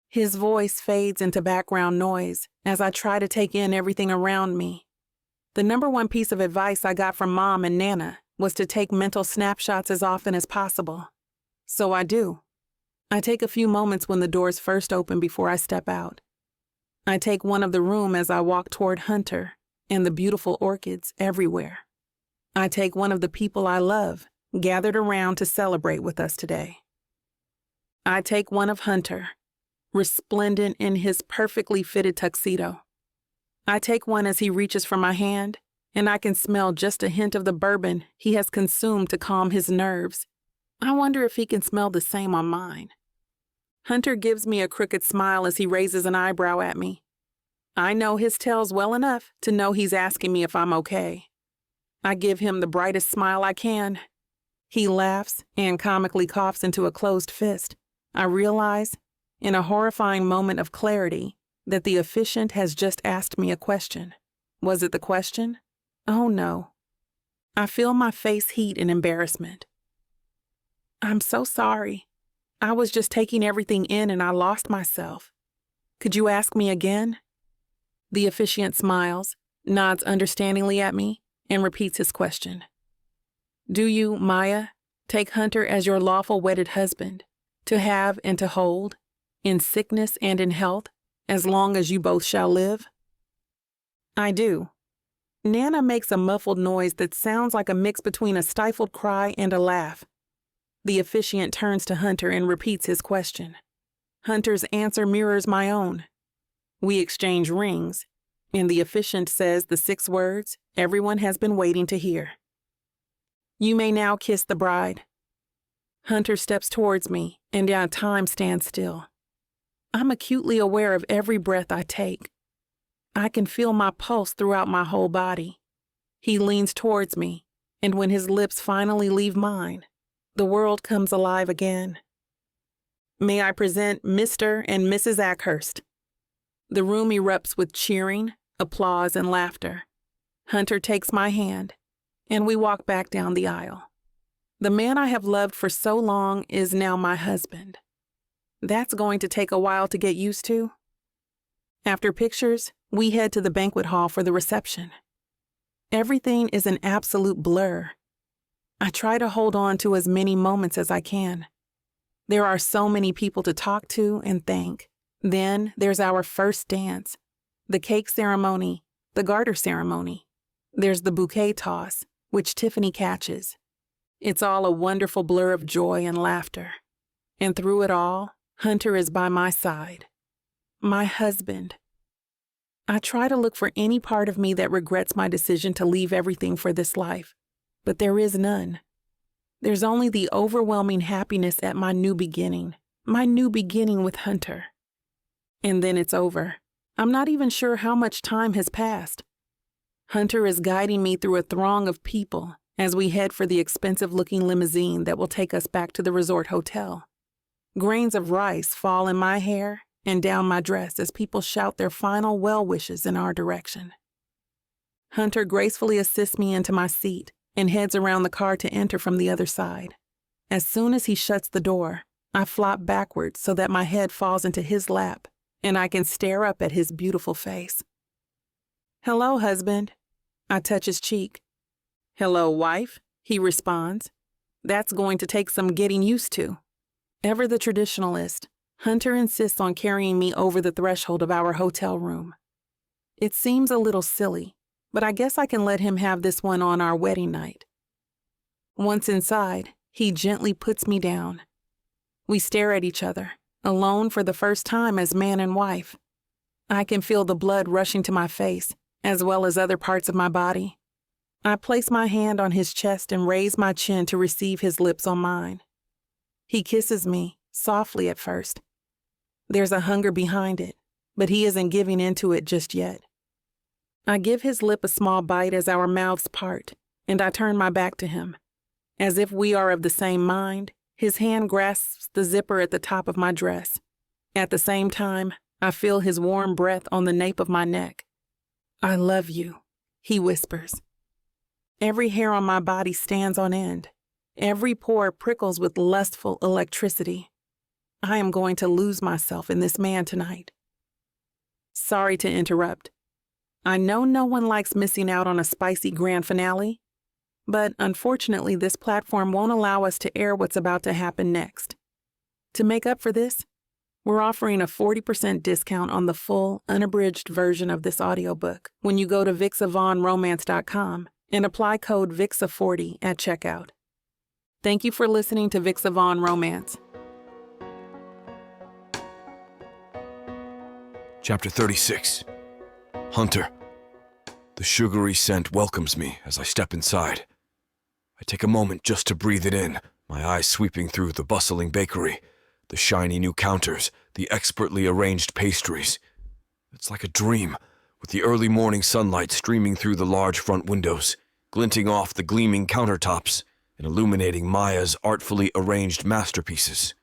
His voice fades into background noise as I try to take in everything around me. The number one piece of advice I got from Mom and Nana was to take mental snapshots as often as possible. So I do. I take a few moments when the doors first open before I step out. I take one of the room as I walk toward Hunter and the beautiful orchids everywhere. I take one of the people I love gathered around to celebrate with us today. I take one of Hunter, resplendent in his perfectly fitted tuxedo. I take one as he reaches for my hand, and I can smell just a hint of the bourbon he has consumed to calm his nerves. I wonder if he can smell the same on mine. Hunter gives me a crooked smile as he raises an eyebrow at me. I know his tails well enough to know he's asking me if I'm okay. I give him the brightest smile I can. He laughs and comically coughs into a closed fist. I realize, in a horrifying moment of clarity, that the officiant has just asked me a question. Was it the question? Oh no. I feel my face heat in embarrassment. I'm so sorry. I was just taking everything in and I lost myself. Could you ask me again? The officiant smiles, nods understandingly at me, and repeats his question. Do you, Maya, take Hunter as your lawful wedded husband, to have and to hold, in sickness and in health, as long as you both shall live? I do. Nana makes a muffled noise that sounds like a mix between a stifled cry and a laugh. The officiant turns to Hunter and repeats his question. Hunter's answer mirrors my own. We exchange rings, and the officiant says the 6 words everyone has been waiting to hear. You may now kiss the bride. Hunter steps towards me, and our time stands still. I'm acutely aware of every breath I take. I can feel my pulse throughout my whole body. He leans towards me, and when his lips finally leave mine, the world comes alive again. May I present Mr. and Mrs. Ackhurst. The room erupts with cheering, applause, and laughter. Hunter takes my hand, and we walk back down the aisle. The man I have loved for so long is now my husband. That's going to take a while to get used to. After pictures, we head to the banquet hall for the reception. Everything is an absolute blur. I try to hold on to as many moments as I can. There are so many people to talk to and thank. Then there's our first dance, the cake ceremony, the garter ceremony. There's the bouquet toss, which Tiffany catches. It's all a wonderful blur of joy and laughter. And through it all, Hunter is by my side, My husband. I try to look for any part of me that regrets my decision to leave everything for this life, but there is none. There's only the overwhelming happiness at my new beginning with Hunter. And then it's over. I'm not even sure how much time has passed. Hunter is guiding me through a throng of people as we head for the expensive-looking limousine that will take us back to the resort hotel. Grains of rice fall in my hair and down my dress as people shout their final well wishes in our direction. Hunter gracefully assists me into my seat and heads around the car to enter from the other side. As soon as he shuts the door, I flop backwards so that my head falls into his lap and I can stare up at his beautiful face. "Hello, husband." I touch his cheek. "Hello, wife," he responds. "That's going to take some getting used to." Ever the traditionalist, Hunter insists on carrying me over the threshold of our hotel room. It seems a little silly, but I guess I can let him have this one on our wedding night. Once inside, he gently puts me down. We stare at each other, alone for the first time as man and wife. I can feel the blood rushing to my face, as well as other parts of my body. I place my hand on his chest and raise my chin to receive his lips on mine. He kisses me, softly at first. There's a hunger behind it, but he isn't giving into it just yet. I give his lip a small bite as our mouths part, and I turn my back to him. As if we are of the same mind, his hand grasps the zipper at the top of my dress. At the same time, I feel his warm breath on the nape of my neck. "I love you," he whispers. Every hair on my body stands on end. Every pore prickles with lustful electricity. I am going to lose myself in this man tonight. Sorry to interrupt. I know no one likes missing out on a spicy grand finale, but unfortunately this platform won't allow us to air what's about to happen next. To make up for this, we're offering a 40% discount on the full, unabridged version of this audiobook when you go to vixavonromance.com and apply code VIXA40 at checkout. Thank you for listening to Vix Avon Romance. Chapter 36. Hunter. The sugary scent welcomes me as I step inside. I take a moment just to breathe it in, my eyes sweeping through the bustling bakery, the shiny new counters, the expertly arranged pastries. It's like a dream, with the early morning sunlight streaming through the large front windows, glinting off the gleaming countertops and illuminating Maya's artfully arranged masterpieces.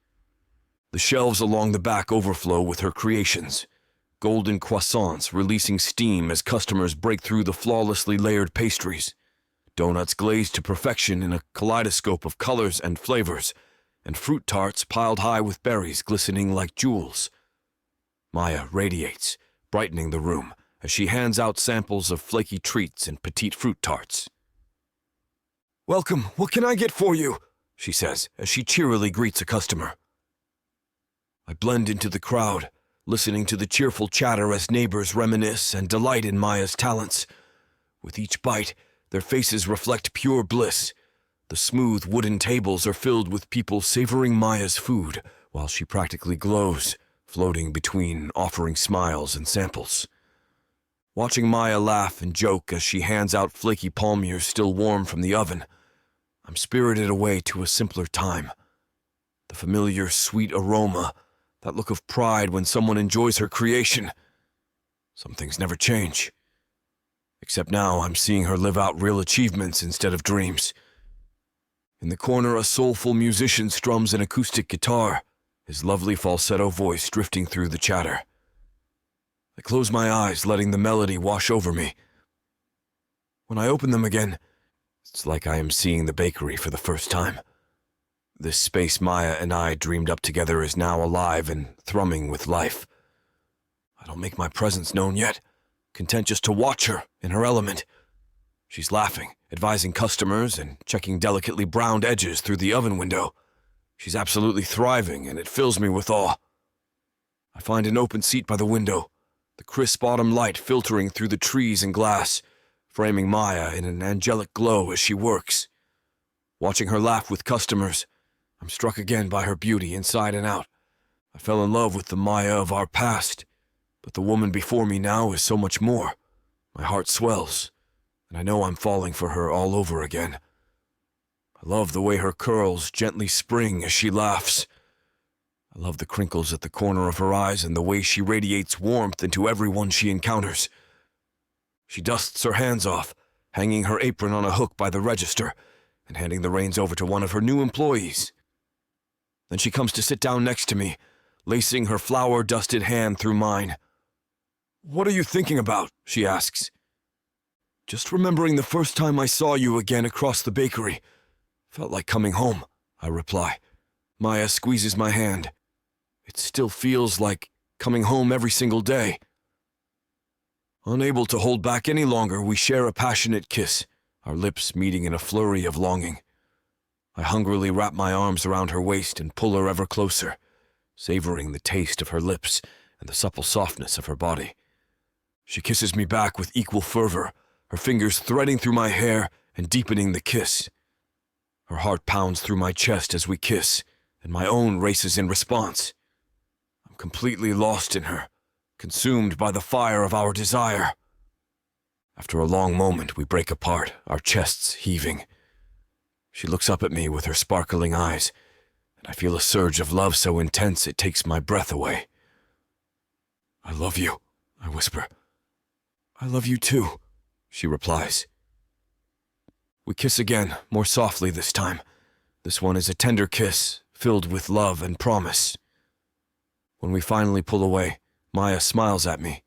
The shelves along the back overflow with her creations, golden croissants releasing steam as customers break through the flawlessly layered pastries, donuts glazed to perfection in a kaleidoscope of colors and flavors, and fruit tarts piled high with berries glistening like jewels. Maya radiates, brightening the room as she hands out samples of flaky treats and petite fruit tarts. "Welcome, what can I get for you?" she says as she cheerily greets a customer. I blend into the crowd, listening to the cheerful chatter as neighbors reminisce and delight in Maya's talents. With each bite, their faces reflect pure bliss. The smooth wooden tables are filled with people savoring Maya's food, while she practically glows, floating between offering smiles and samples. Watching Maya laugh and joke as she hands out flaky palmiers still warm from the oven, I'm spirited away to a simpler time. The familiar sweet aroma, that look of pride when someone enjoys her creation. Some things never change. Except now I'm seeing her live out real achievements instead of dreams. In the corner, a soulful musician strums an acoustic guitar, his lovely falsetto voice drifting through the chatter. I close my eyes, letting the melody wash over me. When I open them again, it's like I am seeing the bakery for the first time. This space Maya and I dreamed up together is now alive and thrumming with life. I don't make my presence known yet, content just to watch her in her element. She's laughing, advising customers, and checking delicately browned edges through the oven window. She's absolutely thriving, and it fills me with awe. I find an open seat by the window, the crisp autumn light filtering through the trees and glass, framing Maya in an angelic glow as she works. Watching her laugh with customers, I'm struck again by her beauty inside and out. I fell in love with the Maya of our past, But the woman before me now is so much more. My heart swells, and I know I'm falling for her all over again. I love the way her curls gently spring as she laughs. I love the crinkles at the corner of her eyes and the way she radiates warmth into everyone she encounters. She dusts her hands off, hanging her apron on a hook by the register, and handing the reins over to one of her new employees. Then she comes to sit down next to me, lacing her flour-dusted hand through mine. "What are you thinking about?" she asks. "Just remembering the first time I saw you again across the bakery. Felt like coming home," I reply. Maya squeezes my hand. It still feels like coming home every single day. Unable to hold back any longer, we share a passionate kiss, our lips meeting in a flurry of longing. I hungrily wrap my arms around her waist and pull her ever closer, savoring the taste of her lips and the supple softness of her body. She kisses me back with equal fervor, her fingers threading through my hair and deepening the kiss. Her heart pounds through my chest as we kiss, and my own races in response. I'm completely lost in her, consumed by the fire of our desire. After a long moment, we break apart, our chests heaving. She looks up at me with her sparkling eyes, and I feel a surge of love so intense it takes my breath away. "I love you," I whisper. "I love you too," she replies. We kiss again, more softly this time. This one is a tender kiss, filled with love and promise. When we finally pull away, Maya smiles at me.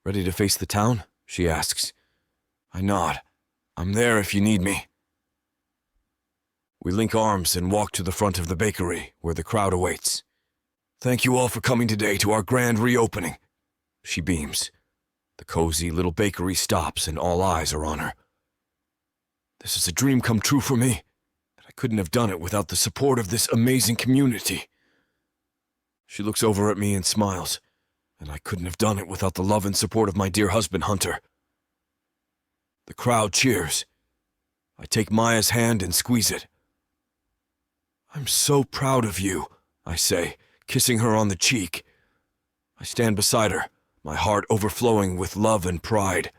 "Ready to face the town?" she asks. I nod. "I'm there if you need me." We link arms and walk to the front of the bakery, where the crowd awaits. "Thank you all for coming today to our grand reopening," she beams. The cozy little bakery stops and all eyes are on her. "This is a dream come true for me, and I couldn't have done it without the support of this amazing community." She looks over at me and smiles, and I couldn't have done it without the love and support of my dear husband, Hunter. The crowd cheers. I take Maya's hand and squeeze it. "I'm so proud of you," I say, kissing her on the cheek. I stand beside her, my heart overflowing with love and pride,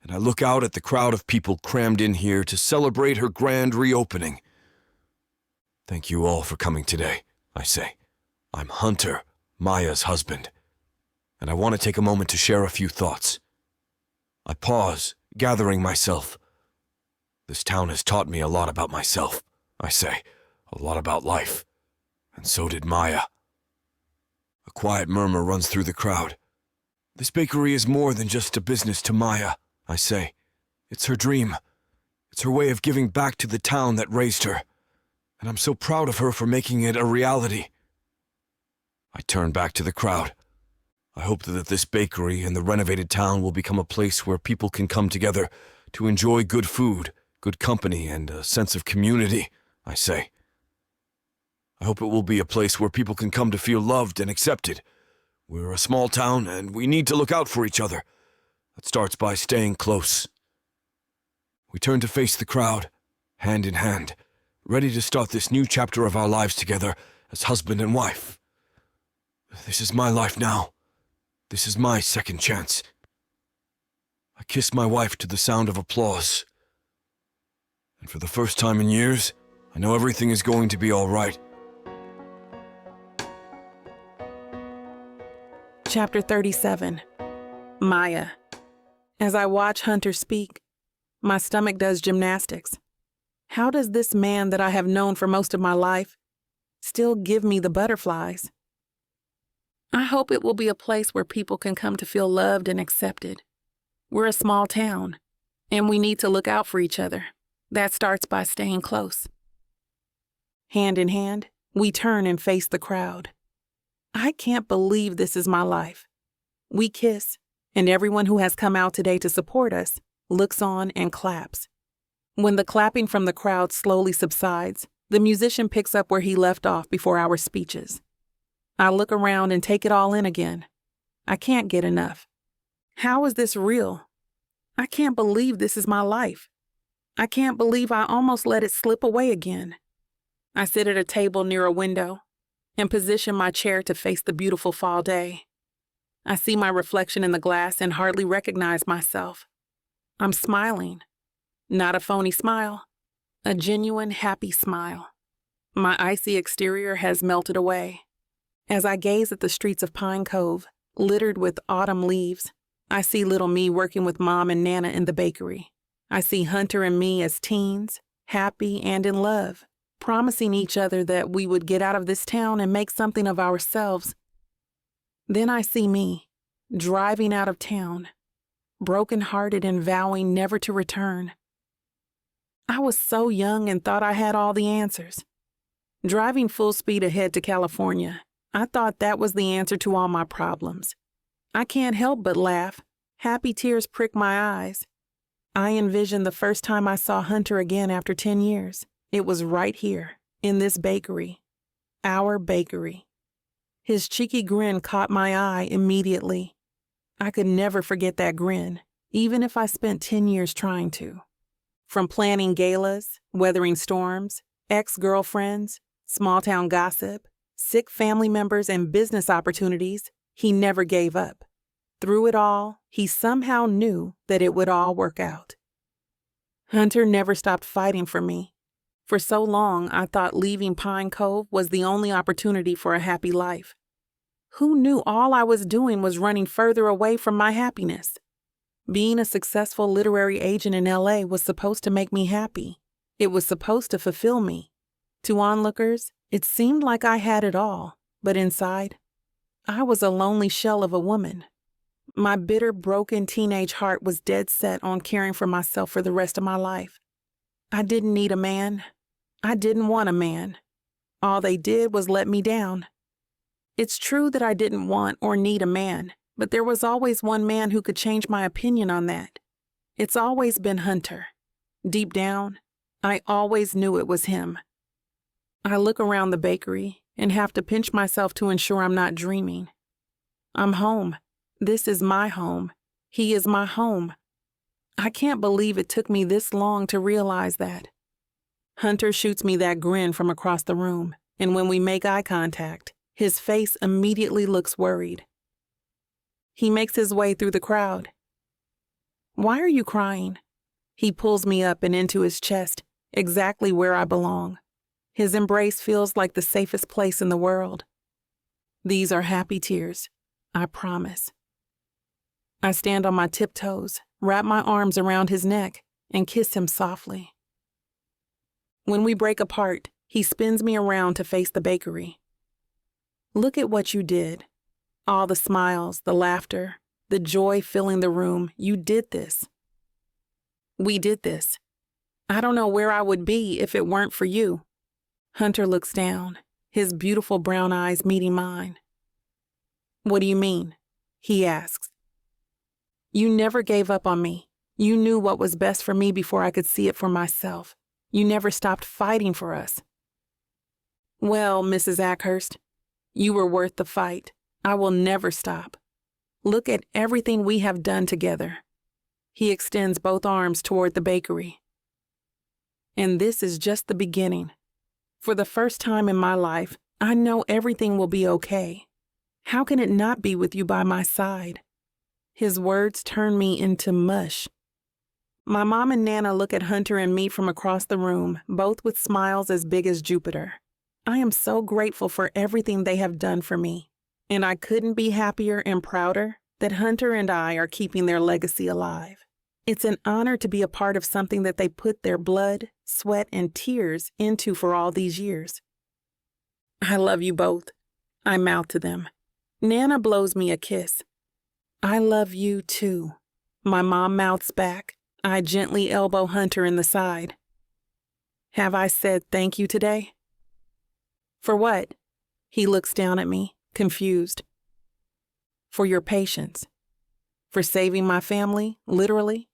and I look out at the crowd of people crammed in here to celebrate her grand reopening. "Thank you all for coming today," I say. "I'm Hunter, Maya's husband, and I want to take a moment to share a few thoughts." I pause, gathering myself. "This town has taught me a lot about myself," I say, "a lot about life, and so did Maya." A quiet murmur runs through the crowd. "This bakery is more than just a business to Maya," I say. "It's her dream. It's her way of giving back to the town that raised her, and I'm so proud of her for making it a reality." I turn back to the crowd. I hope that this bakery and the renovated town will become a place where people can come together to enjoy good food, good company, and a sense of community, I say. I hope it will be a place where people can come to feel loved and accepted. We're a small town, and we need to look out for each other. That starts by staying close. We turn to face the crowd, hand in hand, ready to start this new chapter of our lives together as husband and wife. This is my life now. This is my second chance. I kiss my wife to the sound of applause. And for the first time in years, I know everything is going to be all right. Chapter 37. Maya. As I watch Hunter speak, my stomach does gymnastics. How does this man that I have known for most of my life still give me the butterflies? I hope it will be a place where people can come to feel loved and accepted. We're a small town, and we need to look out for each other. That starts by staying close. Hand in hand, we turn and face the crowd. I can't believe this is my life. We kiss, and everyone who has come out today to support us looks on and claps. When the clapping from the crowd slowly subsides, the musician picks up where he left off before our speeches. I look around and take it all in again. I can't get enough. How is this real? I can't believe this is my life. I can't believe I almost let it slip away again. I sit at a table near a window and position my chair to face the beautiful fall day. I see my reflection in the glass and hardly recognize myself. I'm smiling. Not a phony smile. A genuine, happy smile. My icy exterior has melted away. As I gaze at the streets of Pine Cove, littered with autumn leaves, I see little me working with Mom and Nana in the bakery. I see Hunter and me as teens, happy and in love, promising each other that we would get out of this town and make something of ourselves. Then I see me, driving out of town, broken-hearted and vowing never to return. I was so young and thought I had all the answers. Driving full speed ahead to California, I thought that was the answer to all my problems. I can't help but laugh. Happy tears prick my eyes. I envisioned the first time I saw Hunter again after 10 years. It was right here, in this bakery. Our bakery. His cheeky grin caught my eye immediately. I could never forget that grin, even if I spent 10 years trying to. From planning galas, weathering storms, ex-girlfriends, small-town gossip, sick family members, and business opportunities, he never gave up. Through it all, he somehow knew that it would all work out. Hunter never stopped fighting for me. For so long, I thought leaving Pine Cove was the only opportunity for a happy life. Who knew all I was doing was running further away from my happiness? Being a successful literary agent in LA was supposed to make me happy. It was supposed to fulfill me. To onlookers, it seemed like I had it all, but inside, I was a lonely shell of a woman. My bitter, broken teenage heart was dead set on caring for myself for the rest of my life. I didn't need a man. I didn't want a man. All they did was let me down. It's true that I didn't want or need a man, but there was always one man who could change my opinion on that. It's always been Hunter. Deep down, I always knew it was him. I look around the bakery and have to pinch myself to ensure I'm not dreaming. I'm home. This is my home. He is my home. I can't believe it took me this long to realize that. Hunter shoots me that grin from across the room, and when we make eye contact, his face immediately looks worried. He makes his way through the crowd. "Why are you crying?" He pulls me up and into his chest, exactly where I belong. His embrace feels like the safest place in the world. These are happy tears, I promise. I stand on my tiptoes, wrap my arms around his neck, and kiss him softly. When we break apart, he spins me around to face the bakery. "Look at what you did. All the smiles, the laughter, the joy filling the room. You did this. We did this. I don't know where I would be if it weren't for you." Hunter looks down, his beautiful brown eyes meeting mine. "What do you mean?" he asks. "You never gave up on me. You knew what was best for me before I could see it for myself. You never stopped fighting for us." "Well, Mrs. Ackhurst, you were worth the fight. I will never stop. Look at everything we have done together." He extends both arms toward the bakery. "And this is just the beginning. For the first time in my life, I know everything will be okay. How can it not be with you by my side?" His words turn me into mush. My mom and Nana look at Hunter and me from across the room, both with smiles as big as Jupiter. I am so grateful for everything they have done for me, and I couldn't be happier and prouder that Hunter and I are keeping their legacy alive. It's an honor to be a part of something that they put their blood, sweat, and tears into for all these years. "I love you both," I mouth to them. Nana blows me a kiss. "I love you too," my mom mouths back. I gently elbow Hunter in the side. "Have I said thank you today?" "For what?" He looks down at me, confused. "For your patience. For saving my family, literally.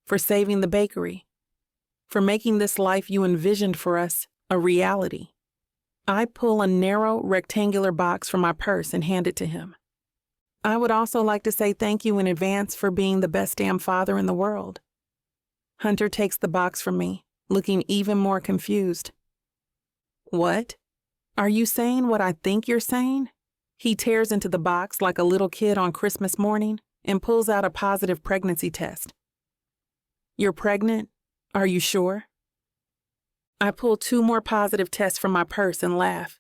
For saving the bakery. For making this life you envisioned for us a reality." I pull a narrow, rectangular box from my purse and hand it to him. "I would also like to say thank you in advance for being the best damn father in the world." Hunter takes the box from me, looking even more confused. "What? Are you saying what I think you're saying?" He tears into the box like a little kid on Christmas morning and pulls out a positive pregnancy test. You're pregnant? Are you sure? I pull 2 more positive tests from my purse and laugh.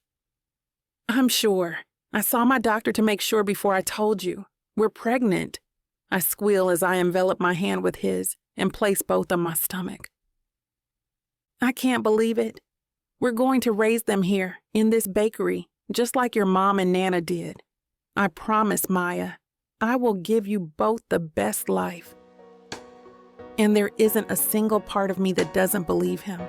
I'm sure. I saw my doctor to make sure before I told you. We're pregnant. I squeal as I envelop my hand with his and place both on my stomach. I can't believe it. We're going to raise them here, in this bakery, just like your mom and Nana did. I promise, Maya, I will give you both the best life. And there isn't a single part of me that doesn't believe him.